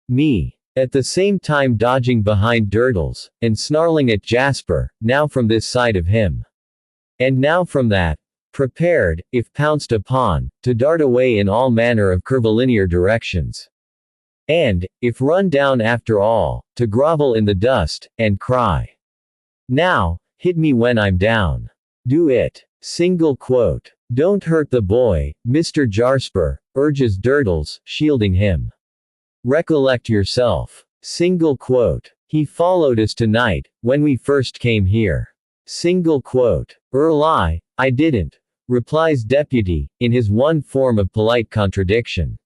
Me. At the same time dodging behind Durdles, and snarling at Jasper, now from this side of him. And now from that, prepared, if pounced upon, to dart away in all manner of curvilinear directions. And, if run down after all, to grovel in the dust, and cry. Now, hit me when I'm down. Do it. Single quote. Don't hurt the boy, Mr. Jasper, urges Durdles, shielding him. Recollect yourself. Single quote. He followed us tonight, when we first came here. Single quote. I didn't, replies Deputy, in his one form of polite contradiction.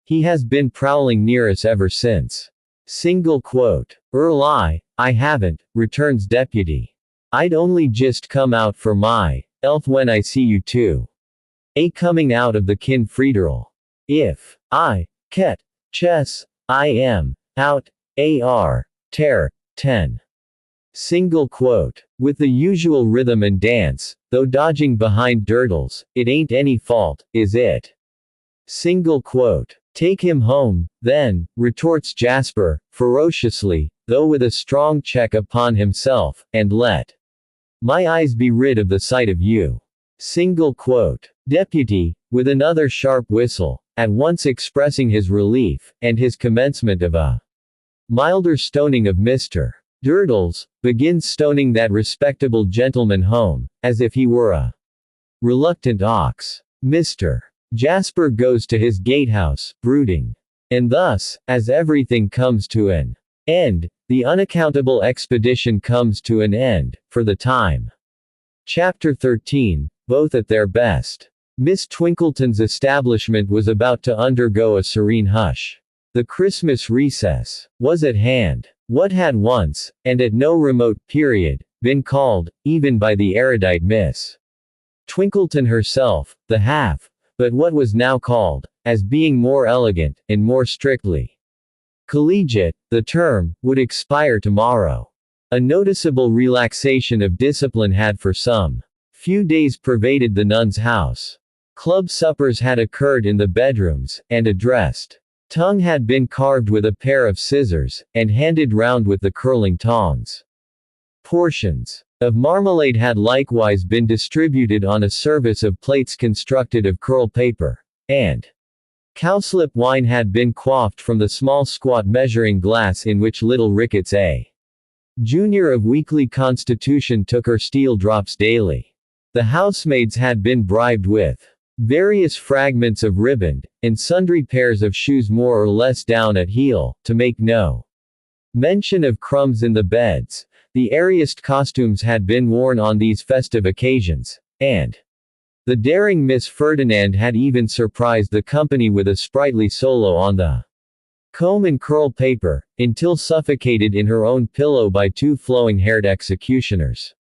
He has been prowling near us ever since. Single quote. I haven't, returns Deputy. I'd only just come out for my elf when I see you two. Coming out of the Kinfriederal. If I ket chess, I am out, ar, ter, 10. Single quote. With the usual rhythm and dance, though dodging behind Durdles, it ain't any fault, is it? Single quote. Take him home, then, retorts Jasper, ferociously, though with a strong check upon himself, and let my eyes be rid of the sight of you. Single quote. Deputy, with another sharp whistle, at once expressing his relief, and his commencement of a milder stoning of Mr. Durdles, begins stoning that respectable gentleman home, as if he were a reluctant ox. Mr. Jasper goes to his gatehouse, brooding. And thus, as everything comes to an end, the unaccountable expedition comes to an end, for the time. Chapter 13, both at their best. Miss Twinkleton's establishment was about to undergo a serene hush. The Christmas recess was at hand. What had once, and at no remote period, been called, even by the erudite Miss Twinkleton herself, the half, but what was now called, as being more elegant, and more strictly collegiate, the term, would expire tomorrow. A noticeable relaxation of discipline had for some few days pervaded the nuns' house. Club suppers had occurred in the bedrooms, and a dressed tongue had been carved with a pair of scissors, and handed round with the curling tongs. Portions of marmalade had likewise been distributed on a service of plates constructed of curl paper, and cowslip wine had been quaffed from the small squat measuring glass in which little Ricketts A. Junior of weakly constitution took her steel drops daily. The housemaids had been bribed with various fragments of riband, and sundry pairs of shoes more or less down at heel, to make no mention of crumbs in the beds. The airiest costumes had been worn on these festive occasions, and the daring Miss Ferdinand had even surprised the company with a sprightly solo on the comb and curl paper, until suffocated in her own pillow by two flowing-haired executioners.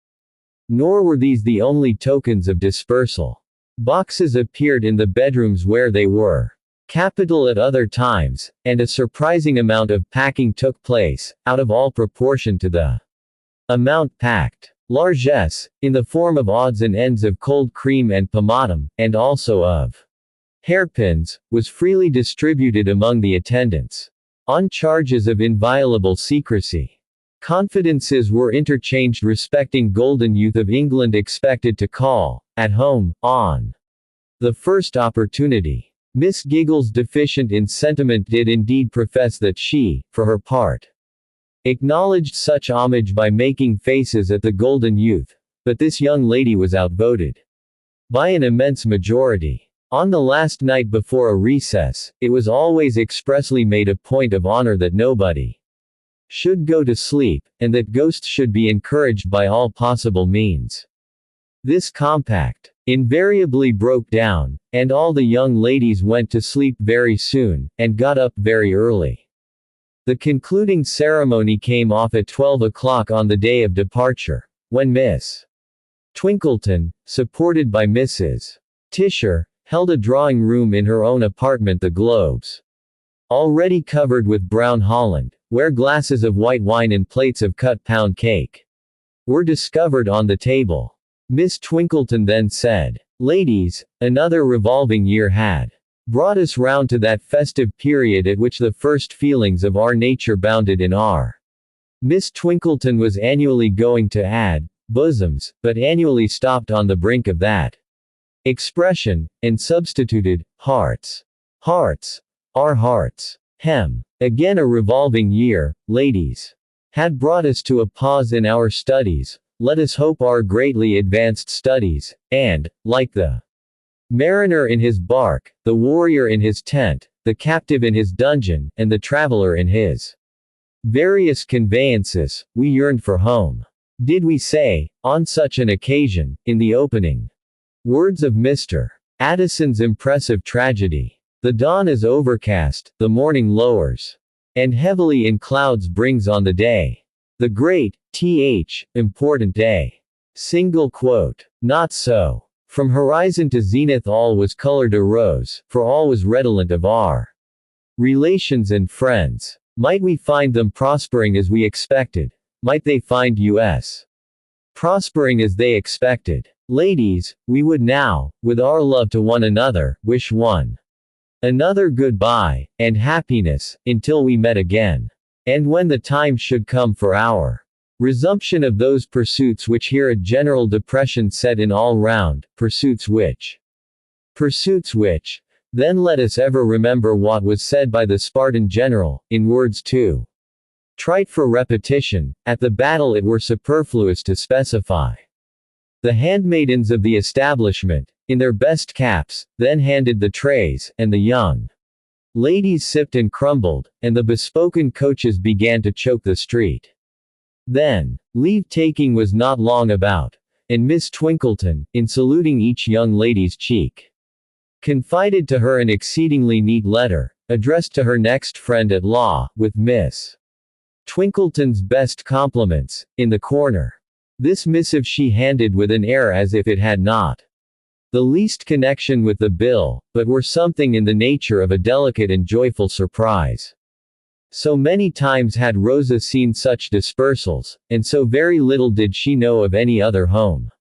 Nor were these the only tokens of dispersal. Boxes appeared in the bedrooms where they were capital at other times, and a surprising amount of packing took place, out of all proportion to the amount packed. Largesse, in the form of odds and ends of cold cream and pomatum, and also of hairpins, was freely distributed among the attendants, on charges of inviolable secrecy. Confidences were interchanged respecting golden youth of England expected to call at home on the first opportunity. Miss Giggles, deficient in sentiment, did indeed profess that she, for her part, acknowledged such homage by making faces at the golden youth, but this young lady was outvoted by an immense majority. On the last night before a recess, it was always expressly made a point of honor that nobody should go to sleep, and that ghosts should be encouraged by all possible means. This compact invariably broke down, and all the young ladies went to sleep very soon, and got up very early. The concluding ceremony came off at 12 o'clock on the day of departure, when Miss Twinkleton, supported by Mrs. Tisher, held a drawing room in her own apartment, the Globes, already covered with brown holland, where glasses of white wine and plates of cut pound cake were discovered on the table. Miss Twinkleton then said, "Ladies, another revolving year had brought us round to that festive period at which the first feelings of our nature bounded in our. Miss Twinkleton was annually going to add, bosoms, but annually stopped on the brink of that expression, and substituted, hearts. Hearts. Our hearts. Again a revolving year, ladies, had brought us to a pause in our studies, let us hope our greatly advanced studies, and, like the mariner in his bark, the warrior in his tent, the captive in his dungeon, and the traveler in his various conveyances, we yearned for home. Did we say, on such an occasion, in the opening words of Mr. Addison's impressive tragedy, "The dawn is overcast, the morning lowers, and heavily in clouds brings on the day. The great, important day." Single quote. Not so. From horizon to zenith all was colored a rose, for all was redolent of our relations and friends. Might we find them prospering as we expected? Might they find us prospering as they expected? Ladies, we would now, with our love to one another, wish one another goodbye, and happiness, until we met again. And when the time should come for our resumption of those pursuits which here a general depression set in all round, pursuits which, then let us ever remember what was said by the Spartan general, in words too trite for repetition, at the battle it were superfluous to specify. The handmaidens of the establishment, in their best caps, then handed the trays, and the young ladies sipped and crumbled, and the bespoken coaches began to choke the street. Then, leave-taking was not long about, and Miss Twinkleton, in saluting each young lady's cheek, confided to her an exceedingly neat letter, addressed to her next friend at law, with Miss Twinkleton's best compliments, in the corner. This missive she handed with an air as if it had not the least connection with the bill, but were something in the nature of a delicate and joyful surprise. So many times had Rosa seen such dispersals, and so very little did she know of any other home,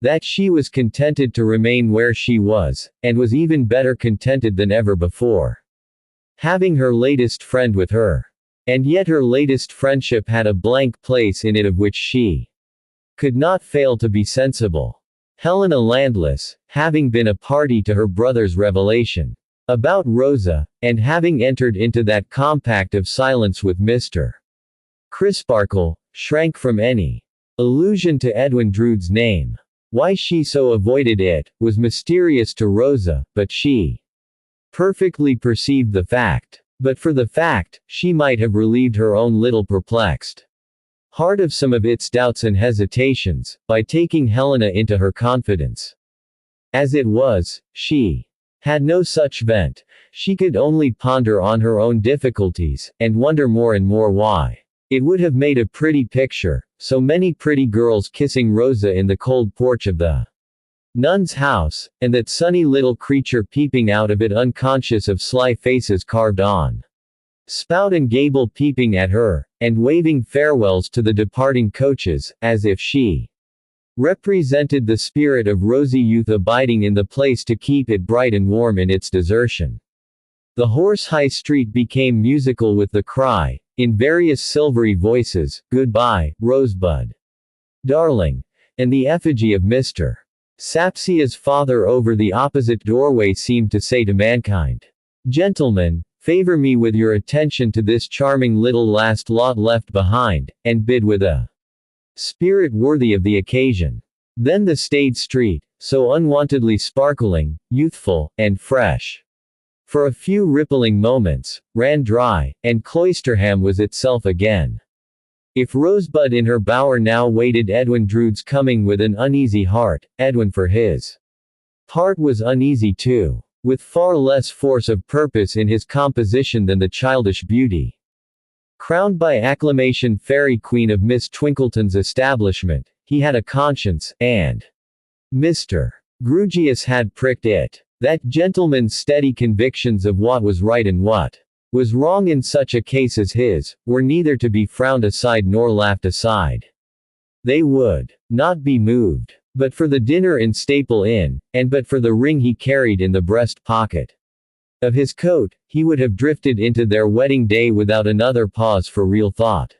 that she was contented to remain where she was, and was even better contented than ever before, having her latest friend with her. And yet her latest friendship had a blank place in it of which she could not fail to be sensible. Helena Landless, having been a party to her brother's revelation about Rosa, and having entered into that compact of silence with Mr. Crisparkle, shrank from any allusion to Edwin Drood's name. Why she so avoided it, was mysterious to Rosa, but she perfectly perceived the fact. But for the fact, she might have relieved her own little perplexed heart of some of its doubts and hesitations, by taking Helena into her confidence. As it was, she had no such vent. She could only ponder on her own difficulties, and wonder more and more why it would have made a pretty picture, so many pretty girls kissing Rosa in the cold porch of the nun's house, and that sunny little creature peeping out of it unconscious of sly faces carved on spout and gable peeping at her, and waving farewells to the departing coaches, as if she represented the spirit of rosy youth abiding in the place to keep it bright and warm in its desertion. The Horse High Street became musical with the cry, in various silvery voices, "Goodbye, Rosebud, darling," and the effigy of Mr. Sapsia's father over the opposite doorway seemed to say to mankind, "Gentlemen, favor me with your attention to this charming little last lot left behind, and bid with a spirit worthy of the occasion." Then the staid street, so unwontedly sparkling, youthful, and fresh, for a few rippling moments, ran dry, and Cloisterham was itself again. If Rosebud in her bower now waited Edwin Drood's coming with an uneasy heart, Edwin for his part was uneasy too, with far less force of purpose in his composition than the childish beauty, crowned by acclamation fairy queen of Miss Twinkleton's establishment. He had a conscience, and Mr. Grewgious had pricked it. That gentleman's steady convictions of what was right and what was wrong in such a case as his, were neither to be frowned aside nor laughed aside. They would not be moved, but for the dinner in Staple Inn, and but for the ring he carried in the breast pocket. Of his coat, he would have drifted into their wedding day without another pause for real thought.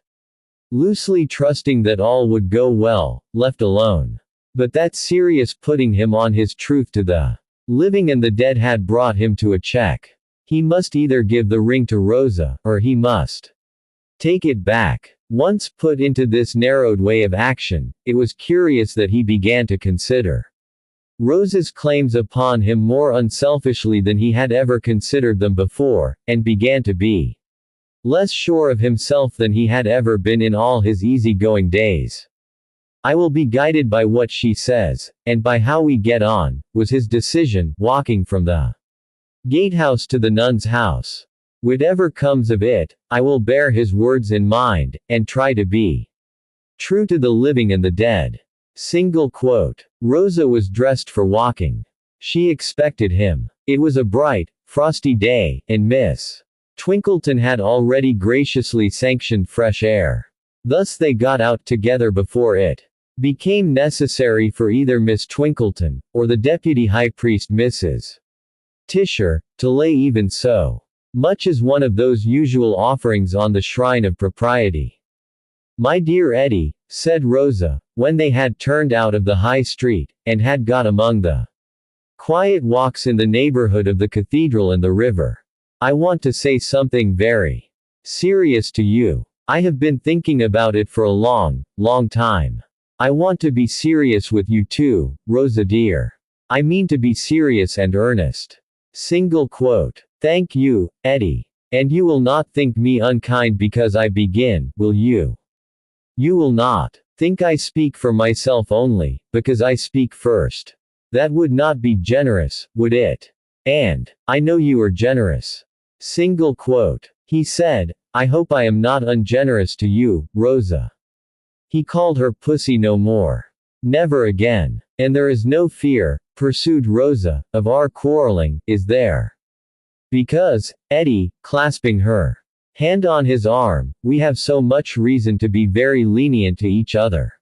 Loosely trusting that all would go well, left alone. But that serious putting him on his truth to the living and the dead had brought him to a check. He must either give the ring to Rosa, or he must take it back. Once put into this narrowed way of action, it was curious that he began to consider Rosa's claims upon him more unselfishly than he had ever considered them before, and began to be less sure of himself than he had ever been in all his easy-going days. I will be guided by what she says, and by how we get on, was his decision, walking from the gatehouse to the nun's house. Whatever comes of it, I will bear his words in mind, and try to be true to the living and the dead. Single quote. Rosa was dressed for walking. She expected him. It was a bright, frosty day, and Miss Twinkleton had already graciously sanctioned fresh air. Thus they got out together before it became necessary for either Miss Twinkleton, or the deputy high priest Mrs. Tisher, to lay even so much as one of those usual offerings on the shrine of propriety. "My dear Eddie," said Rosa, when they had turned out of the high street, and had got among the quiet walks in the neighborhood of the cathedral and the river, "I want to say something very serious to you. I have been thinking about it for a long, long time. I want to be serious with you too, Rosa dear. I mean to be serious and earnest." Single quote. "Thank you, Eddie. And you will not think me unkind because I begin, will you? You will not think I speak for myself only, because I speak first. That would not be generous, would it? And I know you are generous." Single quote. He said, "I hope I am not ungenerous to you, Rosa." He called her pussy no more. Never again. "And there is no fear," pursued Rosa, "of our quarreling, is there? Because, Eddie," clasping her hand on his arm, "we have so much reason to be very lenient to each other."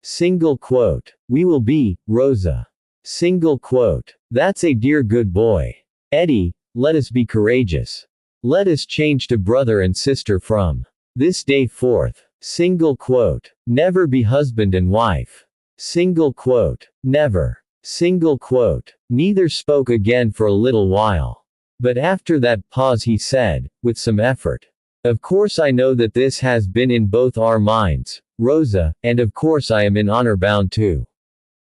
Single quote. "We will be, Rosa." Single quote. "That's a dear good boy. Eddie, let us be courageous. Let us change to brother and sister from this day forth." Single quote. "Never be husband and wife." Single quote. "Never." Single quote. Neither spoke again for a little while. But after that pause he said, with some effort, "Of course I know that this has been in both our minds, Rosa, and of course I am in honor bound to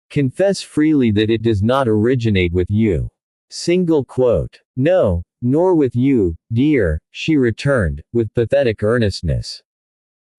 confess freely that it does not originate with you." Single quote. "No, nor with you, dear," she returned, with pathetic earnestness.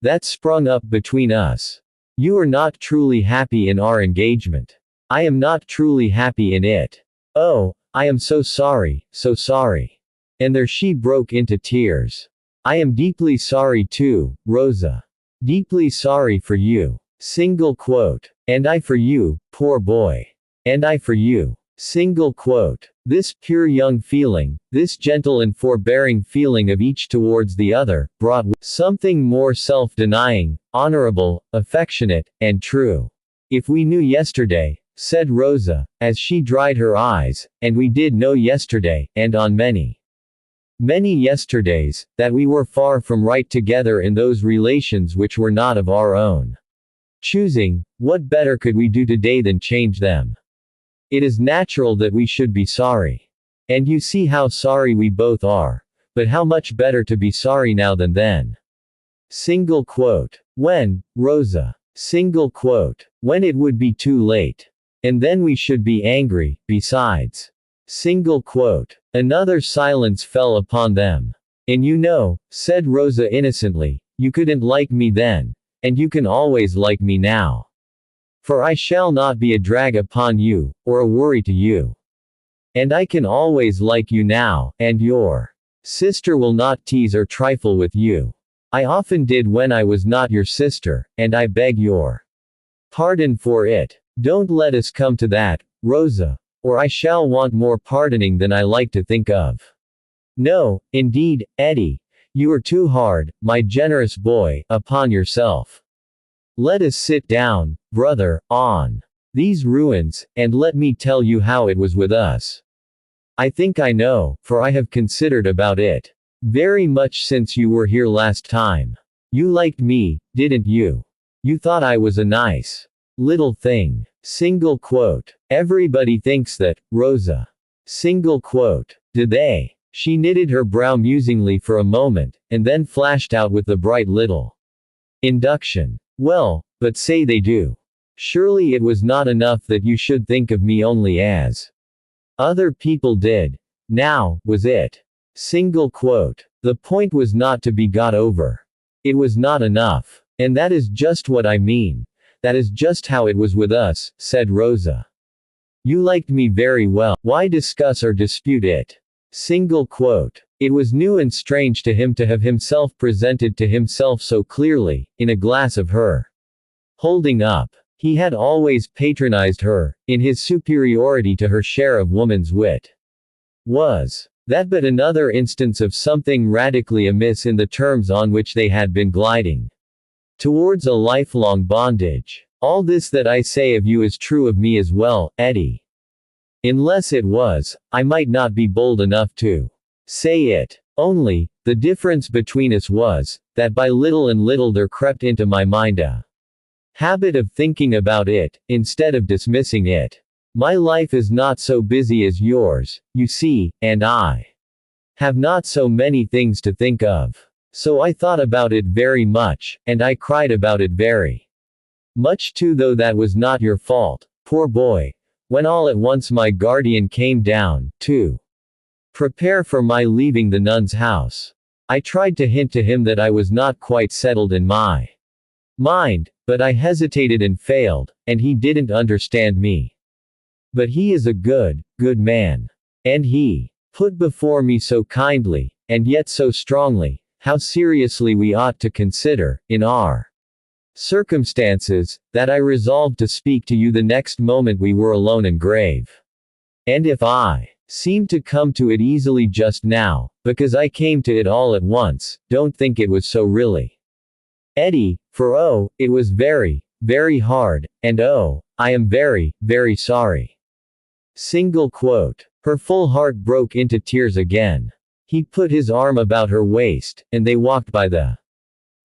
"That sprung up between us. You are not truly happy in our engagement. I am not truly happy in it. Oh, I am so sorry, so sorry." And there she broke into tears. "I am deeply sorry too, Rosa. Deeply sorry for you." Single quote. "And I for you, poor boy. And I for you." Single quote. This pure young feeling, this gentle and forbearing feeling of each towards the other, brought something more self-denying, honorable, affectionate, and true. "If we knew yesterday," said Rosa, as she dried her eyes, "and we did know yesterday, and on many, many yesterdays, that we were far from right together in those relations which were not of our own choosing, what better could we do today than change them? It is natural that we should be sorry. And you see how sorry we both are. But how much better to be sorry now than then." Single quote. "When, Rosa?" Single quote. "When it would be too late. And then we should be angry, besides." Single quote. Another silence fell upon them. "And you know," said Rosa innocently, "you couldn't like me then. And you can always like me now. For I shall not be a drag upon you, or a worry to you. And I can always like you now, and your sister will not tease or trifle with you. I often did when I was not your sister, and I beg your pardon for it. Don't let us come to that, Rosa, or I shall want more pardoning than I like to think of. No, indeed, Eddie, you are too hard, my generous boy, upon yourself. Let us sit down, brother, on these ruins, and let me tell you how it was with us. I think I know, for I have considered about it. Very much since you were here last time. You liked me, didn't you? You thought I was a nice little thing. Single quote. Everybody thinks that, Rosa. Single quote. Did they? She knitted her brow musingly for a moment, and then flashed out with the bright little induction. Well, but say they do. Surely it was not enough that you should think of me only as other people did. Now, was it? Single quote. The point was not to be got over. It was not enough. And that is just what I mean. That is just how it was with us, said Rosa. You liked me very well. Why discuss or dispute it? Single quote. It was new and strange to him to have himself presented to himself so clearly, in a glass of her holding up. He had always patronized her, in his superiority to her share of woman's wit. Was that but another instance of something radically amiss in the terms on which they had been gliding towards a lifelong bondage? All this that I say of you is true of me as well, Eddie. Unless it was, I might not be bold enough to say it. Only, the difference between us was, that by little and little there crept into my mind a habit of thinking about it, instead of dismissing it. My life is not so busy as yours, you see, and I have not so many things to think of. So I thought about it very much, and I cried about it very much too, though that was not your fault, poor boy, when all at once my guardian came down, to prepare for my leaving the nun's house. I tried to hint to him that I was not quite settled in my mind, but I hesitated and failed, and he didn't understand me. But he is a good man. And he put before me so kindly, and yet so strongly, how seriously we ought to consider, in our circumstances, that I resolved to speak to you the next moment we were alone and grave. And if I seemed to come to it easily just now, because I came to it all at once, don't think it was so really, Eddie, for oh, it was very, very hard, and oh, I am very, very sorry. Single quote. Her full heart broke into tears again. He put his arm about her waist, and they walked by the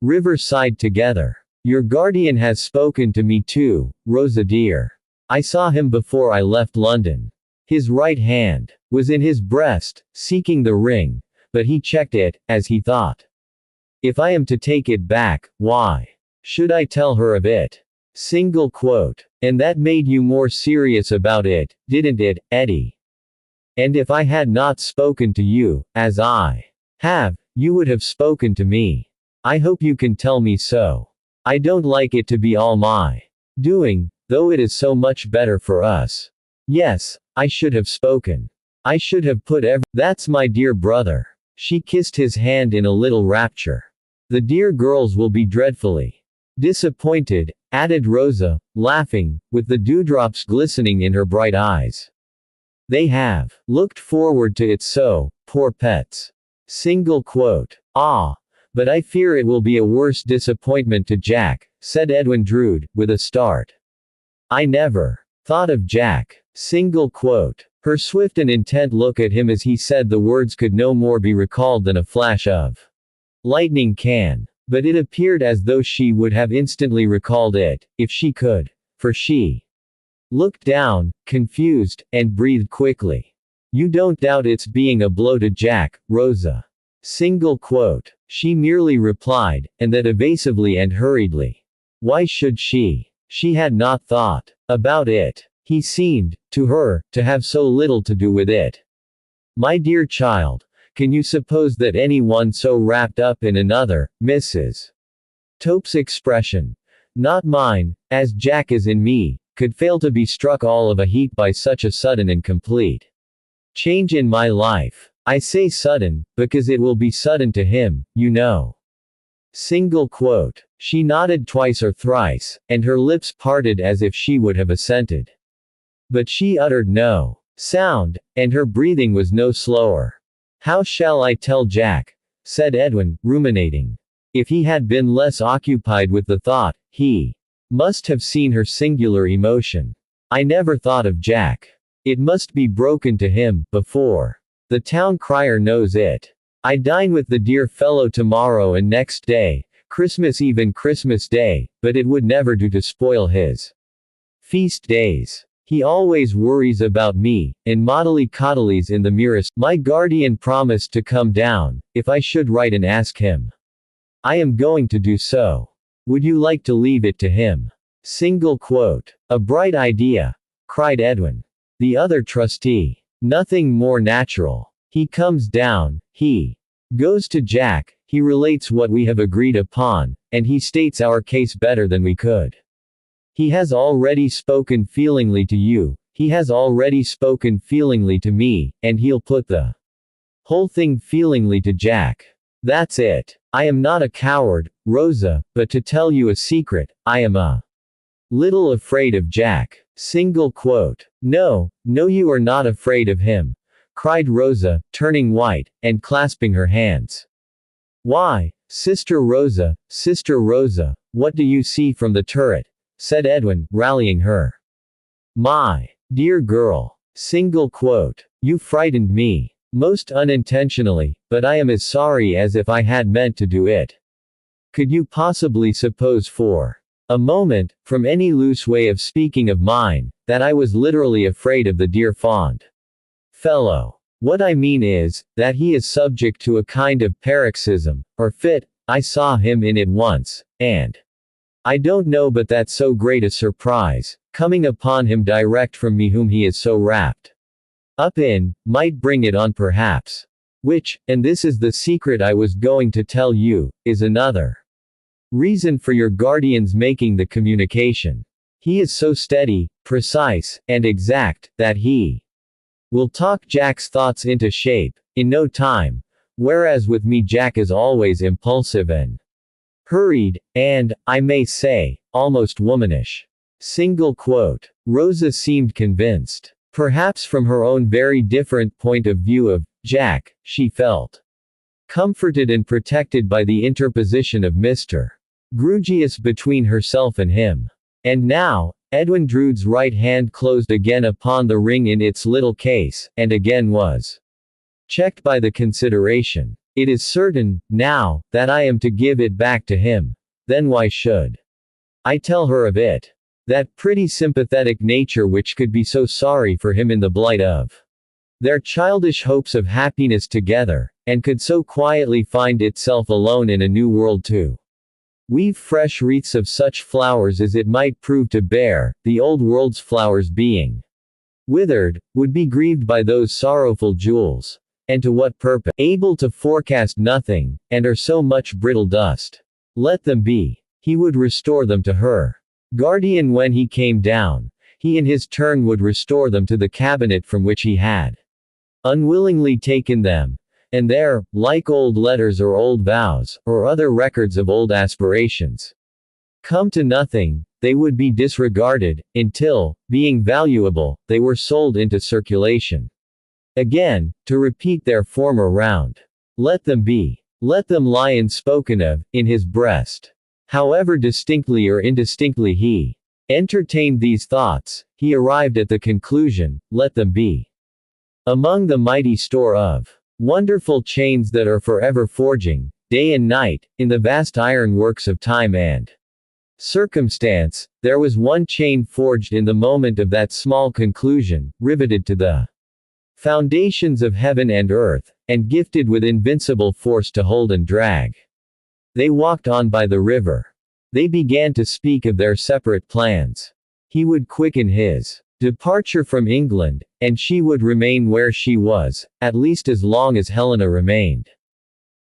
riverside together. Your guardian has spoken to me too, Rosa dear. I saw him before I left London. His right hand was in his breast, seeking the ring, but he checked it, as he thought. If I am to take it back, why should I tell her of it? Single quote. And that made you more serious about it, didn't it, Eddie? And if I had not spoken to you, as I have, you would have spoken to me. I hope you can tell me so. I don't like it to be all my doing, though it is so much better for us. Yes, I should have spoken. I should have put that's my dear brother. She kissed his hand in a little rapture. The dear girls will be dreadfully disappointed, added Rosa, laughing, with the dewdrops glistening in her bright eyes. They have looked forward to it so, poor pets. Single quote. Ah, but I fear it will be a worse disappointment to Jack, said Edwin Drood, with a start. I never thought of Jack. Single quote. Her swift and intent look at him as he said the words could no more be recalled than a flash of lightning can. But it appeared as though she would have instantly recalled it, if she could. For she looked down, confused, and breathed quickly. You don't doubt its being a blow to Jack, Rosa. Single quote. She merely replied, and that evasively and hurriedly. Why should she? She had not thought about it. He seemed, to her, to have so little to do with it. My dear child, can you suppose that any one so wrapped up in another, Mrs. Tope's expression, not mine, as Jack is in me, could fail to be struck all of a heap by such a sudden and complete change in my life? I say sudden, because it will be sudden to him, you know. Single quote. She nodded twice or thrice, and her lips parted as if she would have assented. But she uttered no sound, and her breathing was no slower. How shall I tell Jack? Said Edwin, ruminating. If he had been less occupied with the thought, he must have seen her singular emotion. I never thought of Jack. It must be broken to him, before the town crier knows it. I dine with the dear fellow tomorrow and next day, Christmas Eve and Christmas Day, but it would never do to spoil his feast days. He always worries about me, and moddly coddlies in the merest. My guardian promised to come down, if I should write and ask him. I am going to do so. Would you like to leave it to him? Single quote. A bright idea, cried Edwin. The other trustee. Nothing more natural. He comes down, he goes to Jack, he relates what we have agreed upon, and he states our case better than we could. He has already spoken feelingly to you, he has already spoken feelingly to me, and he'll put the whole thing feelingly to Jack. That's it. I am not a coward, Rosa, but to tell you a secret, I am a little afraid of Jack. Single quote. No, no, you are not afraid of him, cried Rosa, turning white, and clasping her hands. Why, Sister Rosa, what do you see from the turret? Said Edwin, rallying her. My dear girl. Single quote. You frightened me. Most unintentionally, but I am as sorry as if I had meant to do it. Could you possibly suppose for a moment, from any loose way of speaking of mine, that I was literally afraid of the dear fond fellow? What I mean is, that he is subject to a kind of paroxysm, or fit. I saw him in it once, and I don't know but that so great a surprise, coming upon him direct from me whom he is so wrapped up in, might bring it on perhaps. Which, and this is the secret I was going to tell you, is another reason for your guardian's making the communication. He is so steady, precise, and exact, that he will talk Jack's thoughts into shape, in no time, whereas with me Jack is always impulsive and hurried, and, I may say, almost womanish. Single quote. Rosa seemed convinced. Perhaps from her own very different point of view of Jack, she felt comforted and protected by the interposition of Mr. Grewgious between herself and him. And now, Edwin Drood's right hand closed again upon the ring in its little case, and again was checked by the consideration. It is certain, now, that I am to give it back to him. Then why should I tell her of it? That pretty sympathetic nature which could be so sorry for him in the blight of their childish hopes of happiness together, and could so quietly find itself alone in a new world to weave fresh wreaths of such flowers as it might prove to bear, the old world's flowers being withered, would be grieved by those sorrowful jewels. And to what purpose? Able to forecast nothing, and are so much brittle dust. Let them be. He would restore them to her guardian when he came down. He in his turn would restore them to the cabinet from which he had unwillingly taken them. And there, like old letters or old vows, or other records of old aspirations, come to nothing, they would be disregarded, until, being valuable, they were sold into circulation again, to repeat their former round. Let them be. Let them lie unspoken of, in his breast. However distinctly or indistinctly he entertained these thoughts, he arrived at the conclusion, let them be. Among the mighty store of wonderful chains that are forever forging, day and night, in the vast iron works of time and circumstance, there was one chain forged in the moment of that small conclusion, riveted to the foundations of heaven and earth, and gifted with invincible force to hold and drag. They walked on by the river. They began to speak of their separate plans. He would quicken his departure from England, and she would remain where she was, at least as long as Helena remained.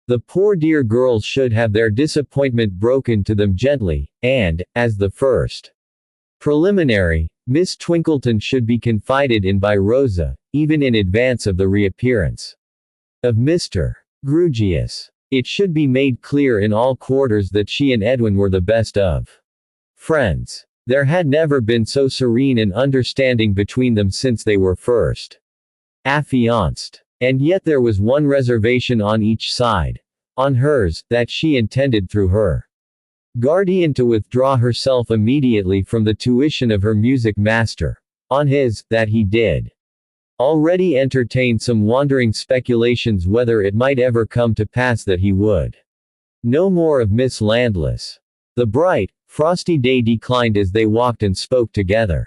The poor dear girls should have their disappointment broken to them gently, and, as the first preliminary, Miss Twinkleton should be confided in by Rosa, even in advance of the reappearance of Mr. Grewgious. It should be made clear in all quarters that she and Edwin were the best of friends. There had never been so serene an understanding between them since they were first affianced. And yet there was one reservation on each side. On hers, that she intended through her guardian to withdraw herself immediately from the tuition of her music master. On his, that he did already entertained some wandering speculations whether it might ever come to pass that he would no more of Miss Landless. The bright, frosty day declined as they walked and spoke together.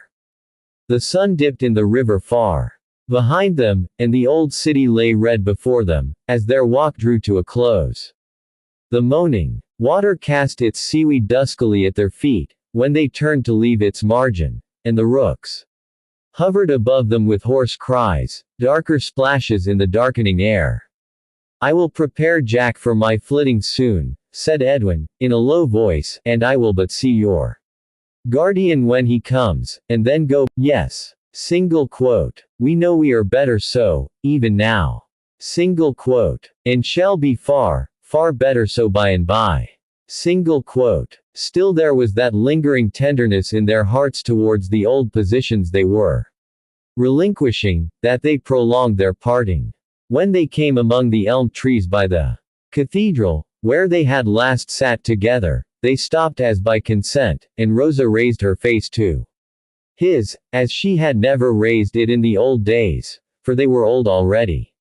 The sun dipped in the river far behind them, and the old city lay red before them, as their walk drew to a close. The moaning water cast its seaweed duskily at their feet, when they turned to leave its margin, and the rooks hovered above them with hoarse cries, darker splashes in the darkening air. "I will prepare Jack for my flitting soon," said Edwin, in a low voice, "and I will but see your guardian when he comes, and then go, yes. Single quote. We know we are better so, even now. Single quote. And shall be far, far better so by and by. Single quote. Still there was that lingering tenderness in their hearts towards the old positions they were relinquishing, that they prolonged their parting. When they came among the elm trees by the cathedral, where they had last sat together, they stopped as by consent, and Rosa raised her face to his, as she had never raised it in the old days, for they were old already.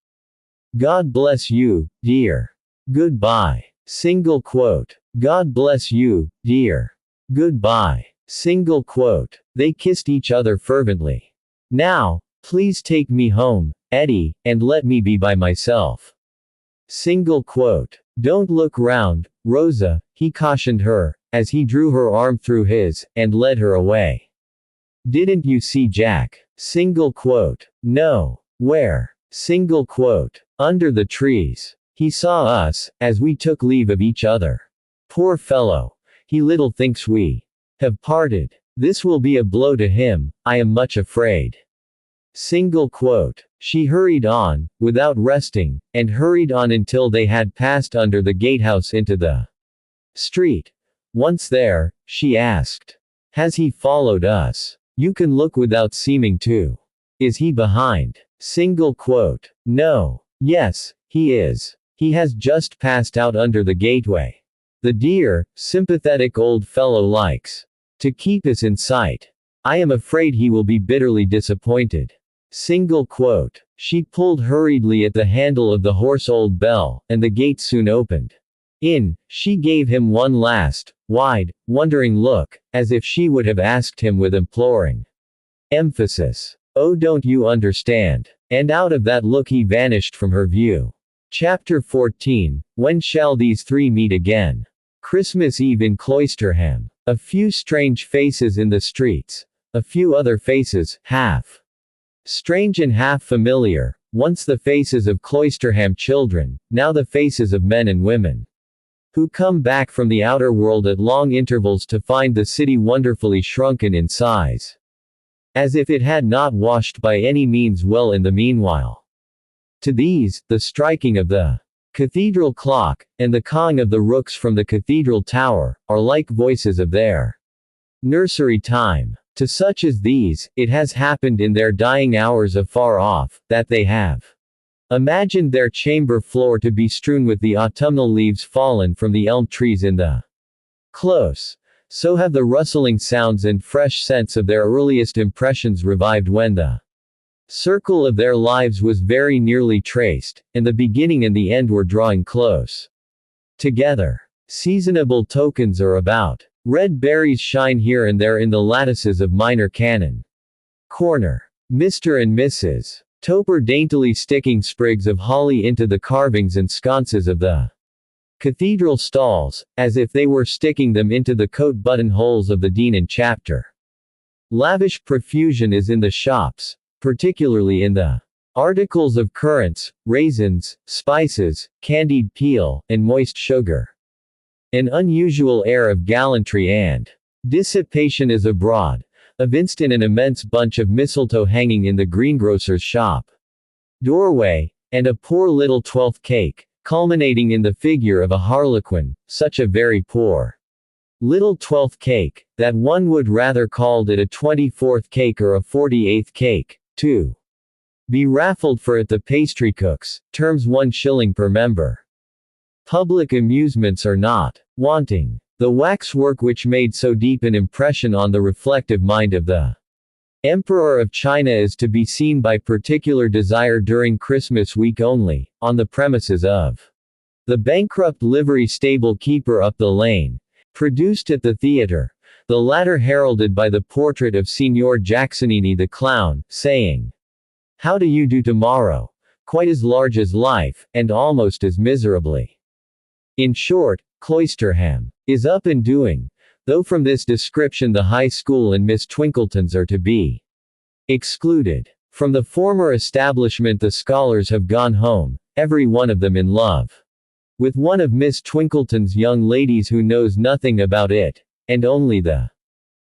"God bless you, dear. Goodbye." Single quote. "God bless you, dear. Goodbye." Single quote. They kissed each other fervently. "Now, please take me home, Eddie, and let me be by myself." Single quote. "Don't look round, Rosa," he cautioned her, as he drew her arm through his, and led her away. "Didn't you see Jack?" Single quote. "No. Where?" Single quote. "Under the trees. He saw us, as we took leave of each other. Poor fellow. He little thinks we have parted. This will be a blow to him, I am much afraid." Single quote. She hurried on, without resting, and hurried on until they had passed under the gatehouse into the street. Once there, she asked, "Has he followed us? You can look without seeming to. Is he behind?" Single quote. "No. Yes, he is. He has just passed out under the gateway. The dear, sympathetic old fellow likes to keep us in sight. I am afraid he will be bitterly disappointed." Single quote. She pulled hurriedly at the handle of the hoarse old bell, and the gate soon opened. In, she gave him one last, wide, wondering look, as if she would have asked him with imploring emphasis, "Oh, don't you understand?" And out of that look he vanished from her view. Chapter 14. When shall these three meet again? Christmas Eve in Cloisterham. A few strange faces in the streets. A few other faces, half strange and half familiar, once the faces of Cloisterham children, now the faces of men and women who come back from the outer world at long intervals to find the city wonderfully shrunken in size, as if it had not washed by any means well in the meanwhile. To these, the striking of the cathedral clock, and the cawing of the rooks from the cathedral tower, are like voices of their nursery time. To such as these, it has happened in their dying hours afar off, that they have imagined their chamber floor to be strewn with the autumnal leaves fallen from the elm trees in the close. So have the rustling sounds and fresh scents of their earliest impressions revived when the circle of their lives was very nearly traced, and the beginning and the end were drawing close together. Seasonable tokens are about. Red berries shine here and there in the lattices of Minor Canon Corner. Mr. and Mrs. Toper daintily sticking sprigs of holly into the carvings and sconces of the cathedral stalls, as if they were sticking them into the coat buttonholes of the dean and chapter. Lavish profusion is in the shops, particularly in the articles of currants, raisins, spices, candied peel, and moist sugar. An unusual air of gallantry and dissipation is abroad, evinced in an immense bunch of mistletoe hanging in the greengrocer's shop doorway, and a poor little 12th cake, culminating in the figure of a harlequin, such a very poor little 12th cake, that one would rather called it a 24th cake or a 48th cake, to be raffled for at the pastrycook's, terms 1 shilling per member. Public amusements are not wanting. The waxwork which made so deep an impression on the reflective mind of the Emperor of China is to be seen by particular desire during Christmas week only, on the premises of the bankrupt livery stable keeper up the lane. Produced at the theater, the latter heralded by the portrait of Signor Jacksonini the clown, saying, "How do you do tomorrow? Quite as large as life, and almost as miserably." In short, Cloisterham is up and doing, though from this description the high school and Miss Twinkletons are to be excluded. From the former establishment the scholars have gone home, every one of them in love with one of Miss Twinkleton's young ladies who knows nothing about it, and only the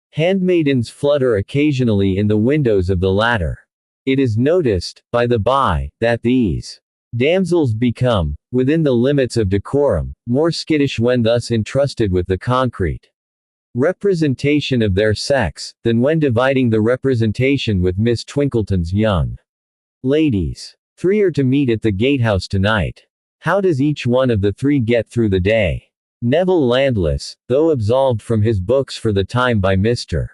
handmaidens flutter occasionally in the windows of the latter. It is noticed, by the by, that these damsels become, within the limits of decorum, more skittish when thus entrusted with the concrete representation of their sex, than when dividing the representation with Miss Twinkleton's young ladies. 3 are to meet at the gatehouse tonight. How does each one of the 3 get through the day? Neville Landless, though absolved from his books for the time by Mr.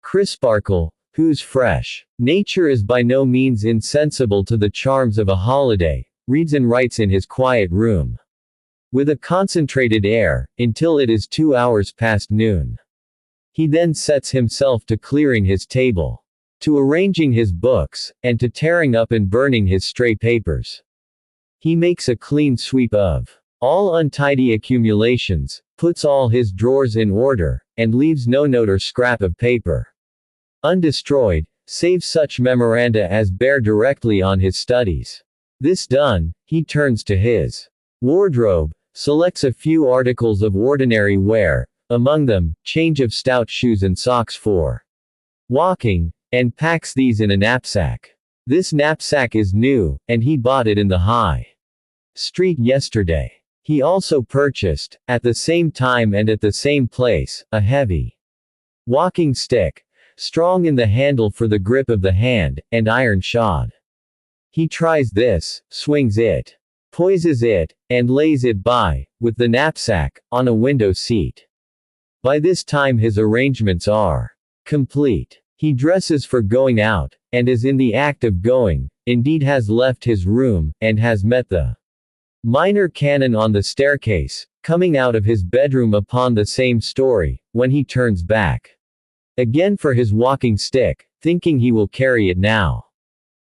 Crisparkle, whose fresh nature is by no means insensible to the charms of a holiday, reads and writes in his quiet room with a concentrated air, until it is 2 hours past noon. He then sets himself to clearing his table, to arranging his books, and to tearing up and burning his stray papers. He makes a clean sweep of all untidy accumulations, puts all his drawers in order, and leaves no note or scrap of paper undestroyed, save such memoranda as bear directly on his studies. This done, he turns to his wardrobe, selects a few articles of ordinary wear, among them, change of stout shoes and socks for walking, and packs these in a knapsack. This knapsack is new, and he bought it in the High Street yesterday. He also purchased, at the same time and at the same place, a heavy walking stick, strong in the handle for the grip of the hand, and iron-shod. He tries this, swings it, poises it, and lays it by, with the knapsack, on a window seat. By this time his arrangements are complete. He dresses for going out, and is in the act of going, indeed has left his room, and has met the minor canon on the staircase, coming out of his bedroom upon the same story, when he turns back again for his walking stick, thinking he will carry it now.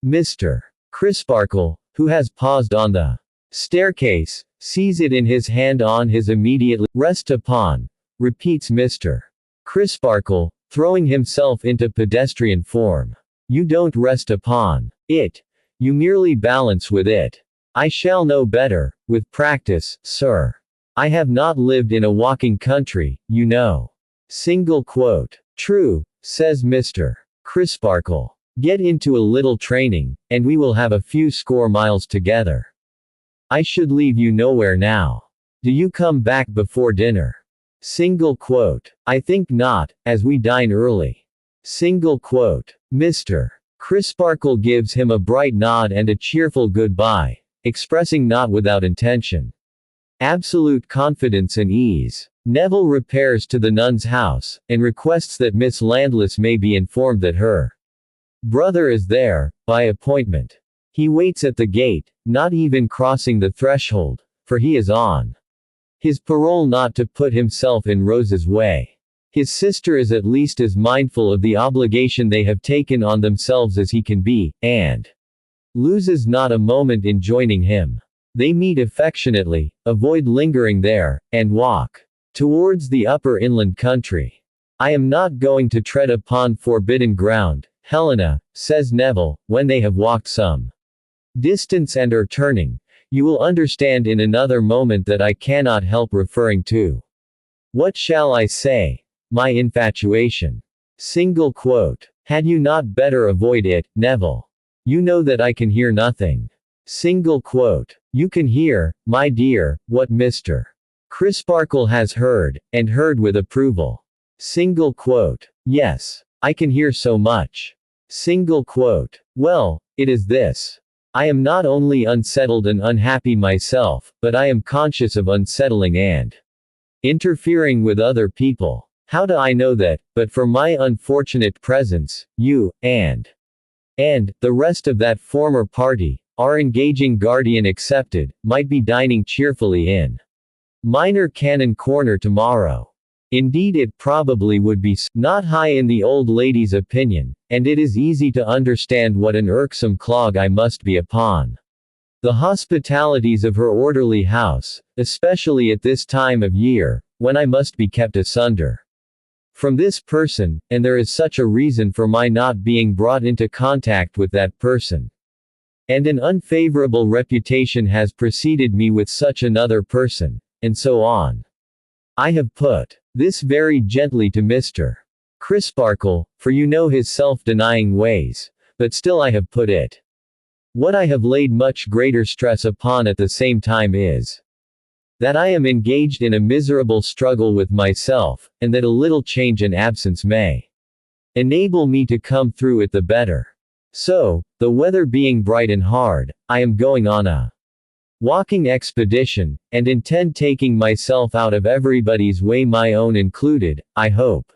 Mr. Crisparkle, who has paused on the staircase, sees it in his hand on his immediately rest upon, repeats Mr. Crisparkle, throwing himself into pedestrian form. You don't rest upon it. You merely balance with it. I shall know better, with practice, sir. I have not lived in a walking country, you know. Single quote. True, says Mr. Crisparkle. Get into a little training, and we will have a few score miles together. I should leave you nowhere now. Do you come back before dinner? Single quote. I think not, as we dine early. Single quote. Mr. Crisparkle gives him a bright nod and a cheerful goodbye, expressing not without intention absolute confidence and ease. Neville repairs to the nun's house, and requests that Miss Landless may be informed that her brother is there, by appointment. He waits at the gate, not even crossing the threshold, for he is on his parole not to put himself in Rose's way. His sister is at least as mindful of the obligation they have taken on themselves as he can be, and loses not a moment in joining him. They meet affectionately, avoid lingering there, and walk towards the upper inland country. I am not going to tread upon forbidden ground, Helena, says Neville, when they have walked some distance and are turning. You will understand in another moment that I cannot help referring to, what shall I say, my infatuation. Single quote. Had you not better avoid it, Neville? You know that I can hear nothing. Single quote. You can hear, my dear, what Mr. Crisparkle has heard, and heard with approval. Single quote. Yes. I can hear so much. Single quote. Well, it is this. I am not only unsettled and unhappy myself, but I am conscious of unsettling and interfering with other people. How do I know that, but for my unfortunate presence, you, and the rest of that former party, our engaging guardian excepted, might be dining cheerfully in Minor Canon Corner tomorrow. Indeed it probably would be not high in the old lady's opinion, and it is easy to understand what an irksome clog I must be upon the hospitalities of her orderly house, especially at this time of year, when I must be kept asunder from this person, and there is such a reason for my not being brought into contact with that person. And an unfavorable reputation has preceded me with such another person, and so on. I have put this very gently to Mr. Crisparkle, for you know his self-denying ways, but still I have put it. What I have laid much greater stress upon at the same time is that I am engaged in a miserable struggle with myself, and that a little change and absence may enable me to come through it the better. So, the weather being bright and hard, I am going on a walking expedition, and intend taking myself out of everybody's way, my own included, I hope.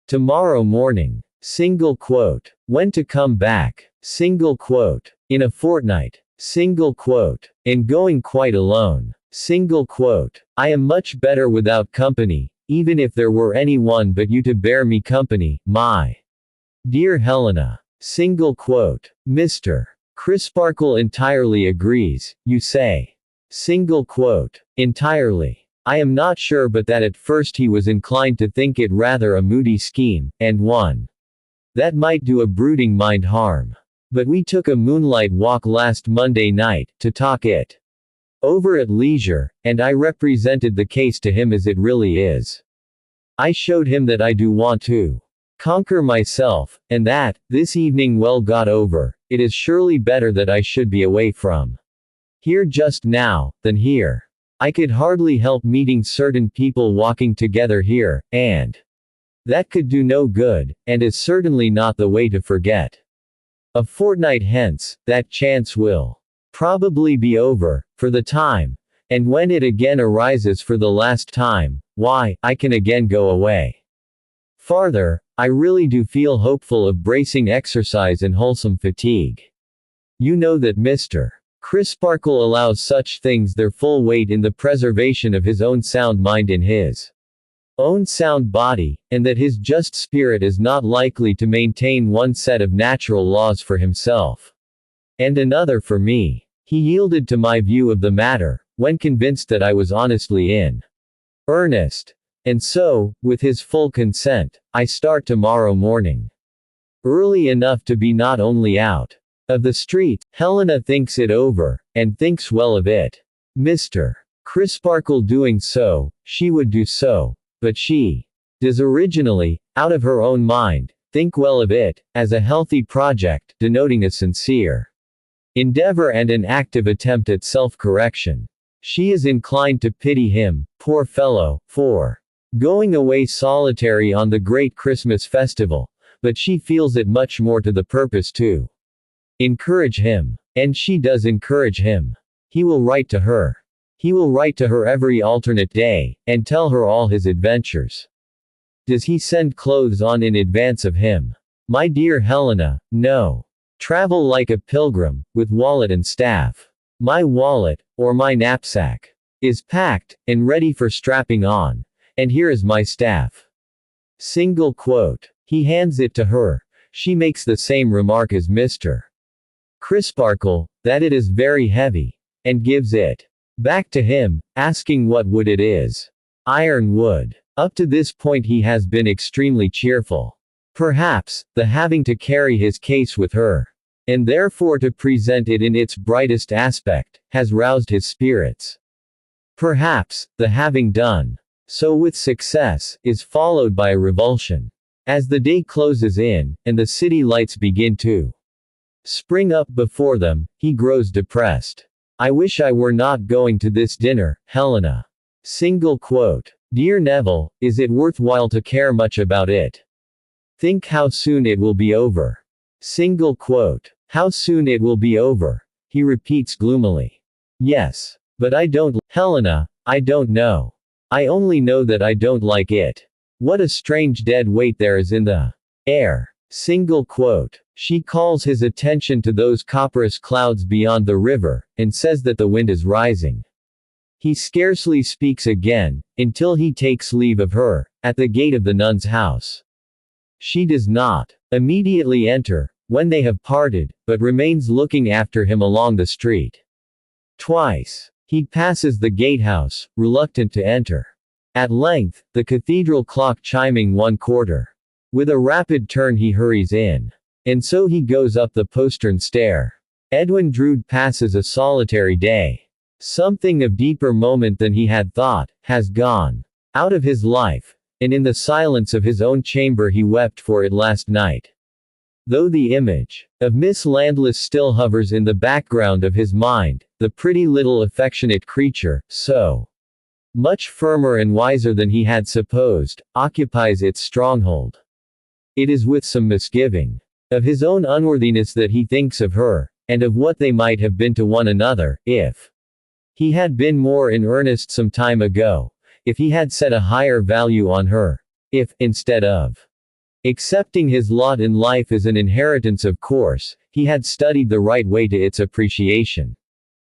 Tomorrow morning. Single quote. When to come back. Single quote. In a fortnight. Single quote. And going quite alone. Single quote. I am much better without company, even if there were any one but you to bear me company, my dear Helena. Single quote. Mr. Crisparkle entirely agrees, you say. Single quote. Entirely. I am not sure but that at first he was inclined to think it rather a moody scheme, and one that might do a brooding mind harm. But we took a moonlight walk last Monday night, to talk it over at leisure, and I represented the case to him as it really is. I showed him that I do want to conquer myself, and that, this evening well got over, it is surely better that I should be away from here just now, than here. I could hardly help meeting certain people walking together here, and that could do no good, and is certainly not the way to forget. A fortnight hence, that chance will probably be over, for the time, and when it again arises for the last time, why, I can again go away. Farther, I really do feel hopeful of bracing exercise and wholesome fatigue. You know that Mr. Crisparkle allows such things their full weight in the preservation of his own sound mind in his own sound body, and that his just spirit is not likely to maintain one set of natural laws for himself and another for me. He yielded to my view of the matter, when convinced that I was honestly in earnest. And so, with his full consent, I start tomorrow morning. Early enough to be not only out of the street. Helena thinks it over, and thinks well of it. Mr. Crisparkle doing so, she would do so, but she does originally, out of her own mind, think well of it, as a healthy project, denoting a sincere endeavor and an active attempt at self-correction. She is inclined to pity him, poor fellow, for going away solitary on the great Christmas festival, but she feels it much more to the purpose to encourage him. And she does encourage him. He will write to her. He will write to her every alternate day, and tell her all his adventures. Does he send clothes on in advance of him? My dear Helena, no. Travel like a pilgrim, with wallet and staff. My wallet, or my knapsack, is packed, and ready for strapping on, and here is my staff. Single quote. He hands it to her. She makes the same remark as Mr. Crisparkle, that it is very heavy, and gives it back to him, asking what wood it is. Iron wood. Up to this point he has been extremely cheerful. Perhaps, the having to carry his case with her, and therefore to present it in its brightest aspect, has roused his spirits. Perhaps, the having done so with success, is followed by a revulsion. As the day closes in, and the city lights begin to spring up before them, he grows depressed. I wish I were not going to this dinner, Helena. Single quote. Dear Neville, is it worthwhile to care much about it? Think how soon it will be over. Single quote. How soon it will be over, he repeats gloomily. Yes. But I don't, Helena, I don't know. I only know that I don't like it. What a strange dead weight there is in the air. Single quote. She calls his attention to those copperous clouds beyond the river, and says that the wind is rising. He scarcely speaks again, until he takes leave of her, at the gate of the nun's house. She does not immediately enter, when they have parted, but remains looking after him along the street. Twice. He passes the gatehouse, reluctant to enter. At length, the cathedral clock chiming 1/4. With a rapid turn he hurries in. And so he goes up the postern stair. Edwin Drood passes a solitary day. Something of deeper moment than he had thought, has gone out of his life, and in the silence of his own chamber he wept for it last night. Though the image of Miss Landless still hovers in the background of his mind, the pretty little affectionate creature, so much firmer and wiser than he had supposed, occupies its stronghold. It is with some misgiving of his own unworthiness that he thinks of her, and of what they might have been to one another, if he had been more in earnest some time ago, if he had set a higher value on her, if, instead of accepting his lot in life as an inheritance of course, he had studied the right way to its appreciation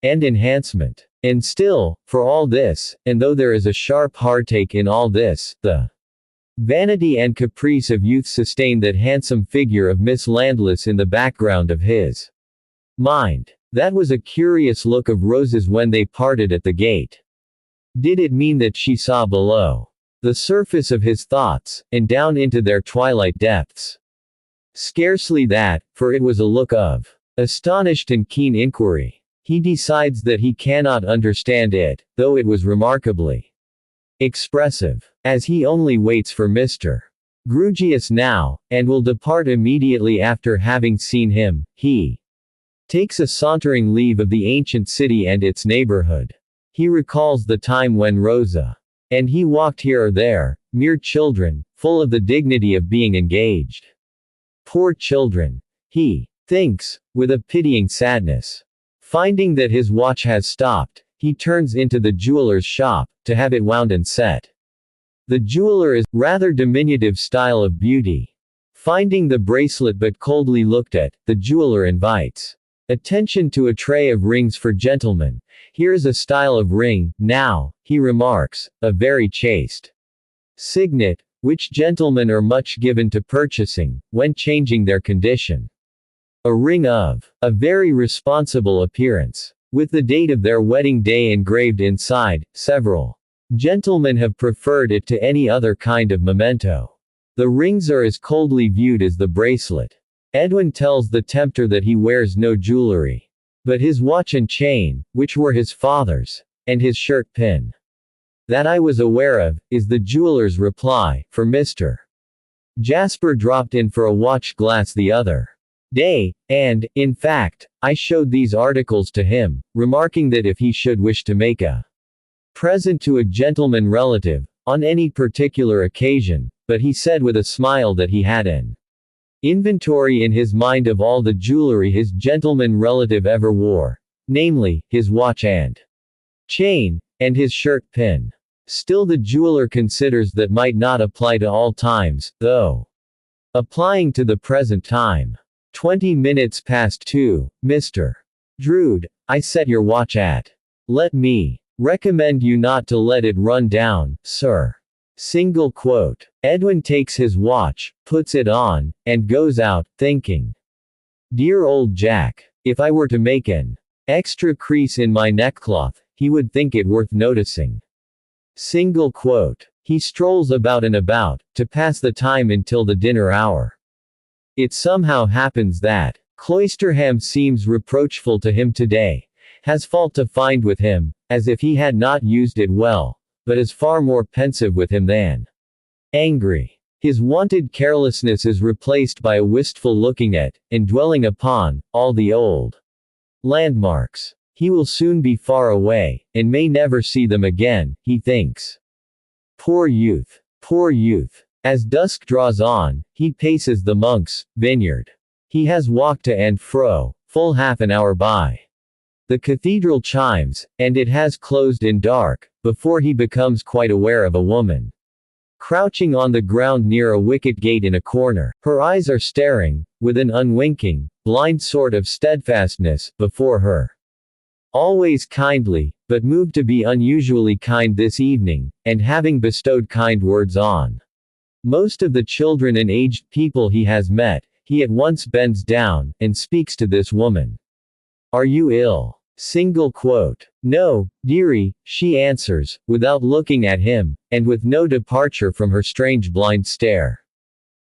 and enhancement. And still, for all this, and though there is a sharp heartache in all this, the vanity and caprice of youth sustain that handsome figure of Miss Landless in the background of his mind. That was a curious look of Rose's when they parted at the gate. Did it mean that she saw below the surface of his thoughts, and down into their twilight depths? Scarcely that, for it was a look of astonished and keen inquiry. He decides that he cannot understand it, though it was remarkably expressive. As he only waits for Mr. Grewgious now, and will depart immediately after having seen him, he takes a sauntering leave of the ancient city and its neighborhood. He recalls the time when Rosa and he walked here or there, mere children, full of the dignity of being engaged. Poor children, he thinks, with a pitying sadness. Finding that his watch has stopped, he turns into the jeweler's shop, to have it wound and set. The jeweler is rather diminutive style of beauty. Finding the bracelet but coldly looked at, the jeweler invites attention to a tray of rings for gentlemen. Here's a style of ring, now, he remarks, a very chaste signet, which gentlemen are much given to purchasing, when changing their condition. A ring of a very responsible appearance, with the date of their wedding day engraved inside. Several gentlemen have preferred it to any other kind of memento. The rings are as coldly viewed as the bracelet. Edwin tells the tempter that he wears no jewelry, but his watch and chain, which were his father's, and his shirt pin. That I was aware of, is the jeweler's reply, for Mr. Jasper dropped in for a watch glass the other day, and, in fact, I showed these articles to him, remarking that if he should wish to make a present to a gentleman relative, on any particular occasion, but he said with a smile that he had an inventory in his mind of all the jewelry his gentleman relative ever wore, namely, his watch and chain, and his shirt pin. Still the jeweler considers that might not apply to all times, though applying to the present time. 20 minutes past 2, Mr. Drood, I set your watch at. Let me recommend you not to let it run down, sir. Single quote. Edwin takes his watch, puts it on, and goes out, thinking, dear old Jack, if I were to make an extra crease in my neckcloth, he would think it worth noticing. Single quote. He strolls about and about, to pass the time until the dinner hour. It somehow happens that Cloisterham seems reproachful to him today, has fault to find with him, as if he had not used it well, but is far more pensive with him than angry. His wonted carelessness is replaced by a wistful looking at, and dwelling upon, all the old landmarks. He will soon be far away, and may never see them again, he thinks. Poor youth! Poor youth! As dusk draws on, he paces the monk's vineyard. He has walked to and fro, full half an hour by. The cathedral chimes, and it has closed in dark, before he becomes quite aware of a woman crouching on the ground near a wicket gate in a corner. Her eyes are staring, with an unwinking, blind sort of steadfastness, before her. Always kindly, but moved to be unusually kind this evening, and having bestowed kind words on most of the children and aged people he has met, he at once bends down, and speaks to this woman. Are you ill? Single quote. No, dearie, she answers, without looking at him, and with no departure from her strange blind stare.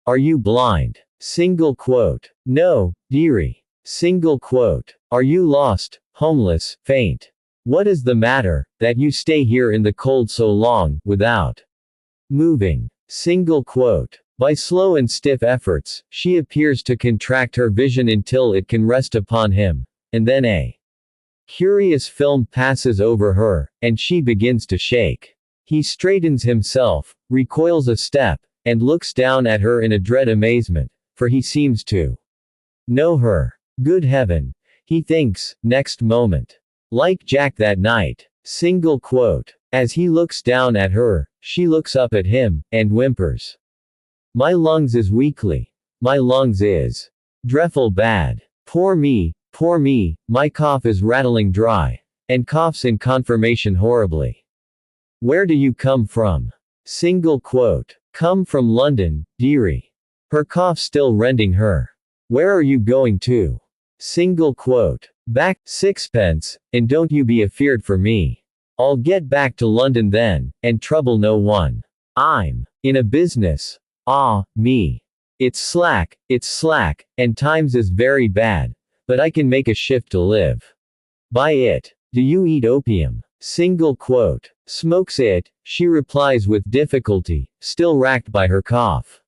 Are you blind? Single quote. No, dearie. Single quote. Are you lost, homeless, faint? What is the matter, that you stay here in the cold so long, without moving? Single quote. By slow and stiff efforts, she appears to contract her vision until it can rest upon him, and then a curious film passes over her, and she begins to shake. He straightens himself, recoils a step, and looks down at her in a dread amazement, for he seems to know her. Good heaven, he thinks, next moment. Like Jack that night. Single quote. As he looks down at her, she looks up at him, and whimpers. My lungs is weakly. My lungs is drefful bad. Poor me, my cough is rattling dry. And coughs in confirmation horribly. Where do you come from? Single quote. Come from London, dearie. Her cough still rending her. Where are you going to? Single quote. Back, sixpence, and don't you be afeard for me. I'll get back to London then, and trouble no one. I'm in a business. Ah, me. It's slack, and times is very bad, but I can make a shift to live by it. Do you eat opium? Single quote. Smokes it, she replies with difficulty, still racked by her cough.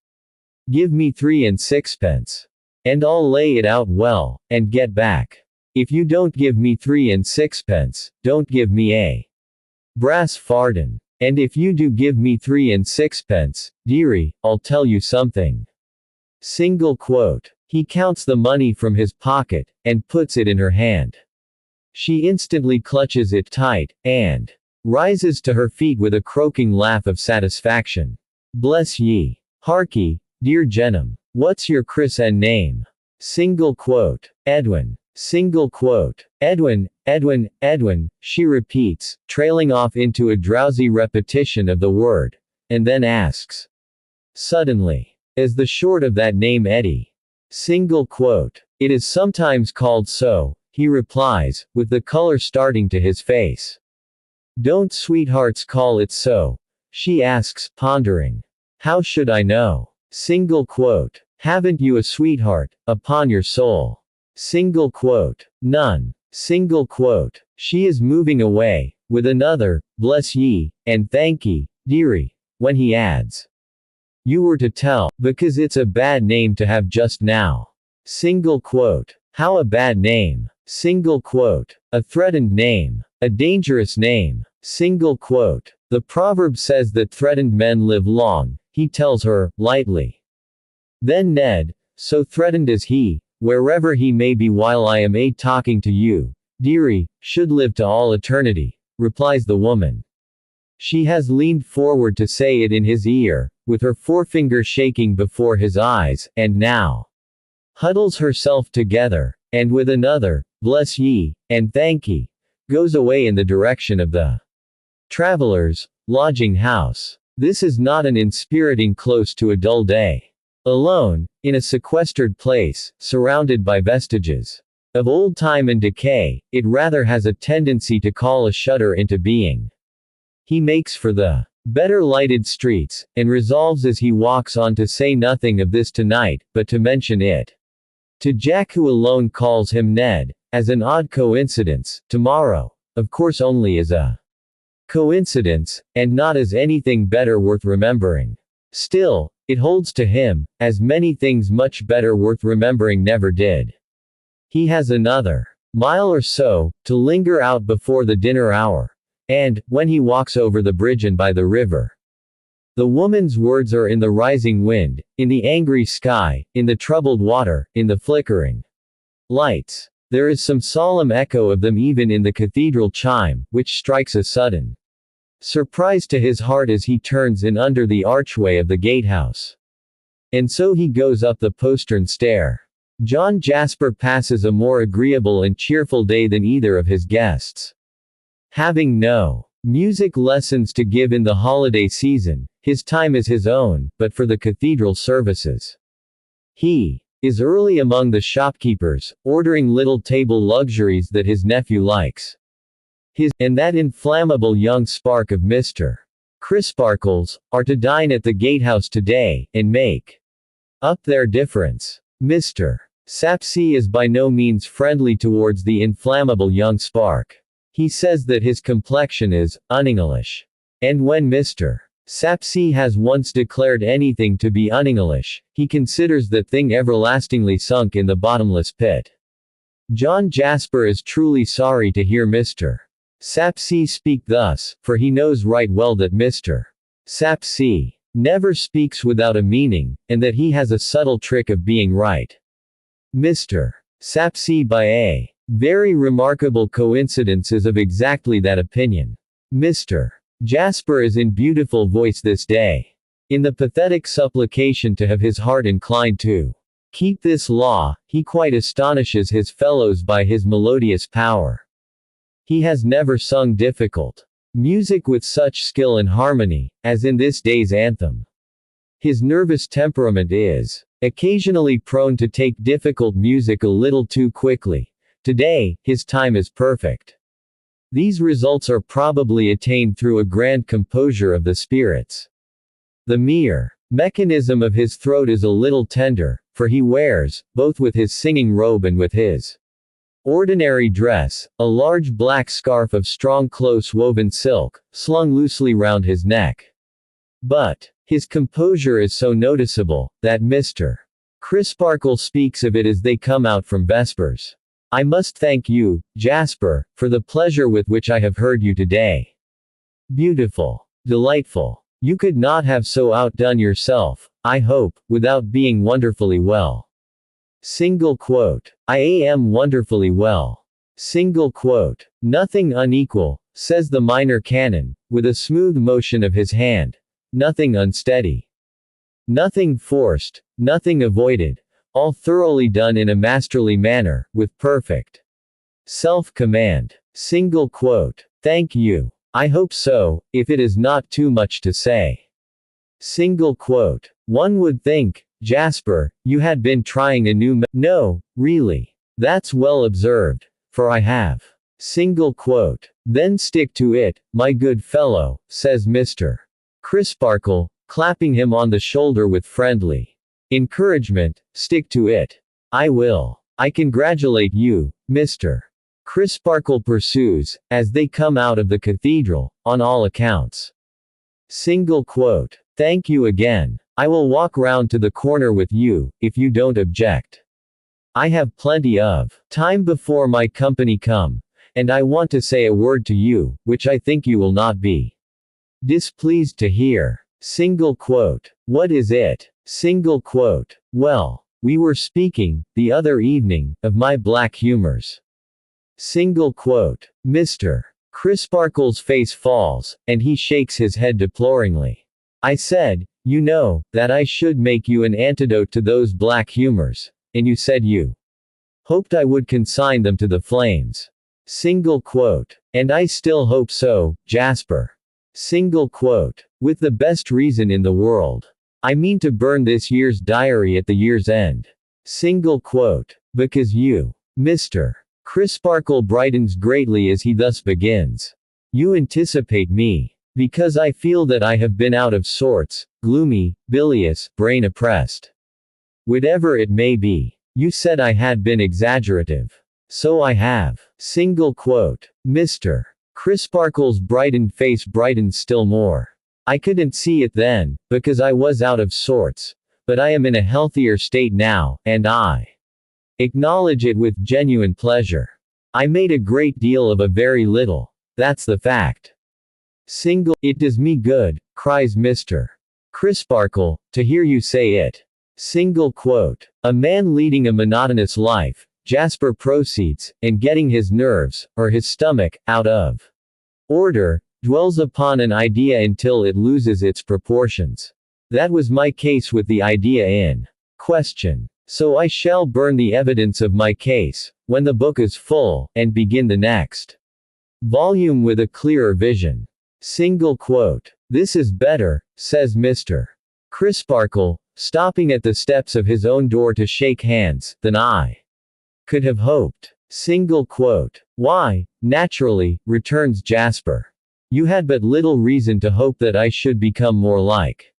Give me 3 and 6pence. And I'll lay it out well, and get back. If you don't give me 3 and 6pence, don't give me a brass farden. And if you do give me 3 and 6pence, dearie, I'll tell you something. Single quote. He counts the money from his pocket, and puts it in her hand. She instantly clutches it tight, and rises to her feet with a croaking laugh of satisfaction. Bless ye. Harkee, dear Jenum. What's your christen name? Single quote. Edwin. Single quote. Edwin, she repeats, trailing off into a drowsy repetition of the word, and then asks. Suddenly. Is the short of that name Eddie? Single quote. It is sometimes called so, he replies, with the color starting to his face. Don't sweethearts call it so? She asks, pondering. How should I know? Single quote. Haven't you a sweetheart, upon your soul? Single quote. None. Single quote. She is moving away, with another, bless ye, and thank ye, dearie, when he adds. You were to tell, because it's a bad name to have just now. Single quote. How a bad name. Single quote. A threatened name. A dangerous name. Single quote. The proverb says that threatened men live long, he tells her, lightly. Then Ned, so threatened is he, wherever he may be while I am talking to you, dearie, should live to all eternity, replies the woman. She has leaned forward to say it in his ear, with her forefinger shaking before his eyes, and now huddles herself together, and with another, bless ye, and thank ye, goes away in the direction of the travelers' lodging house. This is not an inspiriting close to a dull day. Alone, in a sequestered place, surrounded by vestiges of old time and decay, it rather has a tendency to call a shudder into being. He makes for the better lighted streets, and resolves as he walks on to say nothing of this tonight, but to mention it to Jack, who alone calls him Ned, as an odd coincidence, tomorrow, of course only as a coincidence, and not as anything better worth remembering. Still, it holds to him, as many things much better worth remembering never did. He has another mile or so to linger out before the dinner hour, and, when he walks over the bridge and by the river, the woman's words are in the rising wind, in the angry sky, in the troubled water, in the flickering lights. There is some solemn echo of them even in the cathedral chime, which strikes a sudden surprise to his heart as he turns in under the archway of the gatehouse. And so he goes up the postern stair. John Jasper passes a more agreeable and cheerful day than either of his guests. Having no music lessons to give in the holiday season, his time is his own, but for the cathedral services. He is early among the shopkeepers, ordering little table luxuries that his nephew likes. And that inflammable young spark of Mr. Crisparkles are to dine at the gatehouse today, and make up their difference. Mr. Sapsea is by no means friendly towards the inflammable young spark. He says that his complexion is un-English. And when Mr. Sapsea has once declared anything to be un-English, he considers that thing everlastingly sunk in the bottomless pit. John Jasper is truly sorry to hear Mr. Sapsea speak thus, for he knows right well that Mr. Sapsea never speaks without a meaning, and that he has a subtle trick of being right. Mr. Sapsea by a very remarkable coincidence is of exactly that opinion. Mr. Jasper is in beautiful voice this day. In the pathetic supplication to have his heart inclined to keep this law, he quite astonishes his fellows by his melodious power. He has never sung difficult music with such skill and harmony, as in this day's anthem. His nervous temperament is occasionally prone to take difficult music a little too quickly. Today, his time is perfect. These results are probably attained through a grand composure of the spirits. The mere mechanism of his throat is a little tender, for he wears, both with his singing robe and with his ordinary dress, a large black scarf of strong close-woven silk, slung loosely round his neck. But his composure is so noticeable, that Mr. Crisparkle speaks of it as they come out from vespers. I must thank you, Jasper, for the pleasure with which I have heard you today. Beautiful. Delightful. You could not have so outdone yourself, I hope, without being wonderfully well. Single quote. I am wonderfully well. Single quote. Nothing unequal, says the minor canon, with a smooth motion of his hand. Nothing unsteady. Nothing forced, nothing avoided. All thoroughly done in a masterly manner, with perfect self-command. Single quote. Thank you. I hope so, if it is not too much to say. Single quote. One would think, Jasper, you had been trying a new No, really. That's well observed, for I have. Single quote. Then stick to it, my good fellow, says Mr. Crisparkle, clapping him on the shoulder with friendly encouragement. Stick to it. I will. I congratulate you, Mr. Crisparkle pursues, as they come out of the cathedral, on all accounts. Single quote. Thank you again. I will walk round to the corner with you, if you don't object. I have plenty of time before my company come, and I want to say a word to you, which I think you will not be displeased to hear. Single quote. What is it? Single quote. Well, we were speaking, the other evening, of my black humors. Single quote. Mr. Crisparkle's face falls, and he shakes his head deploringly. I said, you know, that I should make you an antidote to those black humors, and you said you hoped I would consign them to the flames. Single quote. And I still hope so, Jasper. Single quote. With the best reason in the world. I mean to burn this year's diary at the year's end. Single quote. Because you, Mr. Crisparkle brightens greatly as he thus begins. You anticipate me. Because I feel that I have been out of sorts, gloomy, bilious, brain oppressed. Whatever it may be. You said I had been exaggerative. So I have. Single quote. Mr. Crisparkle's brightened face brightens still more. I couldn't see it then, because I was out of sorts, but I am in a healthier state now, and I acknowledge it with genuine pleasure. I made a great deal of a very little. That's the fact. Single. It does me good, cries Mr. Crisparkle, to hear you say it. Single quote. A man leading a monotonous life, Jasper proceeds, and getting his nerves, or his stomach, out of order, dwells upon an idea until it loses its proportions. That was my case with the idea in question. So I shall burn the evidence of my case, when the book is full, and begin the next volume with a clearer vision. Single quote. This is better, says Mr. Crisparkle, stopping at the steps of his own door to shake hands, than I could have hoped. Single quote. Why, naturally, returns Jasper. You had but little reason to hope that I should become more like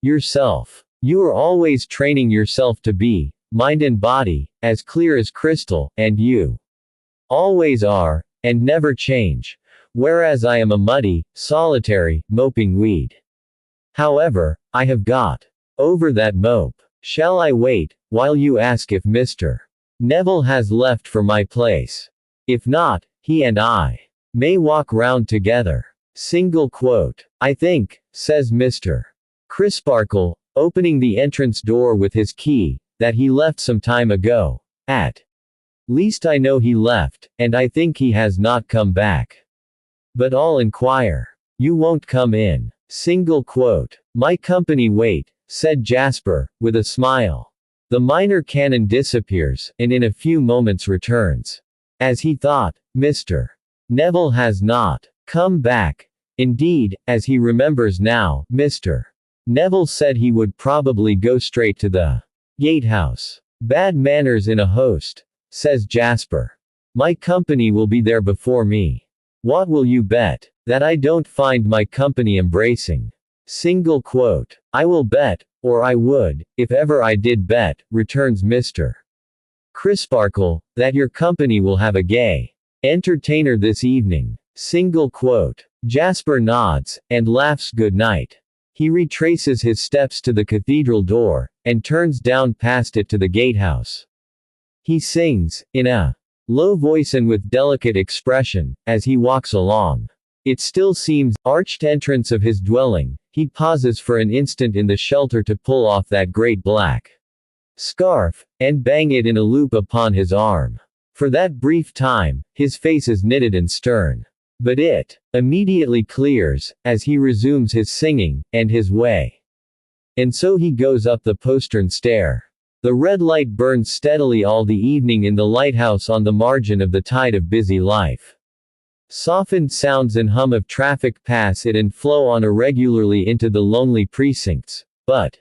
yourself. You are always training yourself to be, mind and body, as clear as crystal, and you always are, and never change, whereas I am a muddy, solitary, moping weed. However, I have got over that mope. Shall I wait, while you ask if Mr. Neville has left for my place? If not, he and I may walk round together. Single quote. I think, says Mr. Crisparkle, opening the entrance door with his key, that he left some time ago. At least I know he left, and I think he has not come back. But I'll inquire. You won't come in. Single quote. My company wait, said Jasper, with a smile. The minor canon disappears, and in a few moments returns. As he thought, Mr. Neville has not come back. Indeed, as he remembers now, Mr. Neville said he would probably go straight to the gatehouse. Bad manners in a host, says Jasper. My company will be there before me. What will you bet? That I don't find my company embracing. Single quote. I will bet, or I would, if ever I did bet, returns Mr. Crisparkle, that your company will have a gay entertainer this evening. Single quote. Jasper nods, and laughs good night. He retraces his steps to the cathedral door, and turns down past it to the gatehouse. He sings, in a low voice and with delicate expression, as he walks along. It still seems, arched entrance of his dwelling. He pauses for an instant in the shelter to pull off that great black scarf, and bang it in a loop upon his arm. For that brief time, his face is knitted and stern. But it immediately clears, as he resumes his singing, and his way. And so he goes up the postern stair. The red light burns steadily all the evening in the lighthouse on the margin of the tide of busy life. Softened sounds and hum of traffic pass it and flow on irregularly into the lonely precincts, but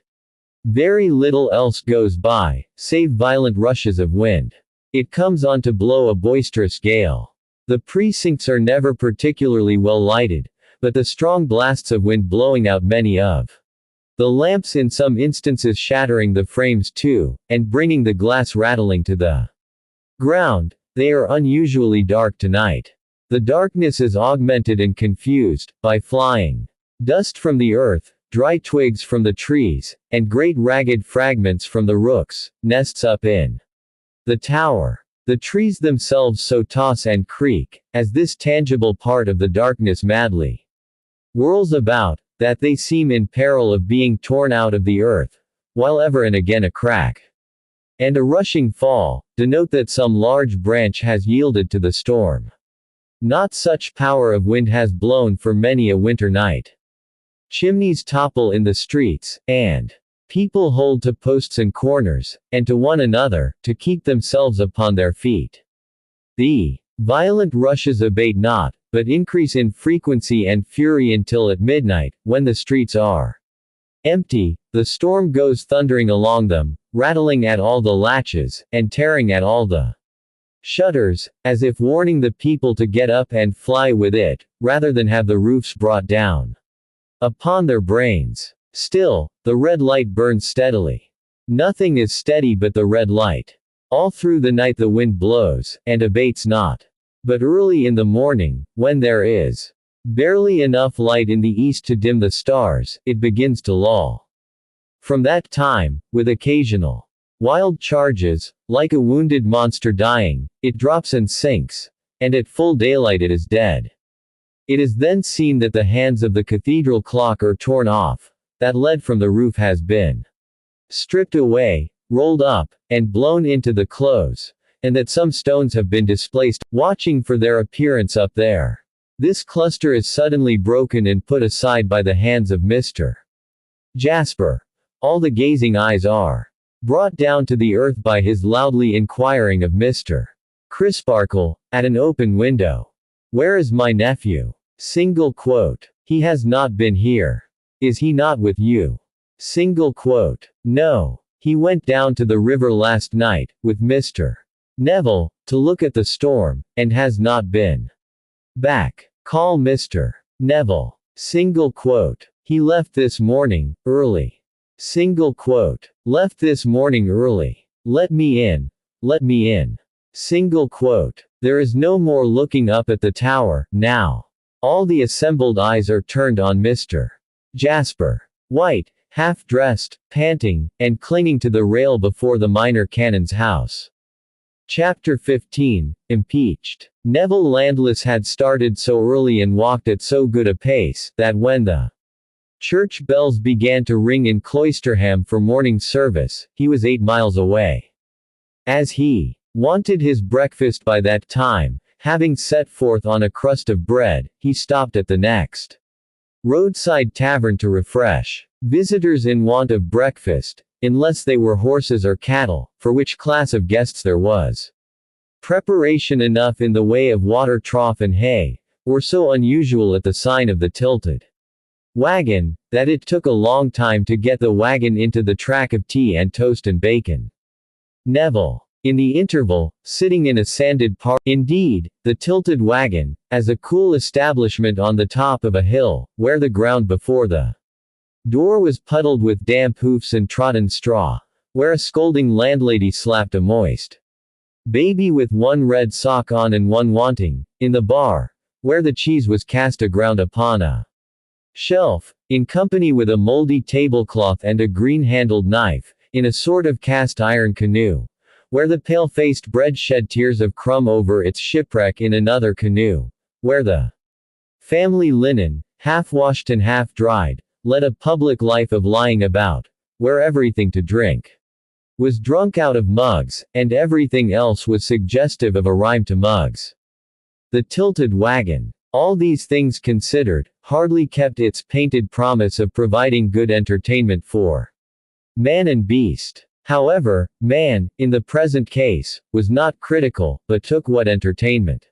very little else goes by, save violent rushes of wind. It comes on to blow a boisterous gale. The precincts are never particularly well lighted, but the strong blasts of wind blowing out many of the lamps, in some instances shattering the frames too, and bringing the glass rattling to the ground. They are unusually dark tonight. The darkness is augmented and confused by flying dust from the earth, dry twigs from the trees, and great ragged fragments from the rooks' nests up in the tower. The trees themselves so toss and creak, as this tangible part of the darkness madly whirls about, that they seem in peril of being torn out of the earth, while ever and again a crack and a rushing fall denote that some large branch has yielded to the storm. Not such power of wind has blown for many a winter night. Chimneys topple in the streets, and people hold to posts and corners, and to one another, to keep themselves upon their feet. The violent rushes abate not, but increase in frequency and fury until at midnight, when the streets are empty, the storm goes thundering along them, rattling at all the latches, and tearing at all the shutters, as if warning the people to get up and fly with it, rather than have the roofs brought down upon their brains. Still, the red light burns steadily. Nothing is steady but the red light. All through the night the wind blows, and abates not. But early in the morning, when there is barely enough light in the east to dim the stars, it begins to lull. From that time, with occasional wild charges, like a wounded monster dying, it drops and sinks, and at full daylight it is dead. It is then seen that the hands of the cathedral clock are torn off, that lead from the roof has been stripped away, rolled up, and blown into the close, and that some stones have been displaced, watching for their appearance up there. This cluster is suddenly broken and put aside by the hands of Mr. Jasper. All the gazing eyes are brought down to the earth by his loudly inquiring of Mr. Crisparkle, at an open window. Where is my nephew? Single quote. He has not been here. Is he not with you? Single quote. No. He went down to the river last night, with Mr. Neville, to look at the storm, and has not been back. Call Mr. Neville. Single quote. He left this morning, early. Single quote. Left this morning early. Let me in. Let me in. Single quote. There is no more looking up at the tower, now. All the assembled eyes are turned on Mr. Jasper. White, half-dressed, panting, and clinging to the rail before the minor canon's house. Chapter 15, Impeached. Neville Landless had started so early and walked at so good a pace, that when the church bells began to ring in Cloisterham for morning service, he was 8 miles away. As he wanted his breakfast by that time, having set forth on a crust of bread, he stopped at the next roadside tavern to refresh visitors in want of breakfast, unless they were horses or cattle, for which class of guests there was preparation enough in the way of water trough and hay, were so unusual at the sign of the tilted wagon, that it took a long time to get the wagon into the track of tea and toast and bacon. Neville, in the interval, sitting in a sanded park, indeed, the tilted wagon, as a cool establishment on the top of a hill, where the ground before the door was puddled with damp hoofs and trodden straw, where a scolding landlady slapped a moist baby with one red sock on and one wanting, in the bar, where the cheese was cast aground upon a shelf, in company with a moldy tablecloth and a green-handled knife, in a sort of cast-iron canoe, where the pale-faced bread shed tears of crumb over its shipwreck in another canoe, where the family linen, half-washed and half-dried, led a public life of lying about, where everything to drink was drunk out of mugs, and everything else was suggestive of a rhyme to mugs. The tilted wagon, all these things considered, hardly kept its painted promise of providing good entertainment for man and beast. However, man, in the present case, was not critical, but took what entertainment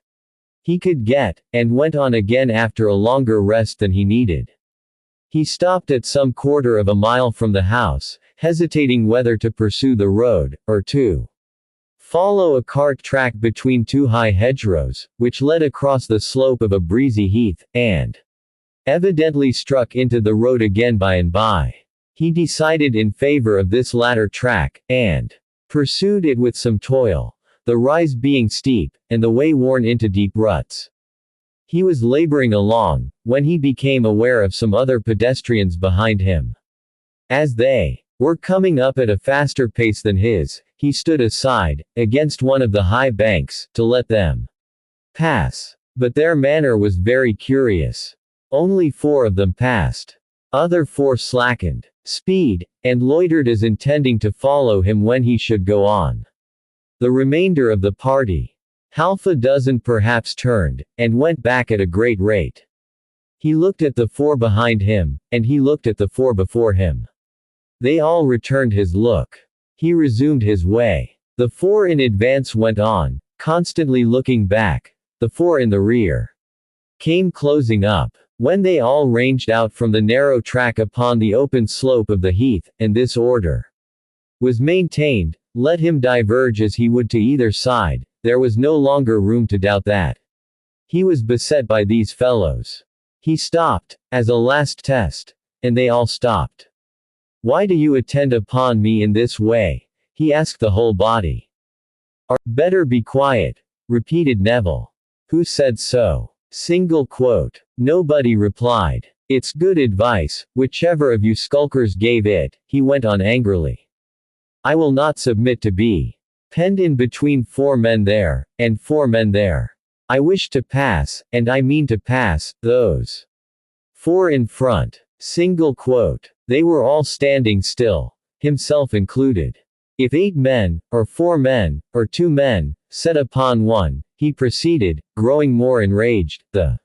he could get, and went on again after a longer rest than he needed. He stopped at some quarter of a mile from the house, hesitating whether to pursue the road, or to follow a cart track between 2 high hedgerows, which led across the slope of a breezy heath, and evidently struck into the road again by and by. He decided in favor of this latter track, and pursued it with some toil, the rise being steep, and the way worn into deep ruts. He was laboring along, when he became aware of some other pedestrians behind him. As they were coming up at a faster pace than his, he stood aside, against one of the high banks, to let them pass. But their manner was very curious. Only 4 of them passed. Other 4 slackened speed, and loitered as intending to follow him when he should go on. The remainder of the party, half a dozen perhaps, turned, and went back at a great rate. He looked at the 4 behind him, and he looked at the 4 before him. They all returned his look. He resumed his way. The 4 in advance went on, constantly looking back. The 4 in the rear came closing up. When they all ranged out from the narrow track upon the open slope of the heath, and this order was maintained, let him diverge as he would to either side, there was no longer room to doubt that he was beset by these fellows. He stopped, as a last test, and they all stopped. "Why do you attend upon me in this way?" he asked the whole body. "Better be quiet," repeated Neville. "Who said so?" Single quote. Nobody replied. "It's good advice, whichever of you skulkers gave it," he went on angrily. "I will not submit to be penned in between 4 men there, and 4 men there. I wish to pass, and I mean to pass, those 4 in front." Single quote. They were all standing still, himself included. "If 8 men, or 4 men, or 2 men, set upon one," he proceeded, growing more enraged, "the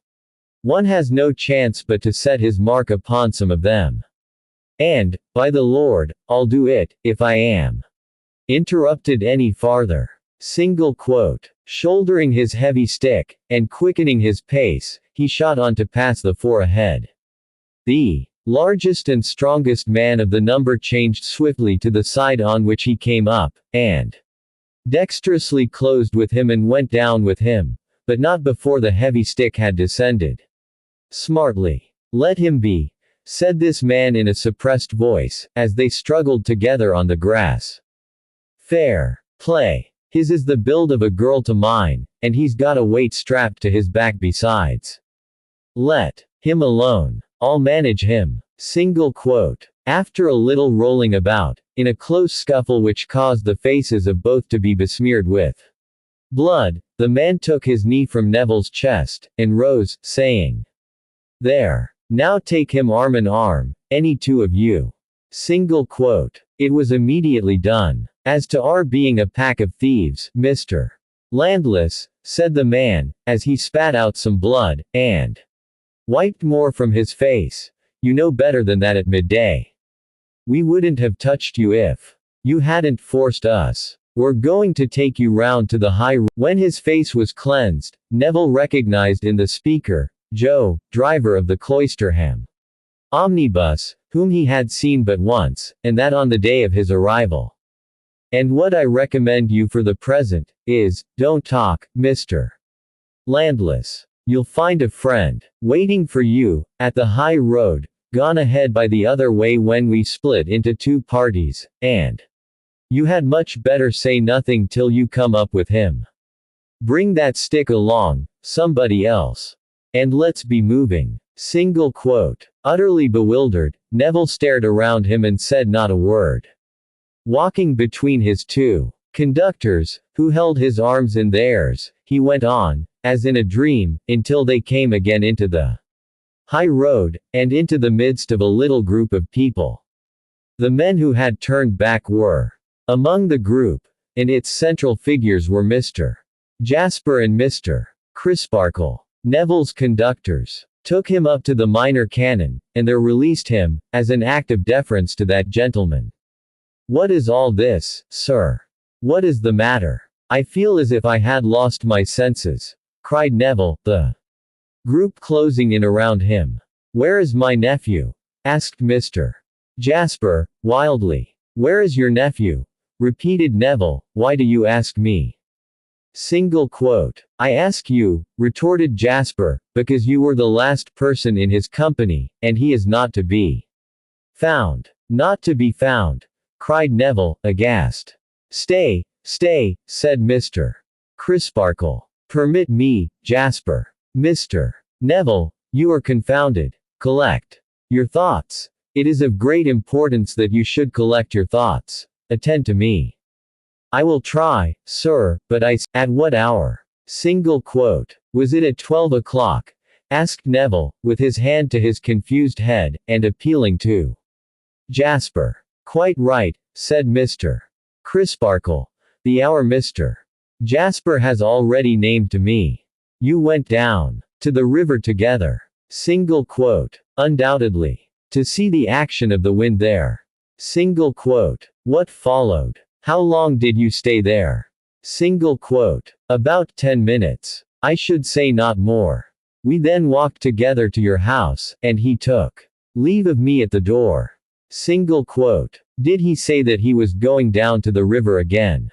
One has no chance but to set his mark upon some of them. And, by the Lord, I'll do it, if I am interrupted any farther. Single quote. Shouldering his heavy stick, and quickening his pace, he shot on to pass the four ahead. The largest and strongest man of the number changed swiftly to the side on which he came up, and dexterously closed with him and went down with him, but not before the heavy stick had descended. Smartly. Let him be, said this man in a suppressed voice, as they struggled together on the grass. Fair play. His is the build of a girl to mine, and he's got a weight strapped to his back besides. Let him alone. I'll manage him. Single quote. After a little rolling about, in a close scuffle which caused the faces of both to be besmeared with blood, the man took his knee from Neville's chest, and rose, saying, "There. Now take him arm in arm, any two of you." Single quote. It was immediately done. As to our being a pack of thieves, Mr. Landless, said the man, as he spat out some blood, and wiped more from his face, you know better than that at midday. We wouldn't have touched you if you hadn't forced us. We're going to take you round to the high road. When his face was cleansed, Neville recognized in the speaker, Joe, driver of the Cloisterham omnibus, whom he had seen but once, and that on the day of his arrival. And what I recommend you for the present, is, don't talk, Mr. Landless. You'll find a friend waiting for you, at the high road, gone ahead by the other way when we split into two parties, and you had much better say nothing till you come up with him. Bring that stick along, somebody else. And let's be moving. Single quote. Utterly bewildered, Neville stared around him and said not a word. Walking between his two conductors, who held his arms in theirs, he went on, as in a dream, until they came again into the high road, and into the midst of a little group of people. The men who had turned back were among the group, and its central figures were Mr. Jasper and Mr. Crisparkle. Neville's conductors took him up to the minor canon, and there released him, as an act of deference to that gentleman. What is all this, sir? What is the matter? I feel as if I had lost my senses, cried Neville, the group closing in around him. Where is my nephew? Asked Mr. Jasper, wildly. Where is your nephew? Repeated Neville, why do you ask me? Single quote. I ask you, retorted Jasper, because you were the last person in his company, and he is not to be found. Not to be found, cried Neville, aghast. Stay, stay, said Mr. Crisparkle. Permit me, Jasper. Mr. Neville, you are confounded. Collect your thoughts. It is of great importance that you should collect your thoughts. Attend to me. I will try, sir, but at what hour? Single quote. Was it at 12 o'clock? Asked Neville, with his hand to his confused head, and appealing to Jasper. Quite right, said Mr. Crisparkle. The hour Mr. Jasper has already named to me. You went down to the river together. Single quote. Undoubtedly. To see the action of the wind there. Single quote. What followed? How long did you stay there? Single quote. About 10 minutes. I should say not more. We then walked together to your house, and he took leave of me at the door. Single quote. Did he say that he was going down to the river again?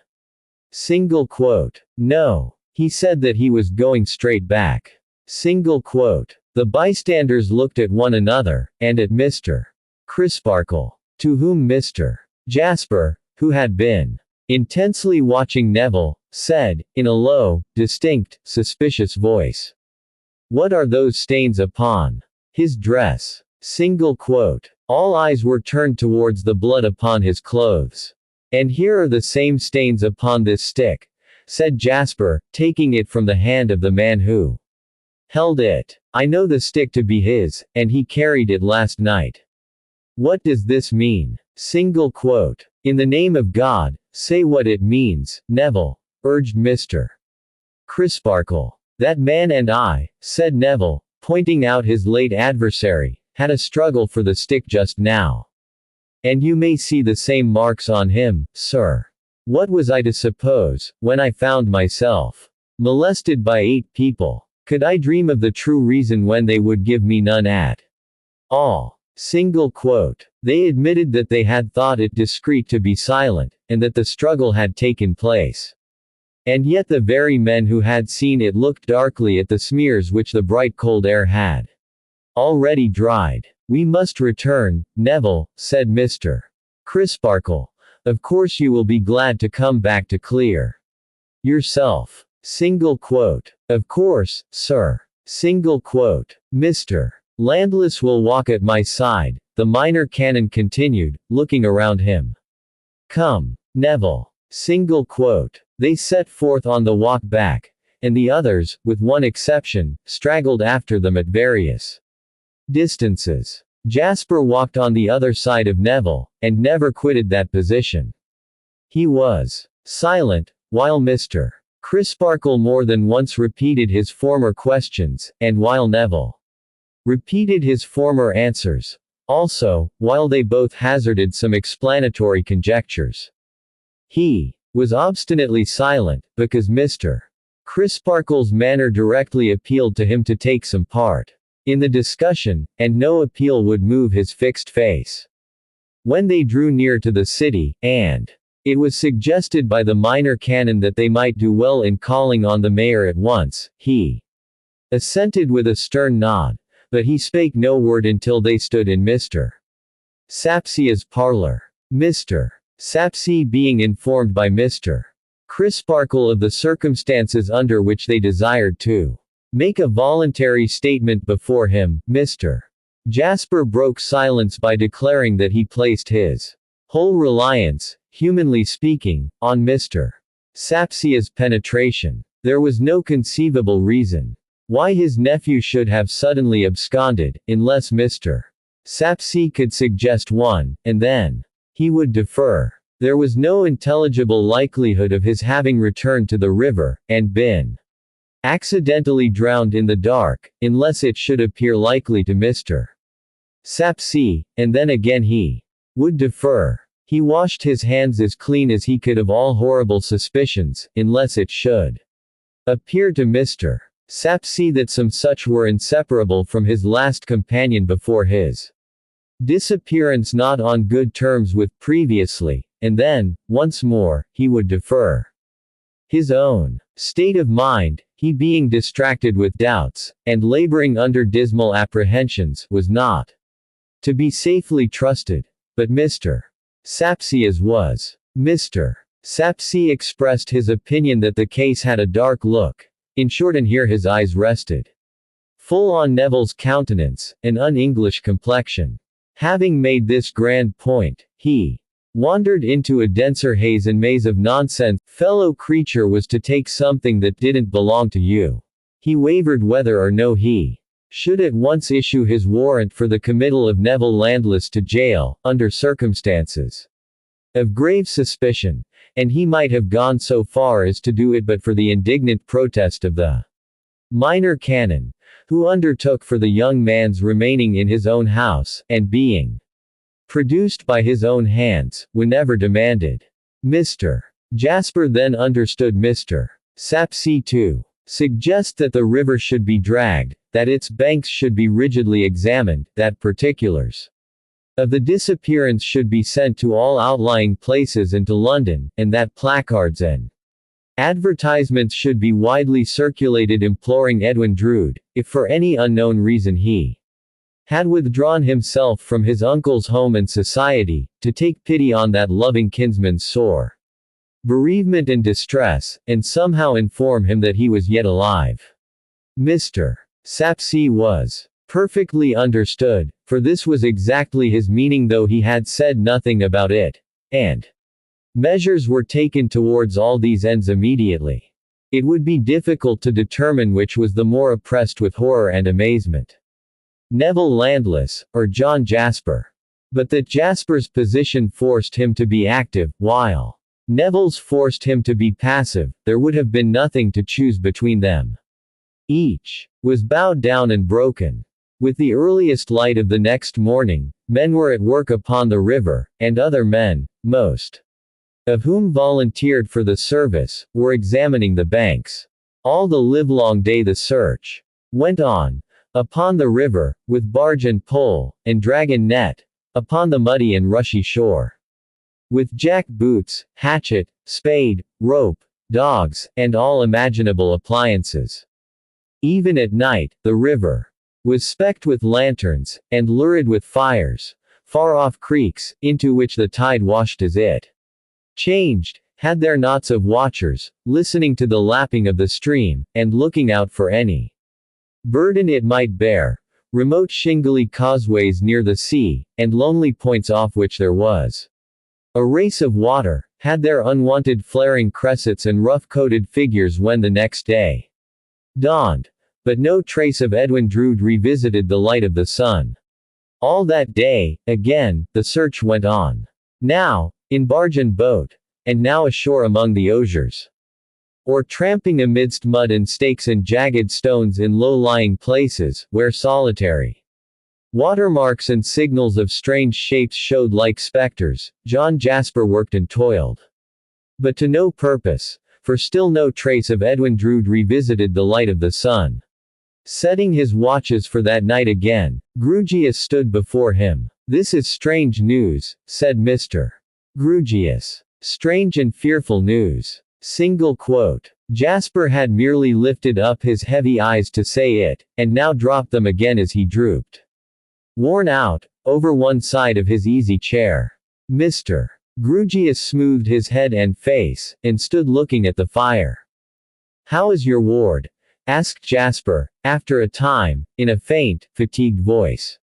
Single quote. No. He said that he was going straight back. Single quote. The bystanders looked at one another, and at Mr. Crisparkle, to whom Mr. Jasper, who had been intensely watching Neville, said, in a low, distinct, suspicious voice. What are those stains upon his dress? Single quote. All eyes were turned towards the blood upon his clothes. And here are the same stains upon this stick, said Jasper, taking it from the hand of the man who held it. I know the stick to be his, and he carried it last night. What does this mean? Single quote. In the name of God, say what it means, Neville, urged Mr. Crisparkle. That man and I, said Neville, pointing out his late adversary, had a struggle for the stick just now. And you may see the same marks on him, sir. What was I to suppose, when I found myself molested by 8 people? Could I dream of the true reason when they would give me none at all? Single quote. They admitted that they had thought it discreet to be silent, and that the struggle had taken place. And yet the very men who had seen it looked darkly at the smears which the bright cold air had already dried. We must return, Neville, said Mr. Crisparkle. Of course you will be glad to come back to clear yourself. Single quote. Of course, sir. Single quote. Mr. Landless will walk at my side, the minor canon continued, looking around him. Come, Neville. Single quote. They set forth on the walk back, and the others, with one exception, straggled after them at various distances. Jasper walked on the other side of Neville, and never quitted that position. He was silent, while Mr. Crisparkle more than once repeated his former questions, and while Neville repeated his former answers. Also, while they both hazarded some explanatory conjectures. He was obstinately silent, because Mr. Crisparkle's manner directly appealed to him to take some part in the discussion, and no appeal would move his fixed face. When they drew near to the city, and it was suggested by the minor canon that they might do well in calling on the mayor at once, he assented with a stern nod, but he spake no word until they stood in Mr. Sapsia's parlor. Mr. Sapsi being informed by Mr. Crisparkle of the circumstances under which they desired to make a voluntary statement before him, Mr. Jasper broke silence by declaring that he placed his whole reliance, humanly speaking, on Mr. Sapsia's penetration. There was no conceivable reason why his nephew should have suddenly absconded, unless Mr. Sapsi could suggest one, and then he would defer. There was no intelligible likelihood of his having returned to the river, and been accidentally drowned in the dark, unless it should appear likely to Mr. Sapsi, and then again he would defer. He washed his hands as clean as he could of all horrible suspicions, unless it should appear to Mr. Sapsi that some such were inseparable from his last companion before his disappearance, not on good terms with previously, and then, once more, he would defer. His own state of mind, he being distracted with doubts, and laboring under dismal apprehensions, was not to be safely trusted. But Mr. Sapsia's was. Mr. Sapsi expressed his opinion that the case had a dark look. In short, and here his eyes rested full on Neville's countenance, an un-English complexion. Having made this grand point, he wandered into a denser haze and maze of nonsense. Fellow creature was to take something that didn't belong to you. He wavered whether or no he should at once issue his warrant for the committal of Neville Landless to jail, under circumstances of grave suspicion, and he might have gone so far as to do it but for the indignant protest of the minor canon, who undertook for the young man's remaining in his own house, and being produced by his own hands, whenever demanded. Mr. Jasper then understood Mr. Sapsi to suggest that the river should be dragged, that its banks should be rigidly examined, that particulars of the disappearance should be sent to all outlying places and to London, and that placards and advertisements should be widely circulated imploring Edwin Drood, if for any unknown reason he had withdrawn himself from his uncle's home and society, to take pity on that loving kinsman's sore bereavement and distress, and somehow inform him that he was yet alive. Mr. Sapsi was perfectly understood, for this was exactly his meaning, though he had said nothing about it, and measures were taken towards all these ends immediately. It would be difficult to determine which was the more oppressed with horror and amazement, Neville Landless, or John Jasper. But that Jasper's position forced him to be active, while Neville's forced him to be passive, there would have been nothing to choose between them. Each was bowed down and broken. With the earliest light of the next morning, men were at work upon the river, and other men, most of whom volunteered for the service, were examining the banks. All the livelong day the search went on. Upon the river, with barge and pole, and dragon net, upon the muddy and rushy shore. With jack boots, hatchet, spade, rope, dogs, and all imaginable appliances. Even at night, the river was specked with lanterns, and lurid with fires, far-off creeks, into which the tide washed as it changed, had there knots of watchers, listening to the lapping of the stream, and looking out for any burden it might bear, remote shingly causeways near the sea, and lonely points off which there was a race of water, had their unwonted flaring cressets and rough-coated figures when the next day dawned. But no trace of Edwin Drood revisited the light of the sun. All that day, again, the search went on. Now, in barge and boat, and now ashore among the osiers. Or tramping amidst mud and stakes and jagged stones in low-lying places, where solitary watermarks and signals of strange shapes showed like specters, John Jasper worked and toiled. But to no purpose, for still no trace of Edwin Drood revisited the light of the sun. Setting his watches for that night again, Grewgious stood before him. "This is strange news," said Mr. Grewgious. "Strange and fearful news." Single quote. Jasper had merely lifted up his heavy eyes to say it, and now dropped them again as he drooped, worn out, over one side of his easy chair. Mr. Grewgious smoothed his head and face, and stood looking at the fire. "How is your ward?" asked Jasper, after a time, in a faint, fatigued voice.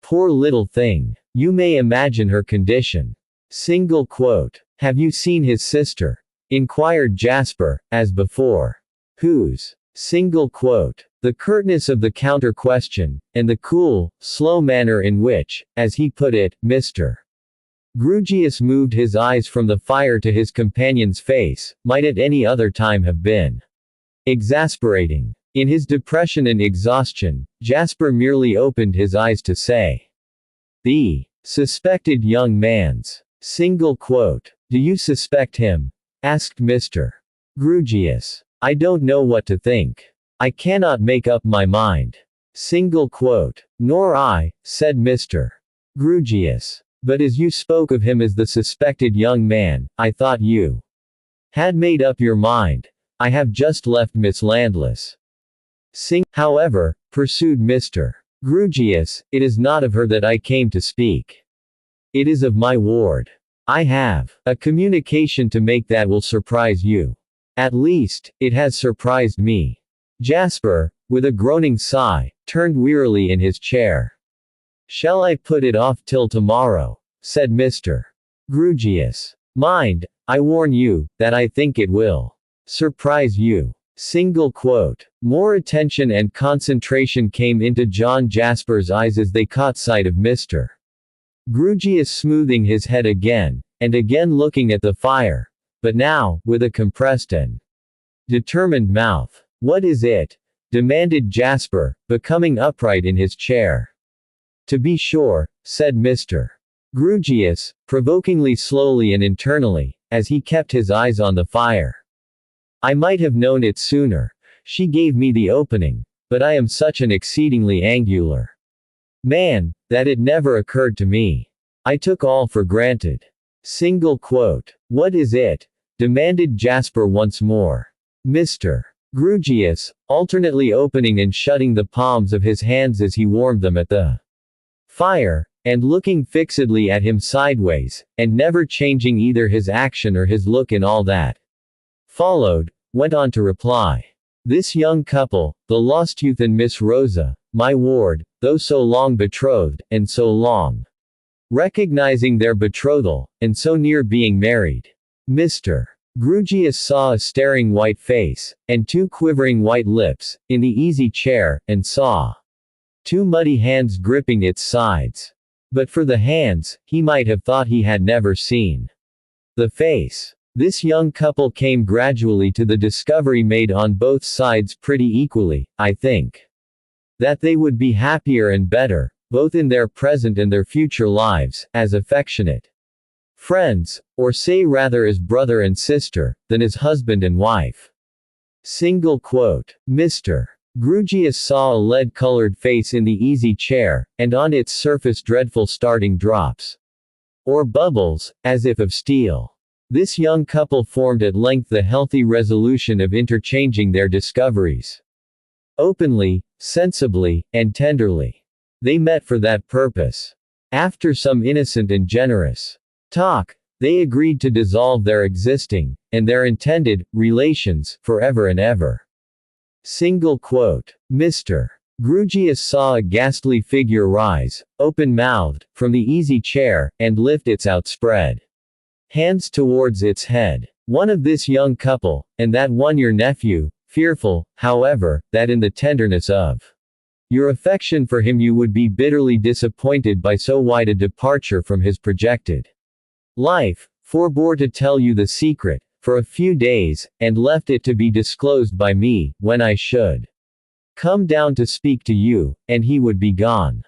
"Poor little thing. You may imagine her condition." Single quote. "Have you seen his sister?" inquired Jasper, as before. "Whose?" Single quote. The curtness of the counter-question, and the cool, slow manner in which, as he put it, Mr. Grewgious moved his eyes from the fire to his companion's face, might at any other time have been exasperating. In his depression and exhaustion, Jasper merely opened his eyes to say, "The suspected young man's." Single quote. "Do you suspect him?" asked Mr. Grewgious. "I don't know what to think. I cannot make up my mind." Single quote. "Nor I," said Mr. Grewgious. "But as you spoke of him as the suspected young man, I thought you had made up your mind. I have just left Miss Landless." "However," pursued Mr. Grewgious, "it is not of her that I came to speak. It is of my ward. I have a communication to make that will surprise you. At least, it has surprised me." Jasper, with a groaning sigh, turned wearily in his chair. "Shall I put it off till tomorrow?" said Mr. Grewgious. "Mind, I warn you, that I think it will surprise you." Single quote. More attention and concentration came into John Jasper's eyes as they caught sight of Mr. Grewgious smoothing his head again, and again looking at the fire, but now, with a compressed and determined mouth. "What is it?" demanded Jasper, becoming upright in his chair. "To be sure," said Mr. Grewgious, provokingly slowly and internally, as he kept his eyes on the fire. "I might have known it sooner. She gave me the opening, but I am such an exceedingly angular man, that it never occurred to me. I took all for granted." Single quote. "What is it?" demanded Jasper once more. Mr. Grewgious, alternately opening and shutting the palms of his hands as he warmed them at the fire, and looking fixedly at him sideways, and never changing either his action or his look in all that followed, went on to reply. "This young couple, the lost youth and Miss Rosa, my ward, though so long betrothed, and so long recognizing their betrothal, and so near being married." Mr. Grewgious saw a staring white face, and two quivering white lips, in the easy chair, and saw two muddy hands gripping its sides. But for the hands, he might have thought he had never seen the face. This young couple came gradually to the discovery made on both sides pretty equally, I think. That they would be happier and better, both in their present and their future lives, as affectionate friends, or say rather as brother and sister, than as husband and wife. Single quote. Mr. Grewgious saw a lead-colored face in the easy chair, and on its surface dreadful starting drops. Or bubbles, as if of steel. This young couple formed at length the healthy resolution of interchanging their discoveries. Openly, sensibly, and tenderly. They met for that purpose. After some innocent and generous talk, they agreed to dissolve their existing, and their intended, relations, forever and ever. Single quote. Mr. Grewgious saw a ghastly figure rise, open-mouthed, from the easy chair, and lift its outspread hands towards its head. One of this young couple, and that one your nephew, fearful, however, that in the tenderness of your affection for him you would be bitterly disappointed by so wide a departure from his projected life, forbore to tell you the secret, for a few days, and left it to be disclosed by me, when I should come down to speak to you, and he would be gone.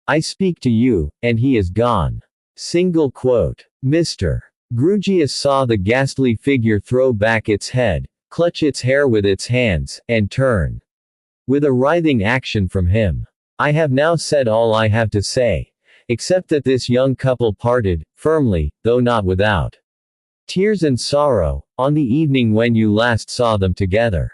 I speak to you, and he is gone. Single quote. Mr. Grewgious saw the ghastly figure throw back its head, clutch its hair with its hands, and turn with a writhing action from him. I have now said all I have to say, except that this young couple parted, firmly, though not without tears and sorrow, on the evening when you last saw them together.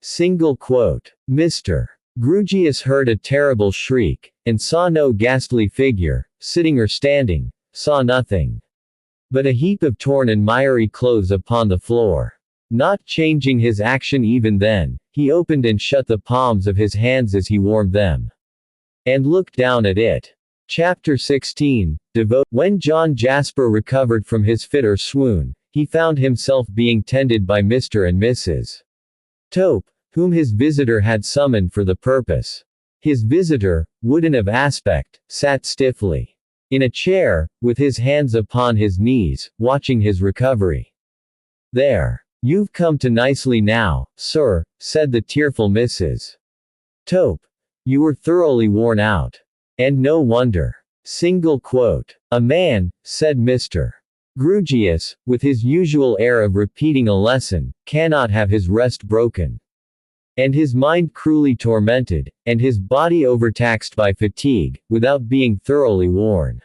Single quote. Mr. Grewgious heard a terrible shriek, and saw no ghastly figure, sitting or standing, saw nothing but a heap of torn and miry clothes upon the floor. Not changing his action even then, he opened and shut the palms of his hands as he warmed them, and looked down at it. Chapter 16. When John Jasper recovered from his fit or swoon, he found himself being tended by Mr. and Mrs. Tope, whom his visitor had summoned for the purpose. His visitor, wooden of aspect, sat stiffly in a chair, with his hands upon his knees, watching his recovery. There. You've come to nicely now, sir, said the tearful Mrs. Tope. You were thoroughly worn out. And no wonder. Single quote. A man, said Mr. Grewgious, with his usual air of repeating a lesson, cannot have his rest broken, and his mind cruelly tormented, and his body overtaxed by fatigue, without being thoroughly worn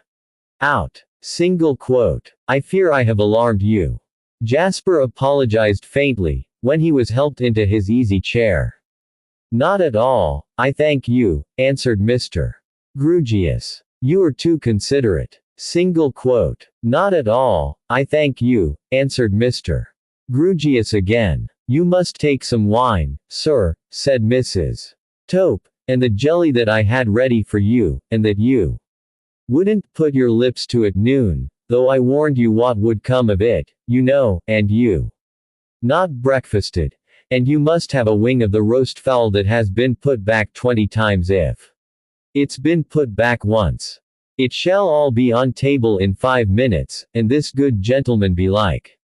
out. Single quote. I fear I have alarmed you. Jasper apologized faintly, when he was helped into his easy chair. Not at all, I thank you, answered Mr. Grewgious. You are too considerate. Single quote. Not at all, I thank you, answered Mr. Grewgious again. You must take some wine, sir, said Mrs. Tope, and the jelly that I had ready for you, and that you wouldn't put your lips to at noon, though I warned you what would come of it, you know, and you not breakfasted, and you must have a wing of the roast fowl that has been put back 20 times if it's been put back once. It shall all be on table in 5 minutes, and this good gentleman belike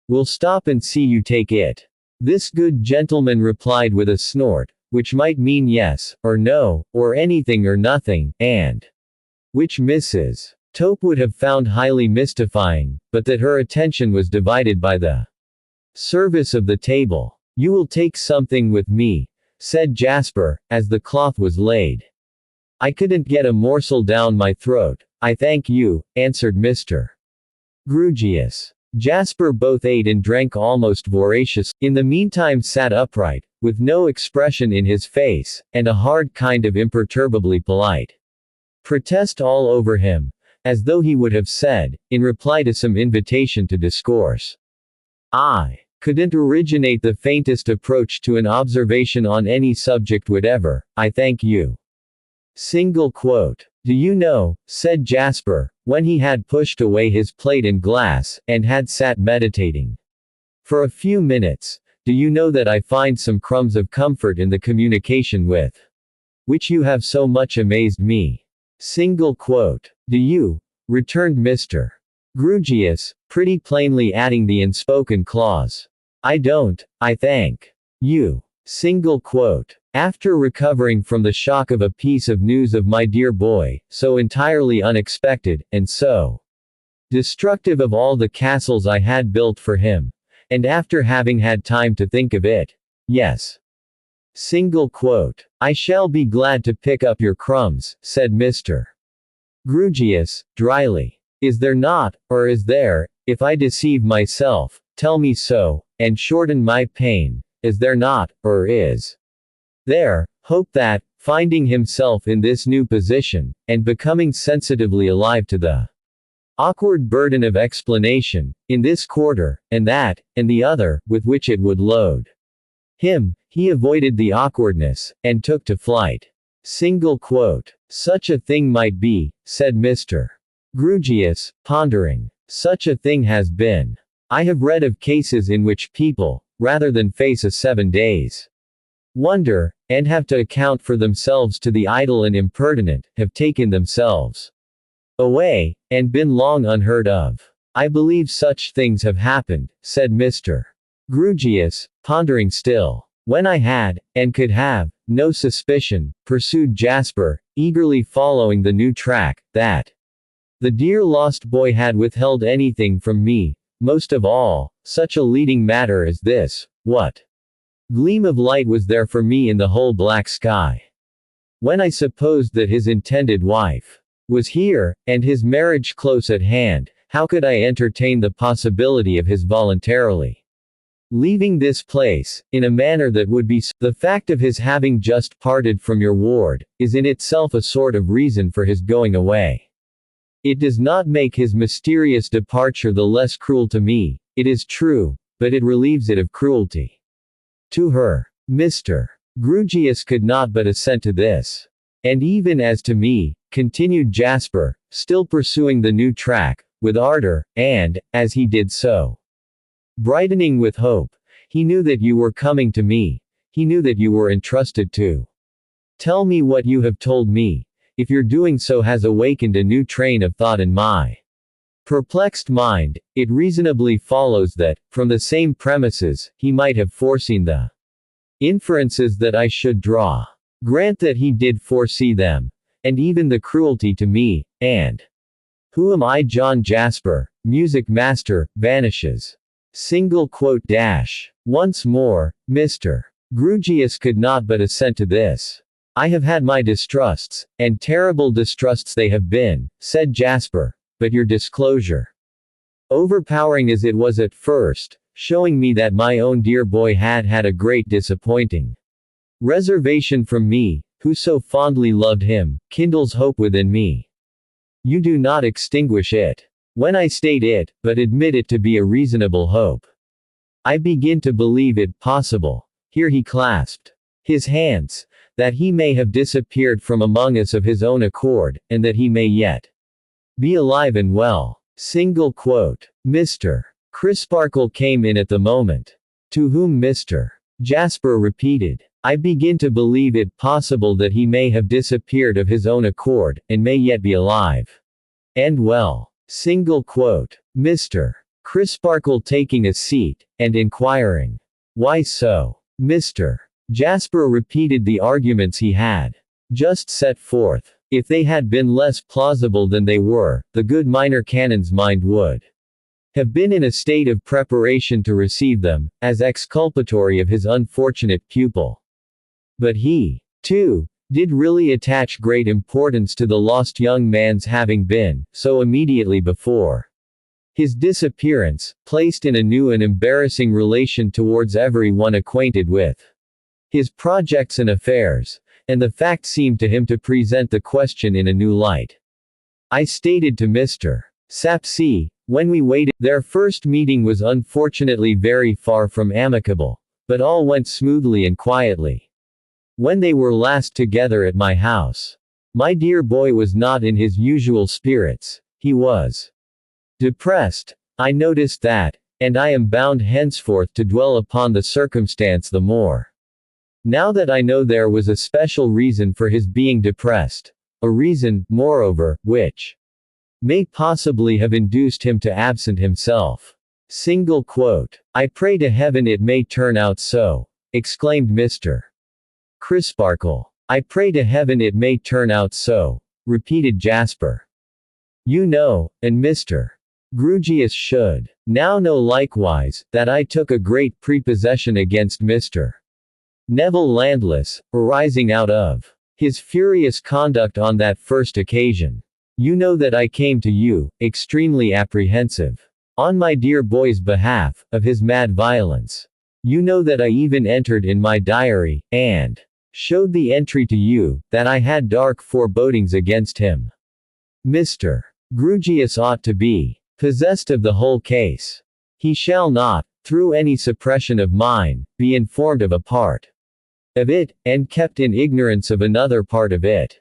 will stop and see you take it. This good gentleman replied with a snort, which might mean yes, or no, or anything or nothing, and which Mrs. Tope would have found highly mystifying, but that her attention was divided by the service of the table. You will take something with me, said Jasper, as the cloth was laid. I couldn't get a morsel down my throat, I thank you, answered Mr. Grewgious. Jasper both ate and drank almost voracious, in the meantime sat upright, with no expression in his face, and a hard kind of imperturbably polite protest all over him, as though he would have said, in reply to some invitation to discourse, I couldn't originate the faintest approach to an observation on any subject whatever, I thank you. Single quote. Do you know, said Jasper, when he had pushed away his plate and glass, and had sat meditating for a few minutes, do you know that I find some crumbs of comfort in the communication with which you have so much amazed me. Single quote. Do you? Returned Mr. Grewgious, pretty plainly adding the unspoken clause. I don't, I thank you. Single quote. After recovering from the shock of a piece of news of my dear boy, so entirely unexpected, and so destructive of all the castles I had built for him, and after having had time to think of it, yes. Single quote. I shall be glad to pick up your crumbs, said Mr. Grewgious, dryly. Is there not, or is there, if I deceive myself, tell me so, and shorten my pain, is there not, or is there, hope that, finding himself in this new position, and becoming sensitively alive to the awkward burden of explanation, in this quarter, and that, and the other, with which it would load him, he avoided the awkwardness, and took to flight. Single quote. Such a thing might be, said Mr. Grewgious, pondering. Such a thing has been. I have read of cases in which people, rather than face a 7 days wonder, and have to account for themselves to the idle and impertinent, have taken themselves away, and been long unheard of. I believe such things have happened, said Mr. Grewgious, pondering still. When I had, and could have, no suspicion, pursued Jasper, eagerly following the new track, that the dear lost boy had withheld anything from me, most of all, such a leading matter as this, what gleam of light was there for me in the whole black sky? When I supposed that his intended wife was here, and his marriage close at hand, how could I entertain the possibility of his voluntarily leaving this place, in a manner that would be the fact of his having just parted from your ward, is in itself a sort of reason for his going away. It does not make his mysterious departure the less cruel to me, it is true, but it relieves it of cruelty to her. Mr. Grewgious could not but assent to this. And even as to me, continued Jasper, still pursuing the new track, with ardor, and, as he did so, brightening with hope, he knew that you were coming to me, he knew that you were entrusted to tell me what you have told me, if your doing so has awakened a new train of thought in my perplexed mind, it reasonably follows that, from the same premises, he might have foreseen the inferences that I should draw. Grant that he did foresee them, and even the cruelty to me, and who am I? John Jasper, music master, vanishes. Single quote dash. Once more, Mr. Grewgious could not but assent to this. I have had my distrusts, and terrible distrusts they have been, said Jasper, but your disclosure, overpowering as it was at first, showing me that my own dear boy had had a great disappointing reservation from me, who so fondly loved him, kindles hope within me. You do not extinguish it when I state it, but admit it to be a reasonable hope. I begin to believe it possible, here he clasped his hands, that he may have disappeared from among us of his own accord, and that he may yet be alive and well. Single quote. Mr. Crisparkle came in at the moment. To whom Mr. Jasper repeated, I begin to believe it possible that he may have disappeared of his own accord, and may yet be alive and well. Single quote. Mr. Crisparkle taking a seat, and inquiring, why so? Mr. Jasper repeated the arguments he had just set forth. If they had been less plausible than they were, the good minor canon's mind would have been in a state of preparation to receive them, as exculpatory of his unfortunate pupil. But he, too, did really attach great importance to the lost young man's having been, so immediately before his disappearance, placed in a new and embarrassing relation towards every one acquainted with his projects and affairs, and the fact seemed to him to present the question in a new light. I stated to Mr. Sapsea, when we waited, their first meeting was unfortunately very far from amicable, but all went smoothly and quietly. When they were last together at my house, my dear boy was not in his usual spirits, he was depressed. I noticed that, and I am bound henceforth to dwell upon the circumstance the more. Now that I know there was a special reason for his being depressed, a reason, moreover, which may possibly have induced him to absent himself. Single quote. I pray to heaven it may turn out so, exclaimed Mr. Crisparkle. I pray to heaven it may turn out so, repeated Jasper. You know, and Mr. Grewgious should now know likewise, that I took a great prepossession against Mr. Neville Landless, arising out of his furious conduct on that first occasion. You know that I came to you, extremely apprehensive, on my dear boy's behalf, of his mad violence. You know that I even entered in my diary, and showed the entry to you, that I had dark forebodings against him. Mr. Grewgious ought to be possessed of the whole case. He shall not, through any suppression of mine, be informed of a part of it, and kept in ignorance of another part of it.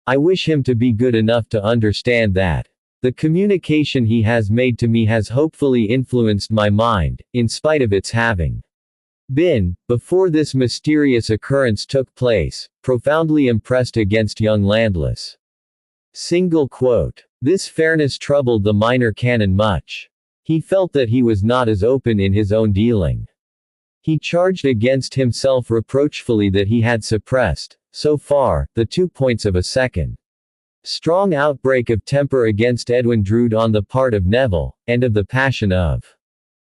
I wish him to be good enough to understand that the communication he has made to me has hopefully influenced my mind, in spite of its having been, before this mysterious occurrence took place, profoundly impressed against young Landless. Single quote. This fairness troubled the minor canon much. He felt that he was not as open in his own dealing. He charged against himself reproachfully that he had suppressed, so far, the 2 points of a second strong outbreak of temper against Edwin Drood on the part of Neville, and of the passion of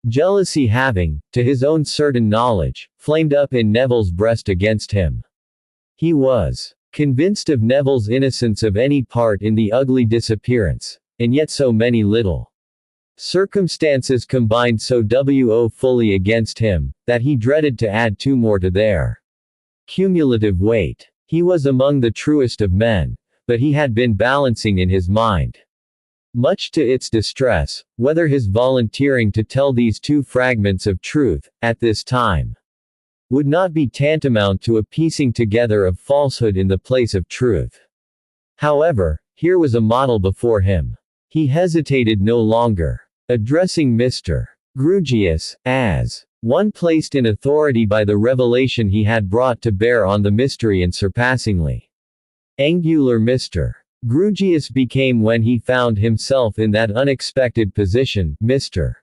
jealousy having, to his own certain knowledge, flamed up in Neville's breast against him. He was convinced of Neville's innocence of any part in the ugly disappearance, and yet so many little circumstances combined so fully against him, that he dreaded to add 2 more to their cumulative weight. He was among the truest of men, but he had been balancing in his mind, much to its distress, whether his volunteering to tell these 2 fragments of truth, at this time, would not be tantamount to a piecing together of falsehood in the place of truth. However, here was a model before him. He hesitated no longer. Addressing Mr. Grewgious, as one placed in authority by the revelation he had brought to bear on the mystery and surpassingly angular Mr. Grewgious became when he found himself in that unexpected position. Mr.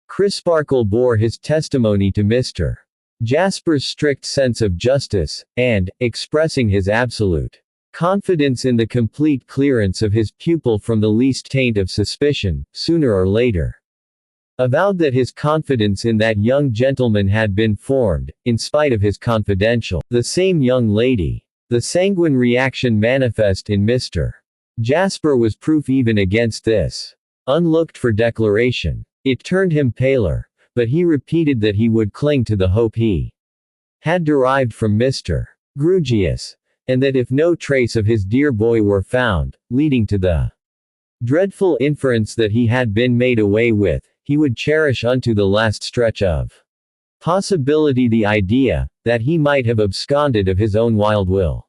Crisparkle bore his testimony to Mr. Jasper's strict sense of justice, and, expressing his absolute confidence in the complete clearance of his pupil from the least taint of suspicion, sooner or later, avowed that his confidence in that young gentleman had been formed, in spite of his confidential, the same young lady. The sanguine reaction manifest in Mr. Jasper was proof even against this unlooked-for declaration. It turned him paler, but he repeated that he would cling to the hope he had derived from Mr. Grewgious, and that if no trace of his dear boy were found, leading to the dreadful inference that he had been made away with, he would cherish unto the last stretch of possibility the idea that he might have absconded of his own wild will.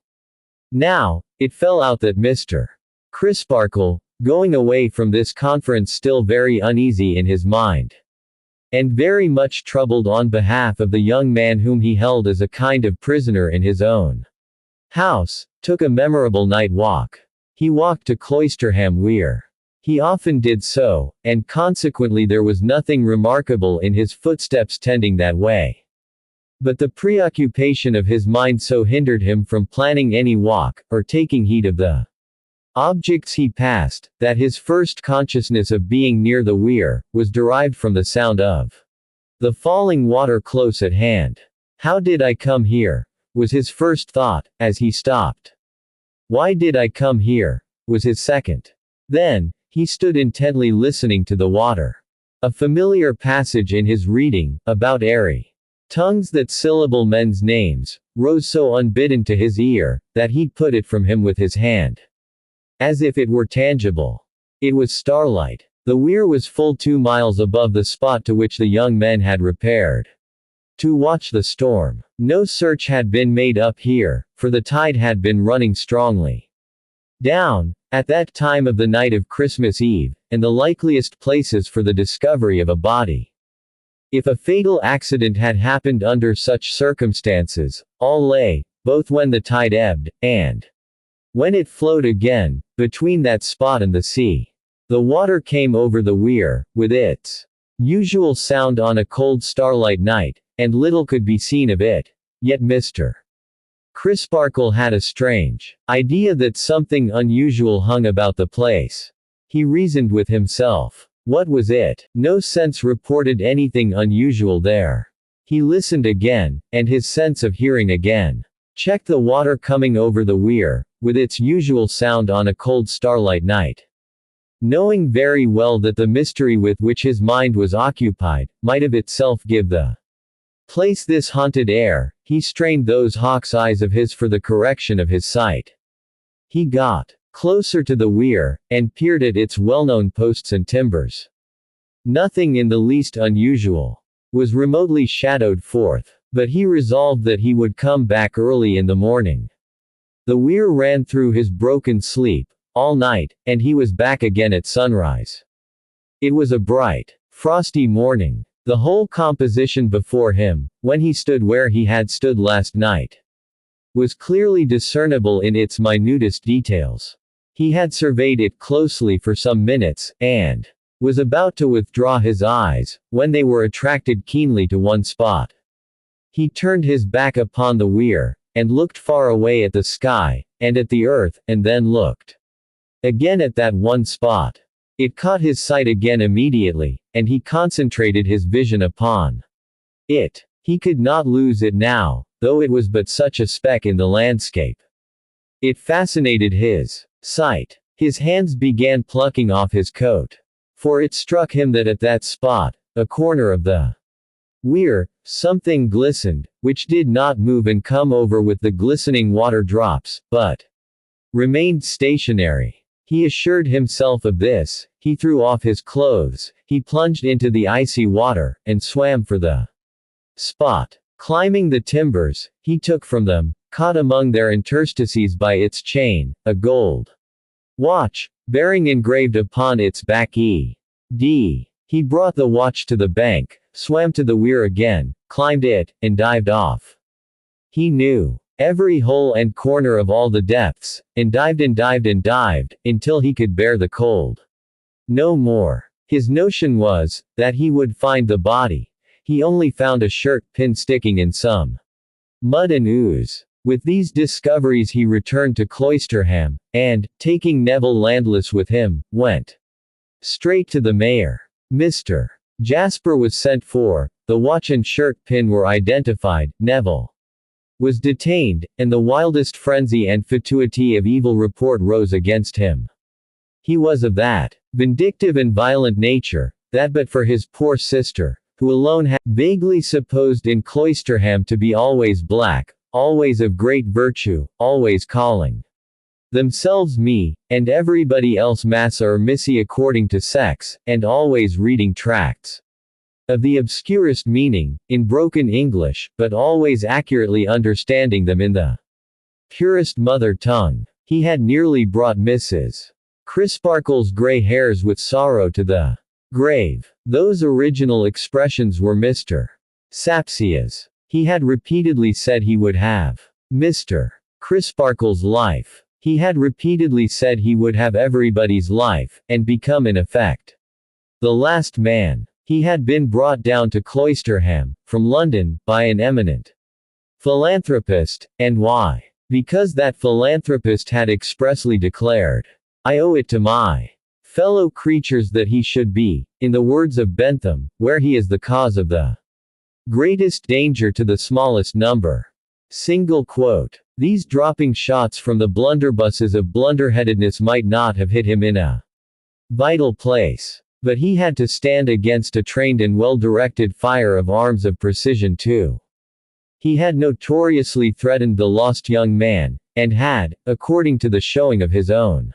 Now, it fell out that Mr. Crisparkle, going away from this conference still very uneasy in his mind, and very much troubled on behalf of the young man whom he held as a kind of prisoner in his own house, took a memorable night walk. He walked to Cloisterham Weir. He often did so, and consequently there was nothing remarkable in his footsteps tending that way. But the preoccupation of his mind so hindered him from planning any walk, or taking heed of the objects he passed, that his first consciousness of being near the weir was derived from the sound of the falling water close at hand. How did I come here? Was his first thought, as he stopped. Why did I come here? Was his second. Then, he stood intently listening to the water. A familiar passage in his reading, about airy tongues that syllable men's names, rose so unbidden to his ear, that he put it from him with his hand, as if it were tangible. It was starlight. The weir was full 2 miles above the spot to which the young men had repaired to watch the storm. No search had been made up here, for the tide had been running strongly down, at that time of the night of Christmas Eve, and the likeliest places for the discovery of a body. If a fatal accident had happened under such circumstances, all lay, both when the tide ebbed, and when it flowed again, between that spot and the sea. The water came over the weir, with its usual sound on a cold starlight night, and little could be seen of it. Yet Mr. Crisparkle had a strange idea that something unusual hung about the place. He reasoned with himself. What was it? No sense reported anything unusual there. He listened again, and his sense of hearing again checked the water coming over the weir, with its usual sound on a cold starlight night. Knowing very well that the mystery with which his mind was occupied, might of itself give the place this haunted air, he strained those hawk's eyes of his for the correction of his sight. He got closer to the weir, and peered at its well-known posts and timbers. Nothing in the least unusual was remotely shadowed forth, but he resolved that he would come back early in the morning. The weir ran through his broken sleep, all night, and he was back again at sunrise. It was a bright, frosty morning. The whole composition before him, when he stood where he had stood last night, was clearly discernible in its minutest details. He had surveyed it closely for some minutes, and was about to withdraw his eyes, when they were attracted keenly to one spot. He turned his back upon the weir, and looked far away at the sky, and at the earth, and then looked again at that one spot. It caught his sight again immediately, and he concentrated his vision upon it. He could not lose it now, though it was but such a speck in the landscape. It fascinated his sight. His hands began plucking off his coat. For it struck him that at that spot, a corner of the weir, something glistened, which did not move and come over with the glistening water drops, but remained stationary. He assured himself of this. He threw off his clothes, he plunged into the icy water, and swam for the spot. Climbing the timbers, he took from them, caught among their interstices by its chain, a gold watch, bearing engraved upon its back E.D. He brought the watch to the bank, swam to the weir again, climbed it, and dived off. He knew every hole and corner of all the depths, and dived and dived and dived, until he could bear the cold no more. His notion was, that he would find the body. He only found a shirt pin sticking in some mud and ooze. With these discoveries he returned to Cloisterham, and, taking Neville Landless with him, went straight to the mayor. Mr. Jasper was sent for, the watch and shirt pin were identified, Neville was detained, and the wildest frenzy and fatuity of evil report rose against him. He was of that vindictive and violent nature, that but for his poor sister, who alone had vaguely supposed in Cloisterham to be always black, always of great virtue, always calling themselves me, and everybody else massa or missy according to sex, and always reading tracts of the obscurest meaning, in broken English, but always accurately understanding them in the purest mother tongue. He had nearly brought Mrs. Crisparkle's gray hairs with sorrow to the grave. Those original expressions were Mr. Sapsia's. He had repeatedly said he would have Mr. Crisparkle's life. He had repeatedly said he would have everybody's life, and become in effect the last man. He had been brought down to Cloisterham, from London, by an eminent philanthropist, and why? Because that philanthropist had expressly declared, "I owe it to my fellow creatures that he should be, in the words of Bentham, where he is the cause of the greatest danger to the smallest number." Single quote. These dropping shots from the blunderbusses of blunderheadedness might not have hit him in a vital place. But he had to stand against a trained and well-directed fire of arms of precision too. He had notoriously threatened the lost young man, and had, according to the showing of his own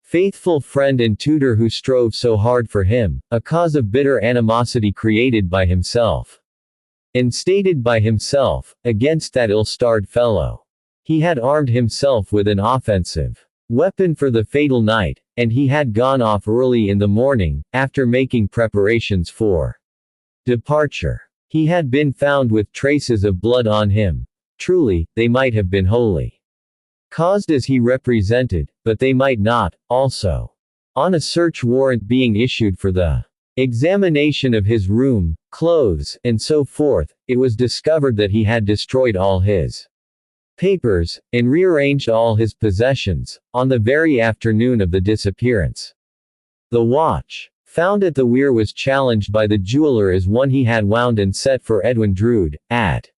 faithful friend and tutor who strove so hard for him, a cause of bitter animosity created by himself, and stated by himself, against that ill-starred fellow. He had armed himself with an offensive weapon for the fatal night, and he had gone off early in the morning, after making preparations for departure. He had been found with traces of blood on him. Truly, they might have been wholly caused as he represented, but they might not, also On a search warrant being issued for the examination of his room, clothes, and so forth, it was discovered that he had destroyed all his papers, and rearranged all his possessions, on the very afternoon of the disappearance. The watch found at the weir was challenged by the jeweler as one he had wound and set for Edwin Drood, at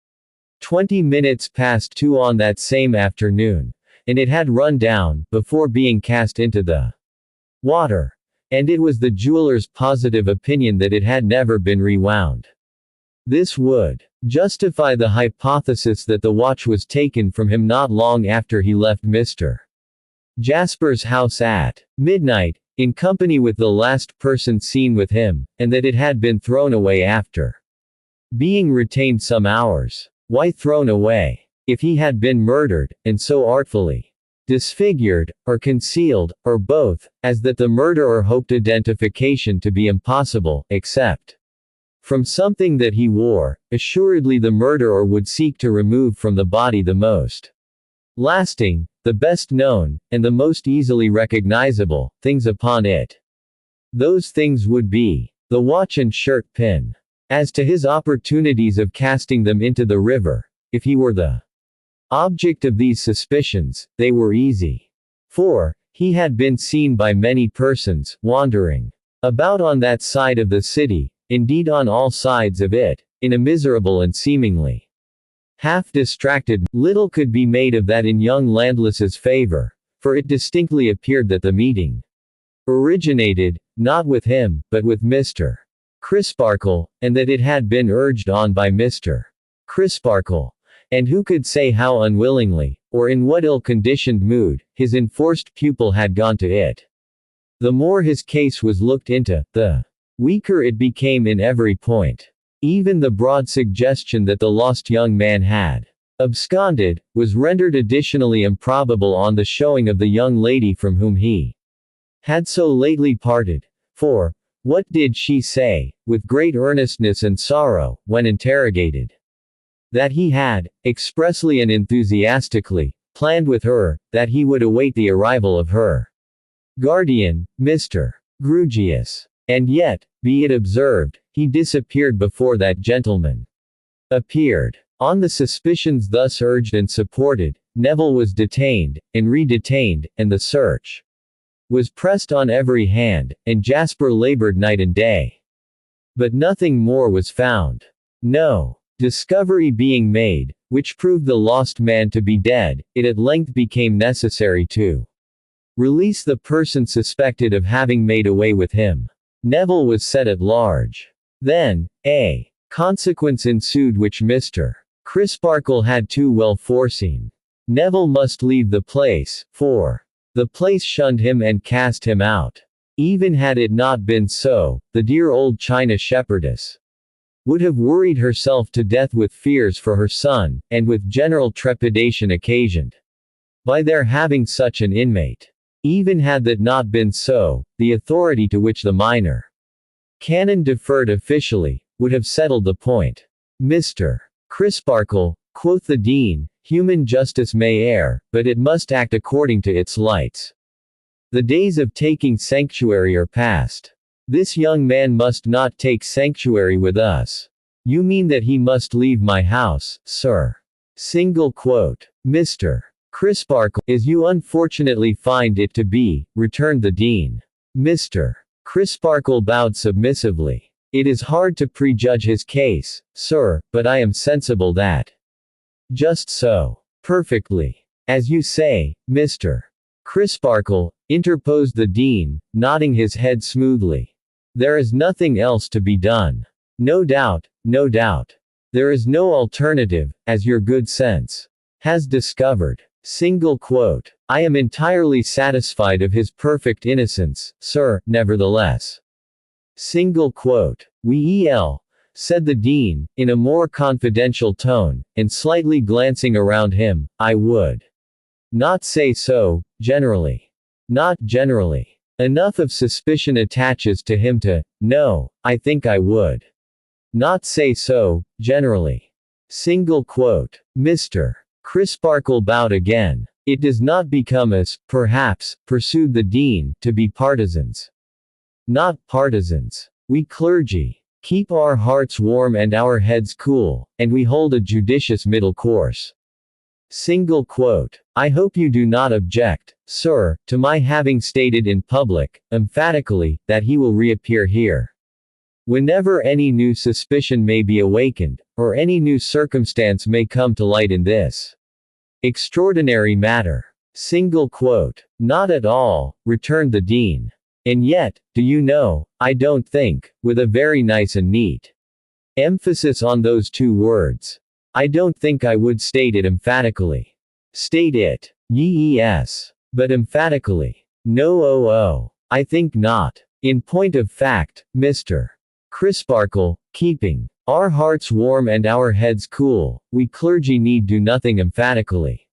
20 minutes past 2 on that same afternoon, and it had run down, before being cast into the water. And it was the jeweler's positive opinion that it had never been rewound. This would justify the hypothesis that the watch was taken from him not long after he left Mr. Jasper's house at midnight, in company with the last person seen with him, and that it had been thrown away after being retained some hours. Why thrown away? If he had been murdered, and so artfully disfigured, or concealed, or both, as that the murderer hoped identification to be impossible, except from something that he wore, assuredly the murderer would seek to remove from the body the most lasting, the best known, and the most easily recognizable things upon it. Those things would be the watch and shirt pin. As to his opportunities of casting them into the river, if he were the object of these suspicions, they were easy. For he had been seen by many persons, wandering about on that side of the city, indeed on all sides of it, in a miserable and seemingly half-distracted. Little could be made of that in young Landless's favor, for it distinctly appeared that the meeting originated, not with him, but with Mr. Crisparkle, and that it had been urged on by Mr. Crisparkle. And who could say how unwillingly, or in what ill-conditioned mood, his enforced pupil had gone to it. The more his case was looked into, the weaker it became in every point. Even the broad suggestion that the lost young man had absconded, was rendered additionally improbable on the showing of the young lady from whom he had so lately parted. For, what did she say, with great earnestness and sorrow, when interrogated? That he had, expressly and enthusiastically, planned with her, that he would await the arrival of her guardian, Mr. Grugius. And yet, be it observed, he disappeared before that gentleman appeared. On the suspicions thus urged and supported, Neville was detained, and re-detained, and the search was pressed on every hand, and Jasper labored night and day. But nothing more was found. No discovery being made, which proved the lost man to be dead, it at length became necessary to release the person suspected of having made away with him. Neville was set at large. Then, a consequence ensued which Mr. Crisparkle had too well foreseen. Neville must leave the place, for the place shunned him and cast him out. Even had it not been so, the dear old China shepherdess would have worried herself to death with fears for her son, and with general trepidation occasioned by their having such an inmate. Even had that not been so, the authority to which the minor canon deferred officially, would have settled the point. Mr. Crisparkle, quoth the dean, human justice may err, but it must act according to its lights. The days of taking sanctuary are past. This young man must not take sanctuary with us. You mean that he must leave my house, sir. Single quote. Mr. Crisparkle, as you unfortunately find it to be, returned the dean. Mr. Crisparkle bowed submissively. It is hard to prejudge his case, sir, but I am sensible that. Just so. Perfectly. As you say, Mr. Crisparkle, interposed the dean, nodding his head smoothly. There is nothing else to be done. No doubt, no doubt. There is no alternative, as your good sense has discovered. Single quote. I am entirely satisfied of his perfect innocence, sir, nevertheless. Single quote. Said the dean, in a more confidential tone, and slightly glancing around him, I would not say so, generally. Not generally. Enough of suspicion attaches to him to know, I think I would not say so, generally. Single quote. Mr. Crisparkle bowed again. It does not become us, perhaps, pursued the dean, to be partisans. Not partisans. We clergy keep our hearts warm and our heads cool, and we hold a judicious middle course. Single quote. I hope you do not object, sir, to my having stated in public, emphatically, that he will reappear here. Whenever any new suspicion may be awakened, or any new circumstance may come to light in this extraordinary matter. Single quote. Not at all, returned the dean. And yet, do you know, I don't think, with a very nice and neat emphasis on those two words. I don't think I would state it emphatically. State it. Yes. But emphatically. No. I think not. In point of fact, Mr. Crisparkle, keeping our hearts warm and our heads cool, we clergy need do nothing emphatically.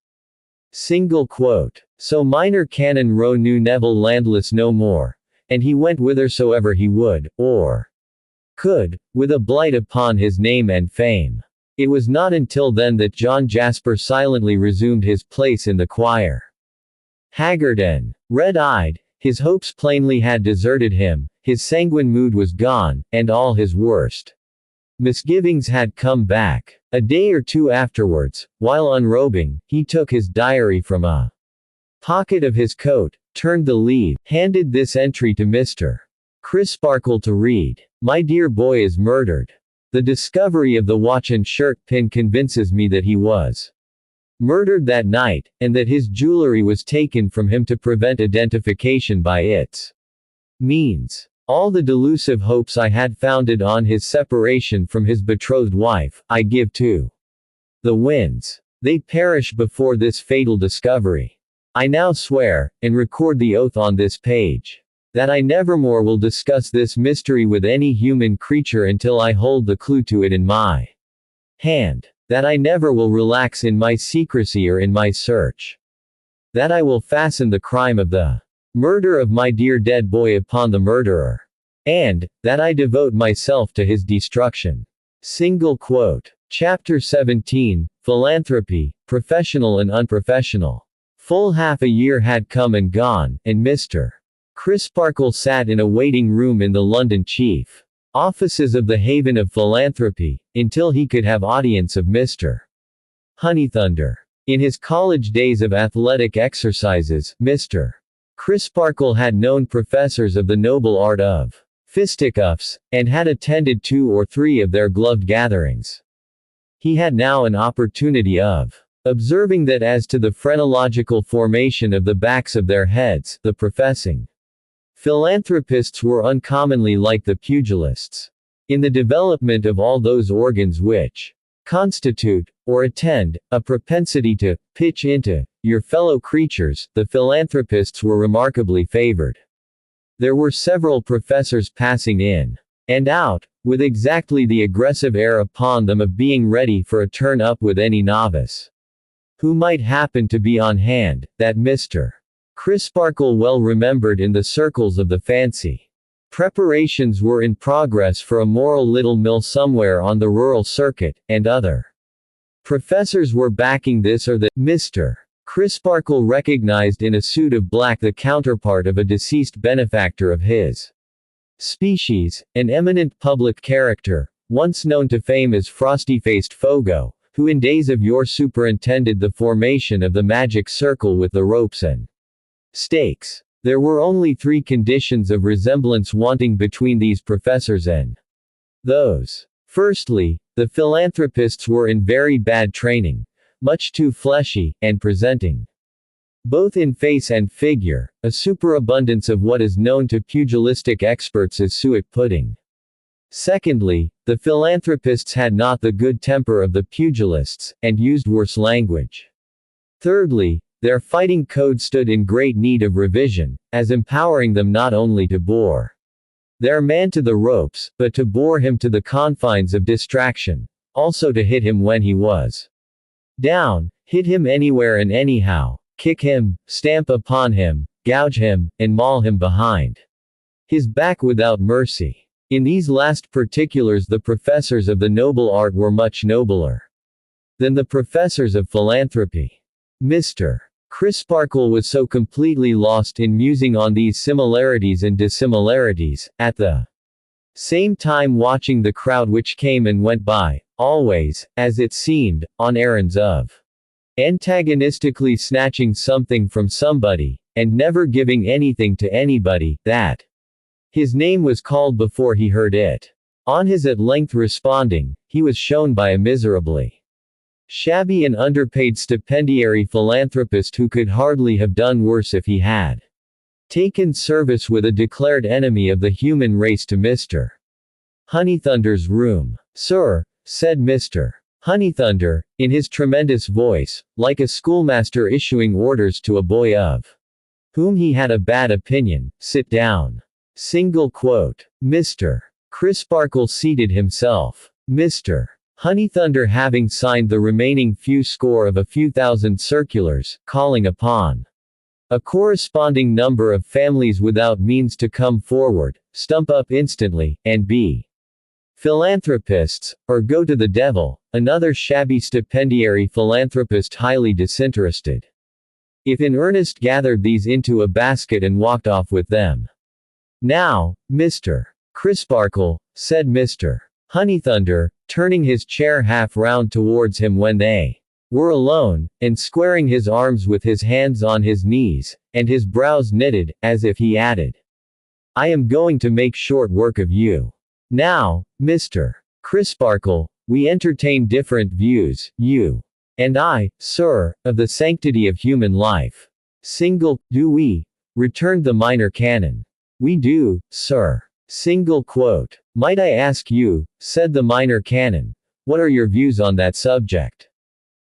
Single quote. So Minor Canon Rowe knew Neville landless no more, and he went whithersoever he would, or could, with a blight upon his name and fame. It was not until then that John Jasper silently resumed his place in the choir. Haggard and red-eyed, his hopes plainly had deserted him, his sanguine mood was gone, and all his worst misgivings had come back. A day or two afterwards, while unrobing, he took his diary from a pocket of his coat, turned the leaf, handed this entry to Mr. Crisparkle to read. My dear boy is murdered. The discovery of the watch and shirt pin convinces me that he was murdered that night, and that his jewelry was taken from him to prevent identification by its means. All the delusive hopes I had founded on his separation from his betrothed wife, I give to the winds. They perish before this fatal discovery. I now swear, and record the oath on this page, that I nevermore will discuss this mystery with any human creature until I hold the clue to it in my hand. That I never will relax in my secrecy or in my search. That I will fasten the crime of the murder of my dear dead boy upon the murderer. And, that I devote myself to his destruction. Single quote. Chapter 17, Philanthropy, Professional and Unprofessional. Full half a year had come and gone, and Mr. Crisparkle sat in a waiting room in the London chief offices of the Haven of Philanthropy, until he could have audience of Mr. Honeythunder. In his college days of athletic exercises, Mr. Crisparkle had known professors of the noble art of fisticuffs, and had attended 2 or 3 of their gloved gatherings. He had now an opportunity of observing that as to the phrenological formation of the backs of their heads, the professing philanthropists were uncommonly like the pugilists. In the development of all those organs which constitute, or attend, a propensity to pitch into your fellow creatures, the philanthropists were remarkably favored. There were several professors passing in and out, with exactly the aggressive air upon them of being ready for a turn-up with any novice who might happen to be on hand, that Mr. Crisparkle well remembered in the circles of the fancy. Preparations were in progress for a moral little mill somewhere on the rural circuit, and other professors were backing this or that. Mr. Crisparkle recognized in a suit of black the counterpart of a deceased benefactor of his species, an eminent public character, once known to fame as Frosty-Faced Fogo, who in days of yore superintended the formation of the magic circle with the ropes and stakes. There were only 3 conditions of resemblance wanting between these professors and those. Firstly, the philanthropists were in very bad training, much too fleshy, and presenting, both in face and figure, a superabundance of what is known to pugilistic experts as suet pudding. Secondly, the philanthropists had not the good temper of the pugilists, and used worse language. Thirdly, their fighting code stood in great need of revision, as empowering them not only to bore their man to the ropes, but to bore him to the confines of distraction, also to hit him when he was down, hit him anywhere and anyhow, kick him, stamp upon him, gouge him, and maul him behind his back without mercy. In these last particulars the professors of the noble art were much nobler than the professors of philanthropy. Mr. Crisparkle was so completely lost in musing on these similarities and dissimilarities, at the same time watching the crowd which came and went by, always, as it seemed, on errands of antagonistically snatching something from somebody, and never giving anything to anybody, that his name was called before he heard it. On his at length responding, he was shown by a miserably shabby and underpaid stipendiary philanthropist who could hardly have done worse if he had taken service with a declared enemy of the human race to Mr. Honeythunder's room. "Sir," said Mr. Honeythunder, in his tremendous voice, like a schoolmaster issuing orders to a boy of whom he had a bad opinion, "sit down." Mr. Crisparkle seated himself. Mr. Honeythunder having signed the remaining few score of a few thousand circulars, calling upon a corresponding number of families without means to come forward, stump up instantly, and be philanthropists, or go to the devil, another shabby stipendiary philanthropist highly disinterested, if in earnest, gathered these into a basket and walked off with them. "Now, Mr. Crisparkle," said Mr. Honeythunder, turning his chair half round towards him when they were alone, and squaring his arms with his hands on his knees, and his brows knitted, as if he added, "I am going to make short work of you. Now, Mr. Crisparkle, we entertain different views, you and I, sir, of the sanctity of human life." "Do we?" returned the minor canon. "We do, sir." "Might I ask you," said the minor canon, "what are your views on that subject?"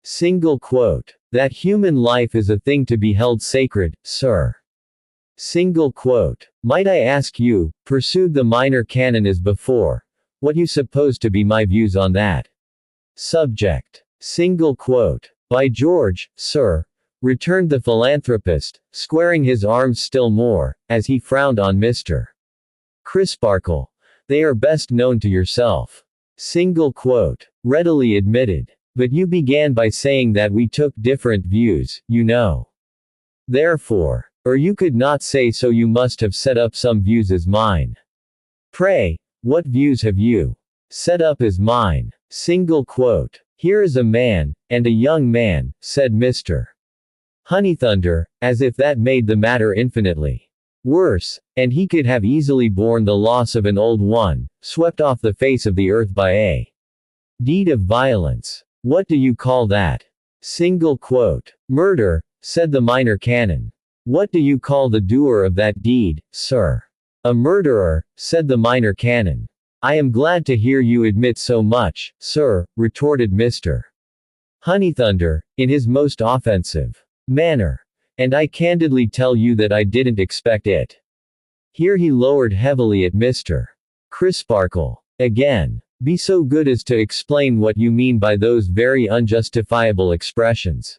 "That human life is a thing to be held sacred, sir." "Might I ask you," pursued the minor canon as before, "what you suppose to be my views on that subject?" "By George, sir," returned the philanthropist, squaring his arms still more, as he frowned on Mr. Crisparkle, "they are best known to yourself." "Readily admitted. But you began by saying that we took different views, you know. Therefore, or you could not say so, you must have set up some views as mine. Pray, what views have you set up as mine?" "Here is a man, and a young man," said Mr. Honeythunder, as if that made the matter infinitely worse, and he could have easily borne the loss of an old one, swept off the face of the earth by a deed of violence. "What do you call that?" "Murder," said the minor canon. "What do you call the doer of that deed, sir?" "A murderer," said the minor canon. "I am glad to hear you admit so much, sir," retorted Mr. Honeythunder, in his most offensive manner. "And I candidly tell you that I didn't expect it." Here he lowered heavily at Mr. Crisparkle. "Again. Be so good as to explain what you mean by those very unjustifiable expressions."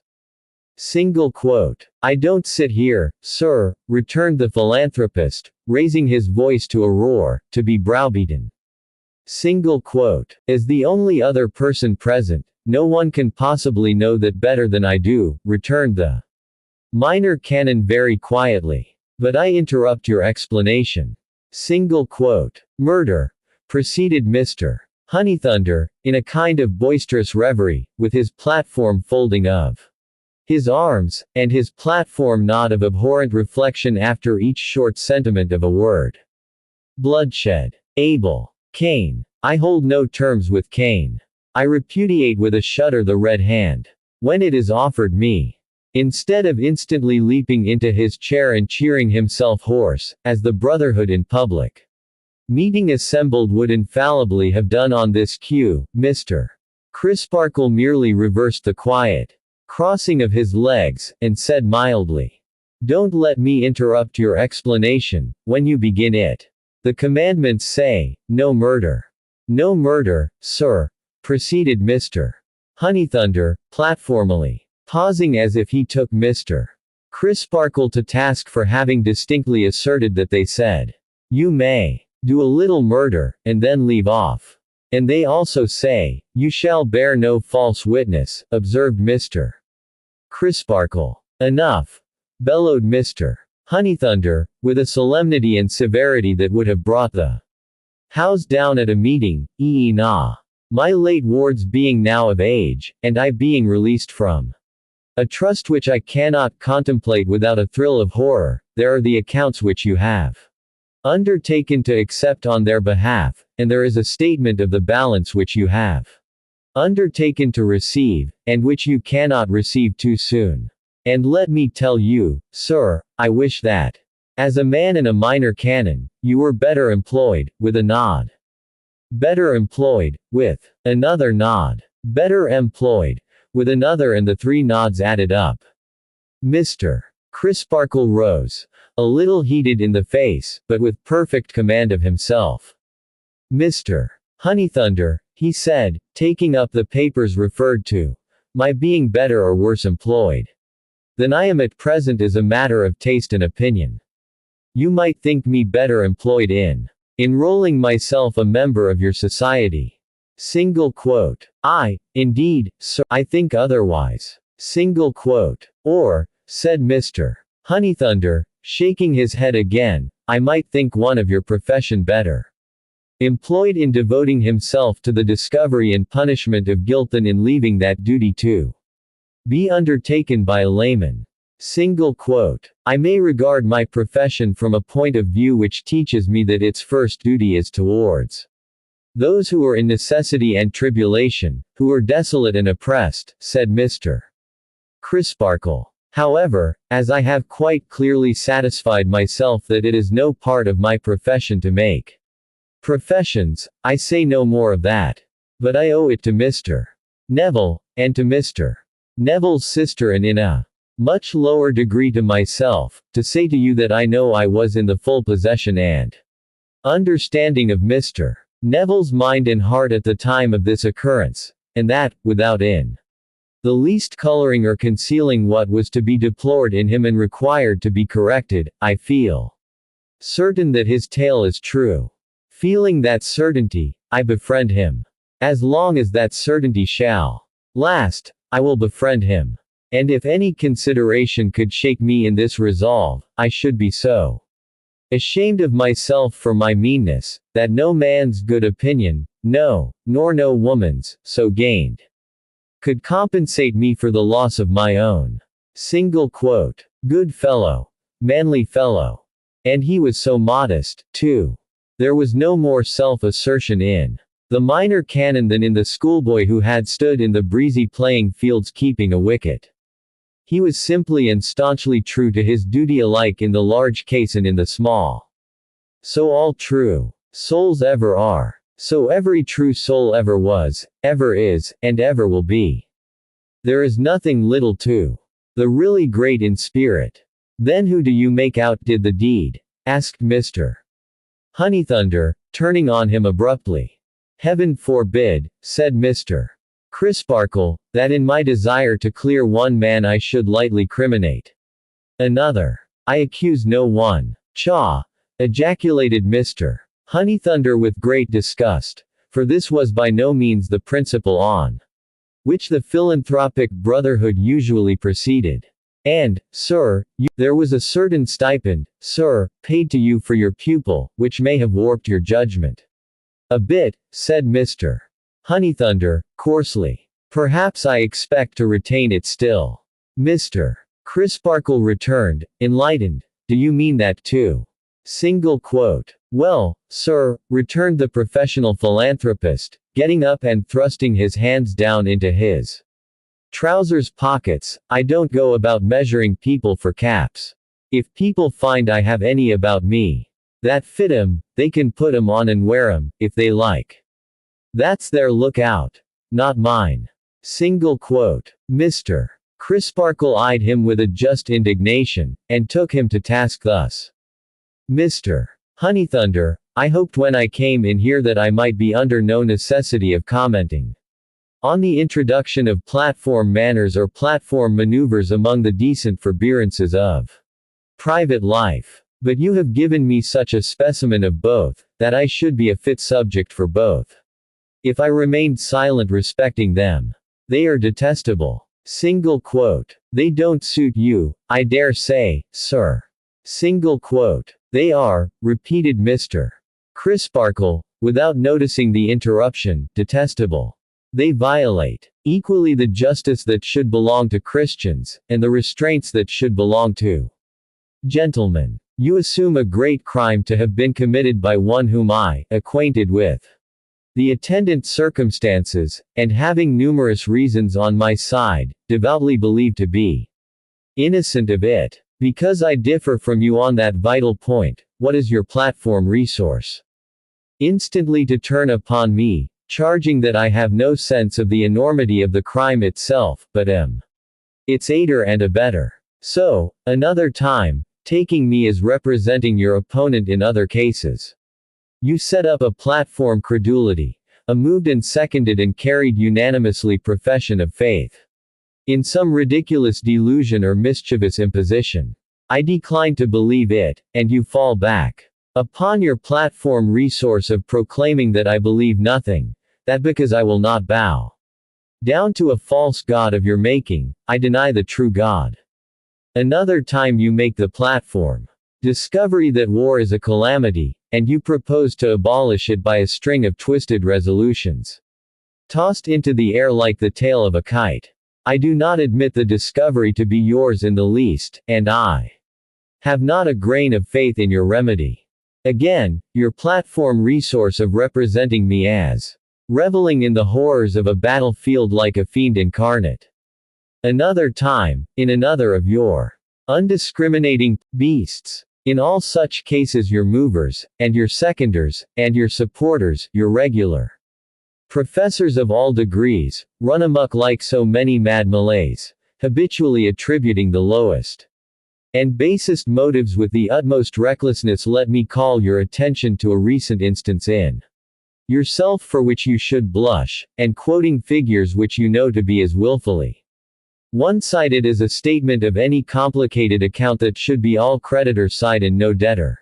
"I don't sit here, sir," returned the philanthropist, raising his voice to a roar, "to be browbeaten. As the only other person present, no one can possibly know that better than I do," returned the minor canon very quietly. "But I interrupt your explanation." "Murder," proceeded Mr. Honeythunder, in a kind of boisterous reverie, with his platform folding of his arms, and his platform not of abhorrent reflection after each short sentiment of a word. "Bloodshed. Abel. Cain. I hold no terms with Cain. I repudiate with a shudder the red hand, when it is offered me." Instead of instantly leaping into his chair and cheering himself hoarse, as the brotherhood in public meeting assembled would infallibly have done on this cue, Mr. Crisparkle merely reversed the quiet crossing of his legs, and said mildly, "Don't let me interrupt your explanation, when you begin it. The commandments say, no murder." "No murder, sir," proceeded Mr. Honeythunder, platformally, pausing as if he took Mr. Crisparkle to task for having distinctly asserted that they said, "You may do a little murder, and then leave off. And they also say, you shall bear no false witness," observed Mr. Crisparkle. Enough! Bellowed Mr. Honeythunder, with a solemnity and severity that would have brought the house down at a meeting, nah. My late wards being now of age, and I being released from a trust which I cannot contemplate without a thrill of horror, there are the accounts which you have undertaken to accept on their behalf, and there is a statement of the balance which you have undertaken to receive, and which you cannot receive too soon. And let me tell you, sir, I wish that, as a man and a minor canon, you were better employed, with a nod. Better employed, with another nod. Better employed, with another, and the three nods added up. Mr. Crisparkle rose, a little heated in the face, but with perfect command of himself. Mr. Honeythunder, he said, taking up the papers referred to, my being better or worse employed than I am at present is a matter of taste and opinion. You might think me better employed in enrolling myself a member of your society. Single quote. I, indeed, sir, I think otherwise. Single quote. Or, said Mr. Honeythunder, shaking his head again, I might think one of your profession better employed in devoting himself to the discovery and punishment of guilt than in leaving that duty to be undertaken by a layman. Single quote. I may regard my profession from a point of view which teaches me that its first duty is towards those who are in necessity and tribulation, who are desolate and oppressed, said Mr. Crisparkle. However, as I have quite clearly satisfied myself that it is no part of my profession to make professions, I say no more of that. But I owe it to Mr. Neville, and to Mr. Neville's sister, and in a much lower degree to myself, to say to you that I know I was in the full possession and understanding of Mr. Neville's mind and heart at the time of this occurrence, and that, without in the least coloring or concealing what was to be deplored in him and required to be corrected, I feel certain that his tale is true. Feeling that certainty, I befriend him. As long as that certainty shall last, I will befriend him. And if any consideration could shake me in this resolve, I should be so ashamed of myself for my meanness, that no man's good opinion, no, nor no woman's, so gained, could compensate me for the loss of my own. Single quote. Good fellow. Manly fellow. And he was so modest, too. There was no more self-assertion in the minor canon than in the schoolboy who had stood in the breezy playing fields keeping a wicket. He was simply and staunchly true to his duty alike in the large case and in the small. So all true souls ever are. So every true soul ever was, ever is, and ever will be. There is nothing little to the really great in spirit. Then who do you make out did the deed? Asked Mr. Honeythunder, turning on him abruptly. Heaven forbid, said Mr. Crisparkle, that in my desire to clear one man I should lightly criminate another. I accuse no one. Chaw! Ejaculated Mr. Honeythunder with great disgust, for this was by no means the principle on which the philanthropic brotherhood usually proceeded. And, sir, there was a certain stipend, sir, paid to you for your pupil, which may have warped your judgment a bit, said Mr. Honeythunder, coarsely. Perhaps I expect to retain it still. Mr. Crisparkle returned, enlightened. Do you mean that too? Single quote. Well, sir, returned the professional philanthropist, getting up and thrusting his hands down into his trousers pockets, I don't go about measuring people for caps. If people find I have any about me that fit 'em, they can put 'em on and wear 'em, if they like. That's their lookout. Not mine. Single quote. Mr. Crisparkle eyed him with a just indignation, and took him to task thus. Mr. Honeythunder, I hoped when I came in here that I might be under no necessity of commenting on the introduction of platform manners or platform maneuvers among the decent forbearances of private life. But you have given me such a specimen of both, that I should be a fit subject for both. If I remained silent respecting them, they are detestable. Single quote. They don't suit you, I dare say, sir. Single quote. They are, repeated Mr. Crisparkle, without noticing the interruption, detestable. They violate, equally the justice that should belong to Christians, and the restraints that should belong to gentlemen. You assume a great crime to have been committed by one whom I, acquainted with the attendant circumstances, and having numerous reasons on my side, devoutly believe to be innocent of it. Because I differ from you on that vital point, what is your platform resource? Instantly to turn upon me, charging that I have no sense of the enormity of the crime itself, but am its aider and abettor. So, another time, taking me as representing your opponent in other cases, you set up a platform credulity, a moved and seconded and carried unanimously profession of faith in some ridiculous delusion or mischievous imposition. I decline to believe it, and you fall back upon your platform resource of proclaiming that I believe nothing, that because I will not bow down to a false god of your making, I deny the true God. Another time you make the platform discovery that war is a calamity, and you propose to abolish it by a string of twisted resolutions tossed into the air like the tail of a kite. I do not admit the discovery to be yours in the least, and I have not a grain of faith in your remedy. Again, your platform resource of representing me as reveling in the horrors of a battlefield like a fiend incarnate. Another time, in another of your undiscriminating beasts. In all such cases your movers, and your seconders, and your supporters, your regular professors of all degrees, run amok like so many mad Malays, habitually attributing the lowest and basest motives with the utmost recklessness. Let me call your attention to a recent instance in yourself for which you should blush, and quoting figures which you know to be as willfully one-sided as a statement of any complicated account that should be all creditor side and no debtor,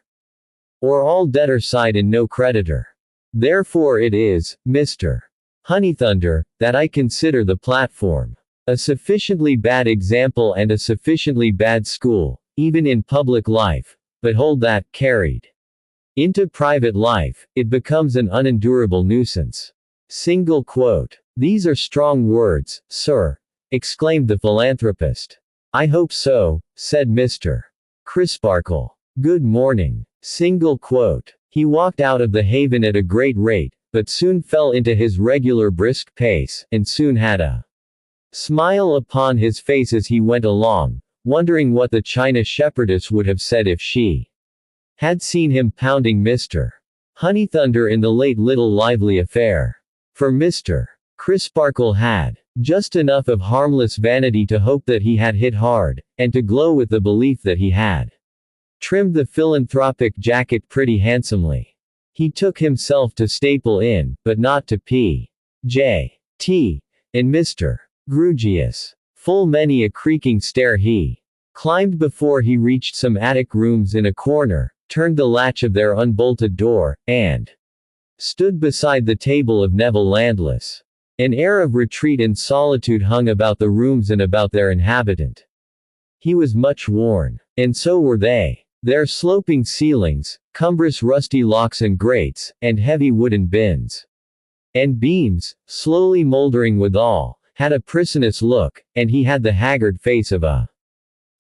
or all debtor side and no creditor. Therefore it is, Mr. Honeythunder, that I consider the platform a sufficiently bad example and a sufficiently bad school, even in public life, but hold that, carried into private life, it becomes an unendurable nuisance. Single quote. These are strong words, sir, exclaimed the philanthropist. I hope so, said Mr. Crisparkle. Good morning. Single quote. He walked out of the haven at a great rate, but soon fell into his regular brisk pace, and soon had a smile upon his face as he went along, wondering what the China shepherdess would have said if she had seen him pounding Mr. Honeythunder in the late little lively affair. For Mr. Crisparkle had just enough of harmless vanity to hope that he had hit hard, and to glow with the belief that he had trimmed the philanthropic jacket pretty handsomely. He took himself to Staple Inn, but not to P.J.T. and Mr. Grewgious. Full many a creaking stair he climbed before he reached some attic rooms in a corner, turned the latch of their unbolted door, and stood beside the table of Neville Landless. An air of retreat and solitude hung about the rooms and about their inhabitant. He was much worn, and so were they. Their sloping ceilings, cumbrous rusty locks and grates, and heavy wooden bins and beams, slowly moldering withal, had a prisonous look, and he had the haggard face of a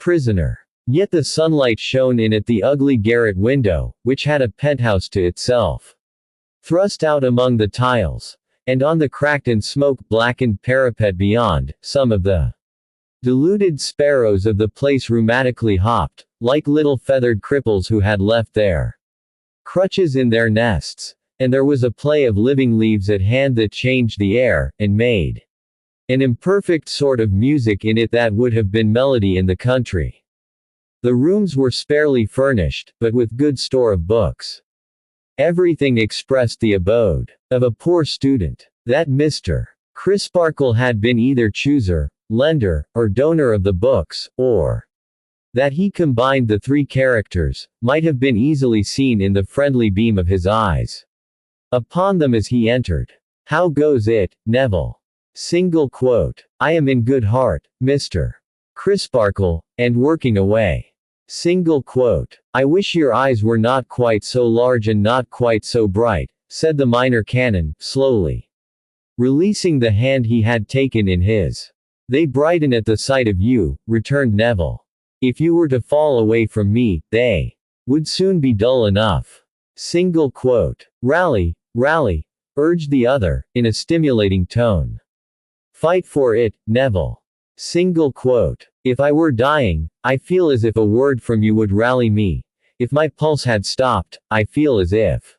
prisoner. Yet the sunlight shone in at the ugly garret window, which had a penthouse to itself, thrust out among the tiles, and on the cracked and smoke-blackened parapet beyond, some of the deluded sparrows of the place rheumatically hopped, like little feathered cripples who had left their crutches in their nests, and there was a play of living leaves at hand that changed the air, and made an imperfect sort of music in it that would have been melody in the country. The rooms were sparely furnished, but with good store of books. Everything expressed the abode of a poor student. That Mr. Crisparkle had been either chooser, lender, or donor of the books, or that he combined the three characters, might have been easily seen in the friendly beam of his eyes upon them as he entered. How goes it, Neville? Single quote. I am in good heart, Mr. Crisparkle, and working away. Single quote. I wish your eyes were not quite so large and not quite so bright, said the minor canon, slowly releasing the hand he had taken in his. They brighten at the sight of you, returned Neville. If you were to fall away from me, they would soon be dull enough. Single quote. Rally, rally, urged the other, in a stimulating tone. Fight for it, Neville. Single quote. If I were dying, I feel as if a word from you would rally me. If my pulse had stopped, I feel as if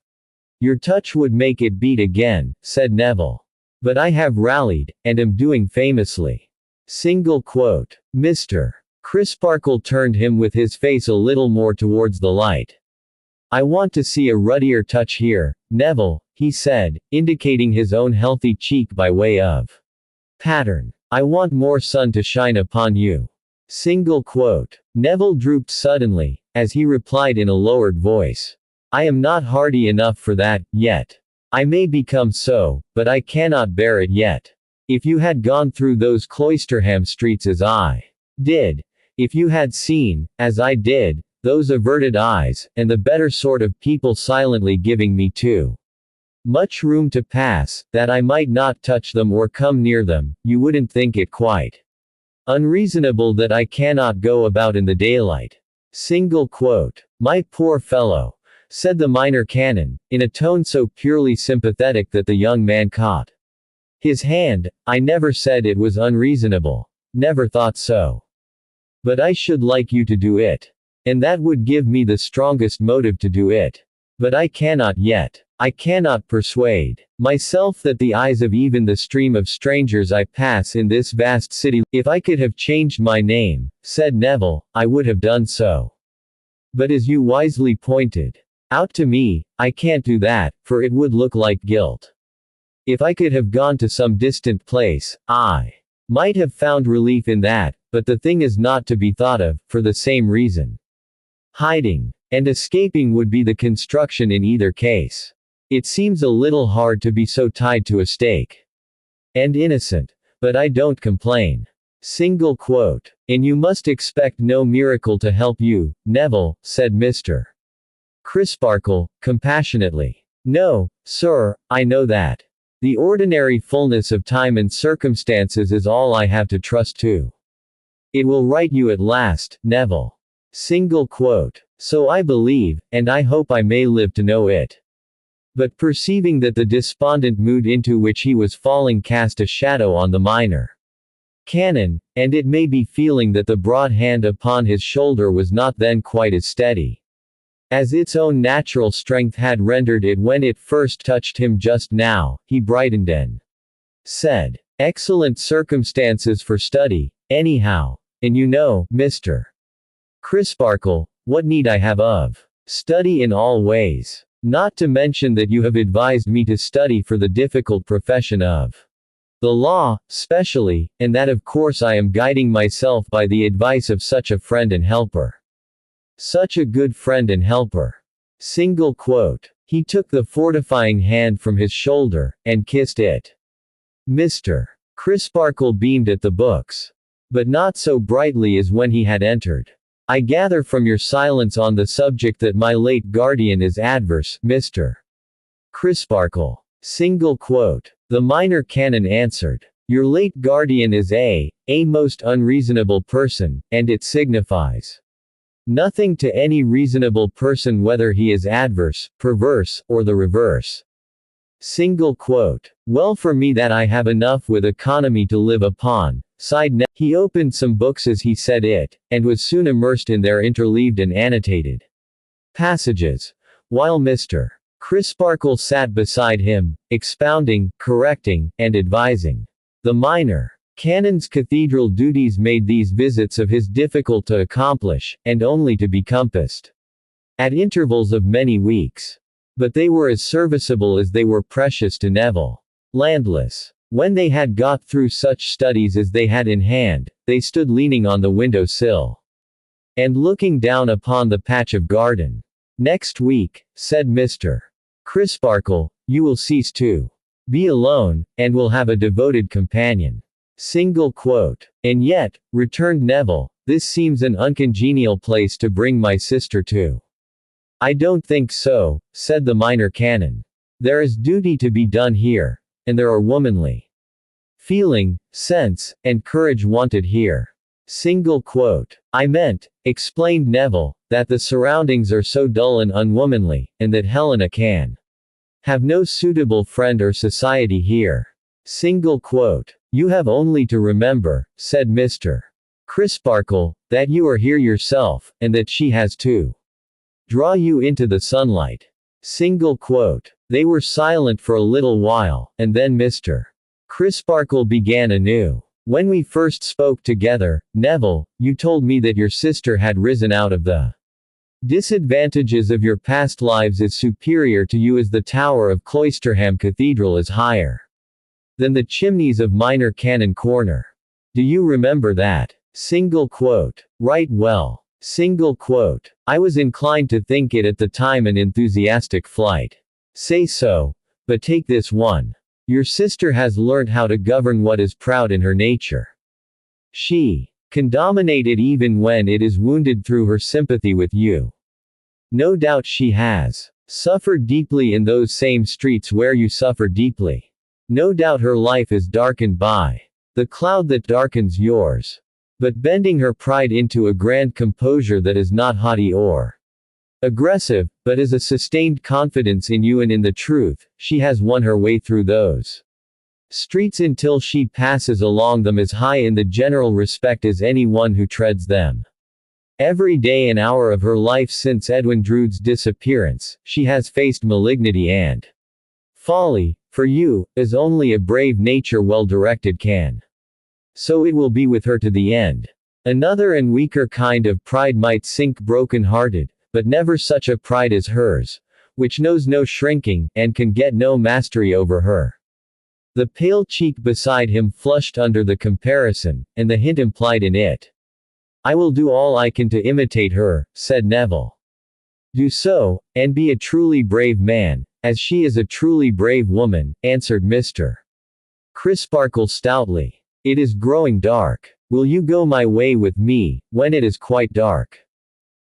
your touch would make it beat again, said Neville. But I have rallied, and am doing famously. Single quote. Mr. Crisparkle turned him with his face a little more towards the light. I want to see a ruddier touch here, Neville, he said, indicating his own healthy cheek by way of pattern. I want more sun to shine upon you. Single quote. Neville drooped suddenly, as he replied in a lowered voice. I am not hardy enough for that, yet. I may become so, but I cannot bear it yet. If you had gone through those Cloisterham streets as I did, if you had seen, as I did, those averted eyes, and the better sort of people silently giving me too much room to pass, that I might not touch them or come near them, you wouldn't think it quite unreasonable that I cannot go about in the daylight. Single quote. My poor fellow, said the minor canon, in a tone so purely sympathetic that the young man caught his hand. I never said it was unreasonable. Never thought so. But I should like you to do it. And that would give me the strongest motive to do it. But I cannot yet. I cannot persuade myself that the eyes of even the stream of strangers I pass in this vast city. If I could have changed my name, said Neville, I would have done so. But as you wisely pointed out to me, I can't do that, for it would look like guilt. If I could have gone to some distant place, I might have found relief in that, but the thing is not to be thought of, for the same reason. Hiding and escaping would be the construction in either case. It seems a little hard to be so tied to a stake. And innocent. But I don't complain. Single quote. And you must expect no miracle to help you, Neville, said Mr. Crisparkle, compassionately. No, sir, I know that. The ordinary fullness of time and circumstances is all I have to trust to. It will right you at last, Neville. Single quote. So I believe, and I hope I may live to know it. But perceiving that the despondent mood into which he was falling cast a shadow on the minor canon, and it may be feeling that the broad hand upon his shoulder was not then quite as steady as its own natural strength had rendered it when it first touched him just now, he brightened and said, excellent circumstances for study, anyhow. And you know, Mr. Crisparkle, what need I have of study in all ways? Not to mention that you have advised me to study for the difficult profession of the law, specially, and that of course I am guiding myself by the advice of such a friend and helper. Such a good friend and helper. Single quote. He took the fortifying hand from his shoulder, and kissed it. Mr. Crisparkle beamed at the books. But not so brightly as when he had entered. I gather from your silence on the subject that my late guardian is adverse, Mr. Crisparkle. Single quote. The minor canon answered. Your late guardian is a most unreasonable person, and it signifies nothing to any reasonable person whether he is adverse, perverse, or the reverse. Single quote. Well for me that I have enough with economy to live upon, sighed Neville. He opened some books as he said it, and was soon immersed in their interleaved and annotated passages, while Mr. Crisparkle sat beside him, expounding, correcting, and advising. The minor canon's cathedral duties made these visits of his difficult to accomplish, and only to be compassed at intervals of many weeks. But they were as serviceable as they were precious to Neville. Landless. When they had got through such studies as they had in hand, they stood leaning on the window sill and looking down upon the patch of garden. Next week, said Mr. Crisparkle, you will cease to Be alone, and will have a devoted companion. Single quote. And yet, returned Neville, this seems an uncongenial place to bring my sister to. I don't think so, said the minor canon. There is duty to be done here, and there are womanly feeling, sense, and courage wanted here. Single quote. I meant, explained Neville, that the surroundings are so dull and unwomanly, and that Helena can have no suitable friend or society here. Single quote. You have only to remember, said Mr. Crisparkle, that you are here yourself, and that she has to draw you into the sunlight. Single quote. They were silent for a little while, and then Mr. Crisparkle began anew. When we first spoke together, Neville, you told me that your sister had risen out of the disadvantages of your past lives as superior to you as the tower of Cloisterham Cathedral is higher than the chimneys of Minor Canon Corner. Do you remember that? Single quote. Right well. Single quote. I was inclined to think it at the time an enthusiastic flight. Say so, but take this one. Your sister has learnt how to govern what is proud in her nature. She can dominate it even when it is wounded through her sympathy with you. No doubt she has suffered deeply in those same streets where you suffer deeply. No doubt her life is darkened by the cloud that darkens yours. But bending her pride into a grand composure that is not haughty or aggressive, but is a sustained confidence in you and in the truth, she has won her way through those streets until she passes along them as high in the general respect as any one who treads them. Every day and hour of her life since Edwin Drood's disappearance, she has faced malignity and folly, for you, as only a brave nature well directed can. So it will be with her to the end. Another and weaker kind of pride might sink broken-hearted, but never such a pride as hers, which knows no shrinking, and can get no mastery over her. The pale cheek beside him flushed under the comparison, and the hint implied in it. I will do all I can to imitate her, said Neville. Do so, and be a truly brave man, as she is a truly brave woman, answered Mr. Crisparkle stoutly. It is growing dark. Will you go my way with me, when it is quite dark?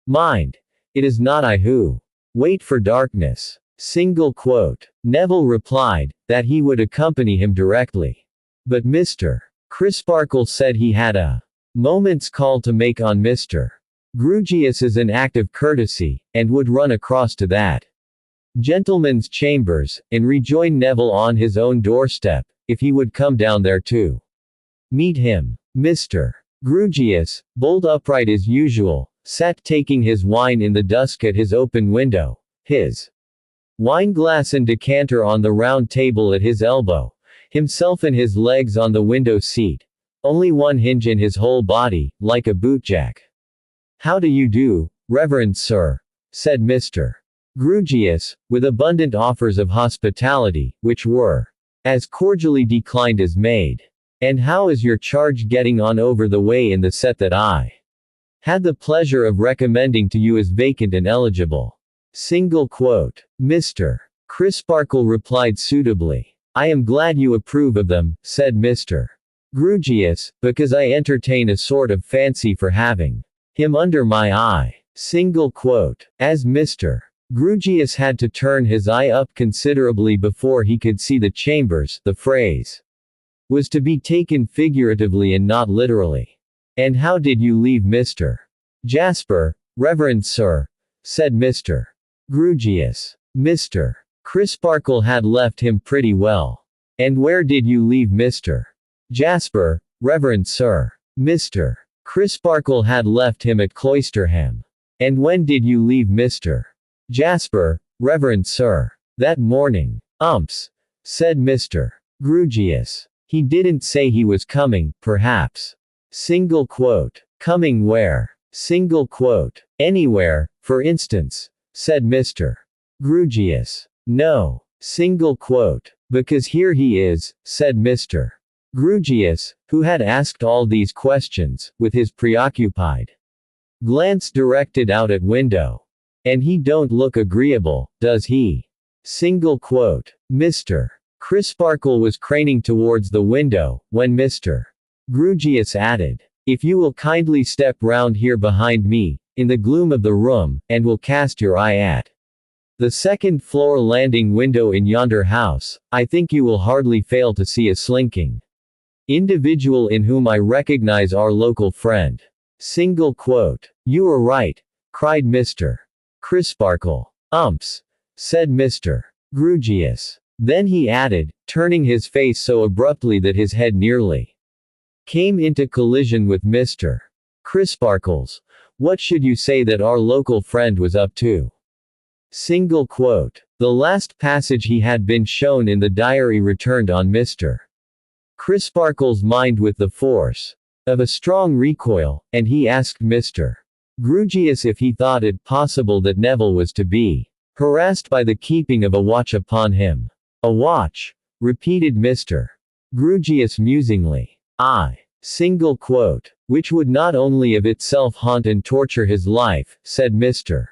Mind, it is not I who wait for darkness. Single quote. Neville replied, that he would accompany him directly. But Mr. Crisparkle said he had a moment's call to make on Mr. Grewgious as an act of courtesy, and would run across to that gentleman's chambers, and rejoin Neville on his own doorstep, if he would come down there to meet him. Mr. Grewgious, bolt upright as usual, sat taking his wine in the dusk at his open window, his wineglass and decanter on the round table at his elbow, himself and his legs on the window seat, only one hinge in his whole body, like a bootjack. How do you do, reverend sir? Said Mr. Grewgious, with abundant offers of hospitality, which were as cordially declined as made. And how is your charge getting on over the way in the set that I had the pleasure of recommending to you as vacant and eligible? Single quote. Mr. Crisparkle replied suitably. I am glad you approve of them, said Mr. Grewgious, because I entertain a sort of fancy for having him under my eye. Single quote. As Mr. Grewgious had to turn his eye up considerably before he could see the chambers, the phrase was to be taken figuratively and not literally. And how did you leave Mr. Jasper, reverend sir? Said Mr. Grewgious. Mr. Crisparkle had left him pretty well. And where did you leave Mr. Jasper, reverend sir? Mr. Crisparkle had left him at Cloisterham. And when did you leave Mr. Jasper, reverend sir? That morning. Said Mr. Grewgious. He didn't say he was coming, perhaps. Single quote. Coming where? Single quote. Anywhere, for instance, said Mr. Grewgious. No. Single quote. Because here he is, said Mr. Grewgious, who had asked all these questions, with his preoccupied glance directed out at window. And he don't look agreeable, does he? Single quote. Mr. Crisparkle was craning towards the window, when Mr. Grewgious added, "If you will kindly step round here behind me, in the gloom of the room, and will cast your eye at the second-floor landing window in yonder house, I think you will hardly fail to see a slinking individual in whom I recognize our local friend." Single quote. "You are right," cried Mr. Crisparkle. "Umps," said Mr. Grewgious. Then he added, turning his face so abruptly that his head nearly came into collision with Mr. Crisparkle's, "What should you say that our local friend was up to?" Single quote. The last passage he had been shown in the diary returned on Mr. Crisparkle's mind with the force of a strong recoil, and he asked Mr. Grewgious if he thought it possible that Neville was to be harassed by the keeping of a watch upon him. "A watch," repeated Mr. Grewgious musingly. "Aye. Single quote. Which would not only of itself haunt and torture his life," said Mr.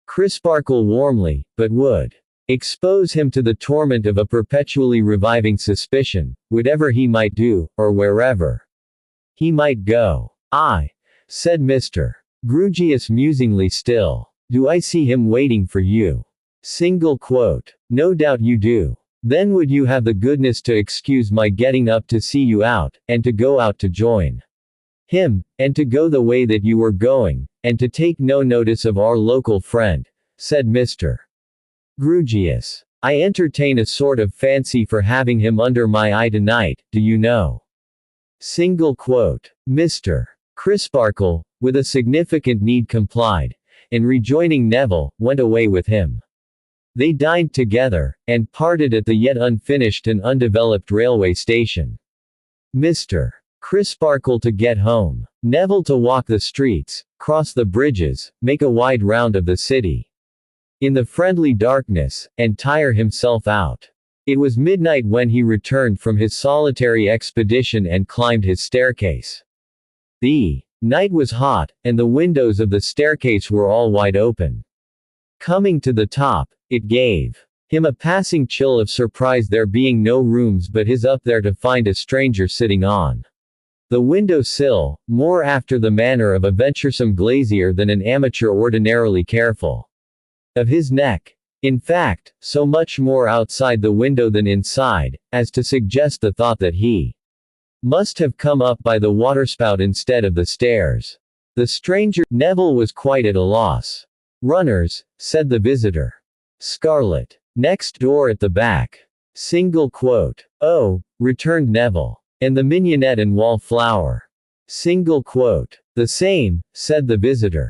Crisparkle warmly, "but would expose him to the torment of a perpetually reviving suspicion, whatever he might do, or wherever he might go." "Aye," said Mr. Grewgious musingly still. "Do I see him waiting for you?" Single quote. "No doubt you do. Then would you have the goodness to excuse my getting up to see you out, and to go out to join him, and to go the way that you were going, and to take no notice of our local friend," said Mr. Grewgious. "I entertain a sort of fancy for having him under my eye tonight, do you know?" Single quote. Mr. Crisparkle, with a significant need complied, and rejoining Neville, went away with him. They dined together, and parted at the yet unfinished and undeveloped railway station. Mr. Crisparkle to get home. Neville to walk the streets, cross the bridges, make a wide round of the city in the friendly darkness, and tire himself out. It was midnight when he returned from his solitary expedition and climbed his staircase. The night was hot, and the windows of the staircase were all wide open. Coming to the top, it gave him a passing chill of surprise there being no rooms but his up there to find a stranger sitting on the window sill, more after the manner of a venturesome glazier than an amateur ordinarily careful of his neck. In fact, so much more outside the window than inside, as to suggest the thought that he must have come up by the waterspout instead of the stairs. The stranger, Neville was quite at a loss. "Runners," said the visitor. "Scarlet. Next door at the back." Single quote. "Oh," returned Neville. "And the mignonette and wallflower." Single quote. "The same," said the visitor.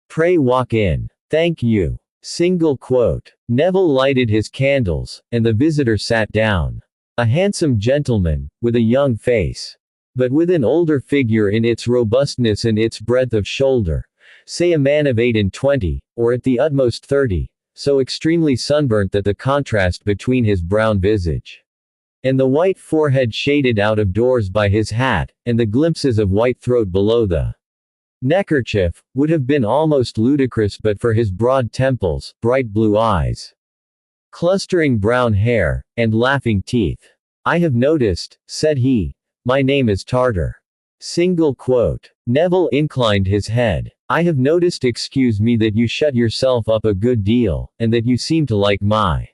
"Pray walk in." "Thank you." Single quote. Neville lighted his candles, and the visitor sat down. A handsome gentleman, with a young face, but with an older figure in its robustness and its breadth of shoulder, say a man of 28, or at the utmost 30, so extremely sunburnt that the contrast between his brown visage and the white forehead shaded out of doors by his hat, and the glimpses of white throat below the neckerchief, would have been almost ludicrous but for his broad temples, bright blue eyes, clustering brown hair, and laughing teeth. "I have noticed," said he. "My name is Tartar." Single quote. Neville inclined his head. "I have noticed, excuse me, that you shut yourself up a good deal, and that you seem to like my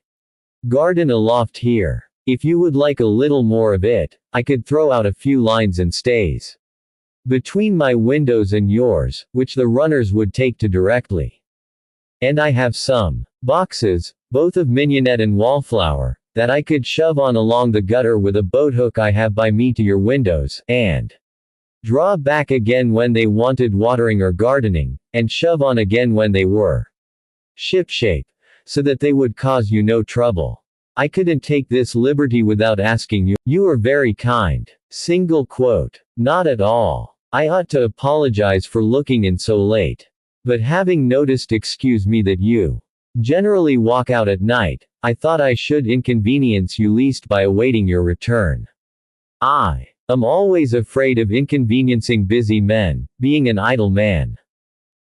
garden aloft here. If you would like a little more of it, I could throw out a few lines and stays between my windows and yours, which the runners would take to directly. And I have some boxes, both of mignonette and wallflower, that I could shove on along the gutter with a boat hook I have by me to your windows, and draw back again when they wanted watering or gardening, and shove on again when they were shipshape, so that they would cause you no trouble. I couldn't take this liberty without asking you. You are very kind." Single quote. "Not at all. I ought to apologize for looking in so late. But having noticed, excuse me, that you generally walk out at night, I thought I should inconvenience you least by awaiting your return. I am always afraid of inconveniencing busy men, being an idle man.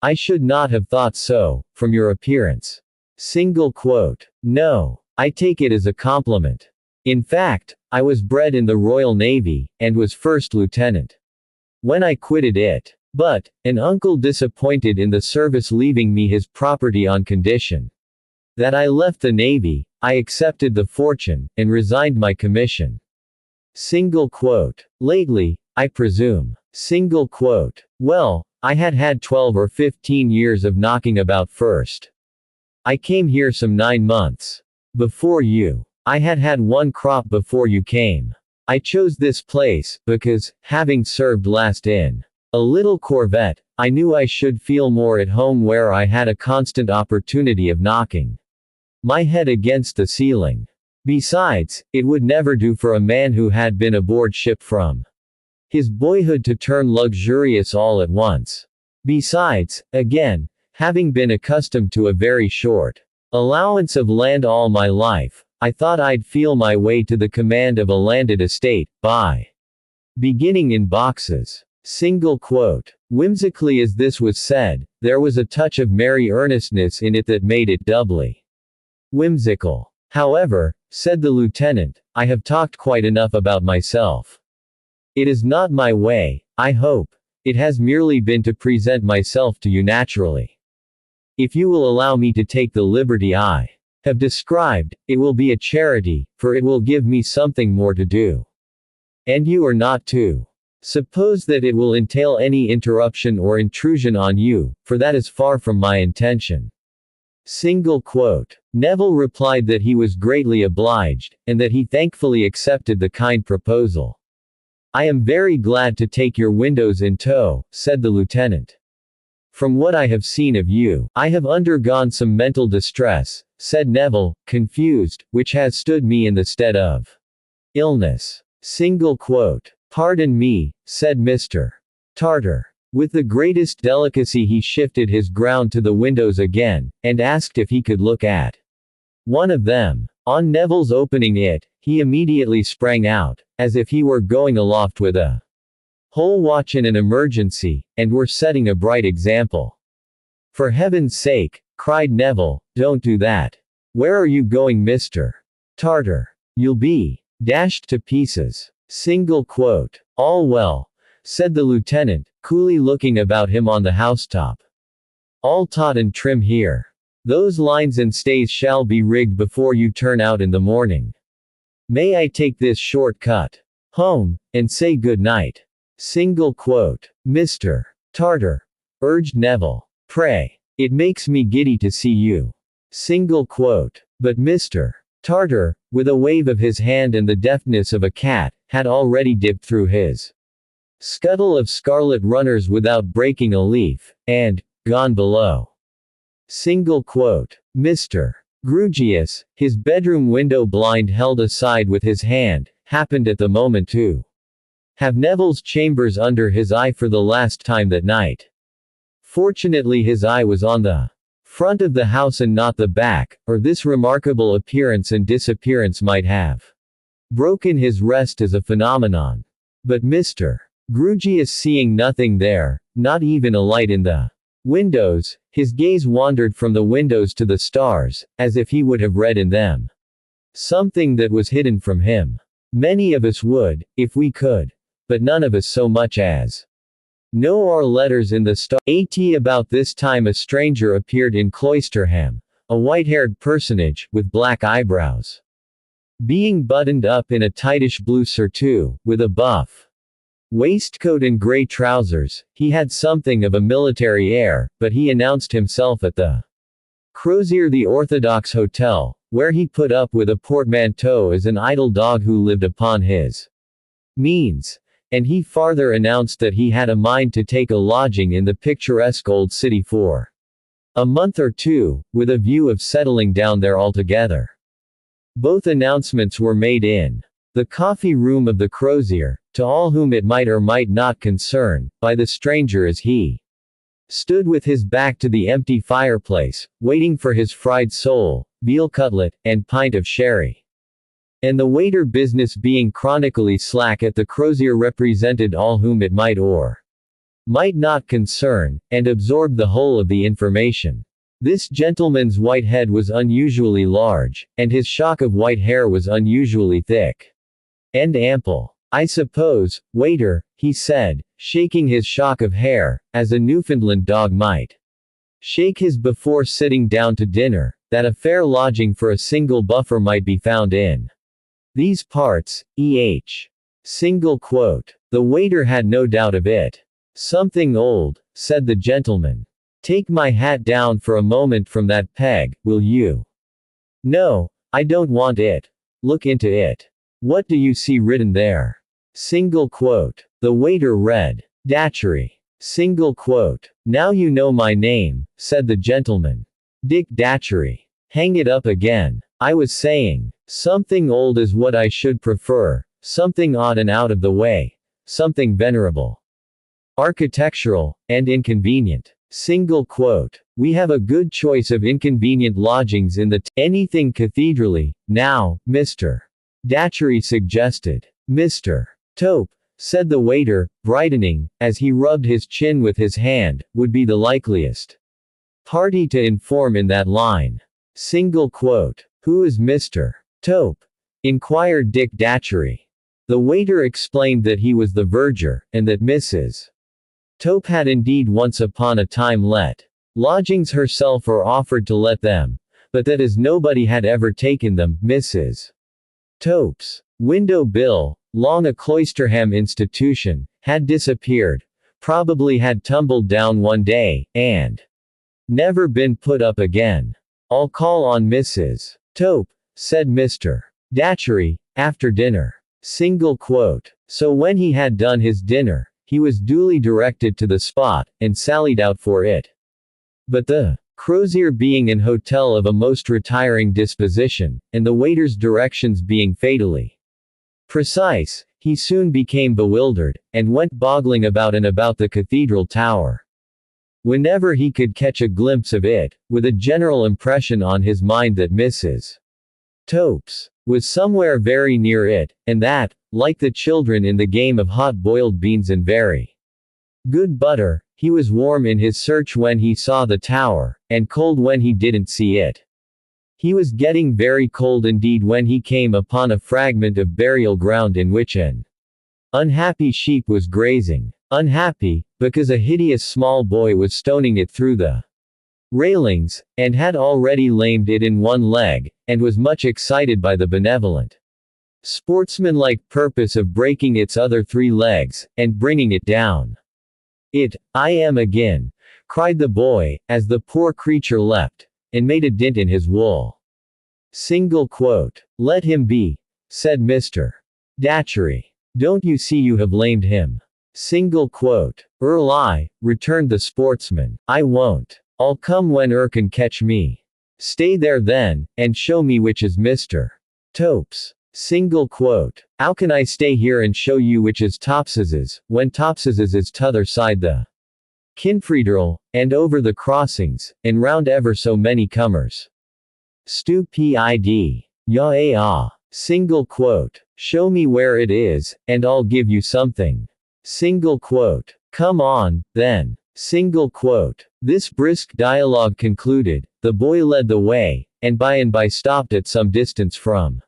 I should not have thought so, from your appearance." Single quote. "No. I take it as a compliment. In fact, I was bred in the Royal Navy, and was first lieutenant when I quitted it. But, an uncle disappointed in the service, leaving me his property on condition that I left the Navy, I accepted the fortune, and resigned my commission. Single quote. Lately, I presume. Single quote. Well, I had had 12 or 15 years of knocking about first. I came here some 9 months before you. I had had one crop before you came. I chose this place, because, having served last in a little corvette, I knew I should feel more at home where I had a constant opportunity of knocking my head against the ceiling. Besides, it would never do for a man who had been aboard ship from his boyhood to turn luxurious all at once. Besides, again, having been accustomed to a very short allowance of land all my life, I thought I'd feel my way to the command of a landed estate, by beginning in boxes. Single quote. Whimsically as this was said, there was a touch of merry earnestness in it that made it doubly whimsical. However, said the lieutenant, I have talked quite enough about myself. It is not my way, I hope. It has merely been to present myself to you naturally. If you will allow me to take the liberty I have described, it will be a charity, for it will give me something more to do. And you are not to suppose that it will entail any interruption or intrusion on you, for that is far from my intention. Single quote. Neville replied that he was greatly obliged, and that he thankfully accepted the kind proposal. I am very glad to take your windows in tow, said the lieutenant. From what I have seen of you, I have undergone some mental distress, said Neville, confused, which has stood me in the stead of illness. Single quote. Pardon me, said Mr. Tartar. With the greatest delicacy he shifted his ground to the windows again, and asked if he could look at one of them. On Neville's opening it, he immediately sprang out, as if he were going aloft with a whole watch in an emergency, and were setting a bright example. For heaven's sake, cried Neville, don't do that. Where are you going, Mr. Tartar? You'll be dashed to pieces. Single quote. All well, said the lieutenant, coolly looking about him on the housetop. All taut and trim here. Those lines and stays shall be rigged before you turn out in the morning. May I take this short cut home, and say good night? Single quote. Mr. Tartar, urged Neville. Pray. It makes me giddy to see you. Single quote. But Mr. Tartar, with a wave of his hand and the deftness of a cat, had already dipped through his scuttle of scarlet runners without breaking a leaf, and gone below. Single quote. Mr. Grewgious, his bedroom window blind held aside with his hand, happened at the moment to have Neville's chambers under his eye for the last time that night. Fortunately his eye was on the front of the house and not the back, or this remarkable appearance and disappearance might have broken his rest as a phenomenon. But Mr. Grewgious, seeing nothing there, not even a light in the windows, his gaze wandered from the windows to the stars, as if he would have read in them something that was hidden from him. Many of us would, if we could. But none of us so much as know our letters in the star. About this time a stranger appeared in Cloisterham, a white-haired personage, with black eyebrows. Being buttoned up in a tightish blue surtout, with a buff waistcoat and grey trousers, he had something of a military air, but he announced himself at the Crozier, the Orthodox Hotel, where he put up with a portmanteau as an idle dog who lived upon his means. And he farther announced that he had a mind to take a lodging in the picturesque old city for a month or two, with a view of settling down there altogether. Both announcements were made in the coffee room of the Crozier, to all whom it might or might not concern, by the stranger as he stood with his back to the empty fireplace, waiting for his fried sole, veal cutlet, and pint of sherry. And the waiter business being chronically slack at the Crozier represented all whom it might or might not concern, and absorbed the whole of the information. This gentleman's white head was unusually large, and his shock of white hair was unusually thick and ample. I suppose, waiter, he said, shaking his shock of hair, as a Newfoundland dog might shake his before sitting down to dinner, that a fair lodging for a single buffer might be found in these parts, eh. Single quote. The waiter had no doubt of it. Something old, said the gentleman. Take my hat down for a moment from that peg, will you? No, I don't want it. Look into it. What do you see written there? Single quote. The waiter read. Datchery. Single quote. Now you know my name, said the gentleman. Dick Datchery. Hang it up again. I was saying, something old is what I should prefer, something odd and out of the way, something venerable, architectural, and inconvenient. Single quote. We have a good choice of inconvenient lodgings in the anything cathedraly, now, Mr. Datchery suggested. Mr. Tope, said the waiter, brightening, as he rubbed his chin with his hand, would be the likeliest party to inform in that line. Single quote. Who is Mr. Tope? Inquired Dick Datchery. The waiter explained that he was the verger, and that Mrs. Tope had indeed once upon a time let lodgings herself or offered to let them, but that as nobody had ever taken them, Mrs. Tope's window bill, long a Cloisterham institution, had disappeared, probably had tumbled down one day, and never been put up again. I'll call on Mrs. Tope, said Mr. Datchery, after dinner. Single quote. So when he had done his dinner, he was duly directed to the spot, and sallied out for it. But the Crozier being an hotel of a most retiring disposition, and the waiter's directions being fatally precise, he soon became bewildered, and went boggling about and about the cathedral tower, whenever he could catch a glimpse of it, with a general impression on his mind that Mrs. Tope's was somewhere very near it, and that, like the children in the game of hot-boiled beans and very good butter, he was warm in his search when he saw the tower, and cold when he didn't see it. He was getting very cold indeed when he came upon a fragment of burial ground in which an unhappy sheep was grazing. Unhappy, because a hideous small boy was stoning it through the railings, and had already lamed it in one leg, and was much excited by the benevolent, sportsmanlike purpose of breaking its other 3 legs, and bringing it down. I am again, cried the boy, as the poor creature leapt, and made a dint in his wool. Single quote. Let him be, said Mr. Datchery. Don't you see you have lamed him? Single quote. I, returned the sportsman. I won't. I'll come when can catch me. Stay there then, and show me which is Mr. Tope's. Single quote. How can I stay here and show you which is Tops's, when Tops's is t'other side the Kinfriederl, and over the crossings, and round ever so many comers. Stupid. Ya. Single quote. Show me where it is, and I'll give you something. Single quote. Come on, then. Single quote. This brisk dialogue concluded, the boy led the way, and by stopped at some distance from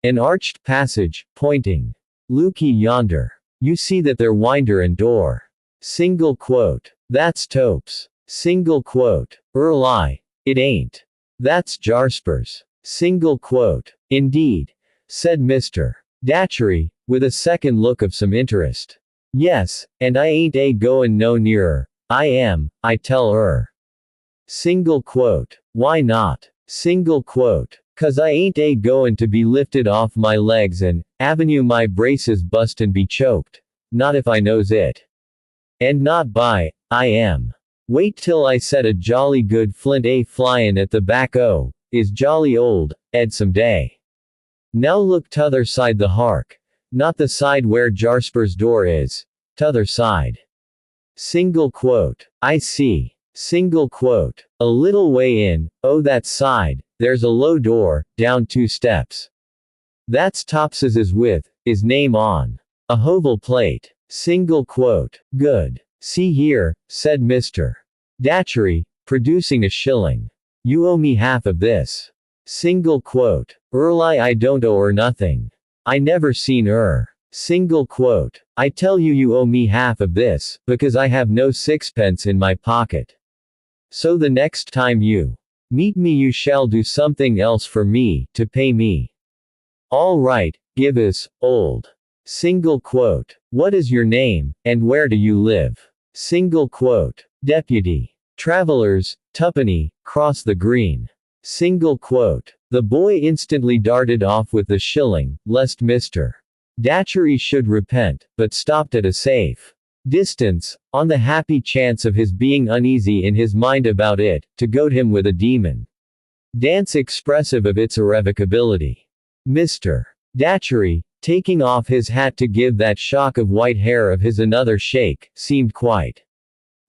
an arched passage, pointing. Looky yonder. You see that there winder and door. Single quote. That's Tope's. Single quote. It ain't. That's Jarsper's. Single quote. Indeed. Said Mr. Datchery, with a second look of some interest. Yes, and I ain't goin' no nearer. I am, I tell her. Single quote. Why not? Single quote. 'Cause I ain't goin' to be lifted off my legs and avenue my braces bust and be choked. Not if I knows it. And not by, I am. Wait till I set a jolly good flint flyin' at the back is jolly old, Ed some day. Now look t'other side the hark. Not the side where Jarsper's door is. T'other side. Single quote. I see. Single quote. A little way in, that side, there's a low door, down 2 steps. That's Tops's with, his name on a hovel plate. Single quote. Good. See here, said Mr. Datchery, producing a shilling. You owe me half of this. Single quote. Early I don't owe her nothing. I never seen her. Single quote. I tell you you owe me half of this, because I have no sixpence in my pocket. So the next time you meet me you shall do something else for me, to pay me. All right, give us, old. Single quote. What is your name, and where do you live? Single quote. Deputy. Travelers, twopenny, cross the green. Single quote. The boy instantly darted off with the shilling, lest Mr. Datchery should repent, but stopped at a safe distance, on the happy chance of his being uneasy in his mind about it, to goad him with a demon dance expressive of its irrevocability. Mr. Datchery, taking off his hat to give that shock of white hair of his another shake, seemed quite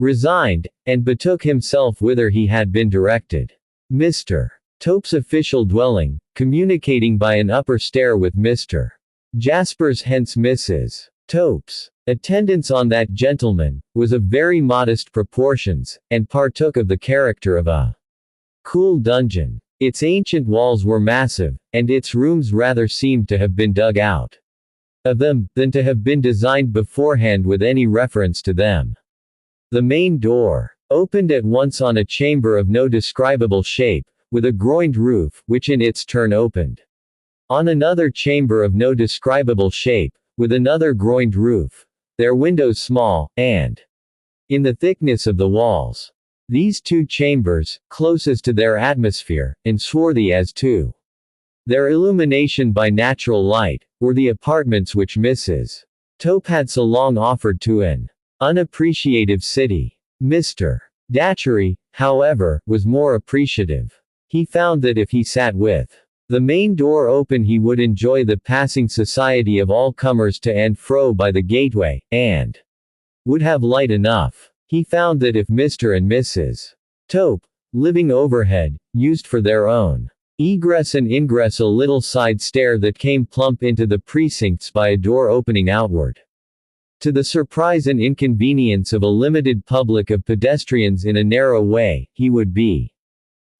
resigned, and betook himself whither he had been directed. Mr. Tope's official dwelling, communicating by an upper stair with Mr. Jasper's, hence Mrs. Tope's attendance on that gentleman, was of very modest proportions, and partook of the character of a cool dungeon. Its ancient walls were massive, and its rooms rather seemed to have been dug out of them, than to have been designed beforehand with any reference to them. The main door opened at once on a chamber of no describable shape, with a groined roof, which in its turn opened on another chamber of no describable shape, with another groined roof, their windows small, and in the thickness of the walls. These two chambers, close as to their atmosphere, and swarthy as to their illumination by natural light, were the apartments which Mrs. Tope had so long offered to an unappreciative city. Mr. Datchery, however, was more appreciative. He found that if he sat with the main door open he would enjoy the passing society of all comers to and fro by the gateway, and would have light enough. He found that if Mr. and Mrs. Tope, living overhead, used for their own egress and ingress a little side stair that came plump into the precincts by a door opening outward, to the surprise and inconvenience of a limited public of pedestrians in a narrow way, he would be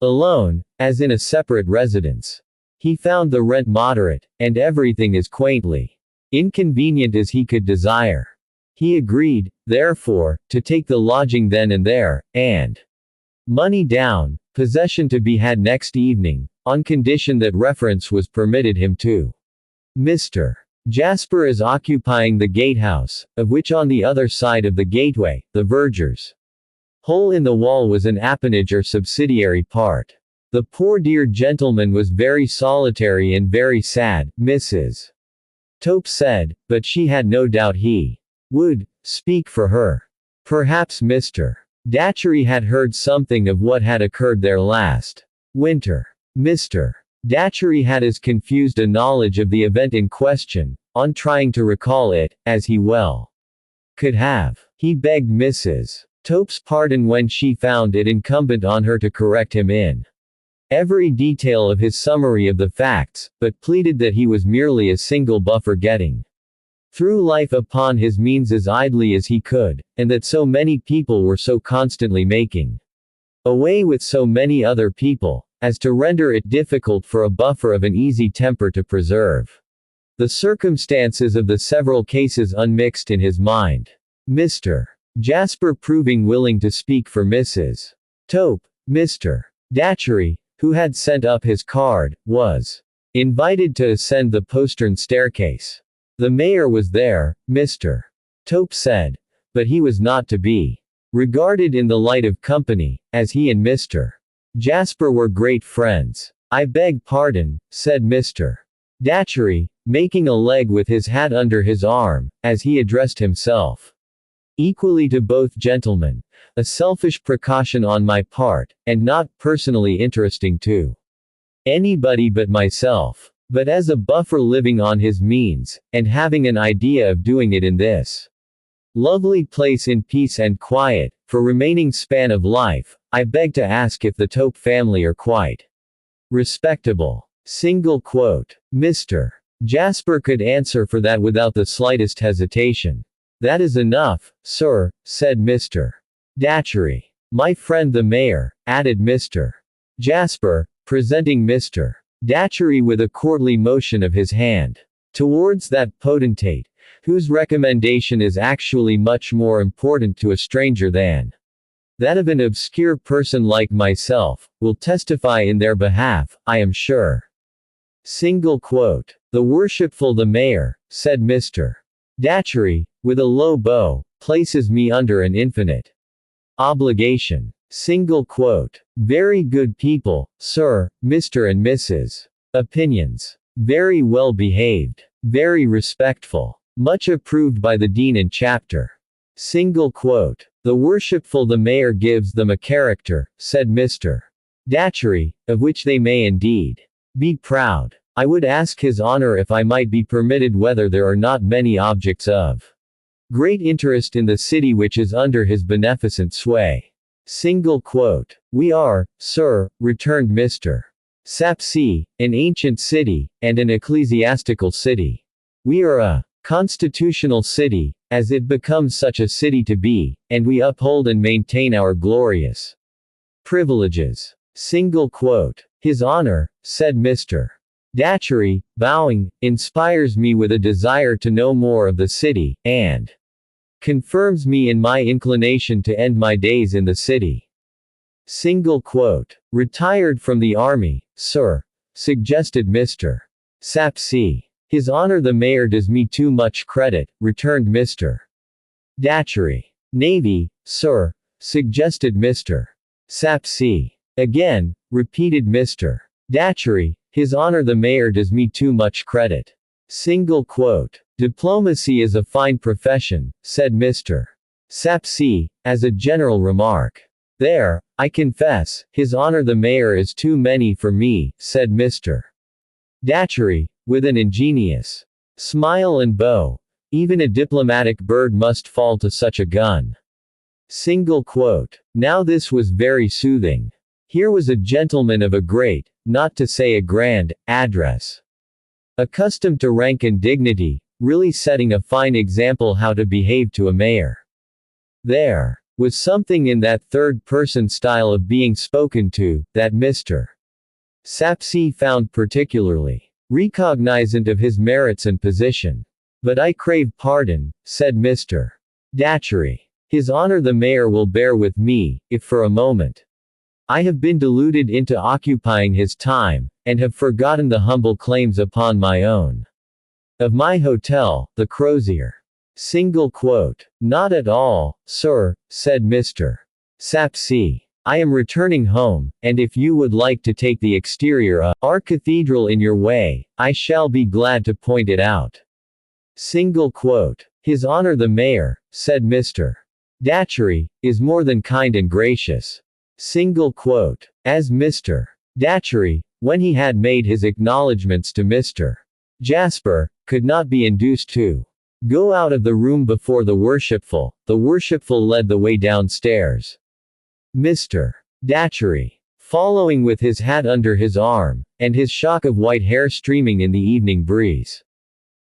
alone, as in a separate residence. He found the rent moderate, and everything as quaintly inconvenient as he could desire. He agreed, therefore, to take the lodging then and there, and money down, possession to be had next evening, on condition that reference was permitted him to Mr. Jasper as occupying the gatehouse, of which on the other side of the gateway, the verger's hole in the wall was an appanage or subsidiary part. The poor dear gentleman was very solitary and very sad, Mrs. Tope said, but she had no doubt he would speak for her. Perhaps Mr. Datchery had heard something of what had occurred there last winter. Mr. Datchery had as confused a knowledge of the event in question, on trying to recall it, as he well could have. He begged Mrs. Tope's pardon when she found it incumbent on her to correct him in every detail of his summary of the facts, but pleaded that he was merely a single buffer getting through life upon his means as idly as he could, and that so many people were so constantly making away with so many other people, as to render it difficult for a buffer of an easy temper to preserve the circumstances of the several cases unmixed in his mind. Mr. Jasper proving willing to speak for Mrs. Tope, Mr. Datchery, who had sent up his card, was invited to ascend the postern staircase. The mayor was there, Mr. Tope said, but he was not to be regarded in the light of company, as he and Mr. Jasper were great friends. I beg pardon, said Mr. Datchery, making a leg with his hat under his arm, as he addressed himself equally to both gentlemen, a selfish precaution on my part, and not personally interesting to anybody but myself. But as a buffer living on his means, and having an idea of doing it in this lovely place in peace and quiet, for remaining span of life, I beg to ask if the Tope family are quite respectable. Single quote. Mr. Jasper could answer for that without the slightest hesitation. That is enough, sir, said Mr. Datchery. My friend the mayor, added Mr. Jasper, presenting Mr. Datchery with a courtly motion of his hand towards that potentate, whose recommendation is actually much more important to a stranger than that of an obscure person like myself, will testify in their behalf, I am sure. Single quote. The worshipful the mayor, said Mr. Datchery, with a low bow, places me under an infinite obligation. Single quote. Very good people, sir, Mr. and Mrs. Opinions. Very well behaved. Very respectful. Much approved by the dean and chapter. Single quote. The worshipful the mayor gives them a character, said Mr. Datchery, of which they may indeed be proud. I would ask his honor if I might be permitted whether there are not many objects of great interest in the city which is under his beneficent sway. Single quote. We are, sir, returned Mr. Sapsea, an ancient city, and an ecclesiastical city. We are a constitutional city, as it becomes such a city to be, and we uphold and maintain our glorious privileges. Single quote. His honor, said Mr. Datchery, bowing, inspires me with a desire to know more of the city, and confirms me in my inclination to end my days in the city. Single quote. Retired from the army, sir, suggested Mr. Sapsea. His honor the mayor does me too much credit, returned Mr. Datchery. Navy, sir, suggested Mr. Sapsea. Again, repeated Mr. Datchery. His honor the mayor does me too much credit. Single quote. Diplomacy is a fine profession, said Mr. Sapsea, as a general remark. There, I confess, his honor the mayor is too many for me, said Mr. Datchery, with an ingenious smile and bow. Even a diplomatic bird must fall to such a gun. Single quote. Now this was very soothing. Here was a gentleman of a great, not to say a grand, address. Accustomed to rank and dignity, really setting a fine example how to behave to a mayor. There was something in that third-person style of being spoken to, that Mr. Sapsea found particularly recognizant of his merits and position. But I crave pardon, said Mr. Datchery. His honor the mayor will bear with me, if for a moment I have been deluded into occupying his time, and have forgotten the humble claims upon my own. Of my hotel, the Crozier. Single quote. Not at all, sir, said Mr. Sapsea. I am returning home, and if you would like to take the exterior our cathedral in your way, I shall be glad to point it out. Single quote. His honor the mayor, said Mr. Datchery, is more than kind and gracious. Single quote. As Mr. Datchery, when he had made his acknowledgments to Mr. Jasper, could not be induced to go out of the room before the worshipful led the way downstairs. Mr. Datchery, following with his hat under his arm, and his shock of white hair streaming in the evening breeze.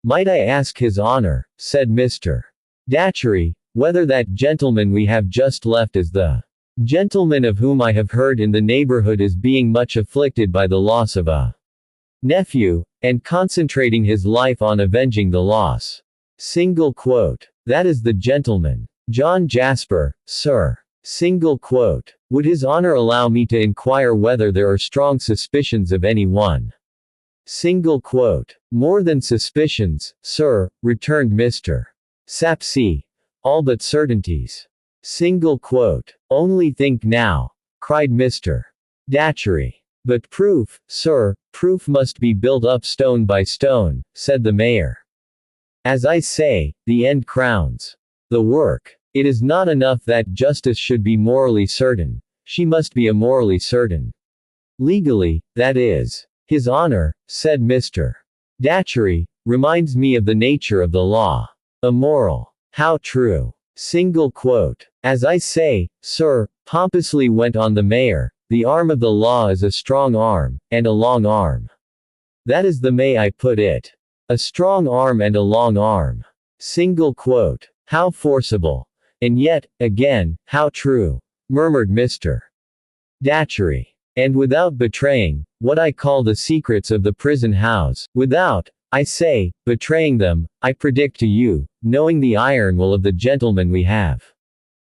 Might I ask his honor, said Mr. Datchery, whether that gentleman we have just left is the gentleman of whom I have heard in the neighborhood is being much afflicted by the loss of a nephew, and concentrating his life on avenging the loss. Single quote. That is the gentleman. John Jasper, sir. Single quote. Would his honor allow me to inquire whether there are strong suspicions of any one? Single quote. More than suspicions, sir, returned Mr. Sapsea. All but certainties. Single quote. Only think now, cried Mr. Datchery. But proof, sir, proof must be built up stone by stone, said the mayor. As I say, the end crowns the work. It is not enough that justice should be morally certain, she must be immorally certain. Legally, that is. His honor, said Mr. Datchery, reminds me of the nature of the law. Immoral. How true. Single quote. As I say, sir, pompously went on the mayor, the arm of the law is a strong arm, and a long arm. That is the may I put it. A strong arm and a long arm. Single quote. How forcible. And yet, again, how true. murmured Mr. Datchery. And without betraying what I call the secrets of the prison house, without, I say, betraying them, I predict to you, knowing the iron will of the gentleman we have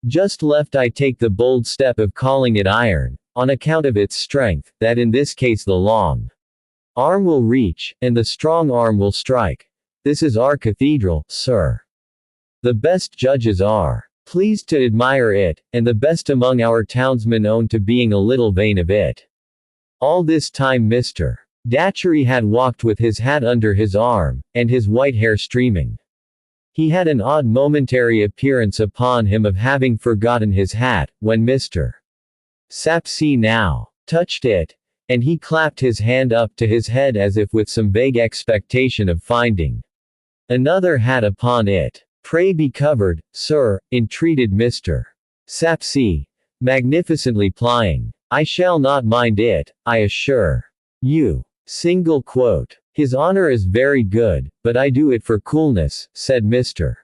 just left, I take the bold step of calling it iron, on account of its strength, that in this case the long arm will reach, and the strong arm will strike. This is our cathedral, sir. The best judges are pleased to admire it, and the best among our townsmen own to being a little vain of it. All this time Mr. Datchery had walked with his hat under his arm, and his white hair streaming. He had an odd momentary appearance upon him of having forgotten his hat, when Mr. Sapsea now touched it, and he clapped his hand up to his head as if with some vague expectation of finding another hat upon it. Pray be covered, sir, entreated Mr. Sapsea, magnificently plying. I shall not mind it, I assure you. Single quote. His honor is very good, but I do it for coolness, said Mr.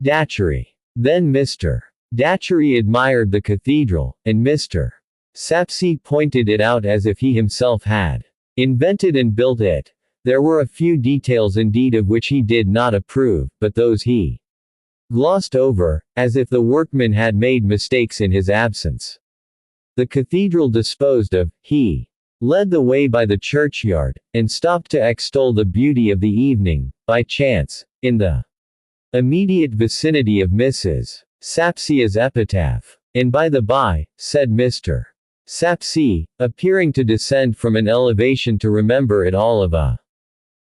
Datchery. Then Mr. Datchery admired the cathedral, and Mr. Sapsea pointed it out as if he himself had invented and built it. There were a few details indeed of which he did not approve, but those he glossed over, as if the workman had made mistakes in his absence. The cathedral disposed of, he led the way by the churchyard, and stopped to extol the beauty of the evening, by chance, in the immediate vicinity of Mrs. Sapsea's epitaph. And by the by, said Mr. Sapsea, appearing to descend from an elevation to remember it all of a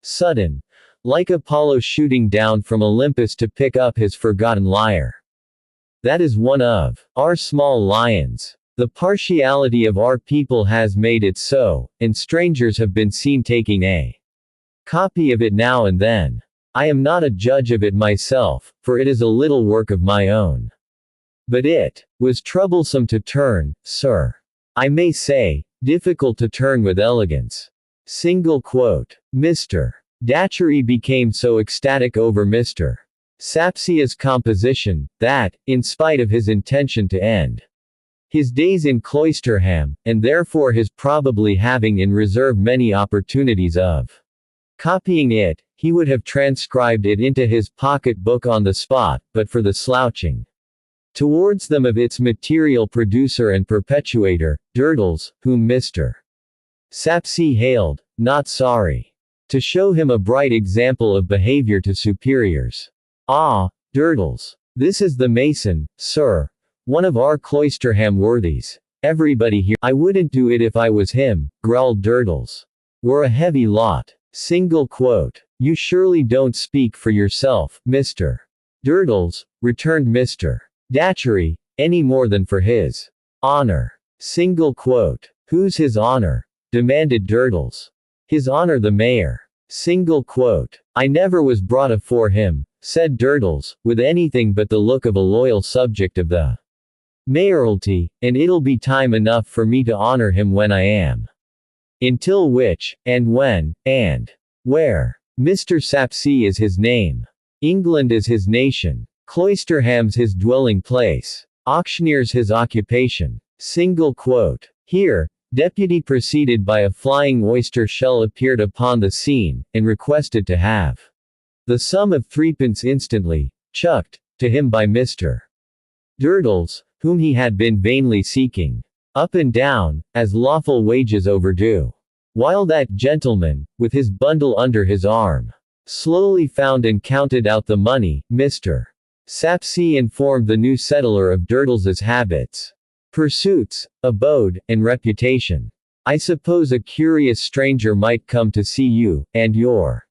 sudden, like Apollo shooting down from Olympus to pick up his forgotten lyre. That is one of our small lions. The partiality of our people has made it so, and strangers have been seen taking a copy of it now and then. I am not a judge of it myself, for it is a little work of my own. But it was troublesome to turn, sir. I may say, difficult to turn with elegance. Single quote. Mr. Datchery became so ecstatic over Mr. Sapsea's composition, that, in spite of his intention to end his days in Cloisterham, and therefore his probably having in reserve many opportunities of copying it, he would have transcribed it into his pocket book on the spot, but for the slouching towards them of its material producer and perpetuator, Durdles, whom Mr. Sapsea hailed, not sorry to show him a bright example of behavior to superiors. Ah, Durdles. This is the mason, sir. One of our Cloisterham worthies. Everybody here. I wouldn't do it if I was him, growled Durdles. We're a heavy lot. Single quote. You surely don't speak for yourself, Mr. Durdles, returned Mr. Datchery, any more than for his honor. Single quote. Who's his honor? Demanded Durdles. His honor the mayor. Single quote. I never was brought afore him, said Durdles, with anything but the look of a loyal subject of the mayoralty, and it'll be time enough for me to honor him when I am. Until which, and when, and where. Mr. Sapsea is his name. England is his nation. Cloisterham's his dwelling place. Auctioneer's his occupation. Single quote. Here, deputy preceded by a flying oyster shell appeared upon the scene, and requested to have the sum of 3d instantly chucked to him by Mr. Durdles, whom he had been vainly seeking up and down, as lawful wages overdue. While that gentleman, with his bundle under his arm, slowly found and counted out the money, Mr. Sapsea informed the new settler of Durdles's habits, pursuits, abode, and reputation. I suppose a curious stranger might come to see you, and your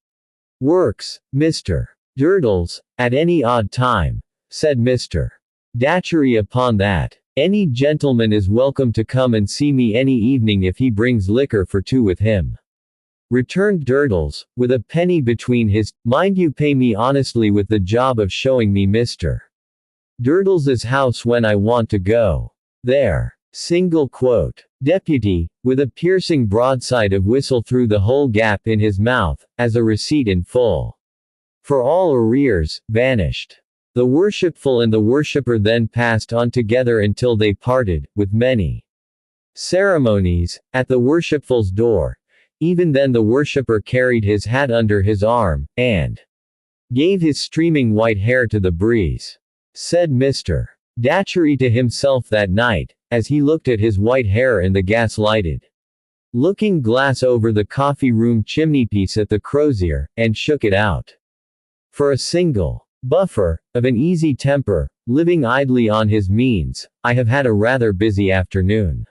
works, Mr. Durdles, at any odd time, said Mr. Datchery. Upon that, any gentleman is welcome to come and see me any evening if he brings liquor for two with him. Returned Durdles, with a penny between his, mind you pay me honestly with the job of showing me Mr. Durdles's house when I want to go there. Single quote. Deputy, with a piercing broadside of whistle through the whole gap in his mouth, as a receipt in full for all arrears, vanished. The worshipful and the worshipper then passed on together until they parted, with many ceremonies, at the worshipful's door. Even then the worshipper carried his hat under his arm, and gave his streaming white hair to the breeze. Said Mr. Datchery to himself that night, as he looked at his white hair in the gas-lighted looking glass over the coffee room chimneypiece at the crozier, and shook it out. For a single buffer, of an easy temper, living idly on his means, I have had a rather busy afternoon.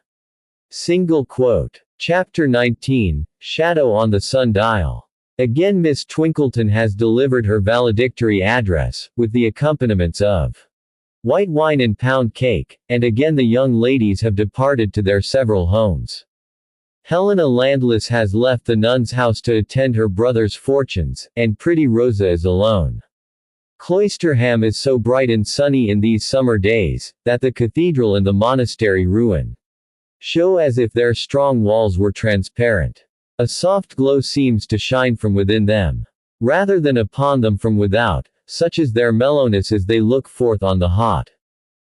Single quote. Chapter 19, Shadow on the Sundial. Again Miss Twinkleton has delivered her valedictory address, with the accompaniments of white wine and pound cake, and again the young ladies have departed to their several homes. Helena Landless has left the nun's house to attend her brother's fortunes, and pretty Rosa is alone. Cloisterham is so bright and sunny in these summer days, that the cathedral and the monastery ruin show as if their strong walls were transparent. A soft glow seems to shine from within them, rather than upon them from without, such is their mellowness as they look forth on the hot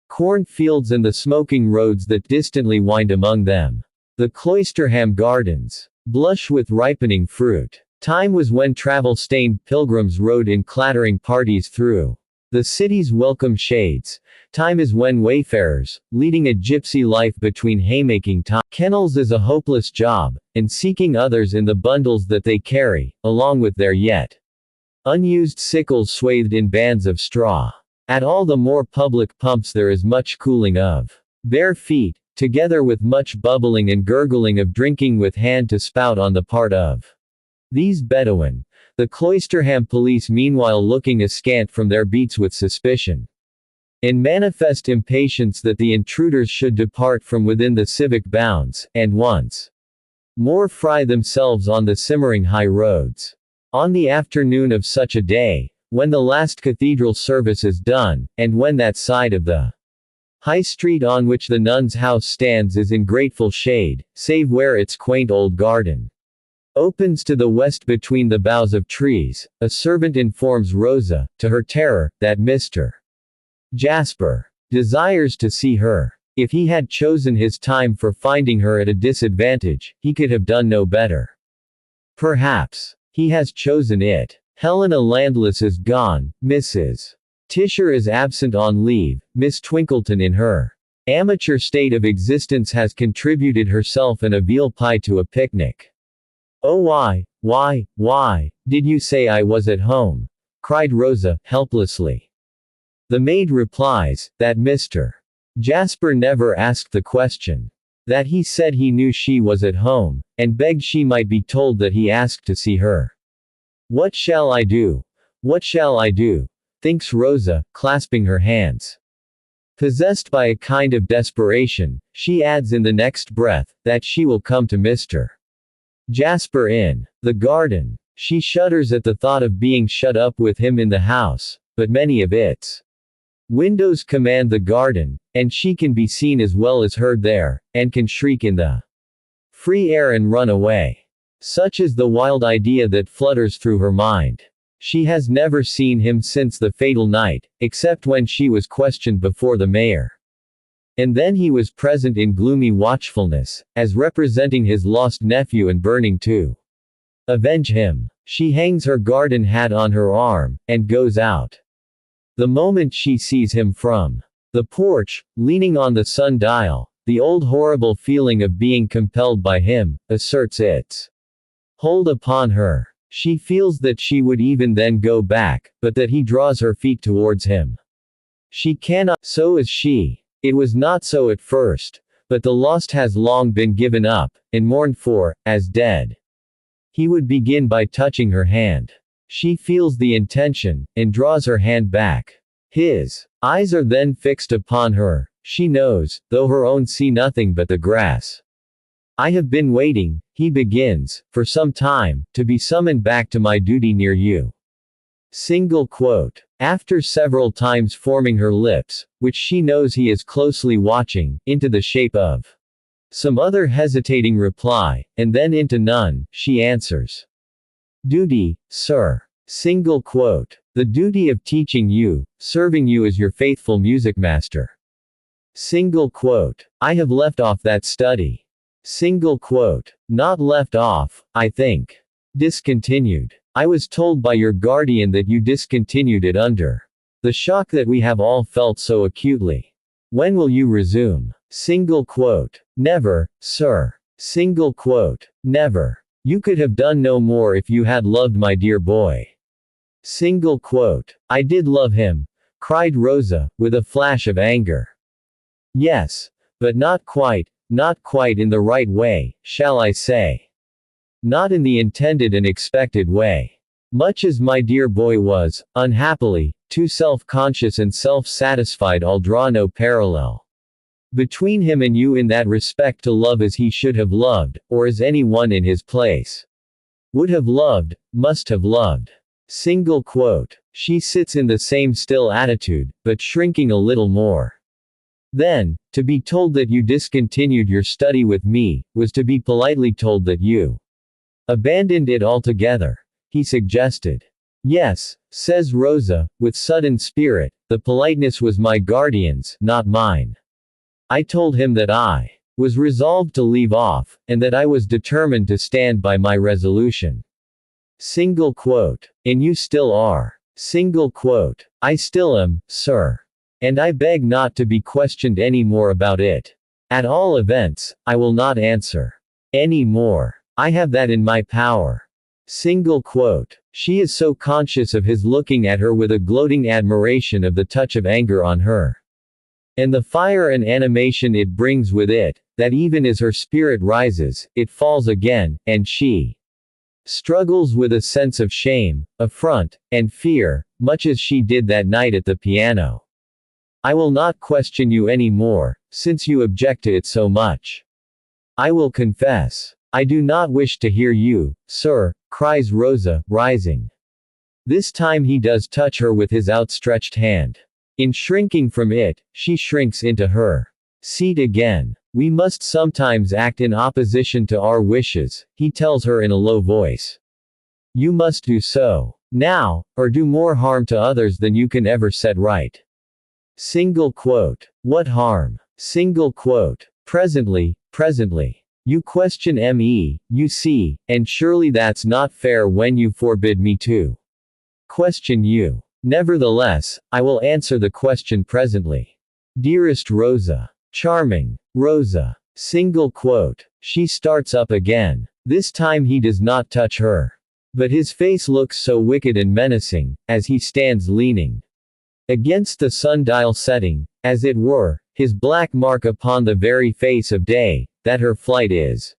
corn fields and the smoking roads that distantly wind among them. The Cloisterham gardens blush with ripening fruit. Time was when travel-stained pilgrims rode in clattering parties through the city's welcome shades. Time is when wayfarers, leading a gypsy life between haymaking kennels is a hopeless job, and seeking others in the bundles that they carry, along with their yet unused sickles swathed in bands of straw. At all the more public pumps there is much cooling of bare feet, together with much bubbling and gurgling of drinking with hand to spout on the part of these Bedouin. The Cloisterham police meanwhile looking askant from their beats with suspicion, in manifest impatience that the intruders should depart from within the civic bounds, and once more fry themselves on the simmering high roads. On the afternoon of such a day, when the last cathedral service is done, and when that side of the high street on which the nun's house stands is in grateful shade, save where its quaint old garden opens to the west between the boughs of trees, a servant informs Rosa, to her terror, that Mr. Jasper desires to see her. If he had chosen his time for finding her at a disadvantage, he could have done no better. Perhaps he has chosen it. Helena Landless is gone, Mrs. Tisher is absent on leave, Miss Twinkleton in her amateur state of existence has contributed herself and a veal pie to a picnic. Oh why, did you say I was at home? Cried Rosa, helplessly. The maid replies, that Mr. Jasper never asked the question. That he said he knew she was at home, and begged she might be told that he asked to see her. What shall I do? What shall I do? Thinks Rosa, clasping her hands. Possessed by a kind of desperation, she adds in the next breath, that she will come to Mr. Jasper in the garden. She shudders at the thought of being shut up with him in the house, but many of its windows command the garden, and she can be seen as well as heard there, and can shriek in the free air and run away. Such is the wild idea that flutters through her mind. She has never seen him since the fatal night, except when she was questioned before the mayor. And then he was present in gloomy watchfulness, as representing his lost nephew and burning to avenge him. She hangs her garden hat on her arm, and goes out. The moment she sees him from the porch, leaning on the sundial, the old horrible feeling of being compelled by him, asserts its hold upon her. She feels that she would even then go back, but that he draws her feet towards him. She cannot, so is she. It was not so at first, but the lost has long been given up, and mourned for, as dead. He would begin by touching her hand. She feels the intention, and draws her hand back. His eyes are then fixed upon her, she knows, though her own see nothing but the grass. I have been waiting, he begins, for some time, to be summoned back to my duty near you. Single quote. After several times forming her lips, which she knows he is closely watching, into the shape of some other hesitating reply, and then into none, she answers. Duty, sir. Single quote. The duty of teaching you, serving you as your faithful music master. Single quote. I have left off that study. Single quote. Not left off, I think. Discontinued. I was told by your guardian that you discontinued it under the shock that we have all felt so acutely. When will you resume? Single quote. Never, sir. Single quote. Never. You could have done no more if you had loved my dear boy. Single quote. I did love him, cried Rosa, with a flash of anger. Yes. But not quite in the right way, shall I say. Not in the intended and expected way. Much as my dear boy was, unhappily, too self-conscious and self-satisfied, I'll draw no parallel between him and you in that respect to love as he should have loved, or as any one in his place would have loved, must have loved. Single quote. She sits in the same still attitude, but shrinking a little more. Then, to be told that you discontinued your study with me, was to be politely told that you abandoned it altogether, he suggested. Yes, says Rosa, with sudden spirit, the politeness was my guardian's, not mine. I told him that I was resolved to leave off, and that I was determined to stand by my resolution. Single quote. And you still are. Single quote. I still am, sir. And I beg not to be questioned any more about it. At all events, I will not answer any more. I have that in my power. Single quote. She is so conscious of his looking at her with a gloating admiration of the touch of anger on her, and the fire and animation it brings with it, that even as her spirit rises, it falls again, and she struggles with a sense of shame, affront, and fear, much as she did that night at the piano. I will not question you any more, since you object to it so much. I will confess. I do not wish to hear you, sir, cries Rosa, rising. This time he does touch her with his outstretched hand. In shrinking from it, she shrinks into her seat again. We must sometimes act in opposition to our wishes, he tells her in a low voice. You must do so now, or do more harm to others than you can ever set right. Single quote. What harm? Single quote. Presently. You question me, you see, and surely that's not fair when you forbid me to question you. Nevertheless, I will answer the question presently. Dearest Rosa. Charming. Rosa. Single quote. She starts up again. This time he does not touch her. But his face looks so wicked and menacing, as he stands leaning against the sundial setting, as it were, his black mark upon the very face of day, that her flight is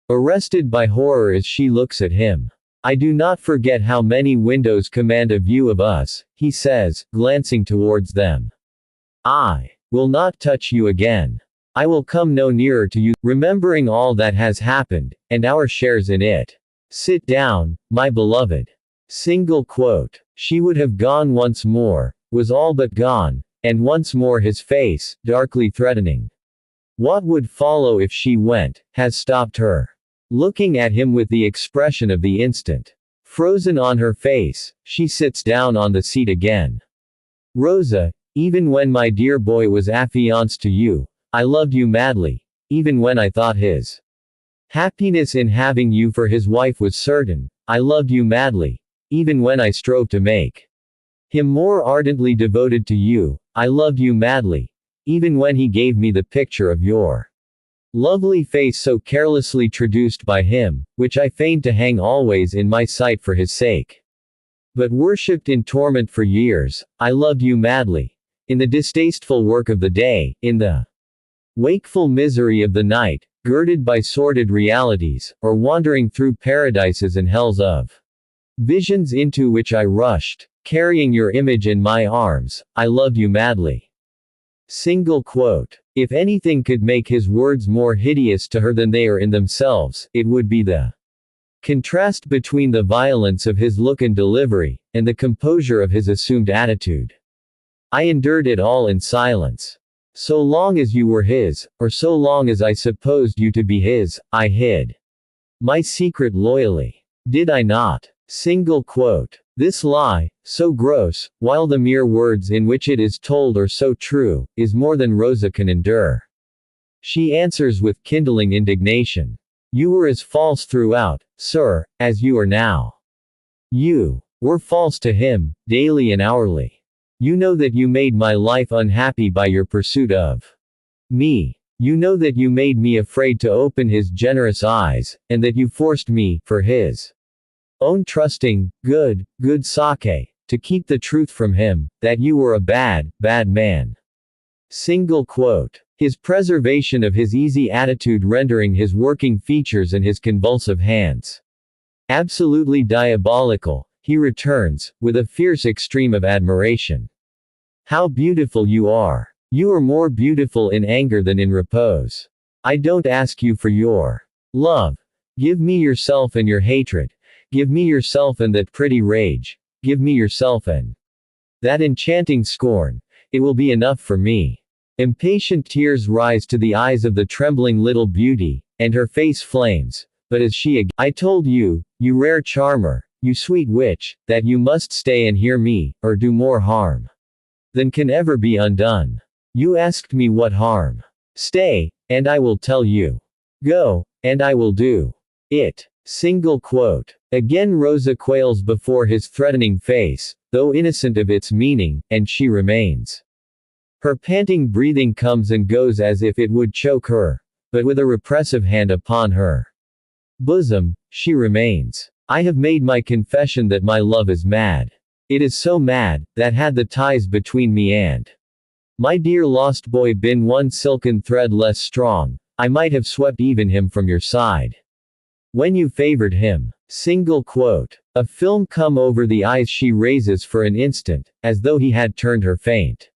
arrested by horror as she looks at him. I do not forget how many windows command a view of us, he says, glancing towards them. I will not touch you again. I will come no nearer to you, remembering all that has happened, and our shares in it. Sit down, my beloved. Single quote. She would have gone once more, was all but gone, and once more his face, darkly threatening. What would follow if she went, has stopped her. Looking at him with the expression of the instant frozen on her face, she sits down on the seat again. Rosa, even when my dear boy was affianced to you, I loved you madly, even when I thought his happiness in having you for his wife was certain, I loved you madly, even when I strove to make him more ardently devoted to you, I loved you madly, even when he gave me the picture of your lovely face so carelessly traduced by him, which I feigned to hang always in my sight for his sake. But worshipped in torment for years, I loved you madly. In the distasteful work of the day, in the wakeful misery of the night, girded by sordid realities, or wandering through paradises and hells of visions into which I rushed, carrying your image in my arms, I loved you madly. Single quote. If anything could make his words more hideous to her than they are in themselves, it would be the contrast between the violence of his look and delivery, and the composure of his assumed attitude. I endured it all in silence. So long as you were his, or so long as I supposed you to be his, I hid my secret loyally. Did I not? Single quote. This lie, so gross, while the mere words in which it is told are so true, is more than Rosa can endure. She answers with kindling indignation. You were as false throughout, sir, as you are now. You were false to him, daily and hourly. You know that you made my life unhappy by your pursuit of me. You know that you made me afraid to open his generous eyes, and that you forced me, for his own trusting, good sake, to keep the truth from him, that you were a bad man. Single quote. His preservation of his easy attitude rendering his working features and his convulsive hands absolutely diabolical, he returns, with a fierce extreme of admiration. How beautiful you are! You are more beautiful in anger than in repose. I don't ask you for your love. Give me yourself and your hatred. Give me yourself and that pretty rage. Give me yourself and that enchanting scorn. It will be enough for me. Impatient tears rise to the eyes of the trembling little beauty, and her face flames, but as she I told you, you rare charmer, you sweet witch, that you must stay and hear me, or do more harm than can ever be undone. You asked me what harm. Stay, and I will tell you. Go, and I will do it. Single quote. Again Rosa quails before his threatening face, though innocent of its meaning, and she remains. Her panting breathing comes and goes as if it would choke her, but with a repressive hand upon her bosom, she remains. I have made my confession that my love is mad. It is so mad, that had the ties between me and my dear lost boy been one silken thread less strong, I might have swept even him from your side. When you favored him. Single quote. A film come over the eyes she raises for an instant, as though he had turned her faint.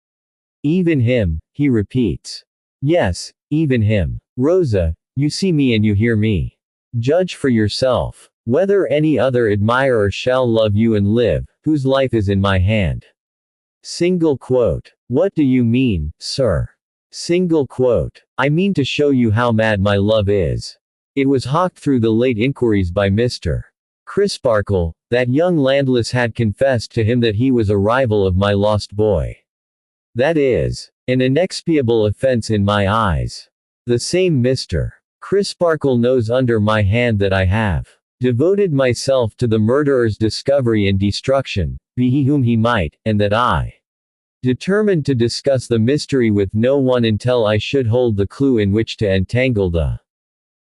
Even him, he repeats. Yes, even him. Rosa, you see me and you hear me. Judge for yourself. Whether any other admirer shall love you and live, whose life is in my hand. Single quote. What do you mean, sir? Single quote. I mean to show you how mad my love is. It was hawked through the late inquiries by Mr. Crisparkle, that young Landless had confessed to him that he was a rival of my lost boy. That is an inexpiable offense in my eyes. The same Mr. Crisparkle knows under my hand that I have devoted myself to the murderer's discovery and destruction, be he whom he might, and that I determined to discuss the mystery with no one until I should hold the clue in which to entangle the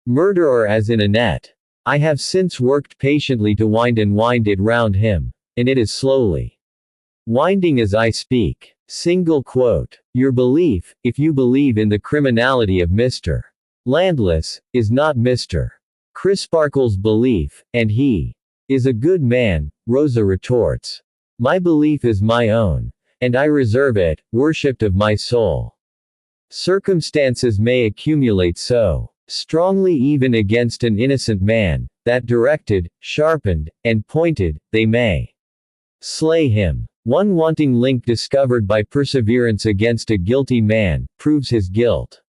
murderer as in a net. I have since worked patiently to wind it round him, and it is slowly winding as I speak. Single quote. Your belief, if you believe in the criminality of Mr. Landless, is not Mr. Crisparkle's belief, and he is a good man, Rosa retorts. My belief is my own, and I reserve it, worshipped of my soul. Circumstances may accumulate so strongly even against an innocent man, that directed, sharpened, and pointed, they may slay him. One wanting link discovered by perseverance against a guilty man, proves his guilt.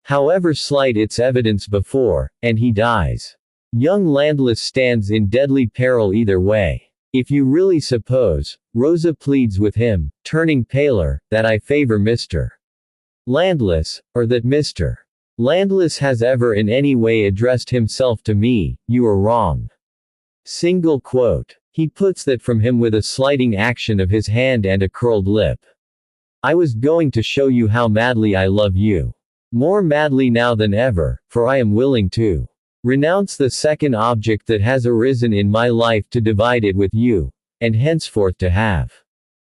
However slight its evidence before, and he dies. Young Landless stands in deadly peril either way. If you really suppose, Rosa pleads with him, turning paler, that I favor Mr. Landless, or that Mr. Landless has ever in any way addressed himself to me, you are wrong. Single quote. He puts that from him with a slighting action of his hand and a curled lip. I was going to show you how madly I love you. More madly now than ever, for I am willing to renounce the second object that has arisen in my life to divide it with you, and henceforth to have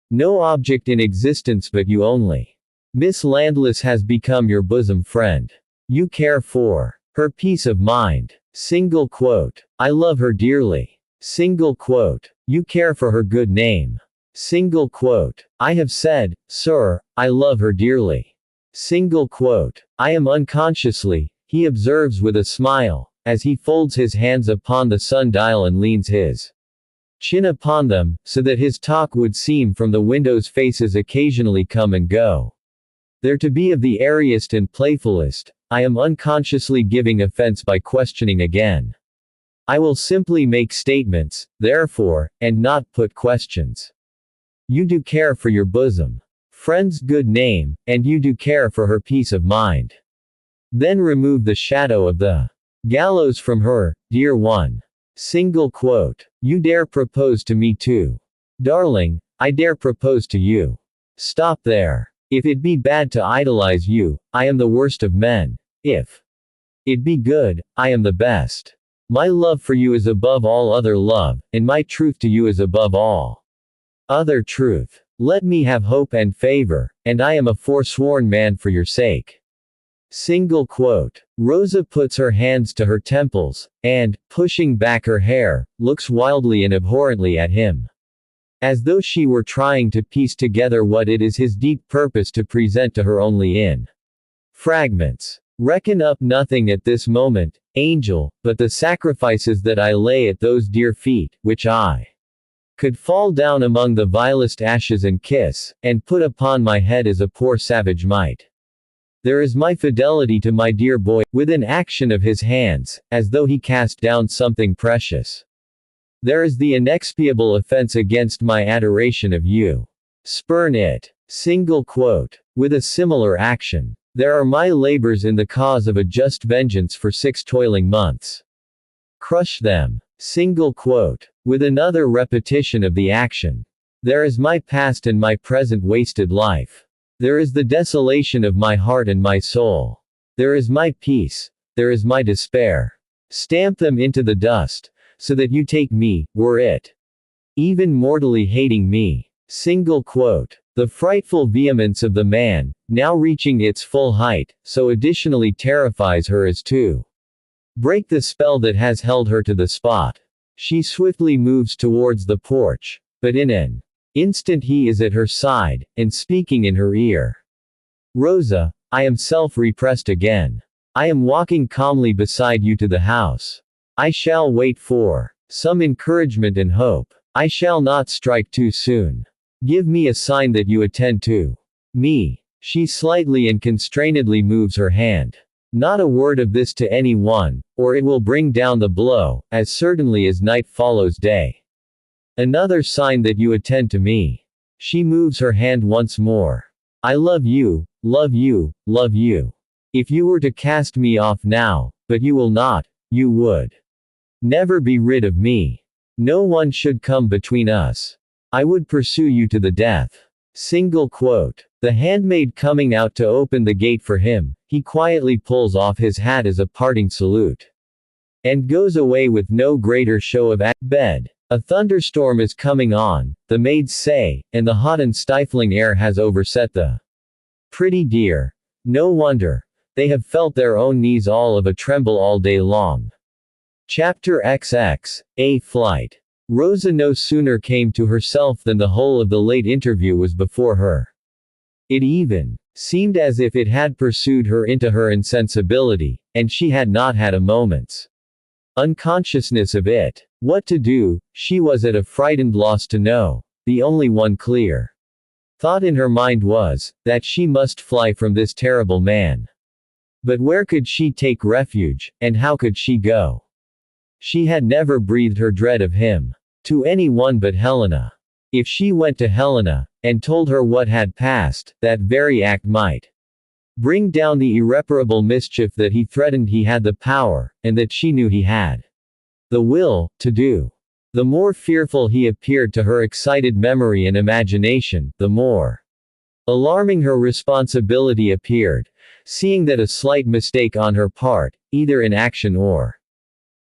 no object in existence but you only. Miss Landless has become your bosom friend. You care for her peace of mind. Single quote. I love her dearly. Single quote. You care for her good name. Single quote. I have said, sir, I love her dearly. Single quote. I am unconsciously, he observes with a smile, as he folds his hands upon the sundial and leans his chin upon them, so that his talk would seem from the window's faces occasionally come and go. There to be of the airiest and playfulest, I am unconsciously giving offense by questioning again. I will simply make statements, therefore, and not put questions. You do care for your bosom friend's good name, and you do care for her peace of mind. Then remove the shadow of the gallows from her, dear one. Single quote. You dare propose to me too. Darling, I dare propose to you. Stop there. If it be bad to idolize you, I am the worst of men. If it be good, I am the best. My love for you is above all other love, and my truth to you is above all other truth. Let me have hope and favor, and I am a forsworn man for your sake. Single quote. Rosa puts her hands to her temples, and, pushing back her hair, looks wildly and abhorrently at him. As though she were trying to piece together what it is his deep purpose to present to her only in fragments. Reckon up nothing at this moment, angel, but the sacrifices that I lay at those dear feet, which I could fall down among the vilest ashes and kiss, and put upon my head as a poor savage might. There is my fidelity to my dear boy, with an action of his hands, as though he cast down something precious. There is the inexpiable offense against my adoration of you. Spurn it. Single quote. With a similar action. There are my labors in the cause of a just vengeance for 6 toiling months. Crush them. Single quote. With another repetition of the action. There is my past and my present wasted life. There is the desolation of my heart and my soul. There is my peace. There is my despair. Stamp them into the dust, so that you take me, were it even mortally hating me. Single quote. The frightful vehemence of the man, now reaching its full height, so additionally terrifies her as to break the spell that has held her to the spot. She swiftly moves towards the porch, but in an instant he is at her side, and speaking in her ear. Rosa, I am self-repressed again. I am walking calmly beside you to the house. I shall wait for some encouragement and hope. I shall not strike too soon. Give me a sign that you attend to me. She slightly and constrainedly moves her hand. Not a word of this to any one, or it will bring down the blow, as certainly as night follows day. Another sign that you attend to me. She moves her hand once more. I love you, love you, love you. If you were to cast me off now, but you will not, you would never be rid of me. No one should come between us. I would pursue you to the death. Single quote. The handmaid coming out to open the gate for him, he quietly pulls off his hat as a parting salute. And goes away with no greater show of bed. A thunderstorm is coming on, the maids say, and the hot and stifling air has overset the pretty dear. No wonder. They have felt their own knees all of a tremble all day long. Chapter XX, A Flight. Rosa no sooner came to herself than the whole of the late interview was before her. It even seemed as if it had pursued her into her insensibility, and she had not had a moment's unconsciousness of it. What to do, she was at a frightened loss to know. The only one clear thought in her mind was, that she must fly from this terrible man. But where could she take refuge, and how could she go? She had never breathed her dread of him to any one but Helena. If she went to Helena, and told her what had passed, that very act might bring down the irreparable mischief that he threatened he had the power, and that she knew he had the will, to do. The more fearful he appeared to her excited memory and imagination, the more alarming her responsibility appeared, seeing that a slight mistake on her part, either in action or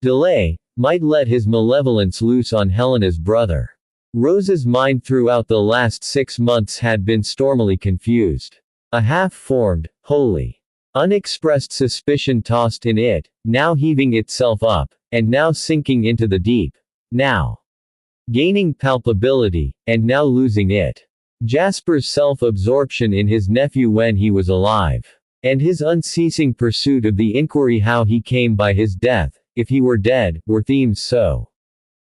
delay, might let his malevolence loose on Helena's brother. Rosa's mind throughout the last 6 months had been stormily confused. A half-formed, wholly unexpressed suspicion tossed in it, now heaving itself up, and now sinking into the deep, now gaining palpability, and now losing it. Jasper's self-absorption in his nephew when he was alive, and his unceasing pursuit of the inquiry how he came by his death, if he were dead, were themes so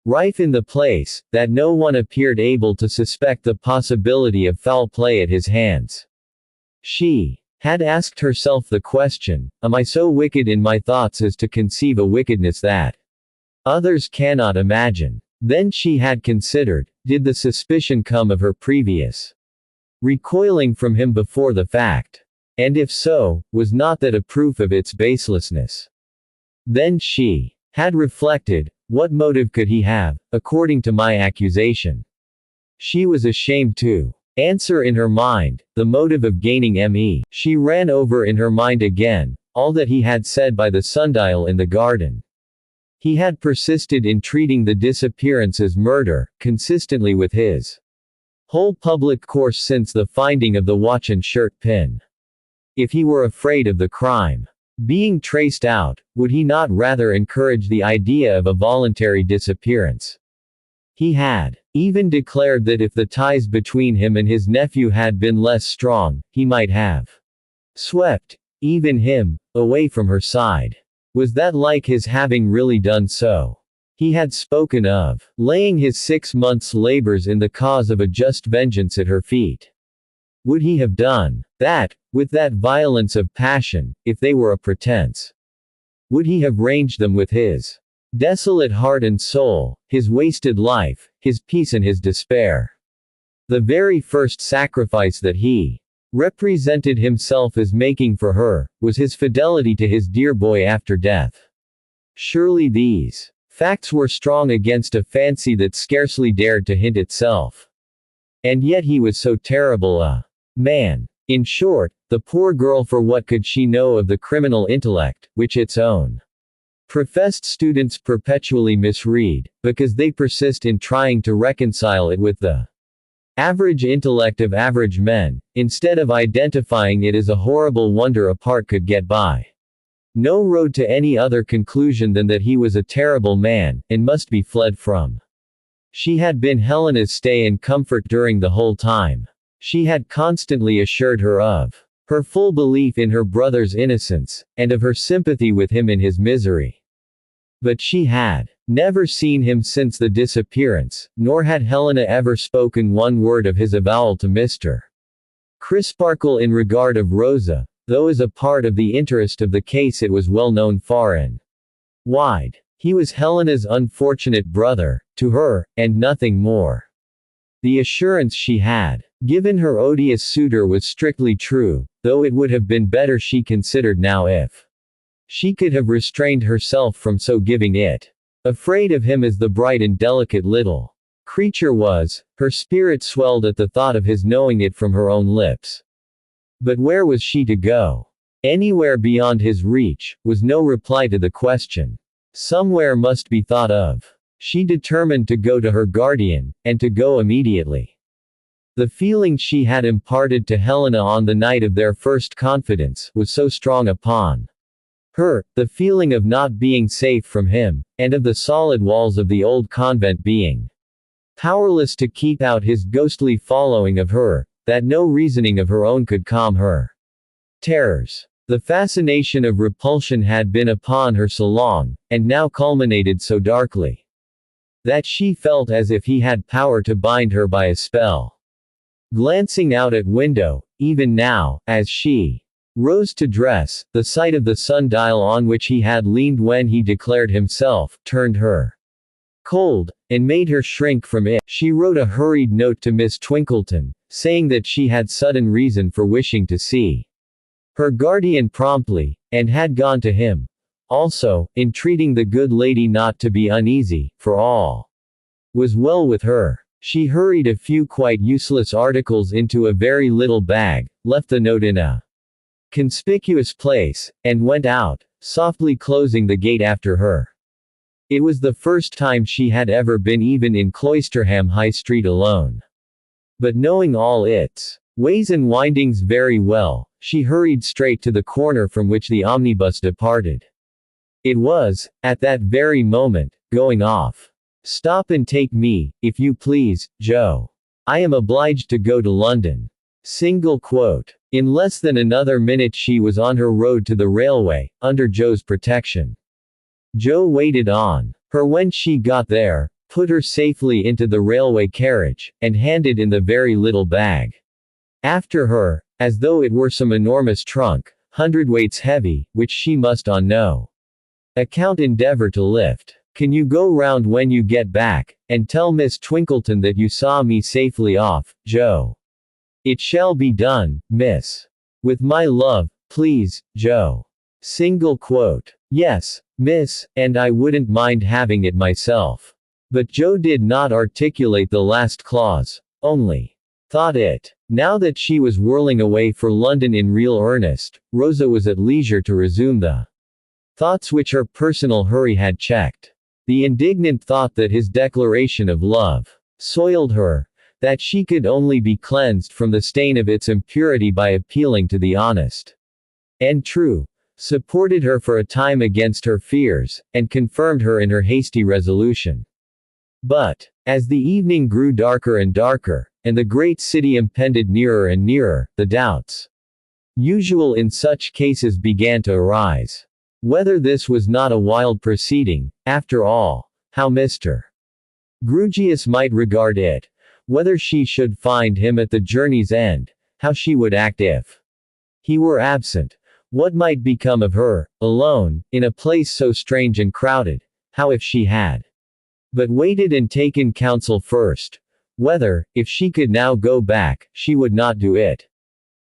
rife in the place, that no one appeared able to suspect the possibility of foul play at his hands. She had asked herself the question, am I so wicked in my thoughts as to conceive a wickedness that Others cannot imagine. Then she had considered, did the suspicion come of her previous recoiling from him before the fact? And if so, was not that a proof of its baselessness? Then she had reflected, what motive could he have, according to my accusation? She was ashamed to answer in her mind, the motive of gaining me. She ran over in her mind again, all that he had said by the sundial in the garden. He had persisted in treating the disappearance as murder, consistently with his whole public course since the finding of the watch and shirt pin. If he were afraid of the crime being traced out, would he not rather encourage the idea of a voluntary disappearance? He had even declared that if the ties between him and his nephew had been less strong, he might have swept, even him, away from her side. Was that like his having really done so? He had spoken of laying his 6 months' labors in the cause of a just vengeance at her feet. Would he have done that, with that violence of passion, if they were a pretense? Would he have ranged them with his desolate heart and soul, his wasted life, his peace and his despair? The very first sacrifice that he represented himself as making for her, was his fidelity to his dear boy after death. Surely these facts were strong against a fancy that scarcely dared to hint itself. And yet he was so terrible a man. In short, the poor girl, for what could she know of the criminal intellect, which its own professed students perpetually misread, because they persist in trying to reconcile it with the average intellect of average men, instead of identifying it as a horrible wonder apart could get by. No road to any other conclusion than that he was a terrible man, and must be fled from. She had been Helena's stay and comfort during the whole time. She had constantly assured her of her full belief in her brother's innocence, and of her sympathy with him in his misery. But she had never seen him since the disappearance, nor had Helena ever spoken one word of his avowal to Mr. Crisparkle in regard of Rosa, though as a part of the interest of the case it was well known far and wide. He was Helena's unfortunate brother, to her, and nothing more. The assurance she had given her odious suitor was strictly true, though it would have been better, she considered now, if she could have restrained herself from so giving it. Afraid of him as the bright and delicate little creature was, her spirit swelled at the thought of his knowing it from her own lips. But where was she to go? Anywhere beyond his reach, was no reply to the question. Somewhere must be thought of. She determined to go to her guardian, and to go immediately. The feeling she had imparted to Helena on the night of their first confidence was so strong upon her, the feeling of not being safe from him, and of the solid walls of the old convent being powerless to keep out his ghostly following of her, that no reasoning of her own could calm her terrors. The fascination of repulsion had been upon her so long, and now culminated so darkly, that she felt as if he had power to bind her by a spell. Glancing out at window, even now, as she rose to dress, the sight of the sundial on which he had leaned when he declared himself, turned her cold, and made her shrink from it. She wrote a hurried note to Miss Twinkleton, saying that she had sudden reason for wishing to see her guardian promptly, and had gone to him. Also, entreating the good lady not to be uneasy, for all was well with her. She hurried a few quite useless articles into a very little bag, left the note in a conspicuous place, and went out, softly closing the gate after her. It was the first time she had ever been even in Cloisterham High Street alone. But knowing all its ways and windings very well, she hurried straight to the corner from which the omnibus departed. It was, at that very moment, going off. "Stop and take me, if you please, Joe. I am obliged to go to London." Single quote. In less than another minute she was on her road to the railway, under Joe's protection. Joe waited on her when she got there, put her safely into the railway carriage, and handed in the very little bag after her, as though it were some enormous trunk, hundredweights heavy, which she must on no account endeavor to lift. Can you go round when you get back, and tell Miss Twinkleton that you saw me safely off, Joe? It shall be done, miss. With my love, please, Joe. Single quote. Yes, miss, and I wouldn't mind having it myself. But Joe did not articulate the last clause, only thought it. Now that she was whirling away for London in real earnest, Rosa was at leisure to resume the thoughts which her personal hurry had checked. The indignant thought that his declaration of love soiled her, that she could only be cleansed from the stain of its impurity by appealing to the honest and true, supported her for a time against her fears, and confirmed her in her hasty resolution. But, as the evening grew darker and darker, and the great city impended nearer and nearer, the doubts usual in such cases began to arise. Whether this was not a wild proceeding, after all, how Mr. Grewgious might regard it, whether she should find him at the journey's end, how she would act if he were absent, what might become of her, alone, in a place so strange and crowded, how if she had but waited and taken counsel first, whether, if she could now go back, she would not do it.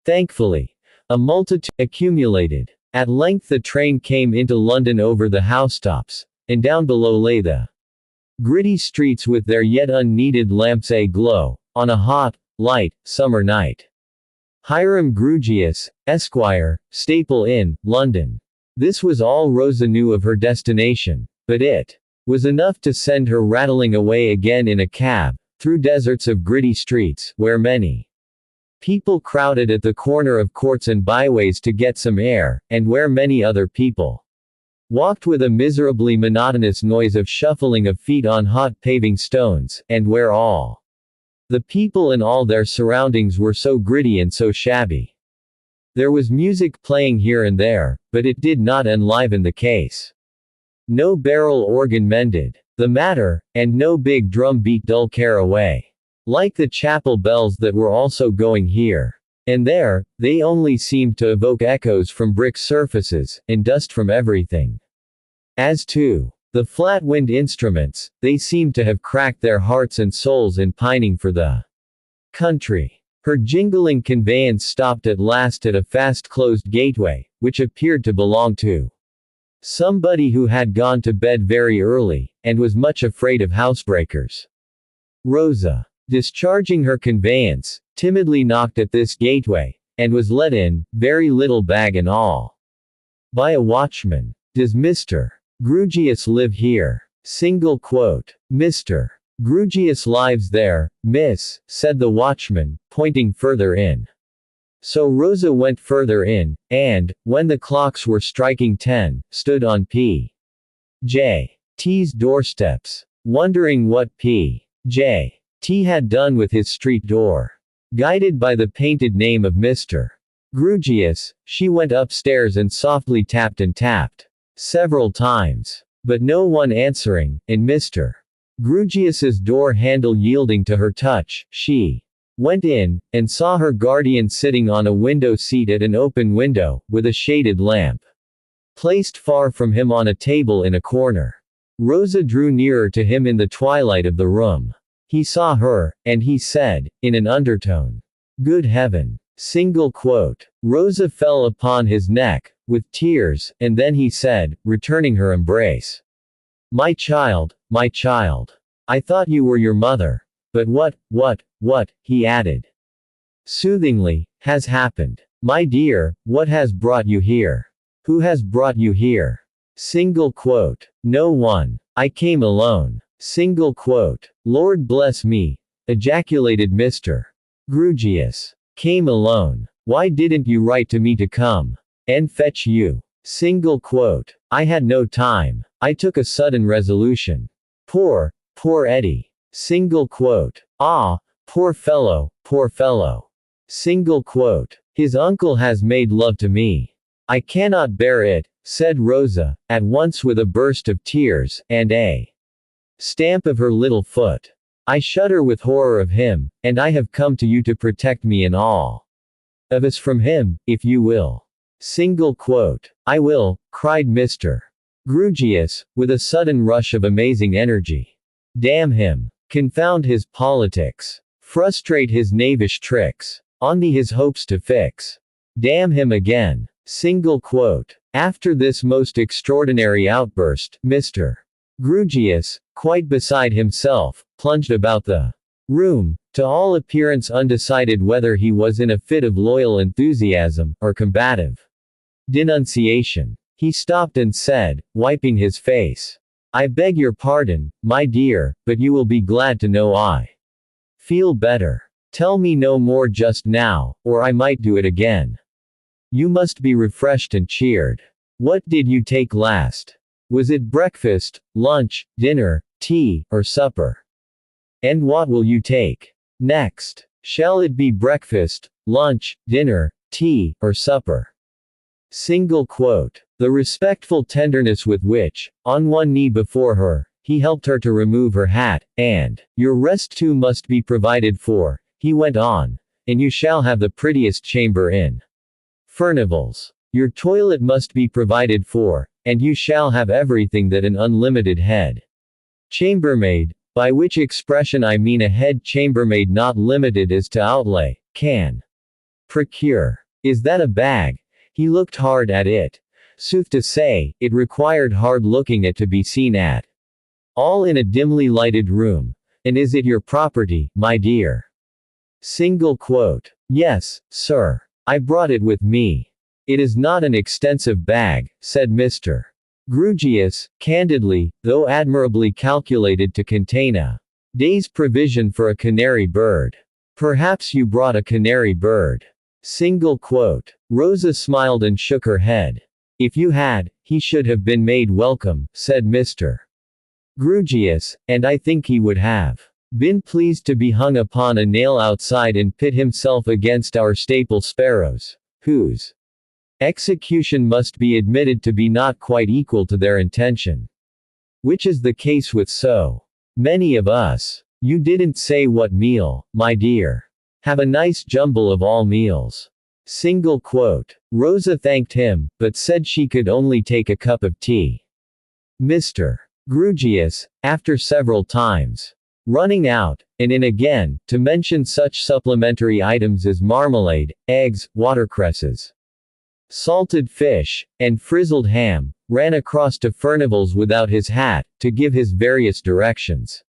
Thankfully, a multitude accumulated. At length the train came into London over the housetops, and down below lay the gritty streets with their yet unneeded lamps aglow, on a hot, light, summer night. Hiram Grewgious, Esquire, Staple Inn, London. This was all Rosa knew of her destination, but it was enough to send her rattling away again in a cab, through deserts of gritty streets, where many people crowded at the corner of courts and byways to get some air, and where many other people walked with a miserably monotonous noise of shuffling of feet on hot paving stones, and where all the people and all their surroundings were so gritty and so shabby. There was music playing here and there, but it did not enliven the case. No barrel organ mended the matter, and no big drum beat dull care away. Like the chapel bells that were also going here and there, they only seemed to evoke echoes from brick surfaces, and dust from everything. As to the flat wind instruments, they seemed to have cracked their hearts and souls in pining for the country. Her jingling conveyance stopped at last at a fast-closed gateway, which appeared to belong to somebody who had gone to bed very early, and was much afraid of housebreakers. Rosa, discharging her conveyance, timidly knocked at this gateway, and was let in, very little bag and all, by a watchman. Does Mr. Grewgious live here? Single quote. Mr. Grewgious lives there, miss, said the watchman, pointing further in. So Rosa went further in, and, when the clocks were striking 10, stood on P. J. T.'s doorsteps, wondering what P. J. T. had done with his street door. Guided by the painted name of Mr. Grewgious, she went upstairs and softly tapped and tapped several times. But no one answering, and Mr. Grewgious's door handle yielding to her touch, she went in, and saw her guardian sitting on a window seat at an open window, with a shaded lamp placed far from him on a table in a corner. Rosa drew nearer to him in the twilight of the room. He saw her, and he said, in an undertone, "Good heaven!" Single quote. Rosa fell upon his neck, with tears, and then he said, returning her embrace, my child, I thought you were your mother. But what, he added soothingly, has happened? My dear, what has brought you here? Who has brought you here? Single quote. No one. I came alone. Single quote. Lord bless me, ejaculated Mr. Grewgious. Came alone. Why didn't you write to me to come and fetch you? Single quote. I had no time. I took a sudden resolution. Poor Eddie. Single quote. Ah, poor fellow. Single quote. His uncle has made love to me. I cannot bear it, said Rosa, at once with a burst of tears, and a stamp of her little foot. I shudder with horror of him, and I have come to you to protect me in all of us from him, if you will. Single quote. I will, cried Mr. Grugius, with a sudden rush of amazing energy. Damn him. Confound his politics. Frustrate his knavish tricks. On thee his hopes to fix. Damn him again. Single quote. After this most extraordinary outburst, Mr. Grugius, quite beside himself, plunged about the room, to all appearance undecided whether he was in a fit of loyal enthusiasm, or combative denunciation. He stopped and said, wiping his face, I beg your pardon, my dear, but you will be glad to know I feel better. Tell me no more just now, or I might do it again. You must be refreshed and cheered. What did you take last? Was it breakfast, lunch, dinner, tea, or supper? And what will you take next? Shall it be breakfast, lunch, dinner, tea, or supper? Single quote. The respectful tenderness with which, on one knee before her, he helped her to remove her hat, and, your rest too must be provided for, he went on, and you shall have the prettiest chamber in Furnival's. Your toilet must be provided for, and you shall have everything that an unlimited head chambermaid, by which expression I mean a head chambermaid not limited as to outlay, can procure. Is that a bag? He looked hard at it. Sooth to say, it required hard looking at to be seen at all in a dimly lighted room. And is it your property, my dear? Single quote. Yes, sir. I brought it with me. It is not an extensive bag, said Mr. Grugius, candidly, though admirably calculated to contain a day's provision for a canary bird. Perhaps you brought a canary bird. Single quote. Rosa smiled and shook her head. If you had, he should have been made welcome, said Mr. Grugius, and I think he would have been pleased to be hung upon a nail outside and pit himself against our staple sparrows, whose execution must be admitted to be not quite equal to their intention. Which is the case with so many of us. You didn't say what meal, my dear. Have a nice jumble of all meals. Single quote. Rosa thanked him, but said she could only take a cup of tea. Mr. Grugius, after several times running out, and in again, to mention such supplementary items as marmalade, eggs, watercresses, salted fish, and frizzled ham, ran across to Furnival's without his hat, to give his various directions.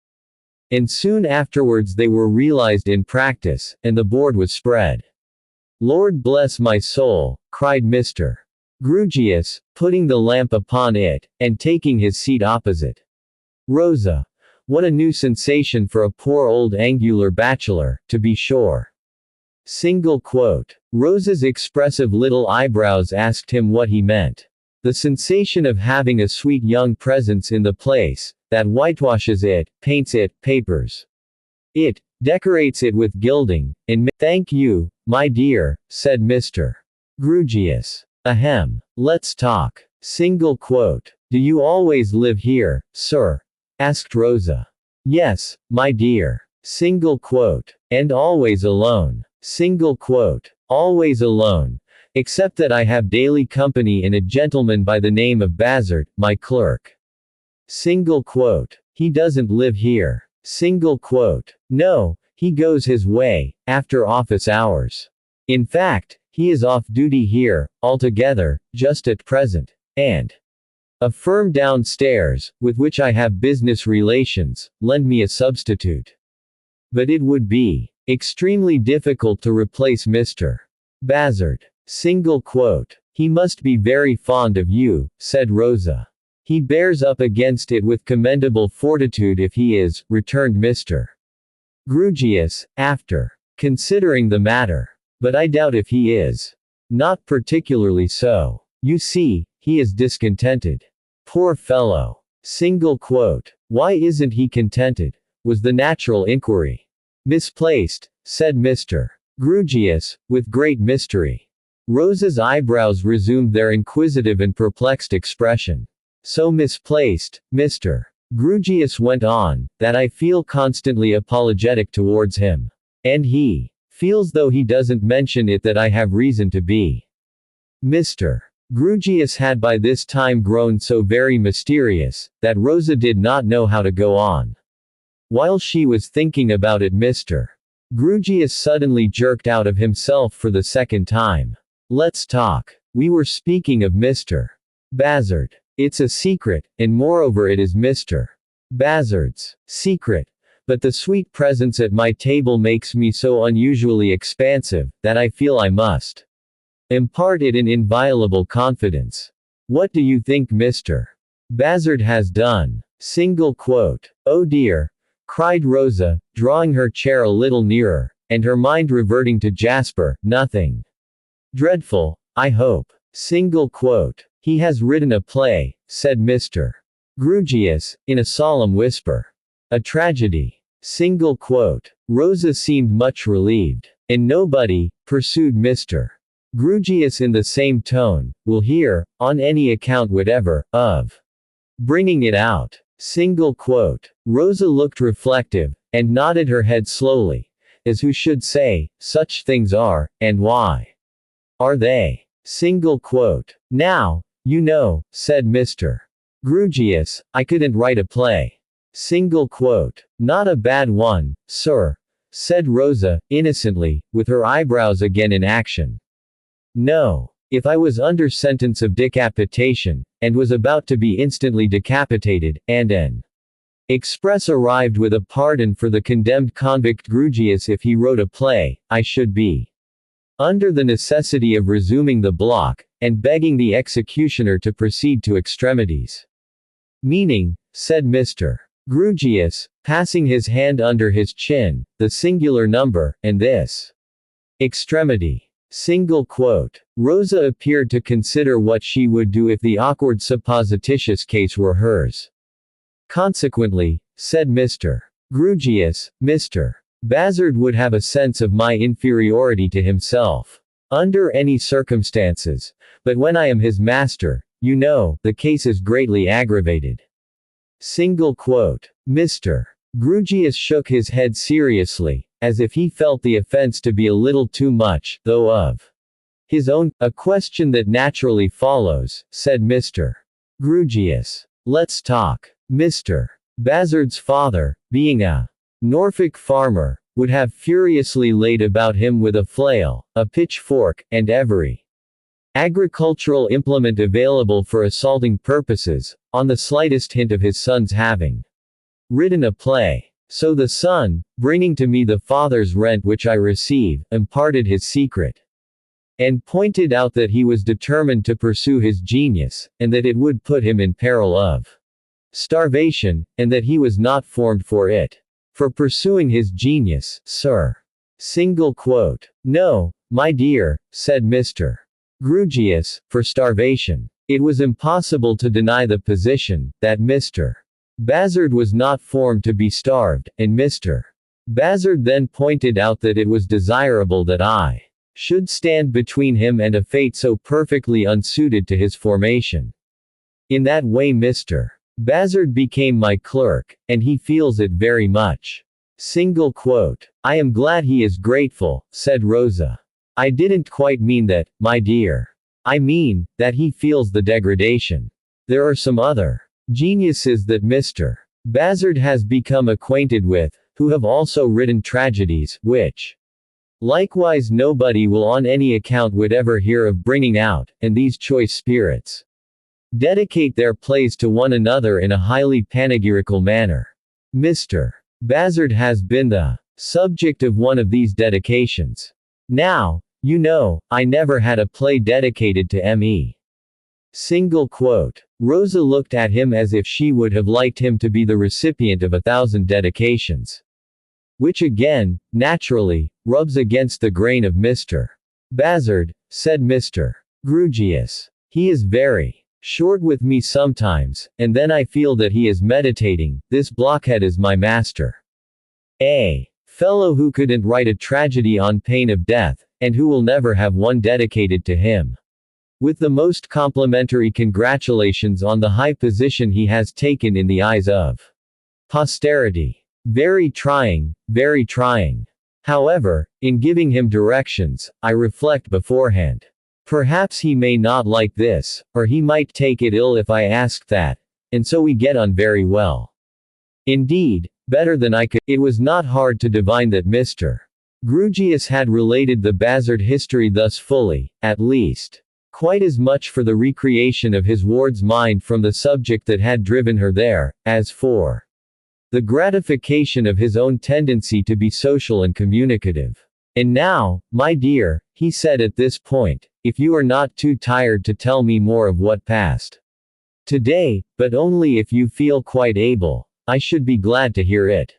And soon afterwards they were realized in practice, and the board was spread. Lord bless my soul, cried Mr. Grugius, putting the lamp upon it, and taking his seat opposite Rosa. What a new sensation for a poor old angular bachelor, to be sure. Single quote. Rosa's expressive little eyebrows asked him what he meant. The sensation of having a sweet young presence in the place, that whitewashes it, paints it, papers it, decorates it with gilding, and thank you, my dear, said Mr. Grugius. Ahem. Let's talk. Single quote. Do you always live here, sir? Asked Rosa. Yes, my dear. Single quote. And always alone. Single quote. Always alone. Except that I have daily company in a gentleman by the name of Bazard, my clerk. Single quote. He doesn't live here. Single quote. No, he goes his way, after office hours. In fact, he is off duty here, altogether, just at present. And a firm downstairs, with which I have business relations, lend me a substitute. But it would be extremely difficult to replace Mr. Bazard. Single quote. He must be very fond of you, said Rosa. He bears up against it with commendable fortitude if he is, returned Mr. Grugius, after considering the matter. But I doubt if he is. Not particularly so. You see, he is discontented. Poor fellow. Single quote. Why isn't he contented? Was the natural inquiry. Misplaced, said Mr. Grugius, with great mystery. Rosa's eyebrows resumed their inquisitive and perplexed expression. So misplaced, Mr. Grugius went on, that I feel constantly apologetic towards him. And he feels though he doesn't mention it that I have reason to be. Mr. Grugius had by this time grown so very mysterious, that Rosa did not know how to go on. While she was thinking about it, Mr. Grugius suddenly jerked out of himself for the second time. Let's talk. We were speaking of Mr. Bazard. It's a secret, and moreover it is Mr. Bazard's secret. But the sweet presence at my table makes me so unusually expansive, that I feel I must impart it in inviolable confidence. What do you think Mr. Bazard has done? Single quote. Oh dear, cried Rosa, drawing her chair a little nearer, and her mind reverting to Jasper. Nothing dreadful, I hope. Single quote. He has written a play, said Mr. Grugius, in a solemn whisper. A tragedy. Single quote. Rosa seemed much relieved. And nobody, pursued Mr. Grugius in the same tone, will hear, on any account whatever, of bringing it out. Single quote. Rosa looked reflective, and nodded her head slowly, as who should say, such things are, and why are they? Single quote. Now, you know, said Mr. Grugius, I couldn't write a play. Single quote. Not a bad one, sir, said Rosa, innocently, with her eyebrows again in action. No. If I was under sentence of decapitation, and was about to be instantly decapitated, and an express arrived with a pardon for the condemned convict Grugius if he wrote a play, I should be under the necessity of resuming the block, and begging the executioner to proceed to extremities. Meaning, said Mr. Grugius, passing his hand under his chin, the singular number, and this extremity. Single quote. Rosa appeared to consider what she would do if the awkward supposititious case were hers. Consequently, said Mr. Grugius, Mr. Bazard would have a sense of my inferiority to himself. Under any circumstances. But when I am his master, you know, the case is greatly aggravated. Single quote. Mr. Grugius shook his head seriously, as if he felt the offense to be a little too much, though of his own. A question that naturally follows, said Mr. Grugius. Let's talk. Mr. Bazard's father, being a Norfolk farmer, would have furiously laid about him with a flail, a pitchfork, and every agricultural implement available for assaulting purposes, on the slightest hint of his son's having written a play. So the son, bringing to me the father's rent which I receive, imparted his secret, and pointed out that he was determined to pursue his genius, and that it would put him in peril of starvation, and that he was not formed for it. For pursuing his genius, sir. Single quote. No, my dear, said Mr. Grugius, for starvation. It was impossible to deny the position, that Mr. Bazard was not formed to be starved, and Mr. Bazard then pointed out that it was desirable that I should stand between him and a fate so perfectly unsuited to his formation. In that way Mr. Bazard became my clerk, and he feels it very much. Single quote. I am glad he is grateful, said Rosa. I didn't quite mean that, my dear. I mean, that he feels the degradation. There are some other geniuses that Mr. Bazard has become acquainted with, who have also written tragedies, which likewise nobody will on any account whatever hear of bringing out, and these choice spirits dedicate their plays to one another in a highly panegyrical manner. Mr. Bazard has been the subject of one of these dedications. Now, you know, I never had a play dedicated to me. Single quote. Rosa looked at him as if she would have liked him to be the recipient of 1,000 dedications. Which again, naturally, rubs against the grain of Mr. Bazard, said Mr. Grugius. He is very short with me sometimes, and then I feel that he is meditating, this blockhead is my master. A fellow who couldn't write a tragedy on pain of death, and who will never have one dedicated to him. With the most complimentary congratulations on the high position he has taken in the eyes of posterity. Very trying, very trying. However, in giving him directions, I reflect beforehand. Perhaps he may not like this, or he might take it ill if I asked that, and so we get on very well. Indeed, better than I could. It was not hard to divine that Mr. Grewgious had related the Bazard history thus fully, at least. Quite as much for the recreation of his ward's mind from the subject that had driven her there, as for the gratification of his own tendency to be social and communicative. And now, my dear, he said at this point, if you are not too tired to tell me more of what passed today, but only if you feel quite able, I should be glad to hear it.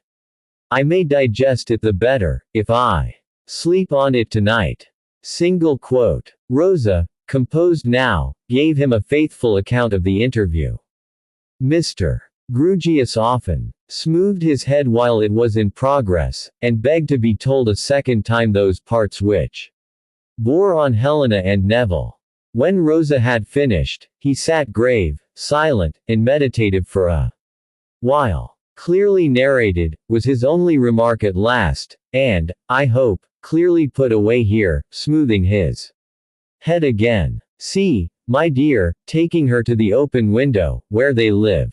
I may digest it the better, if I sleep on it tonight. Single quote. Rosa, composed now, gave him a faithful account of the interview. Mr. Grewgious often smoothed his head while it was in progress, and begged to be told a second time those parts which bore on Helena and Neville. When Rosa had finished, he sat grave, silent, and meditative for a while. Clearly narrated, was his only remark at last, and, I hope, clearly put away here, smoothing his head again. See, my dear, taking her to the open window, where they live.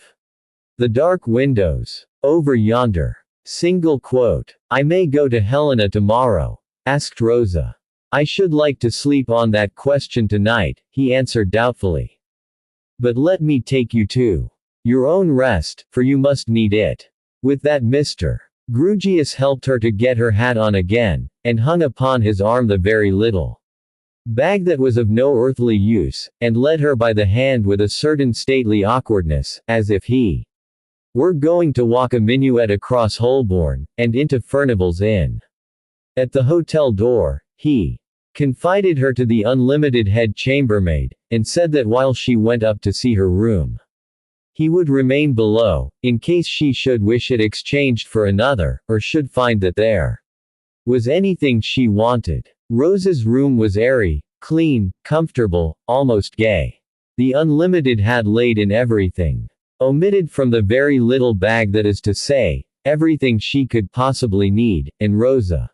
The dark windows. Over yonder. Single quote. I may go to Helena tomorrow? Asked Rosa. I should like to sleep on that question tonight, he answered doubtfully. But let me take you to your own rest, for you must need it. With that Mr. Grewgious helped her to get her hat on again, and hung upon his arm the very little bag that was of no earthly use, and led her by the hand with a certain stately awkwardness, as if he were going to walk a minuet across Holborn, and into Furnival's Inn. At the hotel door, he confided her to the unlimited head chambermaid, and said that while she went up to see her room, he would remain below, in case she should wish it exchanged for another, or should find that there was anything she wanted. Rosa's room was airy, clean, comfortable, almost gay. The unlimited had laid in everything. Omitted from the very little bag, that is to say, everything she could possibly need, and Rosa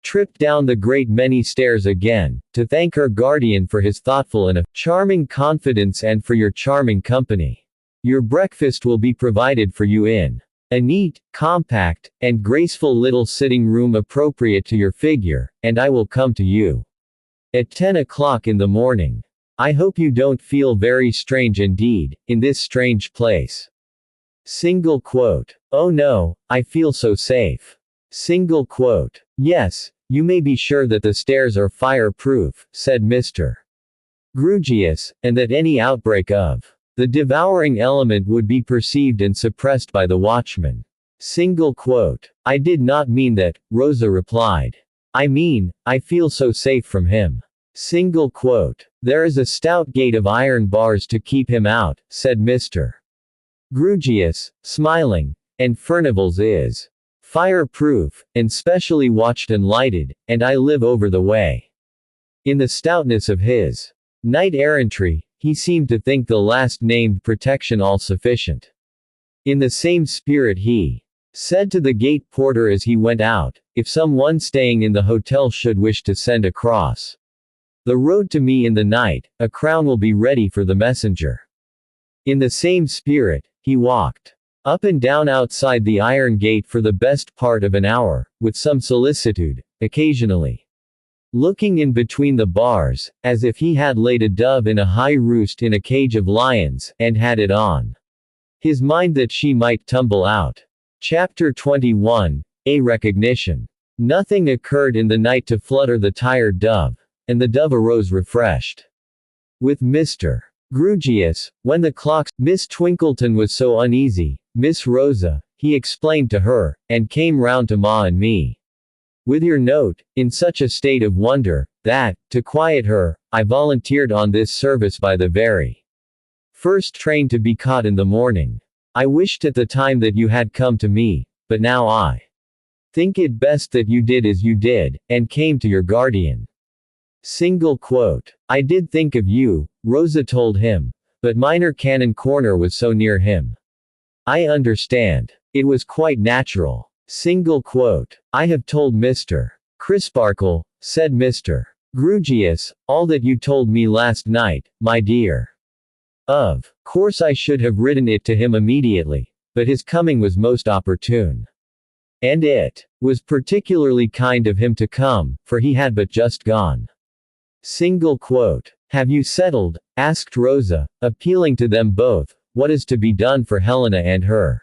tripped down the great many stairs again, to thank her guardian for his thoughtful and charming confidence and for your charming company. Your breakfast will be provided for you in a neat, compact, and graceful little sitting room appropriate to your figure, and I will come to you at 10 o'clock in the morning. I hope you don't feel very strange indeed, in this strange place. Single quote. Oh no, I feel so safe. Single quote. Yes, you may be sure that the stairs are fireproof, said Mr. Grewgious, and that any outbreak of the devouring element would be perceived and suppressed by the watchman. Single quote. I did not mean that, Rosa replied. I mean, I feel so safe from him. Single quote. There is a stout gate of iron bars to keep him out, said Mr. Grewgious, smiling, and Furnival's is fireproof, and specially watched and lighted, and I live over the way. In the stoutness of his knight-errantry, he seemed to think the last named protection all sufficient. In the same spirit he said to the gate porter as he went out, if some one staying in the hotel should wish to send across the road to me in the night, a crown will be ready for the messenger. In the same spirit, he walked up and down outside the iron gate for the best part of an hour, with some solicitude, occasionally looking in between the bars, as if he had laid a dove in a high roost in a cage of lions, and had it on his mind that she might tumble out. Chapter 21. A recognition. Nothing occurred in the night to flutter the tired dove, and the dove arose refreshed. With Mr. Grewgious, when the clocks, Miss Twinkleton was so uneasy, Miss Rosa, he explained to her, and came round to Ma and me with your note, in such a state of wonder, that, to quiet her, I volunteered on this service by the very first train to be caught in the morning. I wished at the time that you had come to me, but now I think it best that you did as you did, and came to your guardian. Single quote. I did think of you, Rosa told him, but Minor Canon Corner was so near him. I understand. It was quite natural. Single quote. I have told Mr. Crisparkle, said Mr. Grugius, all that you told me last night, my dear. Of course I should have written it to him immediately, but his coming was most opportune. And it was particularly kind of him to come, for he had but just gone. Single quote. Have you settled, asked Rosa, appealing to them both, what is to be done for Helena and her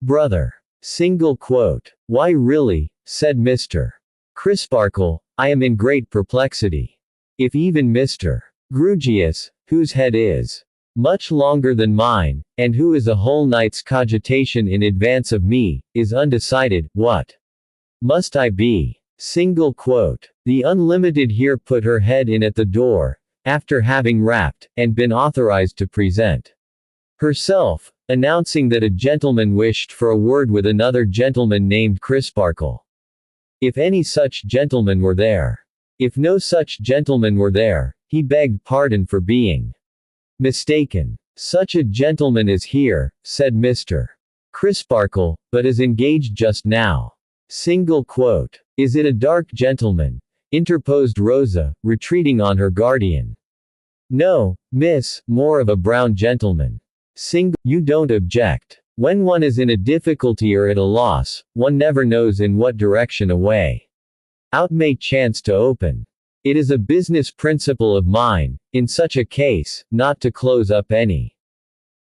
brother? Single quote. Why really, said Mr. Crisparkle, I am in great perplexity. If even Mr. Grugius, whose head is much longer than mine, and who is a whole night's cogitation in advance of me, is undecided, what must I be? Single quote. The Unlimited here put her head in at the door, after having rapped, and been authorized to present herself, announcing that a gentleman wished for a word with another gentleman named Crisparkle. If any such gentleman were there. If no such gentleman were there, he begged pardon for being mistaken. Such a gentleman is here, said Mr. Crisparkle, but is engaged just now. Single quote. Is it a dark gentleman? Interposed Rosa, retreating on her guardian. No, miss, more of a brown gentleman. You don't object. When one is in a difficulty or at a loss, one never knows in what direction a way out may chance to open. It is a business principle of mine, in such a case, not to close up any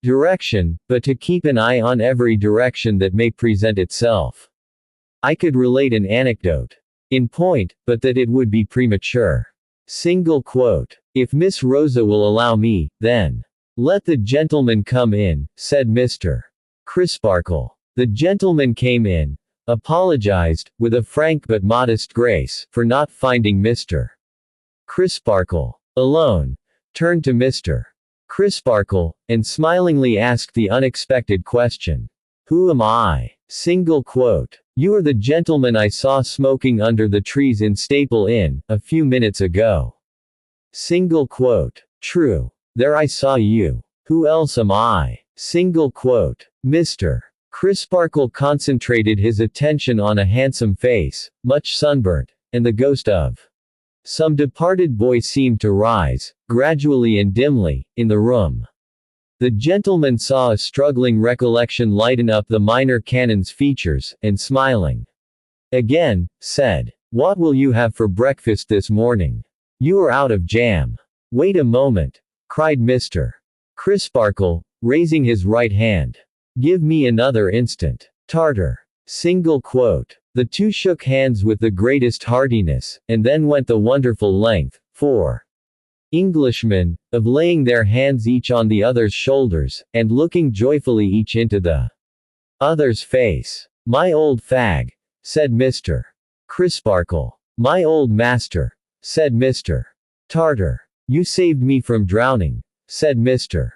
direction, but to keep an eye on every direction that may present itself. I could relate an anecdote in point, but that it would be premature. Single quote. If Miss Rosa will allow me, then let the gentleman come in, said Mr. Crisparkle. The gentleman came in, apologized, with a frank but modest grace, for not finding Mr. Crisparkle alone, turned to Mr. Crisparkle, and smilingly asked the unexpected question. Who am I? Single quote. You are the gentleman I saw smoking under the trees in Staple Inn, a few minutes ago. Single quote. True. There I saw you. Who else am I? Single quote. Mr. Crisparkle concentrated his attention on a handsome face, much sunburnt, and the ghost of some departed boy seemed to rise, gradually and dimly, in the room. The gentleman saw a struggling recollection lighten up the minor canon's features, and smiling again, said, What will you have for breakfast this morning? You are out of jam. Wait a moment, cried Mr. Crisparkle, raising his right hand. Give me another instant. Tartar. Single quote. The two shook hands with the greatest heartiness, and then went the wonderful length, for Englishmen, of laying their hands each on the other's shoulders, and looking joyfully each into the other's face. My old fag, said Mr. Crisparkle. My old master, said Mr. Tartar. You saved me from drowning, said Mr.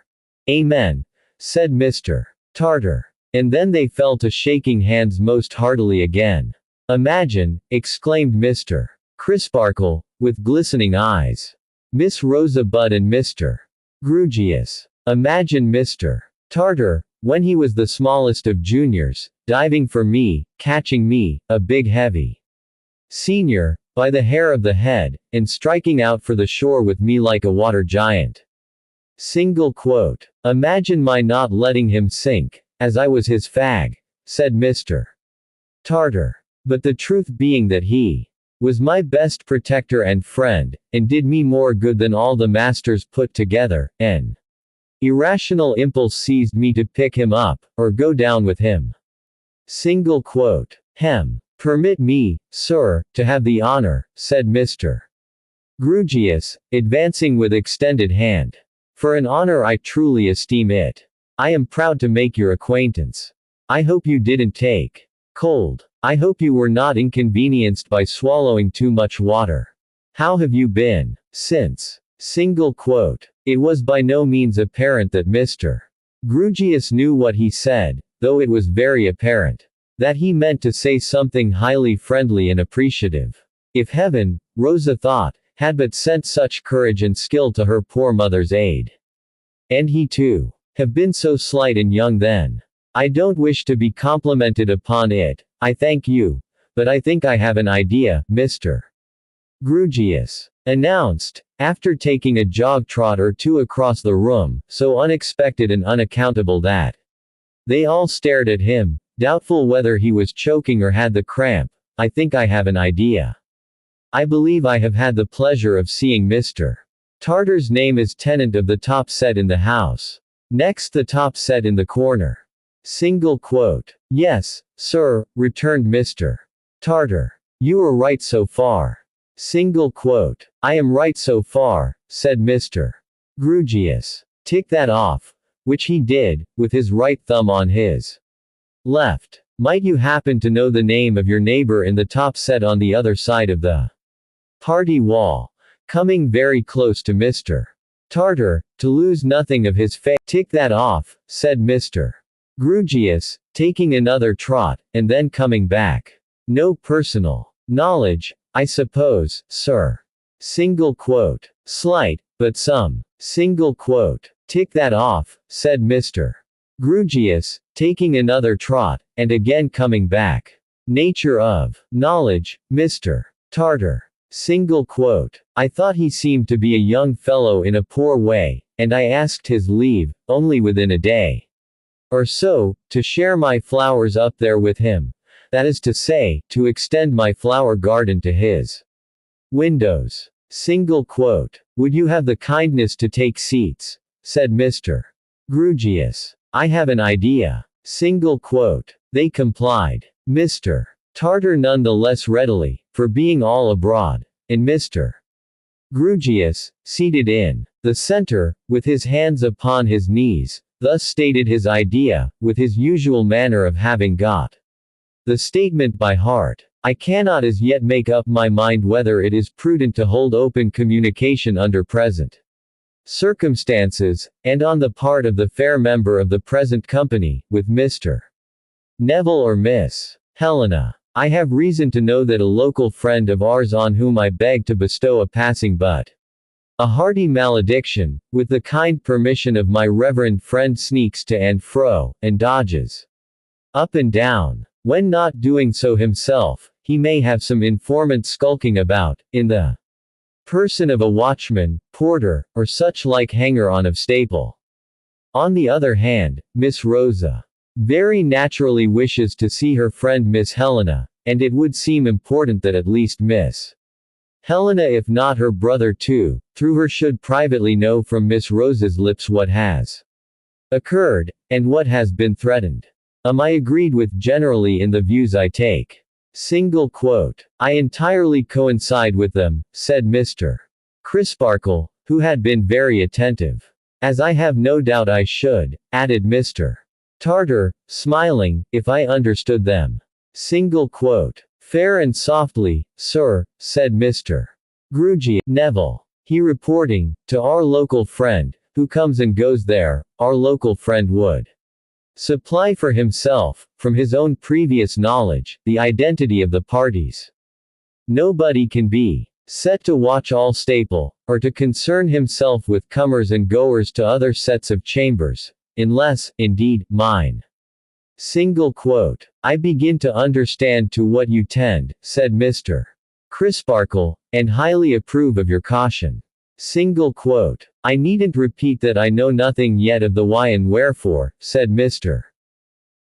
Amen, said Mr. Tartar. And then they fell to shaking hands most heartily again. Imagine, exclaimed Mr. Crisparkle, with glistening eyes. Miss Rosa Budd and Mr. Grugius. Imagine Mr. Tartar, when he was the smallest of juniors, diving for me, catching me, a big heavy senior, by the hair of the head, and striking out for the shore with me like a water giant. Single quote. Imagine my not letting him sink, as I was his fag, said Mr. Tartar. But the truth being that he was my best protector and friend, and did me more good than all the masters put together, an irrational impulse seized me to pick him up, or go down with him. Single quote. Permit me, sir, to have the honor, said Mr. Grugius, advancing with extended hand. For an honor I truly esteem it. I am proud to make your acquaintance. I hope you didn't take cold. I hope you were not inconvenienced by swallowing too much water. How have you been since? Single quote. It was by no means apparent that Mr. Grugius knew what he said, though it was very apparent that he meant to say something highly friendly and appreciative. If heaven, Rosa thought, had but sent such courage and skill to her poor mother's aid. And he too have been so slight and young then. I don't wish to be complimented upon it, I thank you, but I think I have an idea, Mr. Grugius announced, after taking a jog trot or two across the room, so unexpected and unaccountable that they all stared at him, doubtful whether he was choking or had the cramp. I think I have an idea. I believe I have had the pleasure of seeing Mr. Tartar's name as tenant of the top set in the house. Next, the top set in the corner. Single quote. Yes, sir, returned Mr. Tartar. You are right so far. Single quote. I am right so far, said Mr. Grugius. Tick that off. Which he did, with his right thumb on his left. Might you happen to know the name of your neighbor in the top set on the other side of the party wall? Coming very close to Mr. Tartar, to lose nothing of his face. Tick that off, said Mr. Grugius, taking another trot, and then coming back. No personal knowledge, I suppose, sir. Single quote. Slight, but some. Single quote. Tick that off, said Mr. Grugius, taking another trot, and again coming back. Nature of knowledge, Mr. Tartar. Single quote. I thought he seemed to be a young fellow in a poor way, and I asked his leave, only within a day or so, to share my flowers up there with him. That is to say, to extend my flower garden to his windows. Single quote. Would you have the kindness to take seats? Said Mr. Grugius. I have an idea. Single quote. They complied. Mr. Tartar none the less readily, for being all abroad, and Mr. Grugius, seated in the center, with his hands upon his knees, thus stated his idea, with his usual manner of having got the statement by heart. I cannot as yet make up my mind whether it is prudent to hold open communication under present circumstances, and on the part of the fair member of the present company, with Mr. Neville or Miss Helena. I have reason to know that a local friend of ours on whom I beg to bestow a passing but a hearty malediction, with the kind permission of my reverend friend sneaks to and fro, and dodges up and down. When not doing so himself, he may have some informant skulking about, in the person of a watchman, porter, or such like hanger-on of staple. On the other hand, Miss Rosa very naturally wishes to see her friend Miss Helena, and it would seem important that at least Miss Helena, if not her brother too, through her should privately know from Miss Rosa's lips what has occurred, and what has been threatened. I agreed with generally in the views I take. Single quote. I entirely coincide with them, said Mr. Crisparkle, who had been very attentive. As I have no doubt I should, added Mr. Tartar, smiling, if I understood them. Single quote. Fair and softly, sir, said Mr. Grugius. Neville. He reporting, to our local friend, who comes and goes there, our local friend would supply for himself, from his own previous knowledge, the identity of the parties. Nobody can be set to watch all staple, or to concern himself with comers and goers to other sets of chambers, unless, indeed, mine. Single quote. I begin to understand to what you tend, said Mr. Crisparkle, and highly approve of your caution. Single quote. I needn't repeat that I know nothing yet of the why and wherefore, said Mr.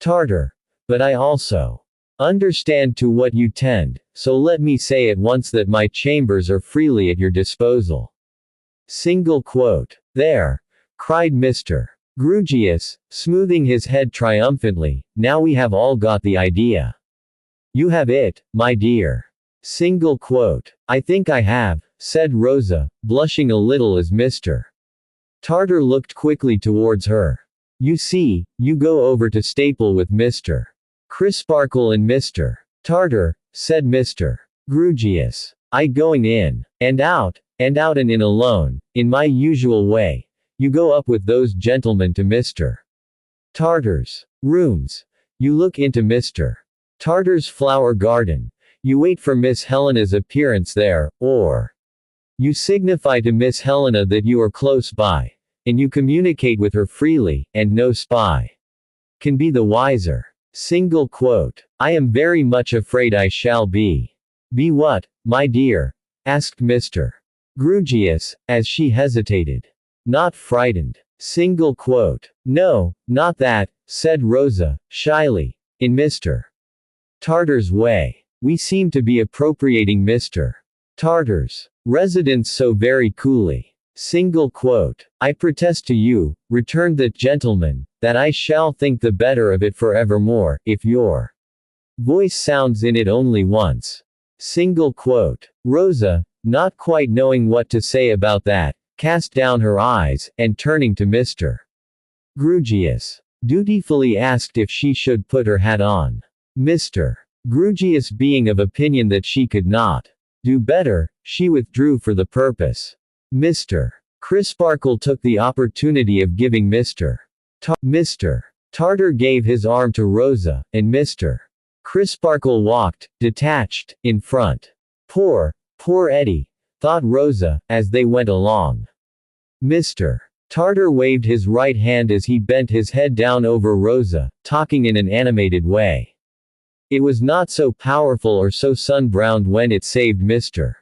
Tartar. But I also understand to what you tend, so let me say at once that my chambers are freely at your disposal. Single quote. There! Cried Mr. Grugius, smoothing his head triumphantly, now we have all got the idea. You have it, my dear. Single quote. I think I have, said Rosa, blushing a little as Mr. Tartar looked quickly towards her. You see, you go over to Staple with Mr. Crisparkle and Mr. Tartar, said Mr. Grugius. I going in, and out and in alone, in my usual way. You go up with those gentlemen to Mr. Tartar's rooms. You look into Mr. Tartar's flower garden. You wait for Miss Helena's appearance there, or you signify to Miss Helena that you are close by, and you communicate with her freely, and no spy can be the wiser. Single quote. I am very much afraid I shall be. Be what, my dear? asked Mr. Grugius, as she hesitated. Not frightened. Single quote. No, not that, said Rosa, shyly, in Mr. Tartar's way. We seem to be appropriating Mr. Tartar's residence so very coolly. Single quote. I protest to you, returned that gentleman, that I shall think the better of it forevermore, if your voice sounds in it only once. Single quote. Rosa, not quite knowing what to say about that, cast down her eyes, and turning to Mr. Grugius, dutifully asked if she should put her hat on. Mr. Grugius being of opinion that she could not do better, she withdrew for the purpose. Mr. Crisparkle took the opportunity of giving Mr. Tartar gave his arm to Rosa, and Mr. Crisparkle walked, detached, in front. Poor Eddie, thought Rosa, as they went along. Mr. Tartar waved his right hand as he bent his head down over Rosa, talking in an animated way. It was not so powerful or so sun-browned when it saved Mr.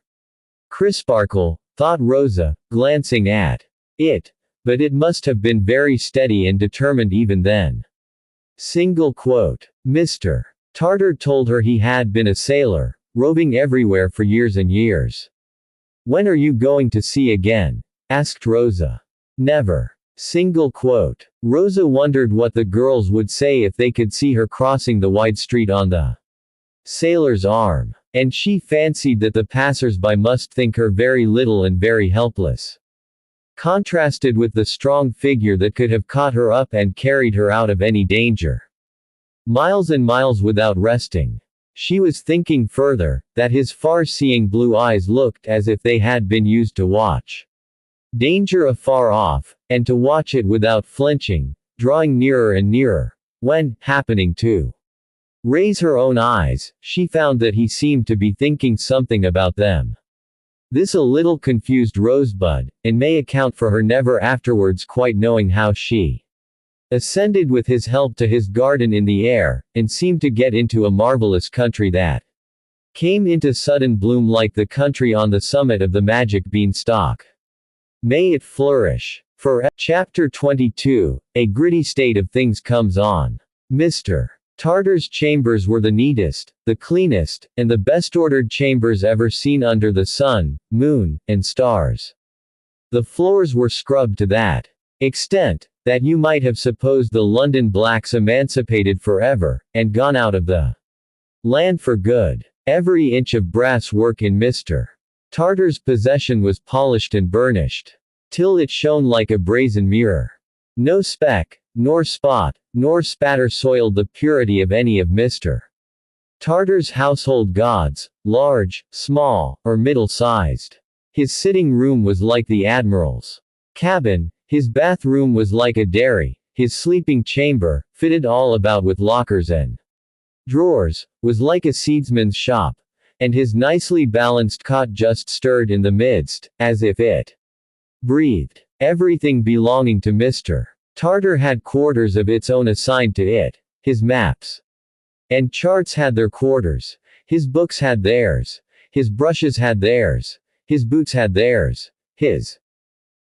Crisparkle, thought Rosa, glancing at it, but it must have been very steady and determined even then. Single quote. Mr. Tartar told her he had been a sailor, roving everywhere for years and years. When are you going to sea again? Asked Rosa. Never. Single quote. Rosa wondered what the girls would say if they could see her crossing the wide street on the sailor's arm. And she fancied that the passers-by must think her very little and very helpless. Contrasted with the strong figure that could have caught her up and carried her out of any danger. Miles and miles without resting. She was thinking further, that his far-seeing blue eyes looked as if they had been used to watch danger afar off, and to watch it without flinching, drawing nearer and nearer. When, happening to raise her own eyes, she found that he seemed to be thinking something about them. This a little confused Rosebud, and may account for her never afterwards quite knowing how she ascended with his help to his garden in the air, and seemed to get into a marvelous country that came into sudden bloom like the country on the summit of the magic beanstalk. May it flourish. For Chapter 22, a gritty state of things comes on. Mr. Tartar's chambers were the neatest, the cleanest, and the best-ordered chambers ever seen under the sun, moon, and stars. The floors were scrubbed to that extent, that you might have supposed the London blacks emancipated forever, and gone out of the land for good. Every inch of brass work in Mr. Tartar's possession was polished and burnished, till it shone like a brazen mirror. No speck, nor spot, nor spatter soiled the purity of any of Mr. Tartar's household gods, large, small, or middle-sized. His sitting room was like the admiral's cabin, his bathroom was like a dairy, his sleeping chamber, fitted all about with lockers and drawers, was like a seedsman's shop, and his nicely balanced cot just stirred in the midst, as if it breathed. Everything belonging to Mr. Tartar had quarters of its own assigned to it. His maps and charts had their quarters, his books had theirs, his brushes had theirs, his boots had theirs, his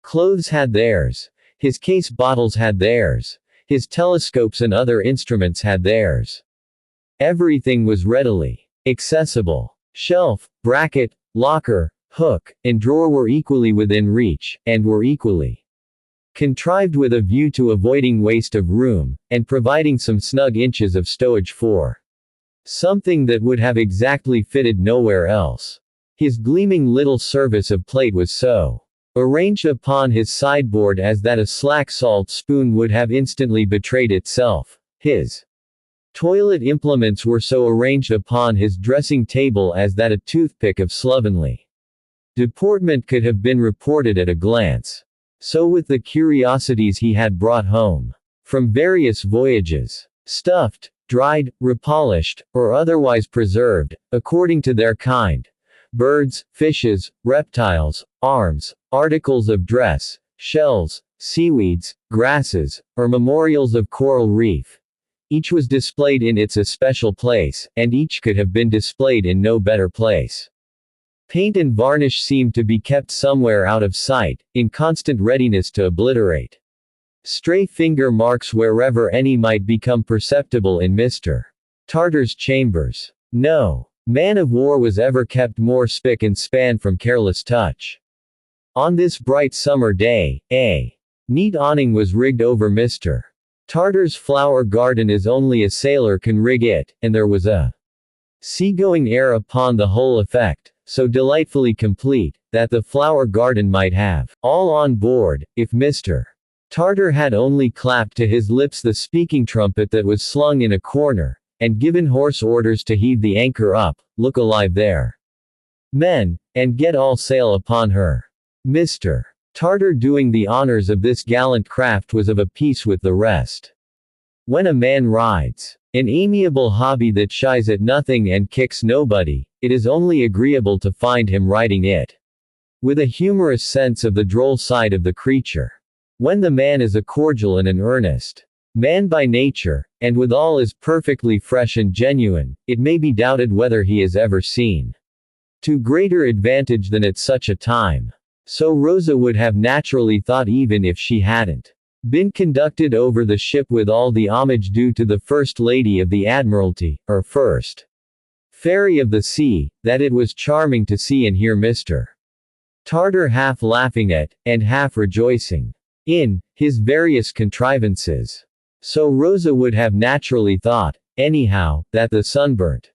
clothes had theirs, his case bottles had theirs, his telescopes and other instruments had theirs. Everything was readily accessible. Shelf, bracket, locker, hook, and drawer were equally within reach, and were equally contrived with a view to avoiding waste of room, and providing some snug inches of stowage for something that would have exactly fitted nowhere else. His gleaming little service of plate was so arranged upon his sideboard as that a slack salt spoon would have instantly betrayed itself. His toilet implements were so arranged upon his dressing table as that a toothpick of slovenly deportment could have been reported at a glance. So with the curiosities he had brought home from various voyages, stuffed, dried, repolished, or otherwise preserved, according to their kind, birds, fishes, reptiles, arms, articles of dress, shells, seaweeds, grasses, or memorials of coral reef. Each was displayed in its especial place, and each could have been displayed in no better place. Paint and varnish seemed to be kept somewhere out of sight, in constant readiness to obliterate stray finger marks wherever any might become perceptible in Mr. Tartar's chambers. No man of war was ever kept more spick and span from careless touch. On this bright summer day, a neat awning was rigged over Mr. Tartar's flower garden as only a sailor can rig it, and there was a seagoing air upon the whole effect, so delightfully complete, that the flower garden might have all on board, if Mr. Tartar had only clapped to his lips the speaking trumpet that was slung in a corner, and given hoarse orders to heave the anchor up, look alive there, men, and get all sail upon her. Mr. Tartar doing the honors of this gallant craft was of a piece with the rest. When a man rides an amiable hobby that shies at nothing and kicks nobody, it is only agreeable to find him riding it with a humorous sense of the droll side of the creature. When the man is a cordial and an earnest man by nature, and withal is perfectly fresh and genuine, it may be doubted whether he is ever seen to greater advantage than at such a time. So Rosa would have naturally thought, even if she hadn't been conducted over the ship with all the homage due to the First Lady of the Admiralty, or First Fairy of the Sea, that it was charming to see and hear Mr. Tartar half laughing at, and half rejoicing in, his various contrivances. So Rosa would have naturally thought, anyhow, that the sunburnt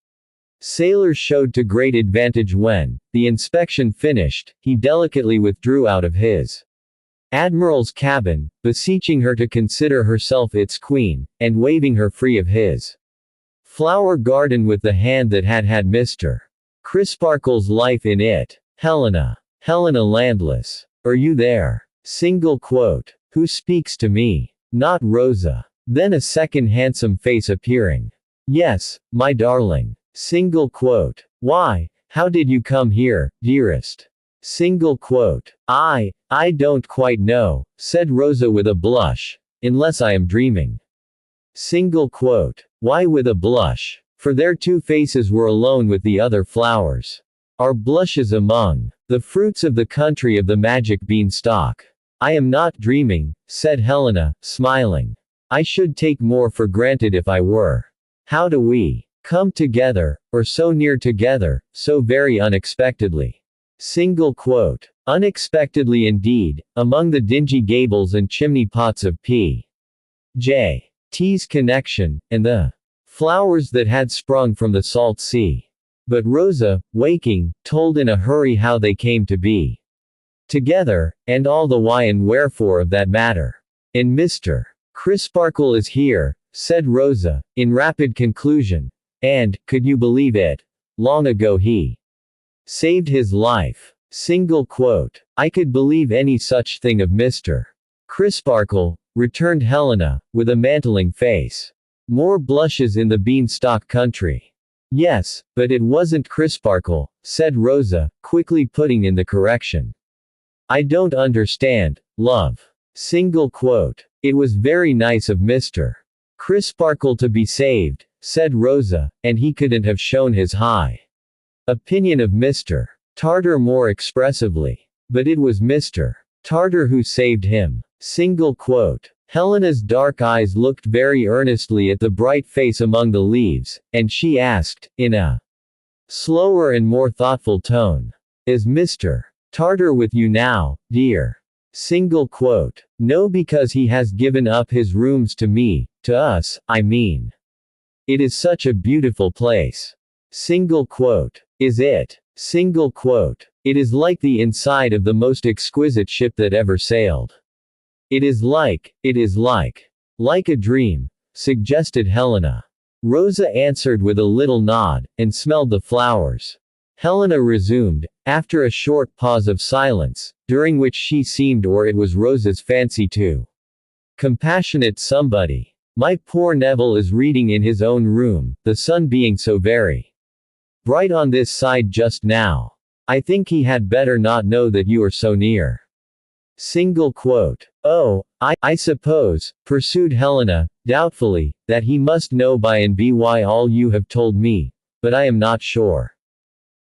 sailor showed to great advantage when, the inspection finished, he delicately withdrew out of his admiral's cabin, beseeching her to consider herself its queen, and waving her free of his flower garden with the hand that had had Mr. Crisparkle's life in it. Helena landless. Are you there? Single quote. Who speaks to me? Not Rosa. Then a second handsome face appearing. Yes, my darling. Single quote. Why, how did you come here, dearest? Single quote. I don't quite know, said Rosa with a blush, unless I am dreaming. Single quote. Why with a blush? For their two faces were alone with the other flowers. Are blushes among the fruits of the country of the magic beanstalk? I am not dreaming, said Helena, smiling. I should take more for granted if I were. How do we come together, or so near together, so very unexpectedly? Single quote. Unexpectedly indeed, among the dingy gables and chimney pots of P.J. T's connection, and the flowers that had sprung from the salt sea. But Rosa, waking, told in a hurry how they came to be together, and all the why and wherefore of that matter. And Mr. Crisparkle is here, said Rosa, in rapid conclusion, and, could you believe it? Long ago he saved his life. Single quote. I could believe any such thing of Mr. Crisparkle, returned Helena, with a mantling face. More blushes in the beanstalk country. Yes, but it wasn't Crisparkle, said Rosa, quickly putting in the correction. I don't understand, love. Single quote. It was very nice of Mr. Crisparkle to be saved, said Rosa, and he couldn't have shown his high opinion of Mr. Tartar more expressively. But it was Mr. Tartar who saved him. Single quote. Helena's dark eyes looked very earnestly at the bright face among the leaves, and she asked, in a slower and more thoughtful tone, is Mr. Tartar with you now, dear? Single quote. No, because he has given up his rooms to me, to us, I mean. It is such a beautiful place. Single quote. Is it? Single quote. It is like the inside of the most exquisite ship that ever sailed. It is like a dream, suggested Helena. Rosa answered with a little nod, and smelled the flowers. Helena resumed, after a short pause of silence, during which she seemed, or it was Rosa's fancy, to compassionate somebody. My poor Neville is reading in his own room, the sun being so very bright on this side just now. I think he had better not know that you are so near. Single quote. Oh, I suppose, pursued Helena, doubtfully, that he must know by and by all you have told me, but I am not sure.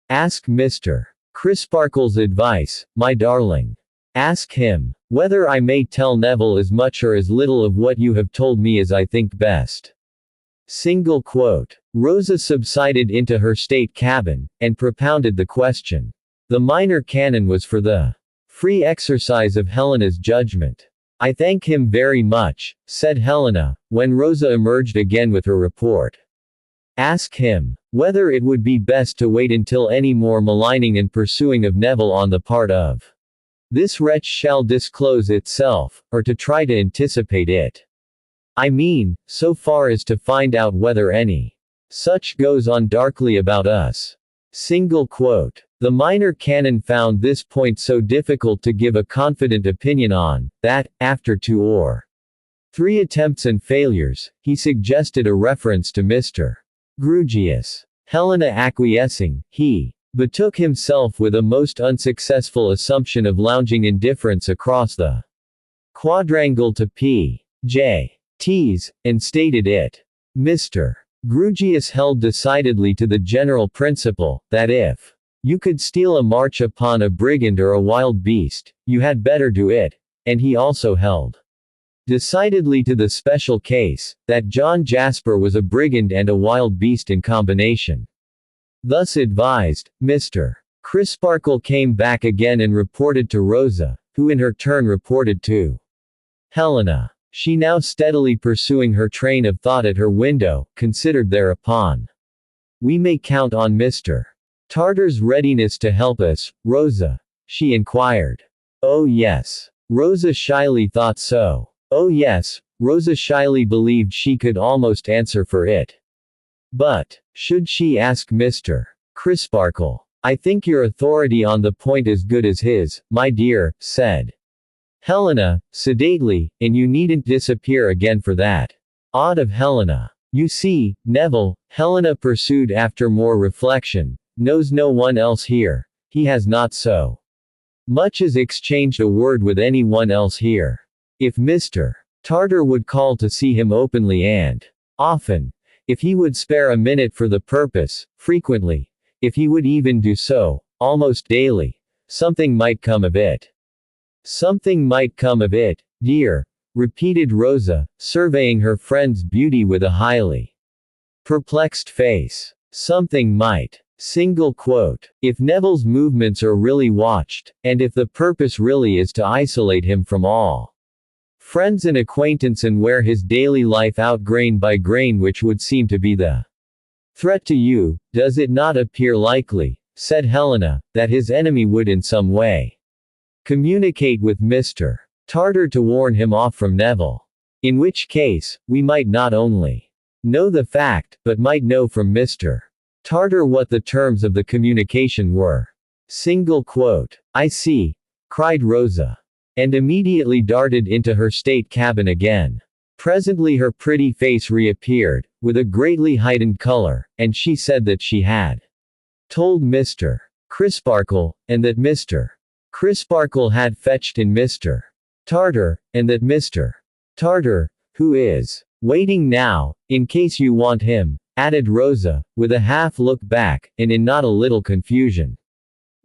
Ask Mr. Crisparkle's advice, my darling. Ask him whether I may tell Neville as much or as little of what you have told me as I think best. Single quote. Rosa subsided into her state cabin, and propounded the question. The minor canon was for the free exercise of Helena's judgment. I thank him very much, said Helena, when Rosa emerged again with her report. Ask him whether it would be best to wait until any more maligning and pursuing of Neville on the part of this wretch shall disclose itself, or to try to anticipate it. I mean, so far as to find out whether any such goes on darkly about us. Single quote. The minor canon found this point so difficult to give a confident opinion on, that, after 2 or 3 attempts and failures, he suggested a reference to Mr. Grewgious. Helena acquiescing, he betook himself with a most unsuccessful assumption of lounging indifference across the quadrangle to P.J.'s, and stated it. Mr. Grewgious held decidedly to the general principle, that if you could steal a march upon a brigand or a wild beast, you had better do it, and he also held decidedly to the special case, that John Jasper was a brigand and a wild beast in combination. Thus advised, Mr. Crisparkle came back again and reported to Rosa, who in her turn reported to Helena. She now steadily pursuing her train of thought at her window, considered thereupon. We may count on Mr. Tartar's readiness to help us, Rosa? She inquired. Oh yes. Rosa shyly thought so. Oh yes, Rosa shyly believed she could almost answer for it. But, should she ask Mr. Crisparkle? I think your authority on the point is good as his, my dear, said Helena, sedately, and you needn't disappear again for that. Odd of Helena. You see, Neville, Helena pursued after more reflection, knows no one else here. He has not so much as exchanged a word with any one else here. If Mr. Tartar would call to see him openly and often, if he would spare a minute for the purpose, frequently, if he would even do so, almost daily, something might come of it. Something might come of it, dear, repeated Rosa, surveying her friend's beauty with a highly perplexed face. Something might. Single quote. If Neville's movements are really watched, and if the purpose really is to isolate him from all friends and acquaintance and wear his daily life out grain by grain, which would seem to be the threat to you, does it not appear likely, said Helena, that his enemy would in some way communicate with Mr. Tartar to warn him off from Neville? In which case, we might not only know the fact, but might know from Mr. Tartar what the terms of the communication were. Single quote. I see, cried Rosa. And immediately darted into her state cabin again. Presently her pretty face reappeared, with a greatly heightened color, and she said that she had told Mr. Crisparkle, and that Mr. Crisparkle had fetched in Mr. Tartar, and that Mr. Tartar, who is waiting now, in case you want him, added Rosa, with a half-look back, and in not a little confusion.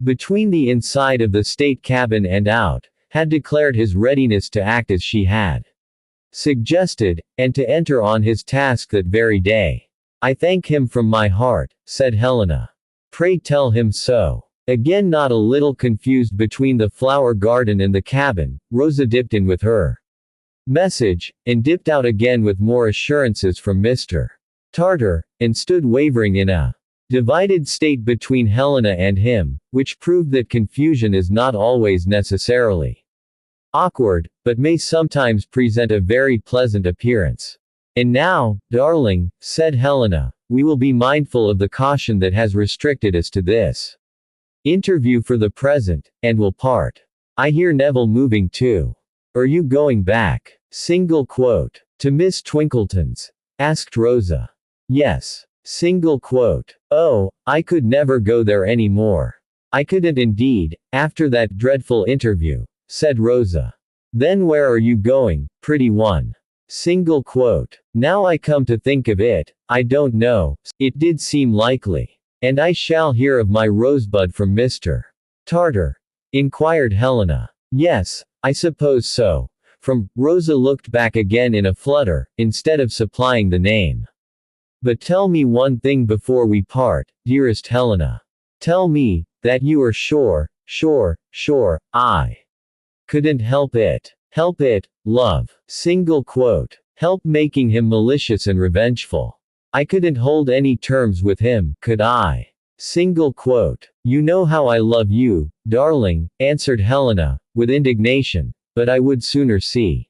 Between the inside of the state cabin and out, had declared his readiness to act as she had suggested, and to enter on his task that very day. I thank him from my heart, said Helena. Pray tell him so. Again not a little confused between the flower garden and the cabin, Rosa dipped in with her message, and dipped out again with more assurances from Mr. Tartar, and stood wavering in a divided state between Helena and him, which proved that confusion is not always necessarily awkward, but may sometimes present a very pleasant appearance. And now, darling, said Helena, we will be mindful of the caution that has restricted us to this interview for the present, and will part. I hear Neville moving too. Are you going back? Single quote. To Miss Twinkleton's? Asked Rosa. Yes. Single quote. Oh, I could never go there any more. I couldn't indeed, after that dreadful interview, said Rosa. Then where are you going, pretty one? Single quote. Now I come to think of it, I don't know, it did seem likely. And I shall hear of my rosebud from Mr. Tartar? Inquired Helena. Yes, I suppose so. Rosa looked back again in a flutter, instead of supplying the name. But tell me one thing before we part, dearest Helena. Tell me, that you are sure, I couldn't help it. Help it, love. Single quote. Help making him malicious and revengeful. I couldn't hold any terms with him, could I? Single quote. You know how I love you, darling, answered Helena, with indignation, but I would sooner see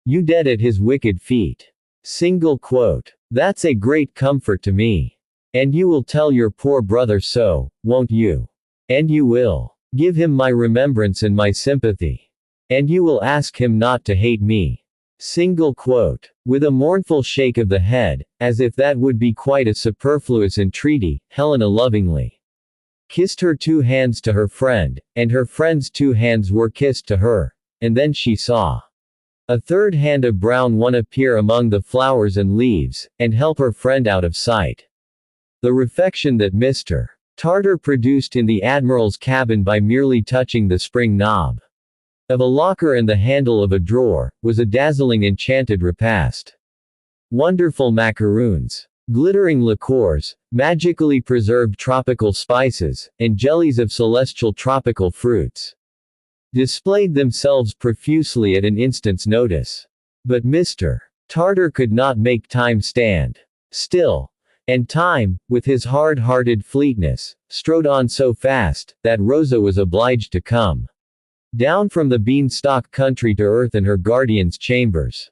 you dead at his wicked feet. Single quote. That's a great comfort to me. And you will tell your poor brother so, won't you? And you will give him my remembrance and my sympathy. And you will ask him not to hate me. Single quote. With a mournful shake of the head, as if that would be quite a superfluous entreaty, Helena lovingly kissed her two hands to her friend, and her friend's two hands were kissed to her, and then she saw a third hand, a brown one, appear among the flowers and leaves, and help her friend out of sight. The reflection that Mr. Tartar produced in the Admiral's cabin by merely touching the spring knob of a locker and the handle of a drawer, was a dazzling enchanted repast. Wonderful macaroons, glittering liqueurs, magically preserved tropical spices, and jellies of celestial tropical fruits displayed themselves profusely at an instant's notice. But Mr. Tartar could not make time stand still. And time, with his hard-hearted fleetness, strode on so fast, that Rosa was obliged to come down from the beanstalk country to earth in her guardian's chambers.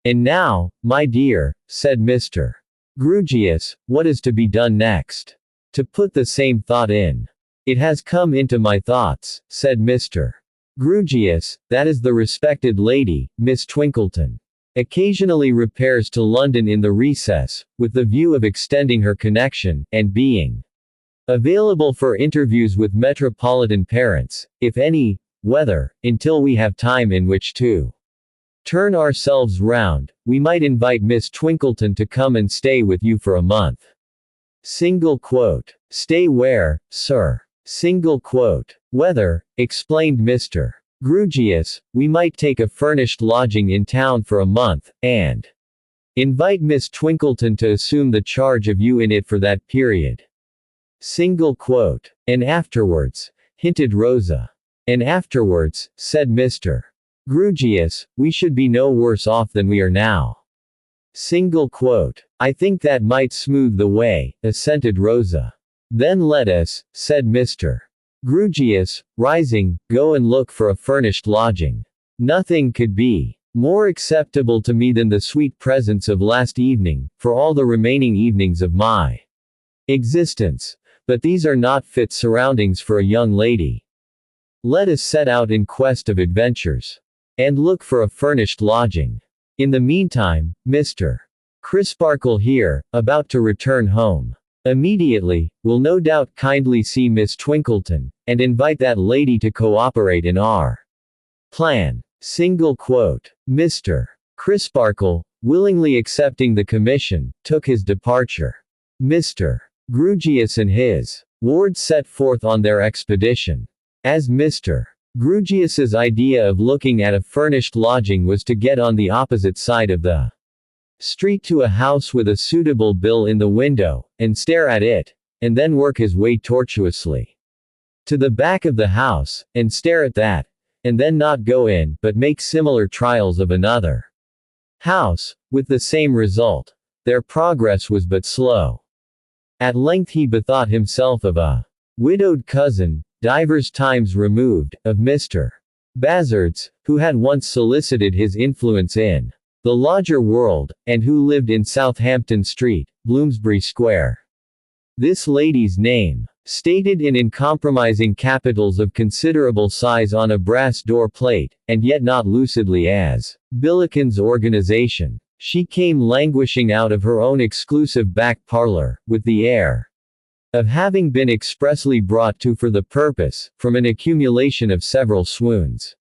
And now, my dear, said Mr. Grewgious, what is to be done next? To put the same thought in. It has come into my thoughts, said Mr. Grewgious, that is the respected lady, Miss Twinkleton, occasionally repairs to London in the recess, with the view of extending her connection, and being available for interviews with metropolitan parents, if any, whether, until we have time in which to turn ourselves round, we might invite Miss Twinkleton to come and stay with you for a month. Single quote. Stay where, sir? Single quote. Whether, explained Mr. Grewgious, we might take a furnished lodging in town for a month, and invite Miss Twinkleton to assume the charge of you in it for that period. Single quote. And afterwards, hinted Rosa. And afterwards, said Mr. Grewgious, we should be no worse off than we are now. Single quote. I think that might smooth the way, assented Rosa. Then let us, said Mr. Grewgious, rising, go and look for a furnished lodging. Nothing could be more acceptable to me than the sweet presence of last evening, for all the remaining evenings of my existence. But these are not fit surroundings for a young lady. Let us set out in quest of adventures. And look for a furnished lodging. In the meantime, Mr. Crisparkle here, about to return home immediately, will no doubt kindly see Miss Twinkleton, and invite that lady to cooperate in our plan. Single quote. Mr. Crisparkle, willingly accepting the commission, took his departure. Mr. Grewgious and his ward set forth on their expedition. As Mr. Grewgious's idea of looking at a furnished lodging was to get on the opposite side of the street to a house with a suitable bill in the window, and stare at it, and then work his way tortuously to the back of the house, and stare at that, and then not go in, but make similar trials of another house, with the same result. Their progress was but slow. At length he bethought himself of a widowed cousin, divers times removed, of Mr. Bazard's, who had once solicited his influence in the lodger world, and who lived in Southampton Street, Bloomsbury Square. This lady's name, stated in uncompromising capitals of considerable size on a brass door plate, and yet not lucidly as Billiken's organization. She came languishing out of her own exclusive back parlor, with the air of having been expressly brought to for the purpose, from an accumulation of several swoons.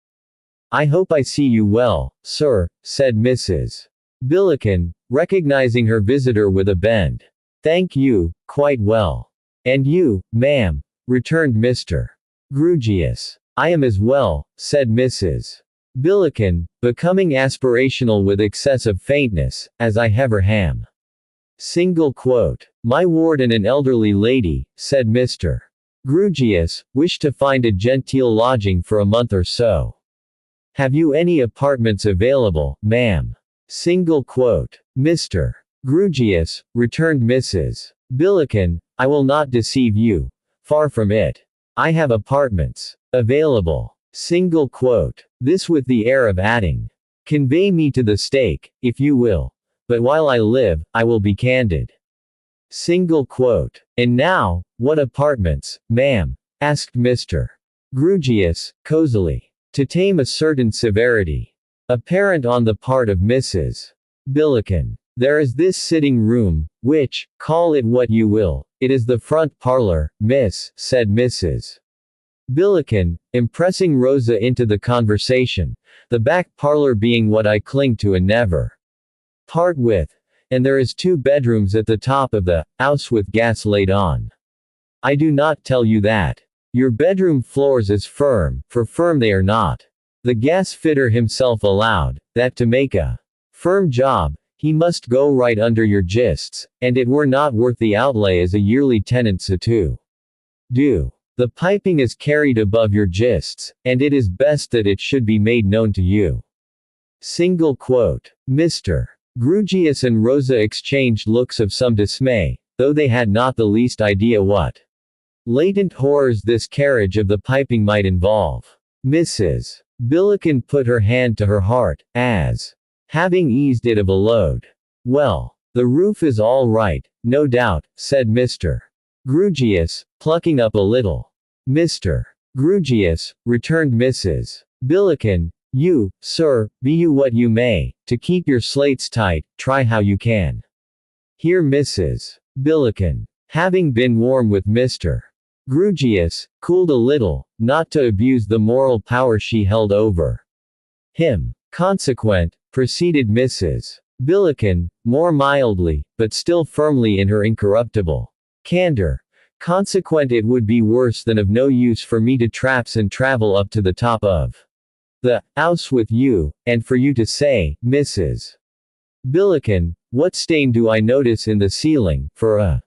I hope I see you well, sir, said Mrs. Billiken, recognizing her visitor with a bend. Thank you, quite well. And you, ma'am, returned Mr. Grugius. I am as well, said Mrs. Billiken, becoming aspirational with excessive faintness, as I ever am. Single quote. My ward and an elderly lady, said Mr. Grugius, wish to find a genteel lodging for a month or so. Have you any apartments available, ma'am? Single quote. Mr. Grugius, returned Mrs. Billiken, I will not deceive you. Far from it. I have apartments available. Single quote. This with the air of adding. Convey me to the stake, if you will. But while I live, I will be candid. Single quote. And now, what apartments, ma'am? Asked Mr. Grugius, cozily. To tame a certain severity apparent on the part of Mrs. Billiken. There is this sitting room, which, call it what you will, it is the front parlor, miss, said Mrs. Billiken, impressing Rosa into the conversation, the back parlor being what I cling to and never part with, and there is 2 bedrooms at the top of the house with gas laid on. I do not tell you that. Your bedroom floors is firm, for firm they are not. The gas fitter himself allowed, that to make a firm job, he must go right under your gists, and it were not worth the outlay as a yearly tenant so to do. The piping is carried above your gists, and it is best that it should be made known to you. Single quote. Mr. Grugius and Rosa exchanged looks of some dismay, though they had not the least idea what latent horrors this carriage of the piping might involve. Mrs. Billiken put her hand to her heart, as having eased it of a load. Well, the roof is all right, no doubt, said Mr. Grugius, plucking up a little. Mr. Grugius, returned Mrs. Billiken, you, sir, be you what you may, to keep your slates tight, try how you can. Here Mrs. Billiken, having been warm with Mr. Grugius, cooled a little, not to abuse the moral power she held over him. Consequent, proceeded Mrs. Billiken, more mildly, but still firmly in her incorruptible candor. Consequent, it would be worse than of no use for me to traps and travel up to the top of the house with you, and for you to say, Mrs. Billiken, what stain do I notice in the ceiling? For a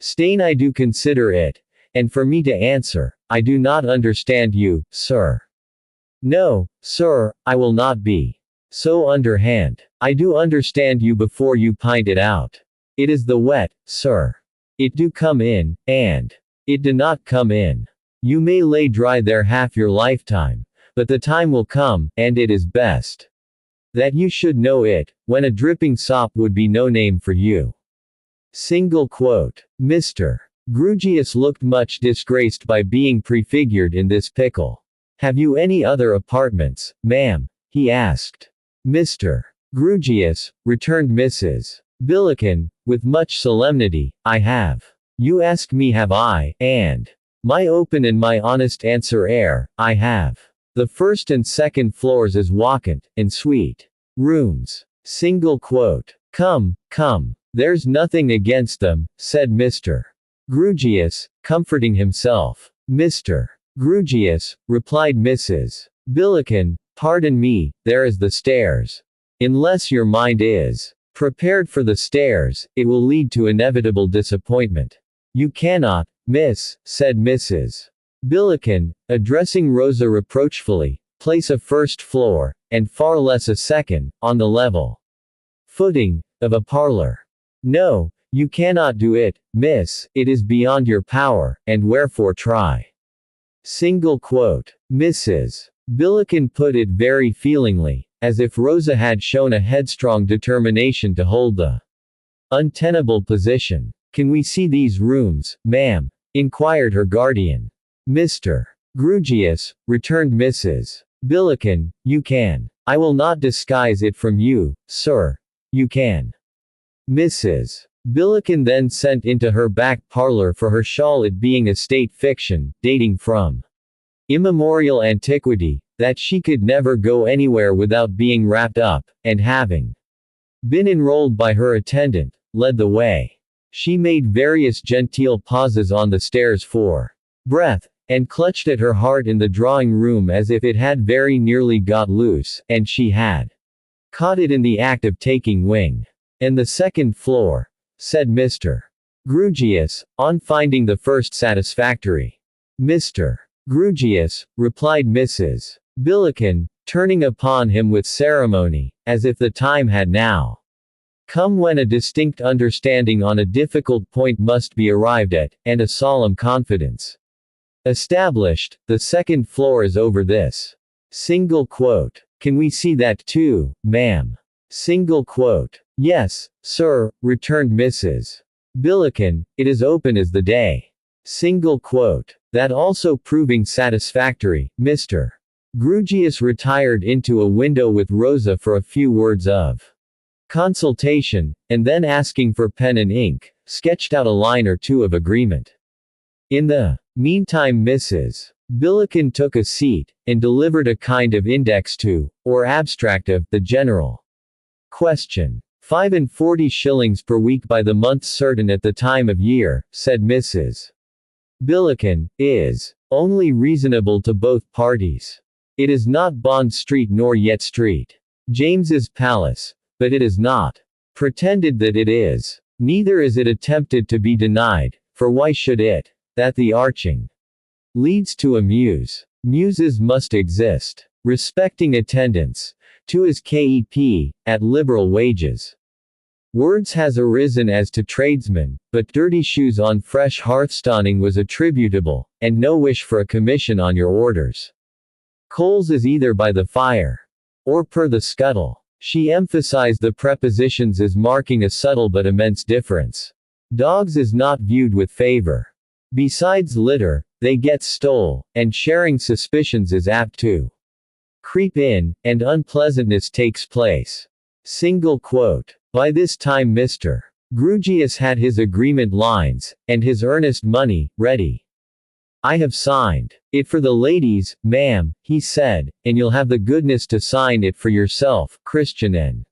stain I do consider it, and for me to answer, I do not understand you, sir. No, sir, I will not be so underhand. I do understand you before you pint it out. It is the wet, sir. It do come in, and it do not come in. You may lay dry there half your lifetime, but the time will come, and it is best that you should know it, when a dripping sop would be no name for you. Single quote. Mr. Grugius looked much disgraced by being prefigured in this pickle. Have you any other apartments, ma'am? He asked. Mr. Grugius, returned Mrs. Billiken, with much solemnity, I have. You ask me have I, and my open and my honest answer I have. The first and second floors is wacant, and sweet rooms. Single quote. Come, come. There's nothing against them, said Mr. Grugius, comforting himself. Mr. Grugius, replied Mrs. Billiken, pardon me, there is the stairs. Unless your mind is prepared for the stairs, it will lead to inevitable disappointment. You cannot, miss, said Mrs. Billiken, addressing Rosa reproachfully, place a first floor, and far less a second, on the level footing of a parlor. No, you cannot do it, miss, it is beyond your power, and wherefore try. Single quote. Mrs. Billiken put it very feelingly, as if Rosa had shown a headstrong determination to hold the untenable position. Can we see these rooms, ma'am? Inquired her guardian. Mr. Grugius, returned Mrs. Billiken, you can. I will not disguise it from you, sir. You can. Mrs. Billiken then sent into her back parlor for her shawl, it being a state fiction, dating from immemorial antiquity, that she could never go anywhere without being wrapped up, and having been enrolled by her attendant, led the way. She made various genteel pauses on the stairs for breath, and clutched at her heart in the drawing room as if it had very nearly got loose, and she had caught it in the act of taking wing. "And the second floor," said Mr. Grewgious, on finding the first satisfactory. "Mr. Grewgious," replied Mrs. Billiken, turning upon him with ceremony, as if the time had now come when a distinct understanding on a difficult point must be arrived at, and a solemn confidence established. "The second floor is over this. Single quote. Can we see that too, ma'am?" Single quote. "Yes, sir," returned Mrs. Billiken, "it is open as the day." Single quote. That also proving satisfactory, Mr. Grewgious retired into a window with Rosa for a few words of consultation, and then asking for pen and ink, sketched out a line or two of agreement. In the meantime Mrs. Billiken took a seat, and delivered a kind of index to, or abstract of, the general question. 45 shillings per week by the month certain at the time of year, said Mrs. Billiken, is only reasonable to both parties. It is not Bond Street nor yet Street James's Palace, but it is not pretended that it is. Neither is it attempted to be denied, for why should it? That the arching leads to a muse. Muses must exist. Respecting attendance. 2 is KEP, at liberal wages. Words has arisen as to tradesmen, but dirty shoes on fresh hearthstoning was attributable, and no wish for a commission on your orders. Coals is either by the fire, or per the scuttle. She emphasized the prepositions as marking a subtle but immense difference. Dogs is not viewed with favor. Besides litter, they get stole, and sharing suspicions is apt to creep in, and unpleasantness takes place. Single quote. By this time Mr. Grewgious had his agreement lines, and his earnest money, ready. "I have signed it for the ladies, ma'am," he said, "and you'll have the goodness to sign it for yourself, Christian and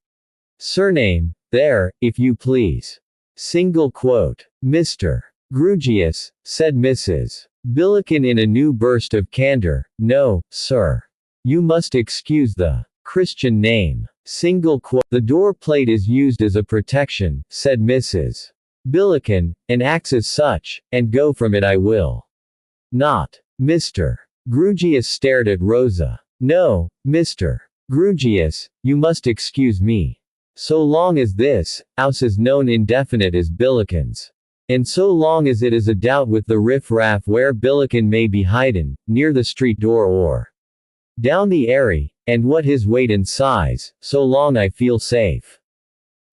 surname, there, if you please." Single quote. "Mr. Grewgious," said Mrs. Billiken in a new burst of candor, "no, sir. You must excuse the Christian name." Single quote. "The door plate is used as a protection," said Mrs. Billiken, "and acts as such, and go from it I will not." Mr. Grewgious stared at Rosa. "No, Mr. Grewgious, you must excuse me. So long as this house is known indefinite as Billiken's, and so long as it is a doubt with the riff-raff where Billiken may be hidden, near the street door or down the alley, and what his weight and size, so long I feel safe.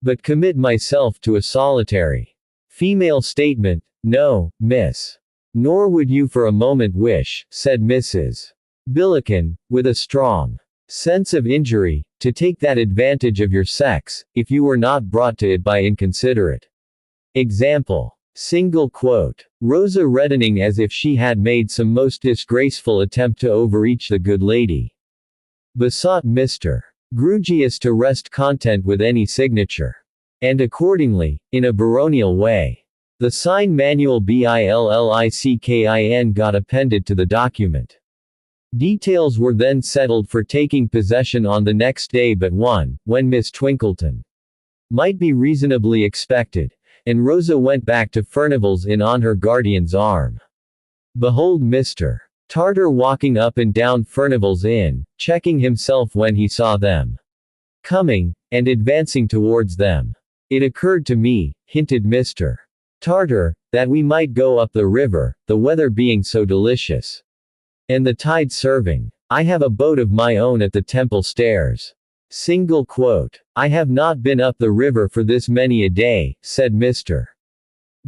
But commit myself to a solitary female statement, no, miss. Nor would you for a moment wish," said Mrs. Billiken, with a strong sense of injury, "to take that advantage of your sex, if you were not brought to it by inconsiderate example." Single quote. Rosa reddening as if she had made some most disgraceful attempt to overreach the good lady, besought Mr. Grewgious to rest content with any signature. And accordingly, in a baronial way, the sign manual BILLICKIN got appended to the document. Details were then settled for taking possession on the next day but one, when Miss Twinkleton might be reasonably expected, and Rosa went back to Furnival's Inn on her guardian's arm. Behold Mr. Tartar walking up and down Furnival's Inn, checking himself when he saw them coming, and advancing towards them. "It occurred to me," hinted Mr. Tartar, "that we might go up the river, the weather being so delicious. And the tide serving. I have a boat of my own at the Temple Stairs." Single quote. "I have not been up the river for this many a day," said Mr.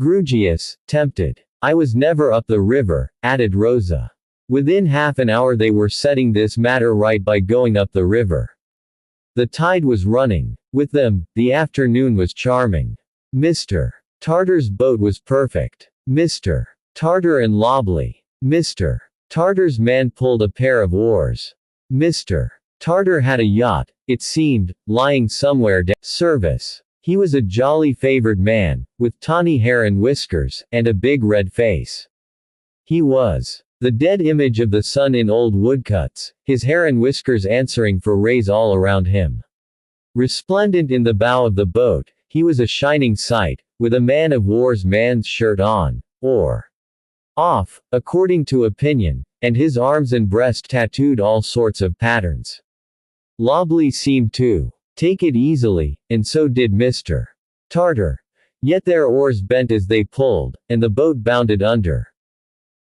Grewgious, tempted. "I was never up the river," added Rosa. Within half an hour they were setting this matter right by going up the river. The tide was running with them, the afternoon was charming. Mr. Tartar's boat was perfect. Mr. Tartar and Lobley. Mr. Tartar's man pulled a pair of oars. Mr. Tartar had a yacht, it seemed, lying somewhere down service. He was a jolly favored man, with tawny hair and whiskers, and a big red face. He was The dead image of the sun in old woodcuts, his hair and whiskers answering for rays all around him. Resplendent in the bow of the boat, he was a shining sight, with a man-of-war's man's shirt on, or off, according to opinion, and his arms and breast tattooed all sorts of patterns. Lobley seemed to take it easily, and so did Mr. Tartar. Yet their oars bent as they pulled, and the boat bounded under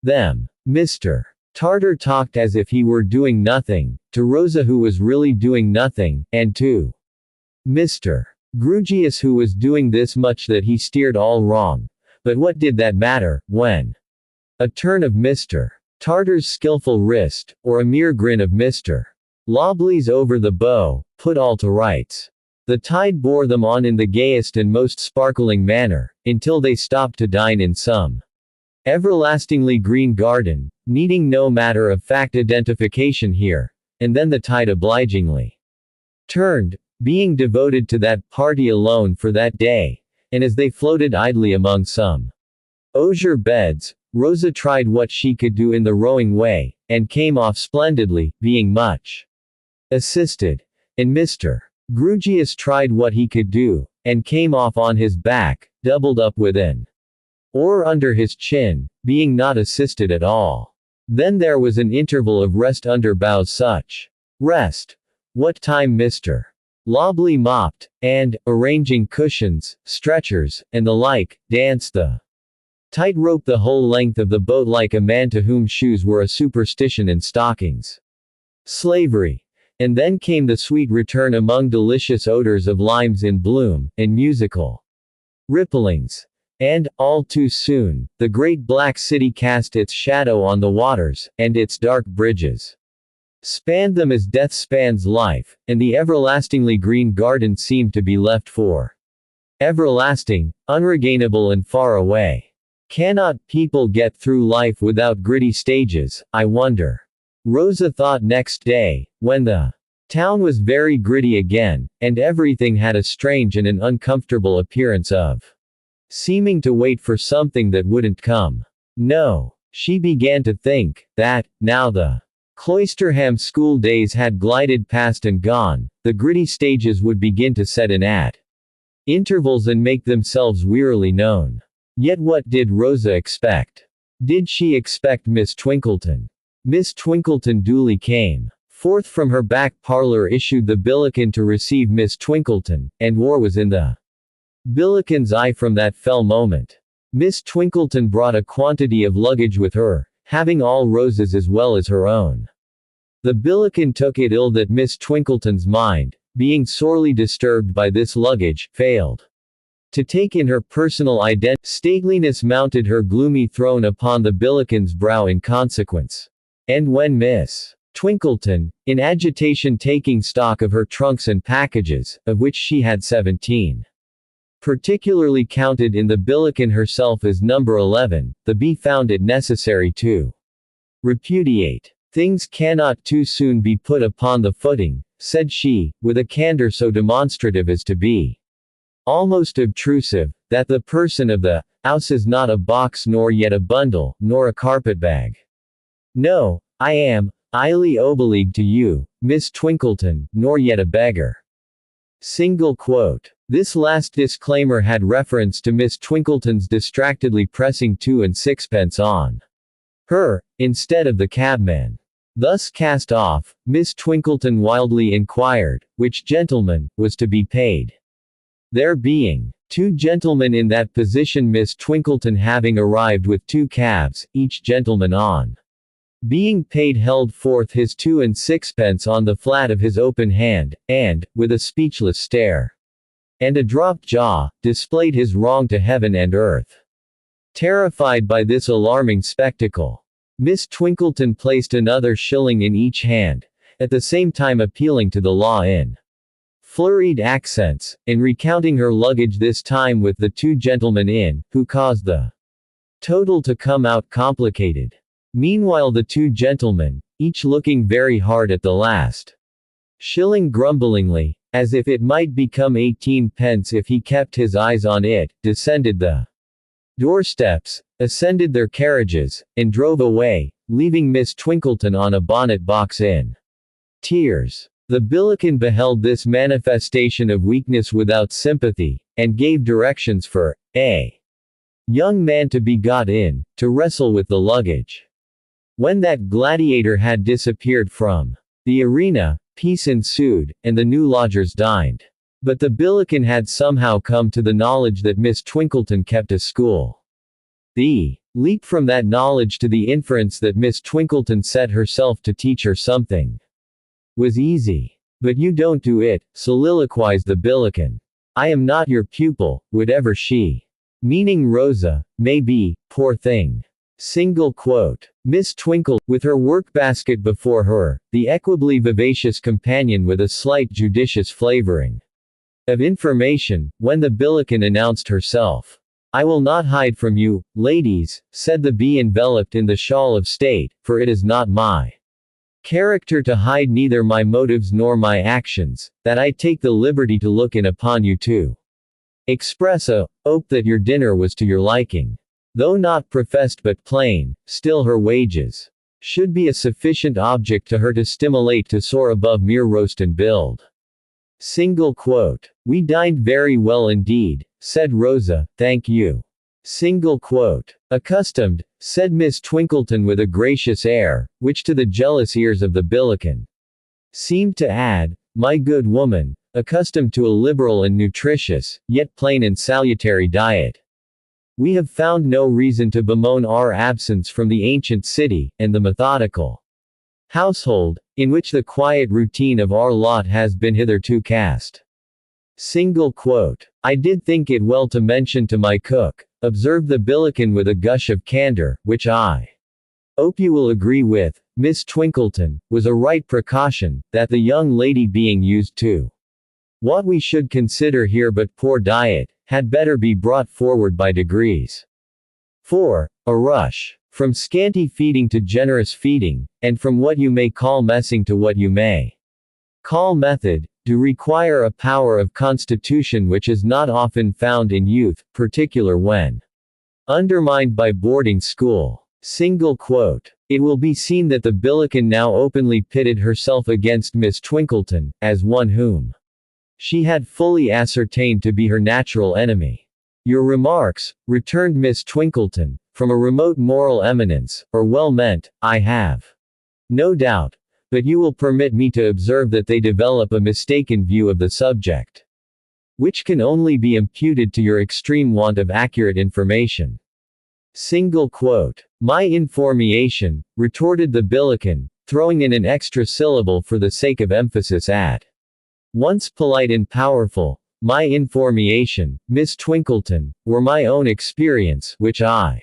them. Mr. Tartar talked as if he were doing nothing, to Rosa who was really doing nothing, and to Mr. Grewgious who was doing this much that he steered all wrong. But what did that matter, when a turn of Mr. Tartar's skillful wrist, or a mere grin of Mr. Lobley's over the bow, put all to rights. The tide bore them on in the gayest and most sparkling manner, until they stopped to dine in some everlastingly green garden, needing no matter-of-fact identification here, and then the tide obligingly turned, being devoted to that party alone for that day, and as they floated idly among some osier beds, Rosa tried what she could do in the rowing way, and came off splendidly, being much assisted, and Mr. Grewgious tried what he could do, and came off on his back, doubled up with an oar under his chin, being not assisted at all. Then there was an interval of rest under bows, such rest, what time Mr. Lobley mopped, and, arranging cushions, stretchers, and the like, danced the tight-rope the whole length of the boat like a man to whom shoes were a superstition and stockings slavery. And then came the sweet return among delicious odors of limes in bloom, and musical ripplings. And, all too soon, the great black city cast its shadow on the waters, and its dark bridges spanned them as death spans life, and the everlastingly green garden seemed to be left for everlasting, unregainable and far away. Cannot people get through life without gritty stages, I wonder? Rosa thought next day, when the town was very gritty again, and everything had a strange and an uncomfortable appearance of seeming to wait for something that wouldn't come. No. She began to think, that, now the Cloisterham school days had glided past and gone, the gritty stages would begin to set in at intervals and make themselves wearily known. Yet what did Rosa expect? Did she expect Miss Twinkleton? Miss Twinkleton duly came forth from her back parlor, issued the Billiken to receive Miss Twinkleton, and war was in the Billiken's eye from that fell moment. Miss Twinkleton brought a quantity of luggage with her, having all Rosa's as well as her own. The Billiken took it ill that Miss Twinkleton's mind, being sorely disturbed by this luggage, failed to take in her personal identity. Stateliness mounted her gloomy throne upon the Billiken's brow in consequence. And when Miss Twinkleton, in agitation taking stock of her trunks and packages, of which she had 17, particularly counted in the Billiken herself as number 11, the bee found it necessary to repudiate. Things cannot too soon be put upon the footing, said she, with a candor so demonstrative as to be almost obtrusive, that the person of the house is not a box nor yet a bundle, nor a carpet-bag. No, I am, highly obliged to you, Miss Twinkleton, nor yet a beggar. Single quote. This last disclaimer had reference to Miss Twinkleton's distractedly pressing 2 and 6pence on her, instead of the cabman. Thus cast off, Miss Twinkleton wildly inquired, which gentleman was to be paid. There being 2 gentlemen in that position, Miss Twinkleton having arrived with 2 cabs, each gentleman on being paid held forth his 2 and 6pence on the flat of his open hand, and, with a speechless stare and a dropped jaw, displayed his wrong to heaven and earth. Terrified by this alarming spectacle, Miss Twinkleton placed another shilling in each hand, at the same time appealing to the law in flurried accents, and recounting her luggage, this time with the 2 gentlemen in, who caused the total to come out complicated. Meanwhile the 2 gentlemen, each looking very hard at the last shilling grumblingly, as if it might become 18 pence if he kept his eyes on it, descended the doorsteps, ascended their carriages, and drove away, leaving Miss Twinkleton on a bonnet box in tears. The Billiken beheld this manifestation of weakness without sympathy, and gave directions for a young man to be got in, to wrestle with the luggage. When that gladiator had disappeared from the arena, peace ensued, and the new lodgers dined. But the Billiken had somehow come to the knowledge that Miss Twinkleton kept a school. The leap from that knowledge to the inference that Miss Twinkleton set herself to teach her something was easy. But you don't do it, soliloquized the Billiken. I am not your pupil, whatever she, meaning Rosa, may be, poor thing. Single quote. Miss Twinkle, with her work-basket before her, the equably vivacious companion with a slight judicious flavoring of information, when the Billiken announced herself. I will not hide from you, ladies, said the bee enveloped in the shawl of state, for it is not my character to hide neither my motives nor my actions, that I take the liberty to look in upon you to express a hope that your dinner was to your liking. Though not professed but plain, still her wages should be a sufficient object to her to stimulate to soar above mere roast and build. Single quote. We dined very well indeed, said Rosa, thank you. Single quote. Accustomed, said Miss Twinkleton with a gracious air, which to the jealous ears of the Billiken seemed to add, my good woman, accustomed to a liberal and nutritious, yet plain and salutary diet. We have found no reason to bemoan our absence from the ancient city, and the methodical household, in which the quiet routine of our lot has been hitherto cast. Single quote. I did think it well to mention to my cook, observed the Billiken with a gush of candor, which I hope you will agree with, Miss Twinkleton, was a right precaution, that the young lady being used to what we should consider here but poor diet, had better be brought forward by degrees. For a rush from scanty feeding to generous feeding, and from what you may call messing to what you may call method, do require a power of constitution which is not often found in youth, particular when undermined by boarding school. Single quote. It will be seen that the Billiken now openly pitted herself against Miss Twinkleton, as one whom she had fully ascertained to be her natural enemy. Your remarks, returned Miss Twinkleton, from a remote moral eminence, are well meant, I have no doubt, but you will permit me to observe that they develop a mistaken view of the subject, which can only be imputed to your extreme want of accurate information. Single quote. My information, retorted the Billiken, throwing in an extra syllable for the sake of emphasis at once polite and powerful, my information, Miss Twinkleton, were my own experience, which I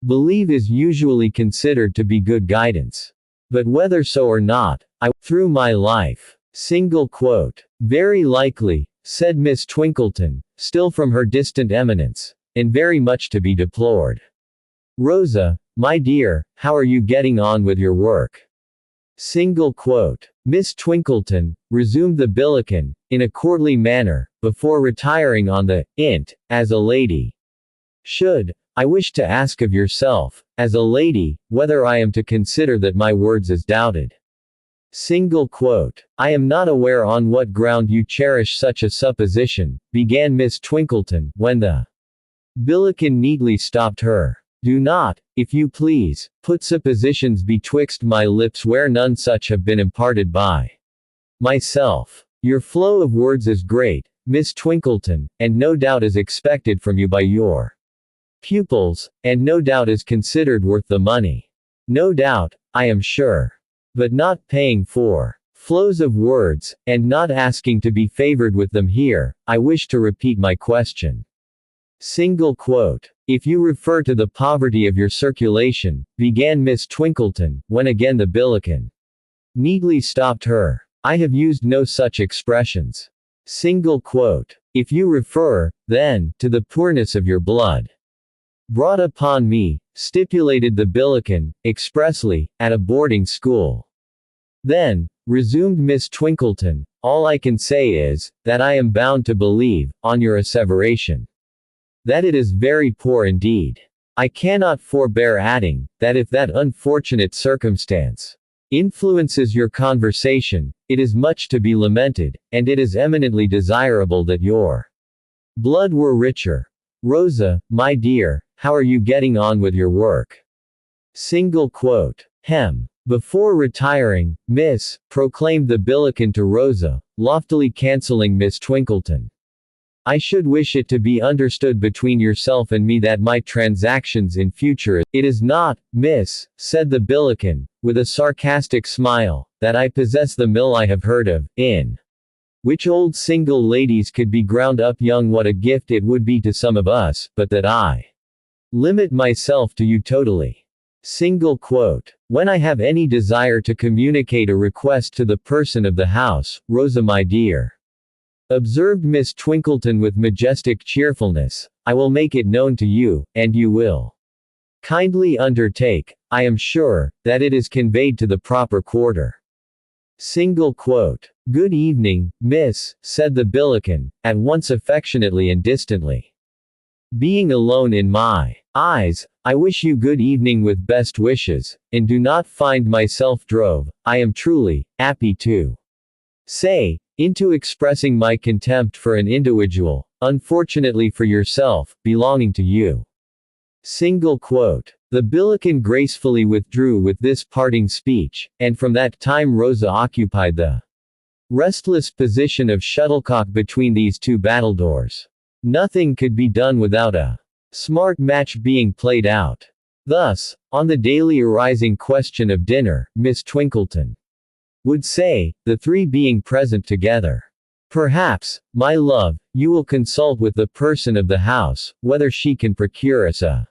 believe is usually considered to be good guidance. But whether so or not, I, through my life. Single quote. Very likely, said Miss Twinkleton, still from her distant eminence, and very much to be deplored. Rosa, my dear, how are you getting on with your work? Single quote. Miss Twinkleton, resumed the Billiken, in a courtly manner, before retiring on the int, as a lady should, I wish to ask of yourself, as a lady, whether I am to consider that my words as doubted. Single quote. I am not aware on what ground you cherish such a supposition, began Miss Twinkleton, when the Billiken neatly stopped her. Do not, if you please, put suppositions betwixt my lips where none such have been imparted by myself. Your flow of words is great, Miss Twinkleton, and no doubt is expected from you by your pupils, and no doubt is considered worth the money. No doubt, I am sure. But not paying for flows of words, and not asking to be favored with them here, I wish to repeat my question. Single quote. If you refer to the poverty of your circulation, began Miss Twinkleton, when again the Billiken neatly stopped her. I have used no such expressions. Single quote. If you refer, then, to the poorness of your blood brought upon me, stipulated the Billiken, expressly, at a boarding school. Then, resumed Miss Twinkleton, all I can say is, that I am bound to believe, on your asseveration, that it is very poor indeed. I cannot forbear adding, that if that unfortunate circumstance influences your conversation, it is much to be lamented, and it is eminently desirable that your blood were richer. Rosa, my dear, how are you getting on with your work? Single quote. Hem. Before retiring, Miss, proclaimed the Billiken to Rosa, loftily cancelling Miss Twinkleton. I should wish it to be understood between yourself and me that my transactions in future, it is not, Miss, said the Billiken, with a sarcastic smile, that I possess the mill I have heard of, in which old single ladies could be ground up young. What a gift it would be to some of us, but that I limit myself to you totally. Single quote. When I have any desire to communicate a request to the person of the house, Rosa my dear, observed Miss Twinkleton with majestic cheerfulness, I will make it known to you, and you will kindly undertake, I am sure, that it is conveyed to the proper quarter. Single quote. Good evening, Miss, said the Billiken, at once affectionately and distantly. Being alone in my eyes, I wish you good evening with best wishes, and do not find myself drove, I am truly, happy to say, into expressing my contempt for an individual, unfortunately for yourself, belonging to you. Single quote. The Billiken gracefully withdrew with this parting speech, and from that time Rosa occupied the restless position of shuttlecock between these two battledores. Nothing could be done without a smart match being played out. Thus, on the daily arising question of dinner, Miss Twinkleton would say, the three being present together, perhaps, my love, you will consult with the person of the house, whether she can procure us a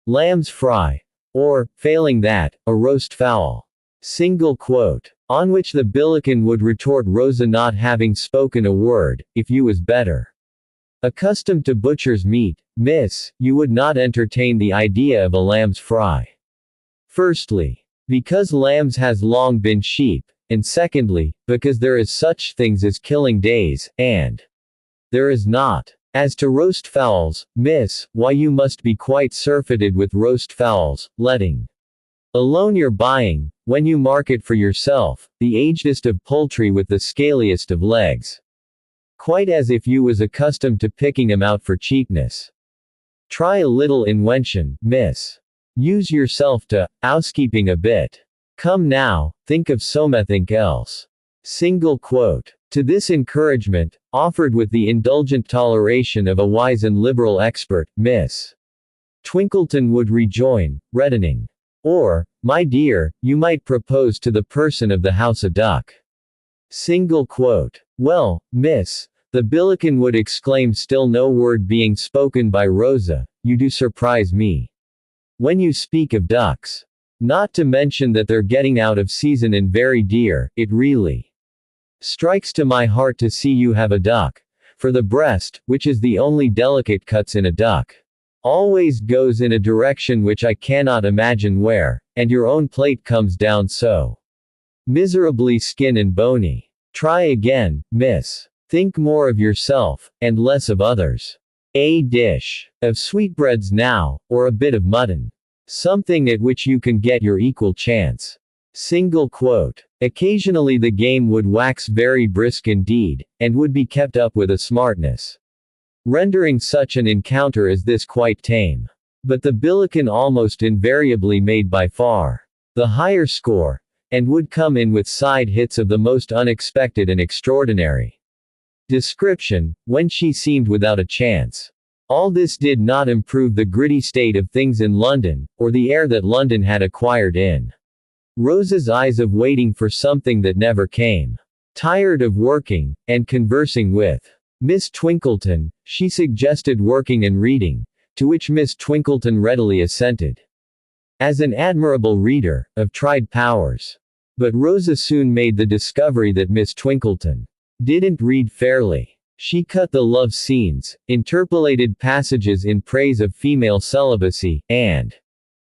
lamb's fry, or, failing that, a roast fowl. Single quote. On which the Billiken would retort, Rosa not having spoken a word, if you was better accustomed to butcher's meat, Miss, you would not entertain the idea of a lamb's fry. Firstly, because lambs has long been sheep, and secondly, because there is such things as killing days, and there is not. As to roast fowls, Miss, why you must be quite surfeited with roast fowls, letting alone your buying, when you market for yourself, the agedest of poultry with the scaliest of legs. Quite as if you was accustomed to picking 'em out for cheapness. Try a little inwention, Miss. Use yourself to housekeeping a bit. Come now, think of something else. Single quote. To this encouragement, offered with the indulgent toleration of a wise and liberal expert, Miss Twinkleton would rejoin, reddening. Or, my dear, you might propose to the person of the house a duck. Single quote. Well, Miss, the Billiken would exclaim, still no word being spoken by Rosa, you do surprise me. When you speak of ducks. Not to mention that they're getting out of season and very dear, it really strikes to my heart to see you have a duck, for the breast, which is the only delicate cuts in a duck, always goes in a direction which I cannot imagine where, and your own plate comes down so miserably skin and bony. Try again, Miss. Think more of yourself, and less of others. A dish of sweetbreads now, or a bit of mutton. Something at which you can get your equal chance. Single quote. Occasionally the game would wax very brisk indeed, and would be kept up with a smartness rendering such an encounter as this quite tame. But the Billiken almost invariably made by far the higher score, and would come in with side hits of the most unexpected and extraordinary description, when she seemed without a chance. All this did not improve the gritty state of things in London, or the air that London had acquired in Rosa's eyes of waiting for something that never came. Tired of working, and conversing with Miss Twinkleton, she suggested working and reading, to which Miss Twinkleton readily assented. As an admirable reader, of tried powers. But Rosa soon made the discovery that Miss Twinkleton didn't read fairly. She cut the love scenes, interpolated passages in praise of female celibacy, and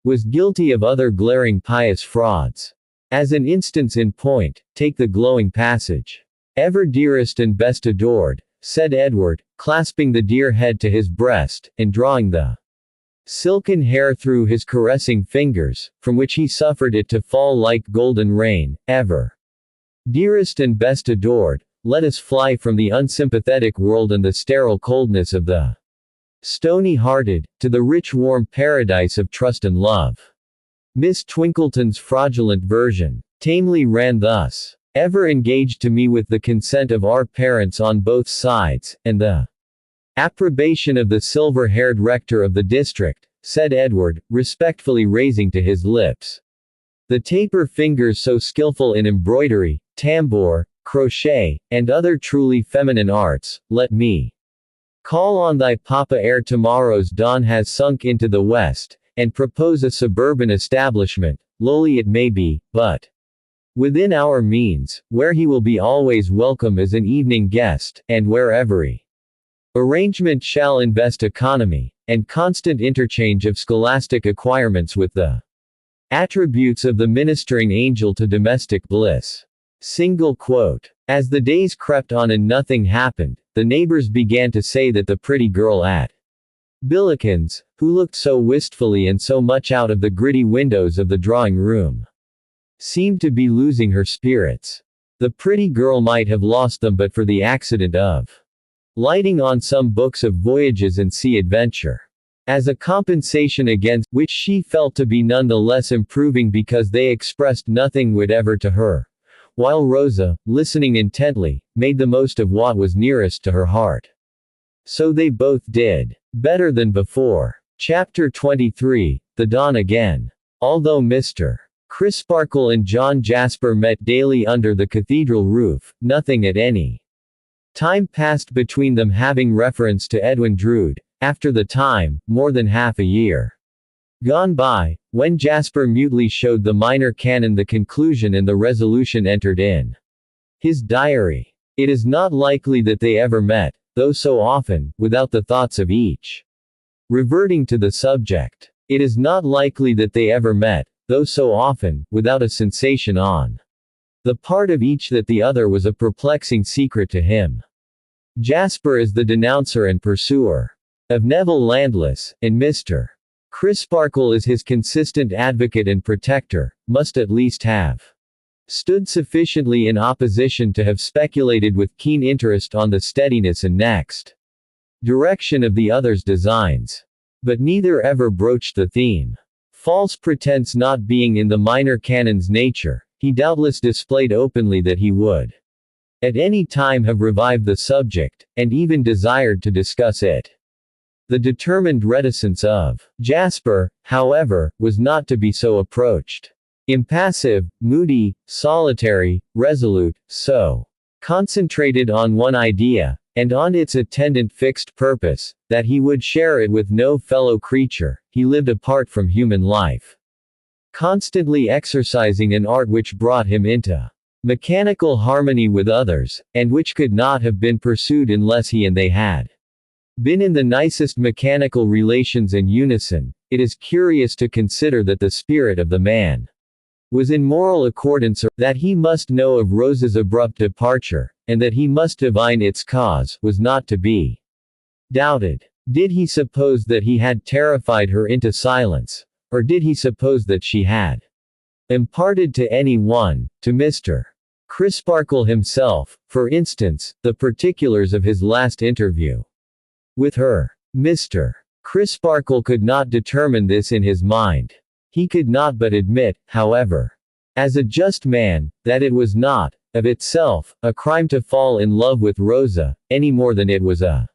was guilty of other glaring pious frauds. As an instance in point, take the glowing passage. Ever dearest and best adored, said Edward, clasping the dear head to his breast, and drawing the silken hair through his caressing fingers, from which he suffered it to fall like golden rain, ever. Dearest and best adored, let us fly from the unsympathetic world and the sterile coldness of the stony-hearted, to the rich warm paradise of trust and love. Miss Twinkleton's fraudulent version tamely ran thus. Ever engaged to me with the consent of our parents on both sides, and the approbation of the silver-haired rector of the district, said Edward, respectfully raising to his lips the taper fingers so skillful in embroidery, tambour, crochet, and other truly feminine arts. Let me call on thy papa ere tomorrow's dawn has sunk into the west, and propose a suburban establishment, lowly it may be, but within our means, where he will be always welcome as an evening guest, and where every arrangement shall invest economy, and constant interchange of scholastic acquirements with the attributes of the ministering angel to domestic bliss. Single quote. As the days crept on and nothing happened, the neighbors began to say that the pretty girl at Billikens, who looked so wistfully and so much out of the gritty windows of the drawing room, seemed to be losing her spirits. The pretty girl might have lost them but for the accident of lighting on some books of voyages and sea adventure. As a compensation against which she felt to be none the less improving because they expressed nothing whatever to her, while Rosa, listening intently, made the most of what was nearest to her heart. So they both did better than before. Chapter 23, The Dawn Again. Although Mr. Crisparkle and John Jasper met daily under the cathedral roof, nothing at any time passed between them having reference to Edwin Drood. After the time, more than half a year gone by, when Jasper mutely showed the minor canon the conclusion and the resolution entered in his diary. It is not likely that they ever met, though so often, without the thoughts of each reverting to the subject. It is not likely that they ever met, though so often, without a sensation on the part of each that the other was a perplexing secret to him. Jasper is the denouncer and pursuer of Neville Landless, and Mr. Crisparkle is his consistent advocate and protector, must at least have stood sufficiently in opposition to have speculated with keen interest on the steadiness and next direction of the other's designs. But neither ever broached the theme. False pretense not being in the minor canon's nature, he doubtless displayed openly that he would at any time have revived the subject, and even desired to discuss it. The determined reticence of Jasper, however, was not to be so approached. Impassive, moody, solitary, resolute, so concentrated on one idea, and on its attendant fixed purpose, that he would share it with no fellow creature, he lived apart from human life, constantly exercising an art which brought him into mechanical harmony with others, and which could not have been pursued unless he and they had been in the nicest mechanical relations and unison. It is curious to consider that the spirit of the man was in moral accordance, or that he must know of Rosa's abrupt departure, and that he must divine its cause, was not to be doubted. Did he suppose that he had terrified her into silence? Or did he suppose that she had imparted to any one, to Mr. Crisparkle himself, for instance, the particulars of his last interview with her? Mr. Crisparkle could not determine this in his mind. He could not but admit, however, as a just man, that it was not, of itself, a crime to fall in love with Rosa, any more than it was a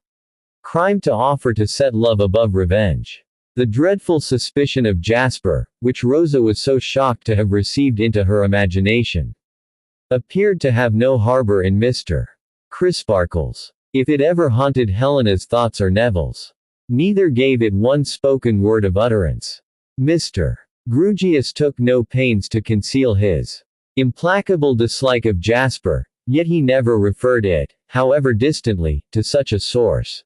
crime to offer to set love above revenge. The dreadful suspicion of Jasper, which Rosa was so shocked to have received into her imagination, appeared to have no harbor in Mr. Crisparkle's. If it ever haunted Helena's thoughts or Neville's, neither gave it one spoken word of utterance. Mr. Grewgious took no pains to conceal his implacable dislike of Jasper, yet he never referred it, however distantly, to such a source.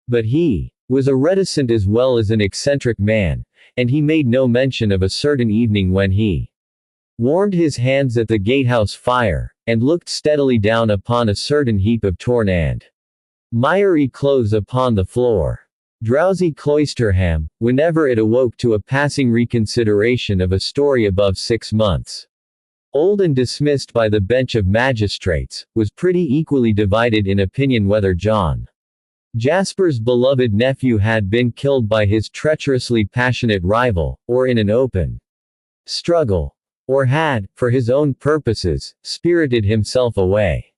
But he was a reticent as well as an eccentric man, and he made no mention of a certain evening when he warmed his hands at the gatehouse fire, and looked steadily down upon a certain heap of torn and miry clothes upon the floor. Drowsy Cloisterham, whenever it awoke to a passing reconsideration of a story above 6 months old and dismissed by the bench of magistrates, was pretty equally divided in opinion whether John Jasper's beloved nephew had been killed by his treacherously passionate rival, or in an open struggle, or had, for his own purposes, spirited himself away.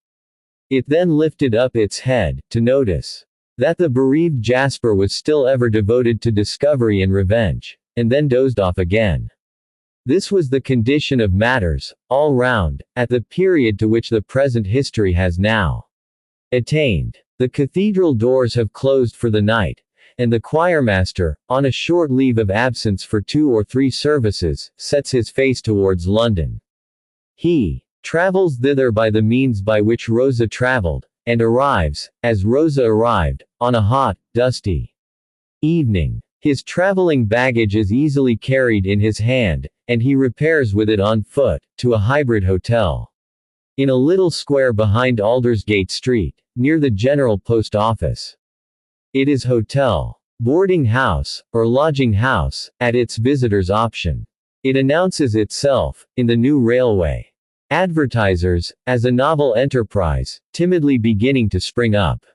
It then lifted up its head, to notice that the bereaved Jasper was still ever devoted to discovery and revenge, and then dozed off again. This was the condition of matters, all round, at the period to which the present history has now attained. The cathedral doors have closed for the night, and the choirmaster, on a short leave of absence for 2 or 3 services, sets his face towards London. He travels thither by the means by which Rosa travelled, and arrives, as Rosa arrived, on a hot, dusty evening. His travelling baggage is easily carried in his hand, and he repairs with it on foot, to a hybrid hotel in a little square behind Aldersgate Street, near the General Post Office. It is hotel, boarding house, or lodging house, at its visitor's option. It announces itself, in the new railway advertisers, as a novel enterprise, timidly beginning to spring up.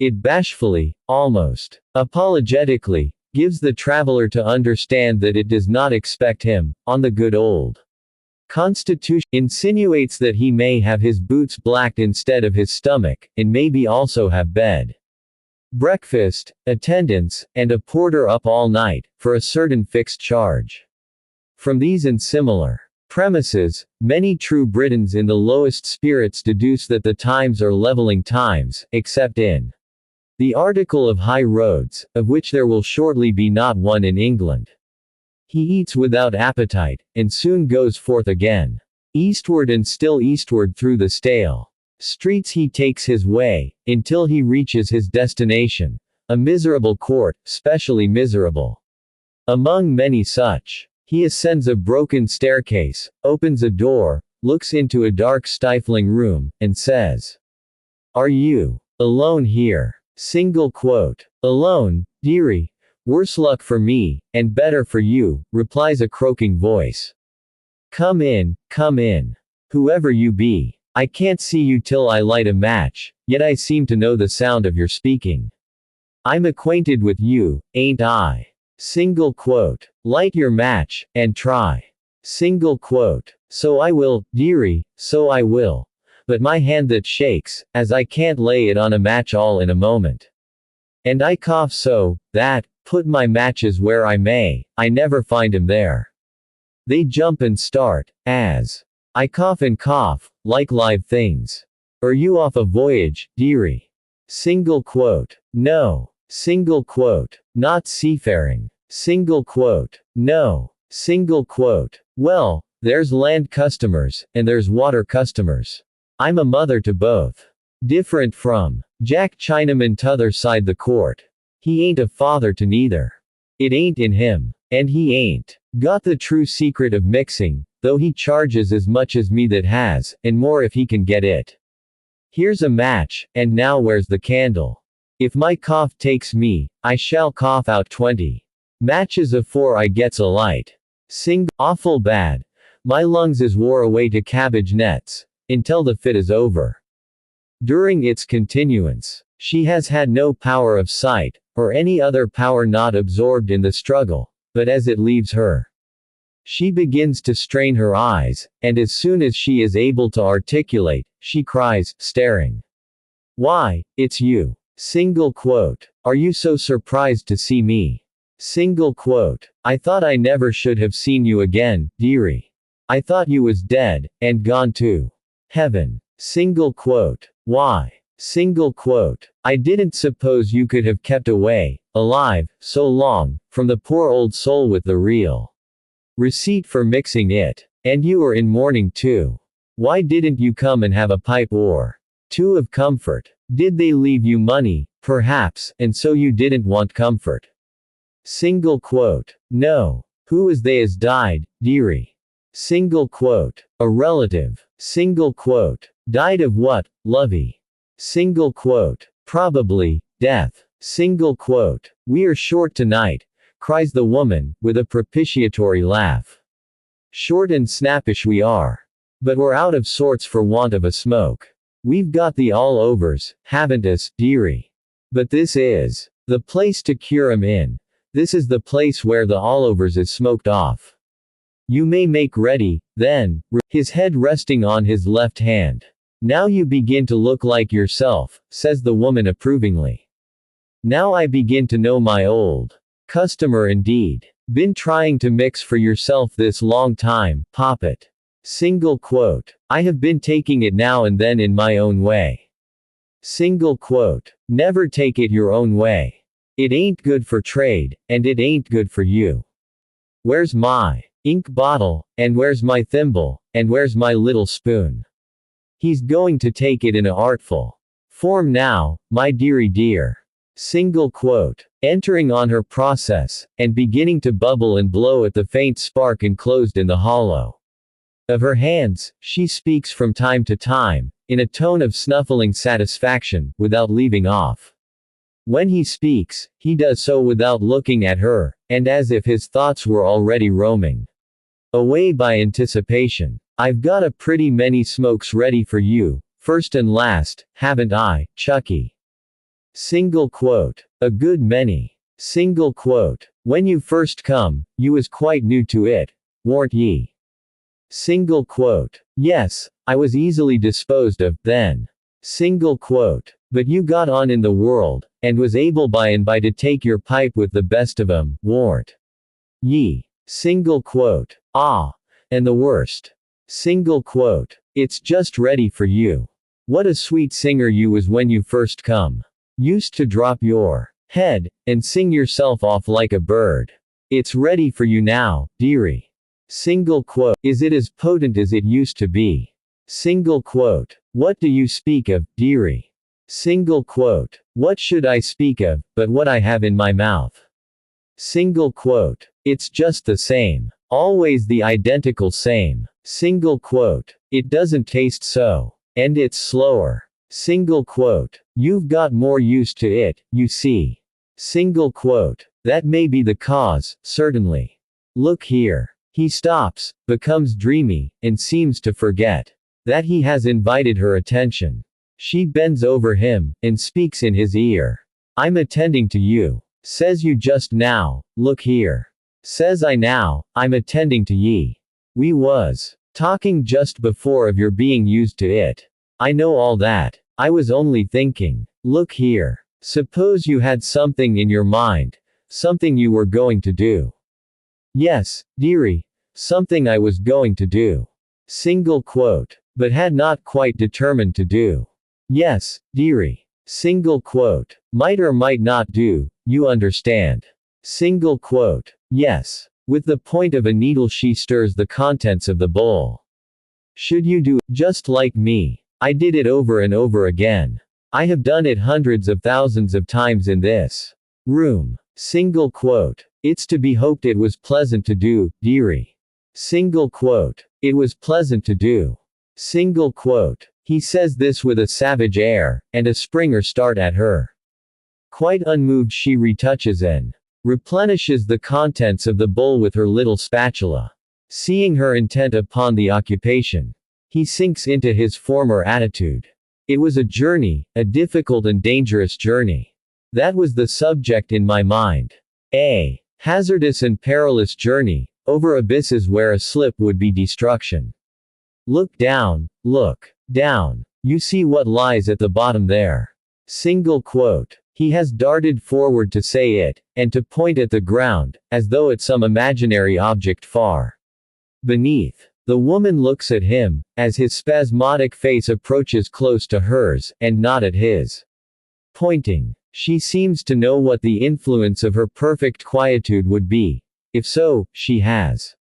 It bashfully, almost apologetically, gives the traveler to understand that it does not expect him, on the good old constitution, insinuates that he may have his boots blacked instead of his stomach, and maybe also have bed, breakfast, attendance, and a porter up all night, for a certain fixed charge. From these and similar premises, many true Britons in the lowest spirits deduce that the times are levelling times, except in the article of high roads, of which there will shortly be not one in England. He eats without appetite, and soon goes forth again. Eastward and still eastward through the stale streets he takes his way, until he reaches his destination, a miserable court, specially miserable. Among many such, he ascends a broken staircase, opens a door, looks into a dark stifling room, and says, "Are you alone here?" Single quote. "Alone, dearie. Worse luck for me, and better for you," replies a croaking voice. Come in, whoever you be. I can't see you till I light a match, yet I seem to know the sound of your speaking. I'm acquainted with you, ain't I?" Single quote. "Light your match, and try." Single quote. "So I will, dearie, so I will. But my hand that shakes, as I can't lay it on a match all in a moment. And I cough so, that, put my matches where I may, I never find 'em there. They jump and start, as I cough and cough, like live things. Are you off a voyage, dearie?" Single quote. "No." Single quote. "Not seafaring?" Single quote. "No." Single quote. "Well, there's land customers, and there's water customers. I'm a mother to both. Different from Jack Chinaman t'other side the court. He ain't a father to neither. It ain't in him. And he ain't got the true secret of mixing, though he charges as much as me that has, and more if he can get it. Here's a match, and now where's the candle? If my cough takes me, I shall cough out 20 matches afore I gets a light. Awful bad. My lungs is wore away to cabbage nets, until the fit is over. During its continuance, she has had no power of sight, or any other power not absorbed in the struggle, but as it leaves her, she begins to strain her eyes, and as soon as she is able to articulate, she cries, staring, 'Why, it's you!' Single quote. 'Are you so surprised to see me?' Single quote. 'I thought I never should have seen you again, dearie. I thought you was dead, and gone to heaven.' Single quote. 'Why?' Single quote. 'I didn't suppose you could have kept away, alive, so long, from the poor old soul with the real receipt for mixing it. And you are in mourning too. Why didn't you come and have a pipe or two of comfort? Did they leave you money, perhaps, and so you didn't want comfort?' Single quote. 'No. Who is they as died, dearie?' Single quote. 'A relative.' Single quote. 'Died of what, lovey?' Single quote. 'Probably, death.' Single quote. We are short tonight, cries the woman, with a propitiatory laugh. Short and snappish we are. But we're out of sorts for want of a smoke. We've got the all-overs, haven't us, dearie? But this is the place to cure 'em in. This is the place where the all-overs is smoked off. You may make ready, then, his head resting on his left hand. Now you begin to look like yourself, says the woman approvingly. Now I begin to know my old customer indeed. Been trying to mix for yourself this long time, poppet. Single quote. I have been taking it now and then in my own way. Single quote. Never take it your own way. It ain't good for trade, and it ain't good for you. Where's my ink bottle, and where's my thimble, and where's my little spoon? He's going to take it in a artful form now, my dearie dear. Single quote. Entering on her process, and beginning to bubble and blow at the faint spark enclosed in the hollow of her hands, she speaks from time to time, in a tone of snuffling satisfaction, without leaving off. When he speaks, he does so without looking at her, and as if his thoughts were already roaming away by anticipation. I've got a pretty many smokes ready for you, first and last, haven't I, Chucky? Single quote. A good many. Single quote. When you first come, you was quite new to it, warn't ye? Single quote. Yes, I was easily disposed of, then. Single quote. But you got on in the world, and was able by and by to take your pipe with the best of 'em, warn't ye? Single quote. Ah. And the worst. Single quote. It's just ready for you. What a sweet singer you was when you first come. Used to drop your head, and sing yourself off like a bird. It's ready for you now, dearie. Single quote. Is it as potent as it used to be? Single quote. What do you speak of, dearie? Single quote. What should I speak of, but what I have in my mouth? Single quote. It's just the same. Always the identical same. Single quote. It doesn't taste so. And it's slower. Single quote. You've got more used to it, you see. Single quote. That may be the cause, certainly. Look here. He stops, becomes dreamy, and seems to forget that he has invited her attention. She bends over him, and speaks in his ear. I'm attending to you. Says you just now, look here. Says I now, I'm attending to ye. We was talking just before of your being used to it. I know all that. I was only thinking. Look here. Suppose you had something in your mind. Something you were going to do. Yes, dearie. Something I was going to do. Single quote. But had not quite determined to do. Yes, dearie. Single quote. Might or might not do, you understand. Single quote. Yes. With the point of a needle she stirs the contents of the bowl. Should you do, just like me? I did it over and over again. I have done it hundreds of thousands of times in this room. Single quote. It's to be hoped it was pleasant to do, dearie. Single quote. It was pleasant to do. Single quote. He says this with a savage air, and a springer start at her. Quite unmoved she retouches and replenishes the contents of the bowl with her little spatula. Seeing her intent upon the occupation, he sinks into his former attitude. It was a journey, a difficult and dangerous journey. That was the subject in my mind. A hazardous and perilous journey, over abysses where a slip would be destruction. Look down, look down. You see what lies at the bottom there. Single quote. He has darted forward to say it, and to point at the ground, as though at some imaginary object far beneath. The woman looks at him, as his spasmodic face approaches close to hers, and not at his pointing. She seems to know what the influence of her perfect quietude would be. If so, she has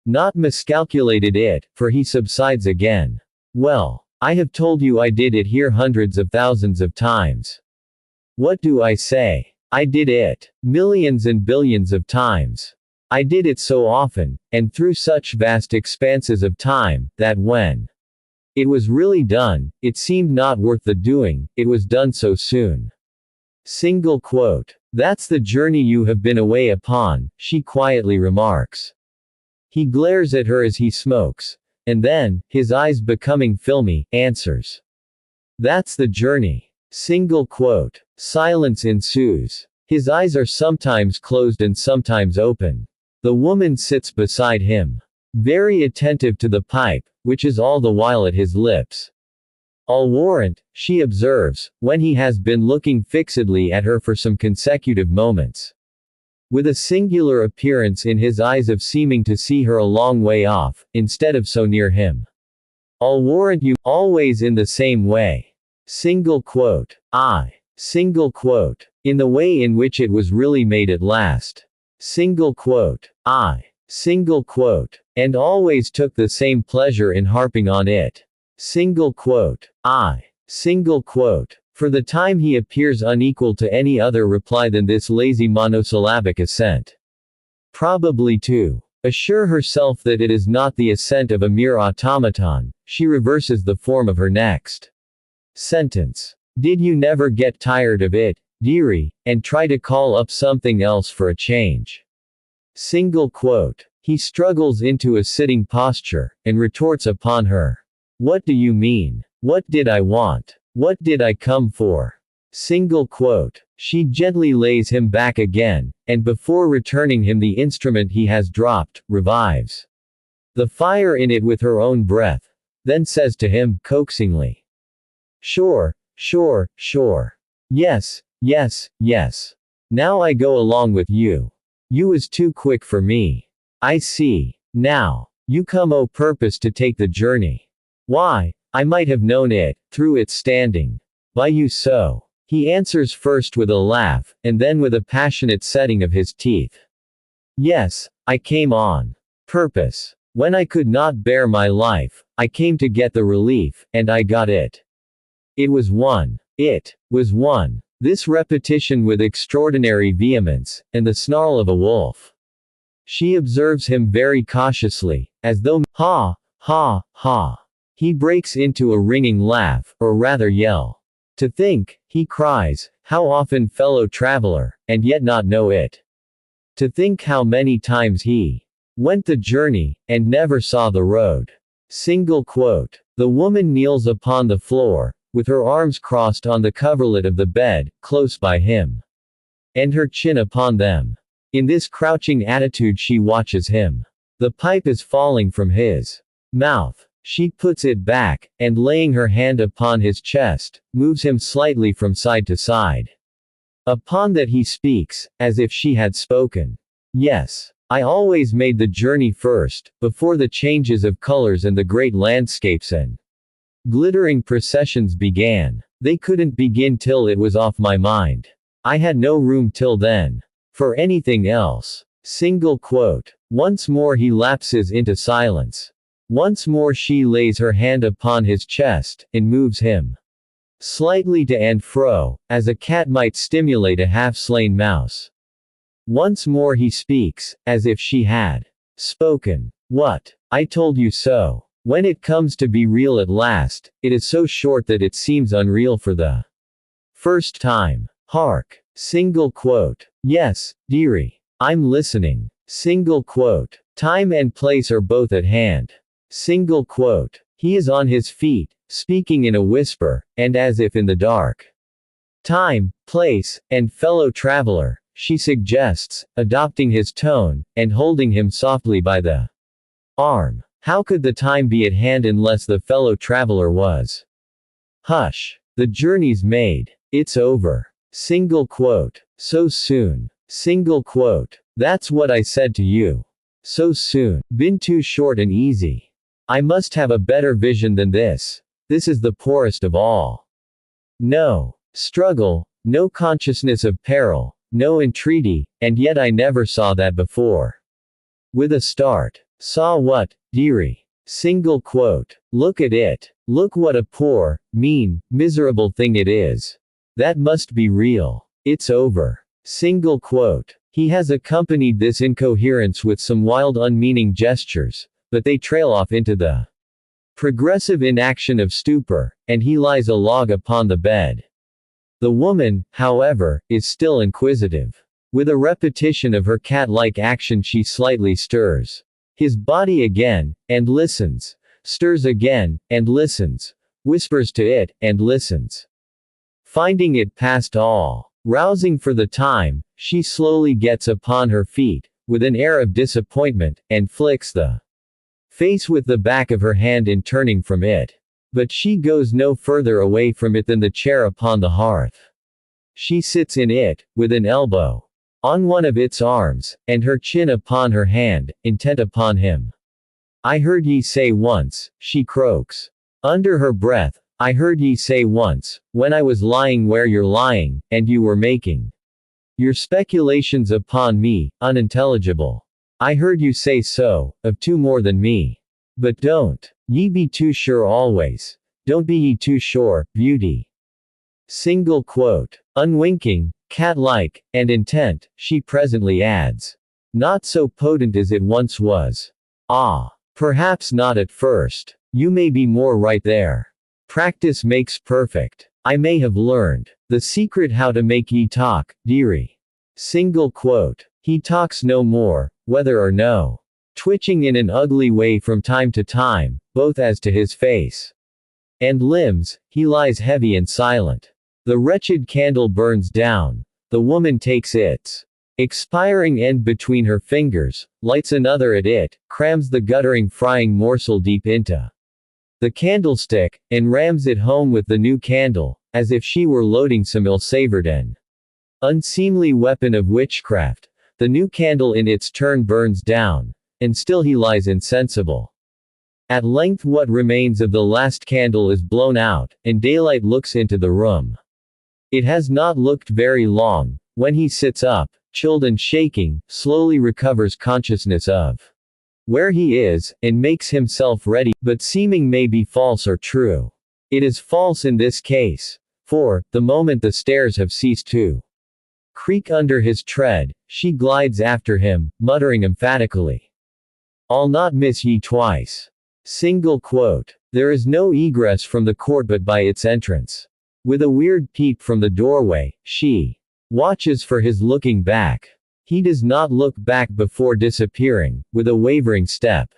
not miscalculated it, for he subsides again. Well, I have told you I did it here hundreds of thousands of times. What do I say? I did it millions and billions of times. I did it so often, and through such vast expanses of time, that when it was really done, it seemed not worth the doing, it was done so soon. Single quote. That's the journey you have been away upon, she quietly remarks. He glares at her as he smokes, and then, his eyes becoming filmy, answers. That's the journey. Single quote. Silence ensues. His eyes are sometimes closed and sometimes open. The woman sits beside him, very attentive to the pipe, which is all the while at his lips. I'll warrant, she observes, when he has been looking fixedly at her for some consecutive moments, with a singular appearance in his eyes of seeming to see her a long way off, instead of so near him. I'll warrant you, always in the same way. Single quote. Single quote. In the way in which it was really made at last. Single quote. Single quote. And always took the same pleasure in harping on it. Single quote. Single quote. For the time he appears unequal to any other reply than this lazy monosyllabic assent. Probably to assure herself that it is not the assent of a mere automaton, she reverses the form of her next sentence. Did you never get tired of it, dearie, and try to call up something else for a change? Single quote. He struggles into a sitting posture, and retorts upon her. What do you mean? What did I want? What did I come for? Single quote. She gently lays him back again, and before returning him the instrument he has dropped, revives the fire in it with her own breath, then says to him, coaxingly. Sure. Yes. Now I go along with you. You was too quick for me. I see. Now, you come o' purpose to take the journey. Why, I might have known it, through its standing by you so. He answers first with a laugh, and then with a passionate setting of his teeth. Yes, I came on purpose. When I could not bear my life, I came to get the relief, and I got it. It was one. This repetition with extraordinary vehemence, and the snarl of a wolf. She observes him very cautiously, as though, ha. He breaks into a ringing laugh, or rather yell. To think, he cries, how often fellow traveler, and yet not know it. To think how many times he went the journey, and never saw the road. Single quote. The woman kneels upon the floor, with her arms crossed on the coverlet of the bed, close by him, and her chin upon them. In this crouching attitude she watches him. The pipe is falling from his mouth. She puts it back, and laying her hand upon his chest, moves him slightly from side to side. Upon that he speaks, as if she had spoken. Yes. I always made the journey first, before the changes of colors and the great landscapes and glittering processions began. They couldn't begin till it was off my mind. I had no room till then for anything else. Single quote. Once more he lapses into silence. Once more she lays her hand upon his chest, and moves him slightly to and fro, as a cat might stimulate a half-slain mouse. Once more he speaks, as if she had spoken. What? I told you so. When it comes to be real at last, it is so short that it seems unreal for the first time. Hark. Single quote. Yes, dearie. I'm listening. Single quote. Time and place are both at hand. Single quote. He is on his feet, speaking in a whisper, and as if in the dark. Time, place, and fellow traveler, she suggests, adopting his tone, and holding him softly by the arm. How could the time be at hand unless the fellow traveler was? Hush. The journey's made. It's over. Single quote. So soon. Single quote. That's what I said to you. So soon. Been too short and easy. I must have a better vision than this. This is the poorest of all. No struggle, no consciousness of peril, no entreaty, and yet I never saw that before. With a start. Saw what, dearie? Single quote. Look at it. Look what a poor, mean, miserable thing it is. That must be real. It's over. Single quote. He has accompanied this incoherence with some wild unmeaning gestures, but they trail off into the progressive inaction of stupor, and he lies a log upon the bed. The woman, however, is still inquisitive. With a repetition of her cat-like action she slightly stirs his body again, and listens. Stirs again, and listens. Whispers to it, and listens. Finding it past all rousing for the time, she slowly gets upon her feet, with an air of disappointment, and flicks the face with the back of her hand in turning from it. But she goes no further away from it than the chair upon the hearth. She sits in it, with an elbow on one of its arms, and her chin upon her hand, intent upon him. "I heard ye say once," she croaks under her breath, "I heard ye say once, when I was lying where you're lying, and you were making your speculations upon me, unintelligible. I heard you say so, of two more than me. But don't ye be too sure always. Don't be ye too sure, beauty." Single quote. Unwinking, cat-like, and intent, she presently adds. "Not so potent as it once was. Ah. Perhaps not at first. You may be more right there. Practice makes perfect. I may have learned the secret how to make ye talk, dearie." Single quote. He talks no more, whether or no. Twitching in an ugly way from time to time, both as to his face and limbs, he lies heavy and silent. The wretched candle burns down. The woman takes its expiring end between her fingers, lights another at it, crams the guttering frying morsel deep into the candlestick, and rams it home with the new candle, as if she were loading some ill-savored and unseemly weapon of witchcraft. The new candle in its turn burns down, and still he lies insensible. At length what remains of the last candle is blown out, and daylight looks into the room. It has not looked very long, when he sits up, chilled and shaking, slowly recovers consciousness of where he is, and makes himself ready, but seeming may be false or true. It is false in this case. For, the moment the stairs have ceased to creak under his tread, she glides after him, muttering emphatically, "I'll not miss ye twice." Single quote. There is no egress from the court but by its entrance. With a weird peep from the doorway, she watches for his looking back. He does not look back before disappearing, with a wavering step.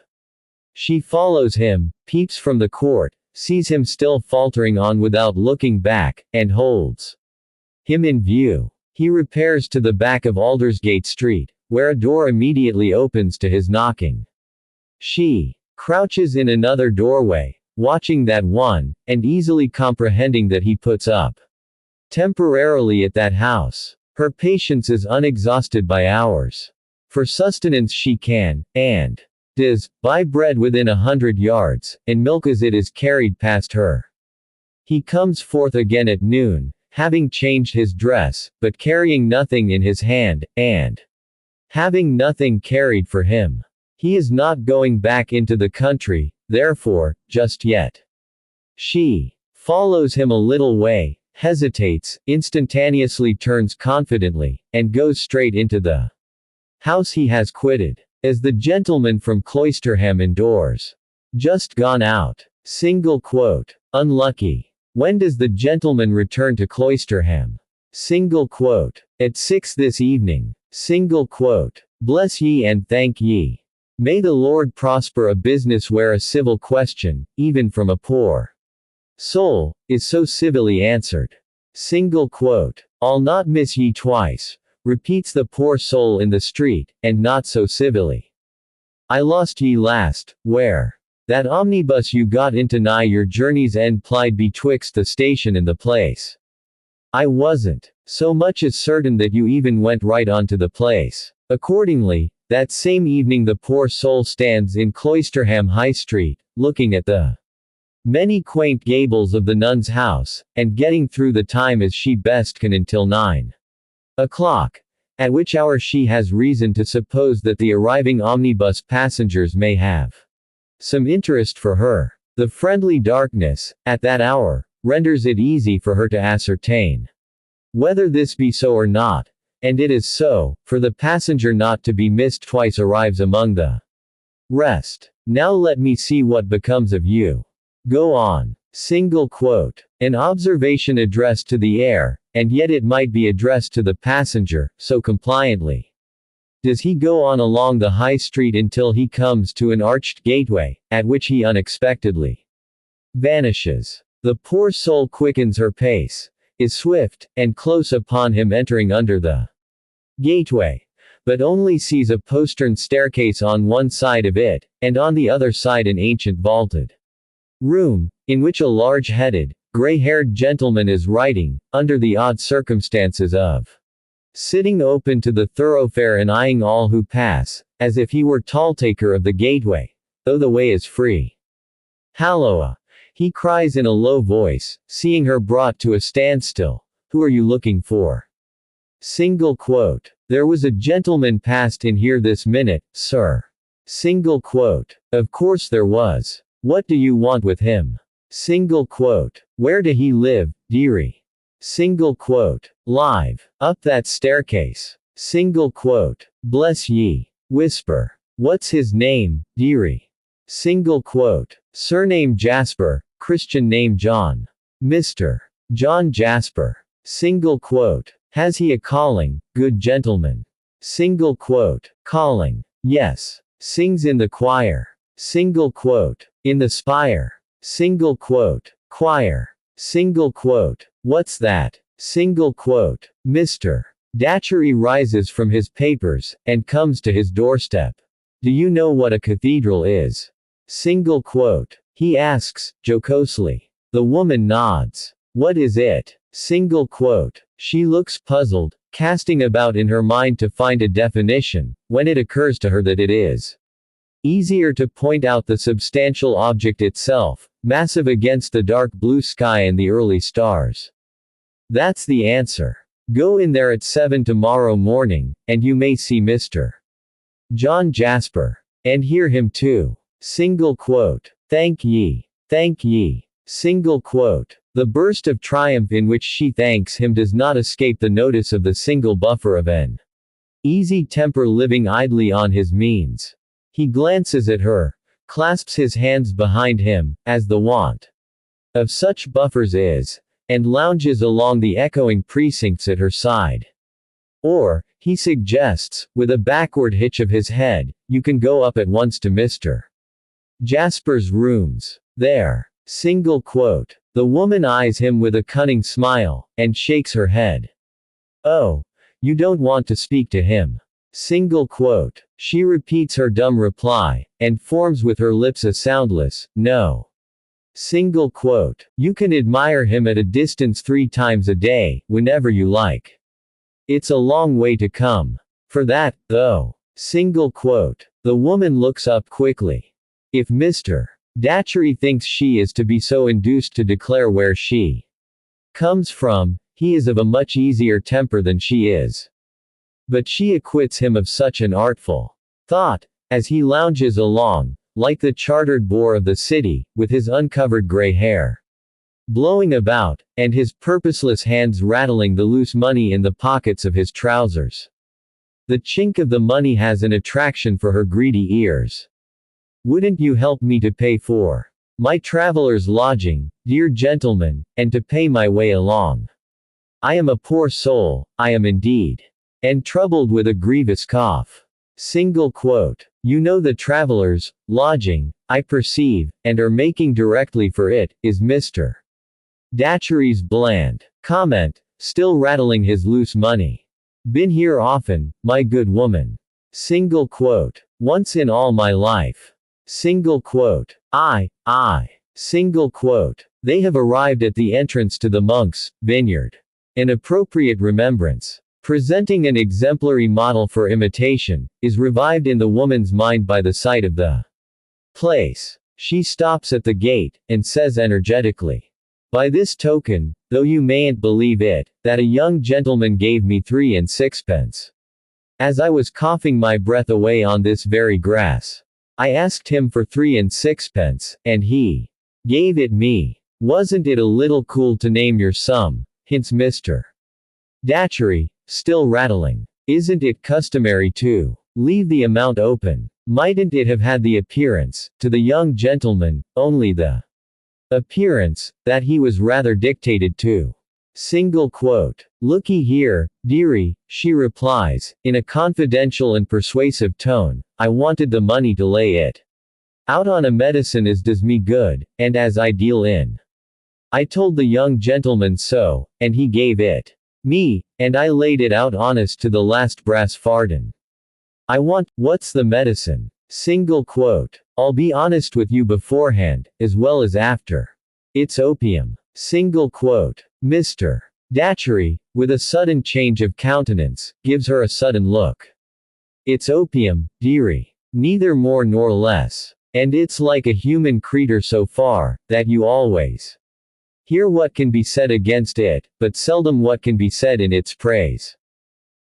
She follows him, peeps from the court, sees him still faltering on without looking back, and holds him in view. He repairs to the back of Aldersgate Street, where a door immediately opens to his knocking. She crouches in another doorway, watching that one, and easily comprehending that he puts up temporarily at that house. Her patience is unexhausted by hours. For sustenance she can, and does, buy bread within 100 yards, and milk as it is carried past her. He comes forth again at noon, having changed his dress, but carrying nothing in his hand, and having nothing carried for him. He is not going back into the country, therefore, just yet. She follows him a little way, hesitates, instantaneously turns confidently, and goes straight into the house he has quitted. As the gentleman from Cloisterham endures. Just gone out. Single quote. Unlucky. When does the gentleman return to Cloisterham? Single quote. At 6 this evening. Single quote. Bless ye and thank ye. May the Lord prosper a business where a civil question, even from a poor soul, is so civilly answered. Single quote. I'll not miss ye twice, repeats the poor soul in the street, and not so civilly. I lost ye last, where? That omnibus you got into nigh your journey's end plied betwixt the station and the place. I wasn't so much as certain that you even went right on to the place. Accordingly, that same evening the poor soul stands in Cloisterham High Street, looking at the many quaint gables of the nun's house, and getting through the time as she best can until 9 o'clock, at which hour she has reason to suppose that the arriving omnibus passengers may have some interest for her. The friendly darkness, at that hour, renders it easy for her to ascertain whether this be so or not, and it is so, for the passenger not to be missed twice arrives among the rest. Now let me see what becomes of you. Go on. Single quote. An observation addressed to the air, and yet it might be addressed to the passenger, so compliantly does he go on along the high street until he comes to an arched gateway, at which he unexpectedly vanishes. The poor soul quickens her pace, is swift, and close upon him entering under the gateway, but only sees a postern staircase on one side of it, and on the other side an ancient vaulted room, in which a large-headed, gray-haired gentleman is writing, under the odd circumstances of sitting open to the thoroughfare and eyeing all who pass, as if he were tall-taker of the gateway, though the way is free. Halloa! He cries in a low voice, seeing her brought to a standstill. Who are you looking for? Single quote. There was a gentleman passed in here this minute, sir. Single quote. Of course there was. What do you want with him? Single quote. Where do he live, dearie? Single quote. Live. Up that staircase. Single quote. Bless ye. Whisper. What's his name, dearie? Single quote. Surname Jasper, Christian name John. Mr. John Jasper. Single quote. Has he a calling, good gentleman? Single quote. Calling. Yes. Sings in the choir. Single quote. In the spire. Single quote. Choir. Single quote. What's that? Single quote. Mr. Datchery rises from his papers, and comes to his doorstep. Do you know what a cathedral is? Single quote. He asks, jocosely. The woman nods. What is it? Single quote. She looks puzzled, casting about in her mind to find a definition, when it occurs to her that it is easier to point out the substantial object itself, massive against the dark blue sky and the early stars. That's the answer. Go in there at 7 tomorrow morning, and you may see Mr. John Jasper. And hear him too. Single quote. Thank ye. Thank ye. Single quote. The burst of triumph in which she thanks him does not escape the notice of the single buffer of an easy temper living idly on his means. He glances at her, clasps his hands behind him, as the wont of such buffers is, and lounges along the echoing precincts at her side. Or, he suggests, with a backward hitch of his head, you can go up at once to Mr. Jasper's rooms. There. Single quote. The woman eyes him with a cunning smile, and shakes her head. Oh. You don't want to speak to him. Single quote. She repeats her dumb reply, and forms with her lips a soundless, no. Single quote. You can admire him at a distance 3 times a day, whenever you like. It's a long way to come. For that, though. Single quote. The woman looks up quickly. If Mr. Datchery thinks she is to be so induced to declare where she comes from, he is of a much easier temper than she is. But she acquits him of such an artful thought, as he lounges along, like the chartered boor of the city, with his uncovered gray hair blowing about, and his purposeless hands rattling the loose money in the pockets of his trousers. The chink of the money has an attraction for her greedy ears. Wouldn't you help me to pay for my traveler's lodging, dear gentleman, and to pay my way along? I am a poor soul, I am indeed. And troubled with a grievous cough. Single quote. You know the traveler's lodging, I perceive, and are making directly for it, is Mr. Datchery's bland comment, still rattling his loose money. Been here often, my good woman. Single quote. Once in all my life. Single quote. I. Single quote. They have arrived at the entrance to the monk's vineyard. An appropriate remembrance, presenting an exemplary model for imitation, is revived in the woman's mind by the sight of the place. She stops at the gate, and says energetically, by this token, though you mayn't believe it, that a young gentleman gave me 3 and 6pence. As I was coughing my breath away on this very grass. I asked him for 3 and 6pence, and he gave it me. Wasn't it a little cool to name your sum? Hints Mr. Datchery, still rattling. Isn't it customary to leave the amount open? Mightn't it have had the appearance, to the young gentleman, only the appearance, that he was rather dictated to. Single quote. Looky here, dearie, she replies, in a confidential and persuasive tone, I wanted the money to lay it out on a medicine as does me good, and as I deal in. I told the young gentleman so, and he gave it me, and I laid it out honest to the last brass farden. I want, what's the medicine? Single quote. I'll be honest with you beforehand, as well as after. It's opium. Single quote. Mr. Datchery, with a sudden change of countenance, gives her a sudden look. It's opium, dearie. Neither more nor less. And it's like a human creature so far, that you always hear what can be said against it, but seldom what can be said in its praise.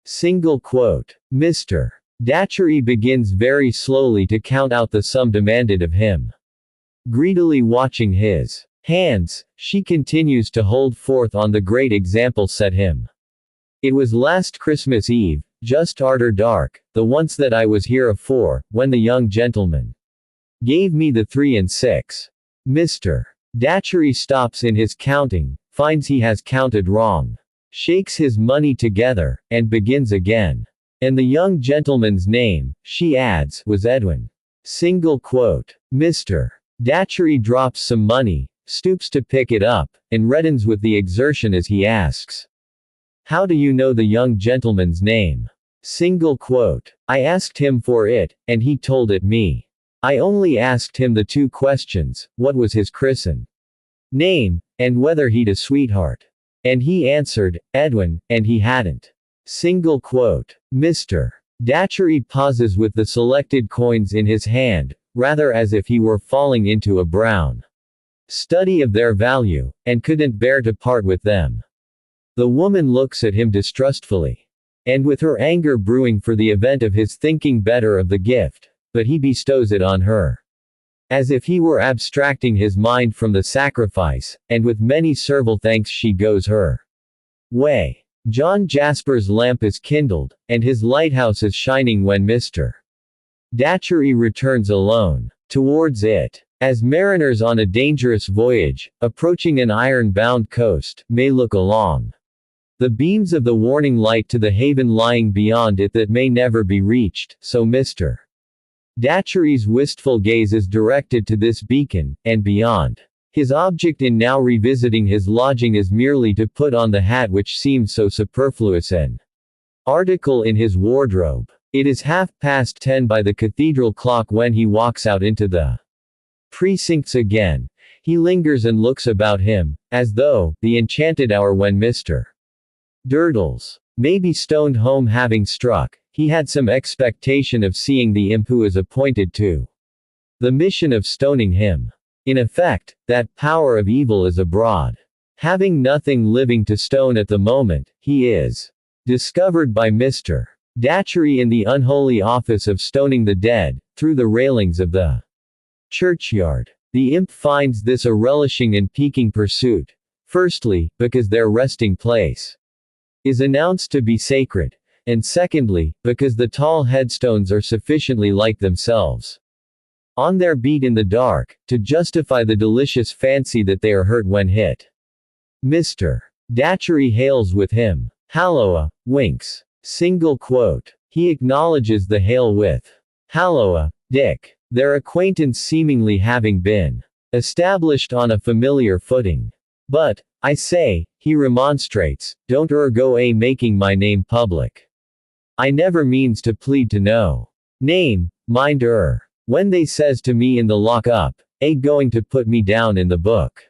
Single quote. Mr. Datchery begins very slowly to count out the sum demanded of him. Greedily watching his hands, she continues to hold forth on the great example set him. It was last Christmas Eve, just arter dark, the once that I was here afore, when the young gentleman gave me the 3 and 6. Mr. Datchery stops in his counting, finds he has counted wrong, shakes his money together, and begins again. And the young gentleman's name, she adds, was Edwin. Single quote. Mr. Datchery drops some money, stoops to pick it up, and reddens with the exertion as he asks, how do you know the young gentleman's name? Single quote. I asked him for it, and he told it me. I only asked him the 2 questions, what was his christen name, and whether he'd a sweetheart. And he answered, Edwin, and he hadn't. Single quote. Mr. Datchery pauses with the selected coins in his hand, rather as if he were falling into a brown study of their value, and couldn't bear to part with them. The woman looks at him distrustfully, and with her anger brewing for the event of his thinking better of the gift, but he bestows it on her, as if he were abstracting his mind from the sacrifice, and with many servile thanks she goes her way. John Jasper's lamp is kindled, and his lighthouse is shining when Mr. Datchery returns alone towards it. As mariners on a dangerous voyage, approaching an iron-bound coast, may look along the beams of the warning light to the haven lying beyond it that may never be reached, so Mr. Datchery's wistful gaze is directed to this beacon, and beyond. His object in now revisiting his lodging is merely to put on the hat which seems so superfluous an article in his wardrobe. It is 10:30 by the cathedral clock when he walks out into the precincts again. He lingers and looks about him, as though, the enchanted hour when Mr. Durdles may be stoned home having struck, he had some expectation of seeing the imp who is appointed to the mission of stoning him. In effect, that power of evil is abroad. Having nothing living to stone at the moment, he is discovered by Mr. Datchery in the unholy office of stoning the dead, through the railings of the churchyard. The imp finds this a relishing and piquing pursuit. Firstly, because their resting place is announced to be sacred, and secondly, because the tall headstones are sufficiently like themselves on their beat in the dark, to justify the delicious fancy that they are hurt when hit. Mr. Datchery hails with him. Halloa, Winks. Single quote. He acknowledges the hail with Halloa, Dick. Their acquaintance seemingly having been established on a familiar footing. But, I say, he remonstrates, don't go making my name public. I never means to plead to no name, mind when they says to me in the lock-up, going to put me down in the book.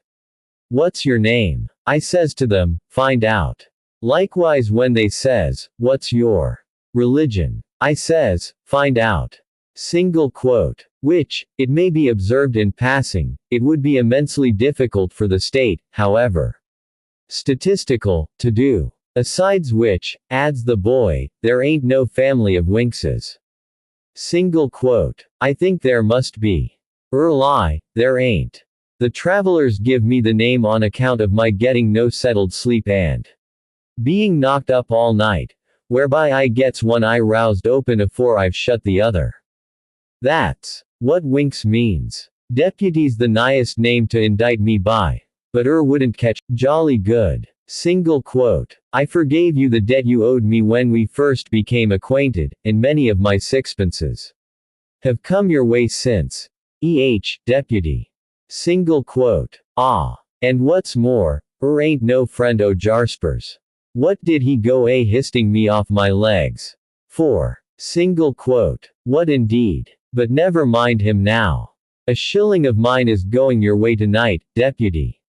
What's your name? I says to them, find out. Likewise when they says, what's your religion? I says, find out. Single quote. Which, it may be observed in passing, it would be immensely difficult for the state, however statistical, to do. Asides which, adds the boy, there ain't no family of Winkses. Single quote. I think there must be. Lie, there ain't. The travelers give me the name on account of my getting no settled sleep and being knocked up all night, whereby I gets one eye roused open afore I've shut the other. That's what Winks means. Deputy's the nighest name to indict me by. But wouldn't catch, jolly good. Single quote. I forgave you the debt you owed me when we first became acquainted, and many of my sixpences have come your way since. Deputy. Single quote. Ah. And what's more, ain't no friend o' Jarsper's. What did he go histing me off my legs for? Single quote. What indeed? But never mind him now. A shilling of mine is going your way tonight, deputy.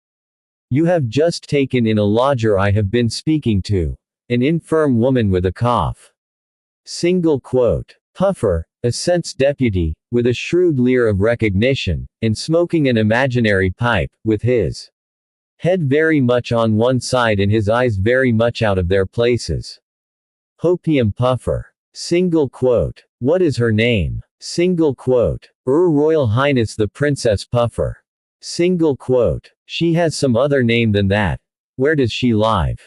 You have just taken in a lodger I have been speaking to. An infirm woman with a cough. Single quote. Puffer, assents deputy, with a shrewd leer of recognition, and smoking an imaginary pipe, with his head very much on one side and his eyes very much out of their places. Hopium Puffer. Single quote. What is her name? Single quote. Royal Highness the Princess Puffer. Single quote. She has some other name than that. Where does she live?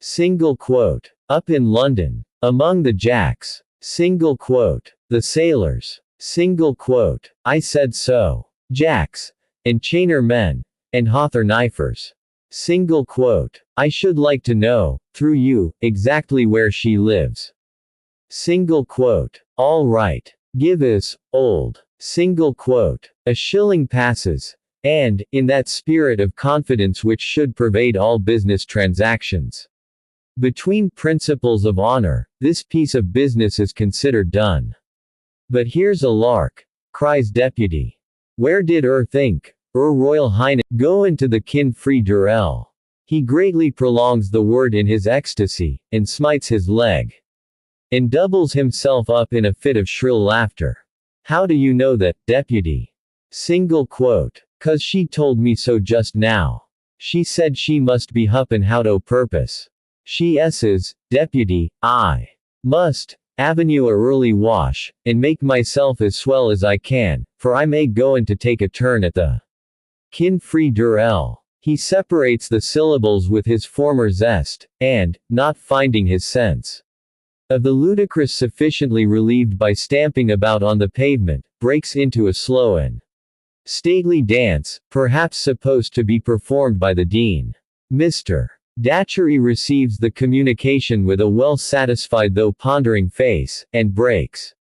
Single quote. Up in London. Among the Jacks. Single quote. The sailors. Single quote. I said so. Jacks. And chainer men. And hawthorn knifers. Single quote. I should like to know, through you, exactly where she lives. Single quote. All right. Give us, old. Single quote. A shilling passes. And, in that spirit of confidence which should pervade all business transactions between principles of honor, this piece of business is considered done. But here's a lark, cries deputy. Where did think, Royal Highness, go into the kin-free durel? He greatly prolongs the word in his ecstasy, and smites his leg. And doubles himself up in a fit of shrill laughter. How do you know that, deputy? Single quote. 'Cause she told me so just now. She said she must be hup and hout o' purpose. She says, deputy, I must avenue a early wash, and make myself as swell as I can, for I may go in to take a turn at the kin-free durel. He separates the syllables with his former zest, and, not finding his sense of the ludicrous sufficiently relieved by stamping about on the pavement, breaks into a slow and stately dance, perhaps supposed to be performed by the dean. Mr. Datchery receives the communication with a well-satisfied though pondering face, and breaks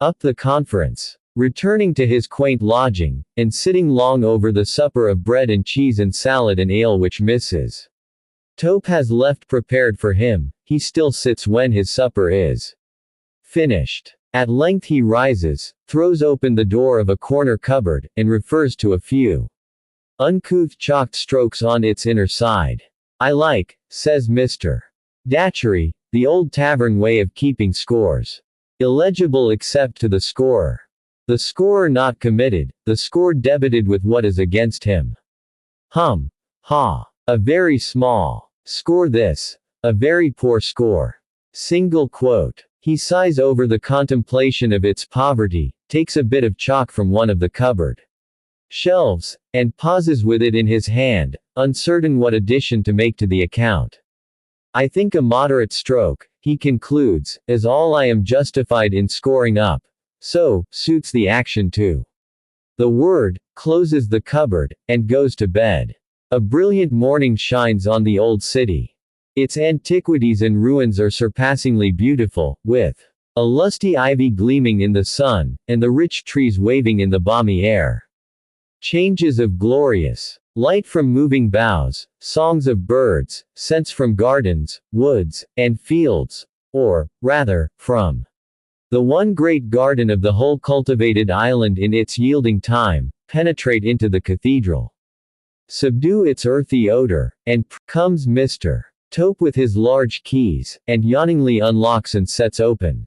up the conference. Returning to his quaint lodging, and sitting long over the supper of bread and cheese and salad and ale which Mrs. Tope has left prepared for him, he still sits when his supper is finished. At length he rises, throws open the door of a corner cupboard, and refers to a few uncouth chalked strokes on its inner side. I like, says Mr. Datchery, the old tavern way of keeping scores. Illegible except to the scorer. The scorer not committed, the score debited with what is against him. Hum. Ha. A very small score this. A very poor score. Single quote. He sighs over the contemplation of its poverty, takes a bit of chalk from one of the cupboard shelves, and pauses with it in his hand, uncertain what addition to make to the account. I think a moderate stroke, he concludes, is all I am justified in scoring up. So, suits the action too. The word, closes the cupboard, and goes to bed. A brilliant morning shines on the old city. Its antiquities and ruins are surpassingly beautiful, with a lusty ivy gleaming in the sun, and the rich trees waving in the balmy air. Changes of glorious light from moving boughs, songs of birds, scents from gardens, woods, and fields, or, rather, from the one great garden of the whole cultivated island in its yielding time, penetrate into the cathedral. Subdue its earthy odor, and comes Mr. Tope with his large keys, and yawningly unlocks and sets open.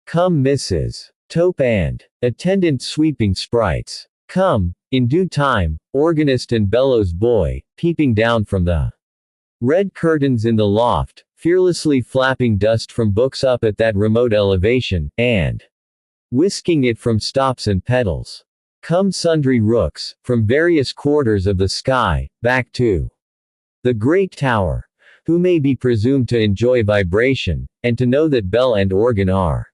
Come Mrs. Tope and attendant sweeping sprites. Come, in due time, organist and bellows boy, peeping down from the red curtains in the loft, fearlessly flapping dust from books up at that remote elevation, and whisking it from stops and pedals. Come sundry rooks, from various quarters of the sky, back to the great tower, who may be presumed to enjoy vibration, and to know that bell and organ are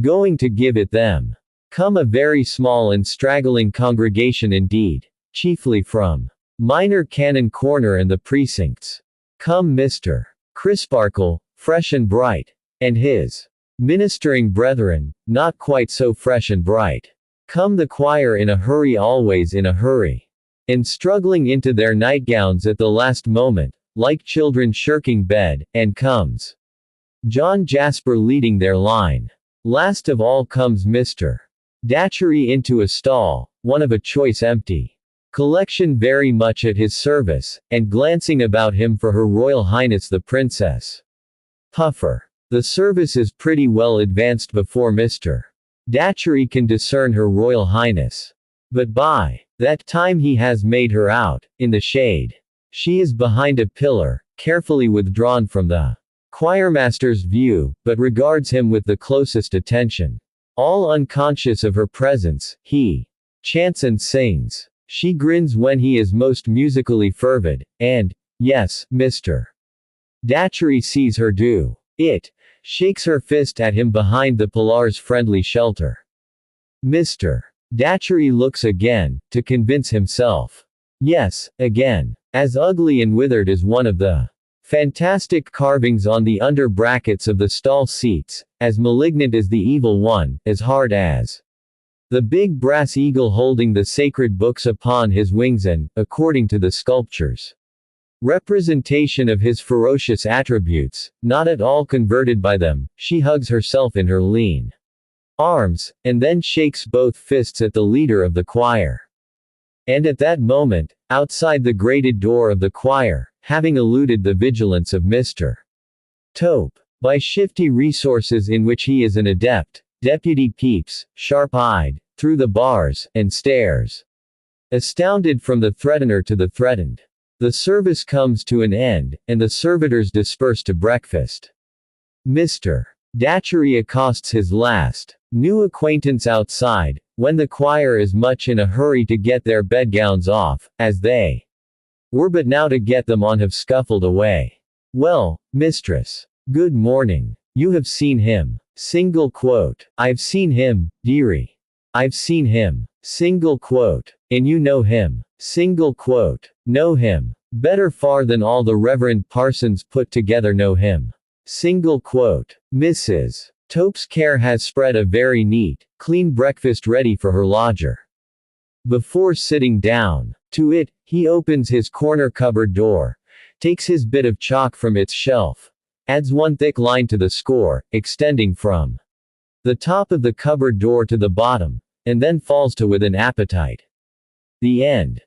going to give it them. Come a very small and straggling congregation indeed, chiefly from Minor Canon Corner and the precincts. Come Mr. Crisparkle, fresh and bright, and his ministering brethren, not quite so fresh and bright. Come the choir in a hurry, always in a hurry, and struggling into their nightgowns at the last moment, like children shirking bed, and comes John Jasper leading their line. Last of all comes Mr. Datchery into a stall, one of a choice empty collection very much at his service, and glancing about him for Her Royal Highness the Princess. Puffer. The service is pretty well advanced before Mr. Datchery can discern Her Royal Highness. But by that time he has made her out, in the shade. She is behind a pillar, carefully withdrawn from the choirmaster's view, but regards him with the closest attention. All unconscious of her presence, he chants and sings. She grins when he is most musically fervid, and, yes, Mr. Datchery sees her do it, shakes her fist at him behind the pillar's friendly shelter. Mr. Datchery looks again, to convince himself. Yes, again. As ugly and withered as one of the fantastic carvings on the under brackets of the stall seats, as malignant as the evil one, as hard as the big brass eagle holding the sacred books upon his wings and, according to the sculpture's representation of his ferocious attributes, not at all converted by them, she hugs herself in her lean arms, and then shakes both fists at the leader of the choir. And at that moment, outside the grated door of the choir, having eluded the vigilance of Mr. Tope, by shifty resources in which he is an adept, Deputy peeps, sharp-eyed, through the bars, and stares, astounded from the threatener to the threatened. The service comes to an end, and the servitors disperse to breakfast. Mr. Datchery accosts his last new acquaintance outside, when the choir is much in a hurry to get their bedgowns off, as they were but now to get them on have scuffled away. Well, mistress. Good morning. You have seen him. Single quote. I've seen him, dearie. I've seen him. Single quote. And you know him. Single quote. Know him. Better far than all the reverend parsons put together know him. Single quote. Mrs. Tope's care has spread a very neat, clean breakfast ready for her lodger. Before sitting down to it, he opens his corner cupboard door, takes his bit of chalk from its shelf, adds one thick line to the score, extending from the top of the cupboard door to the bottom, and then falls to with an appetite. The end.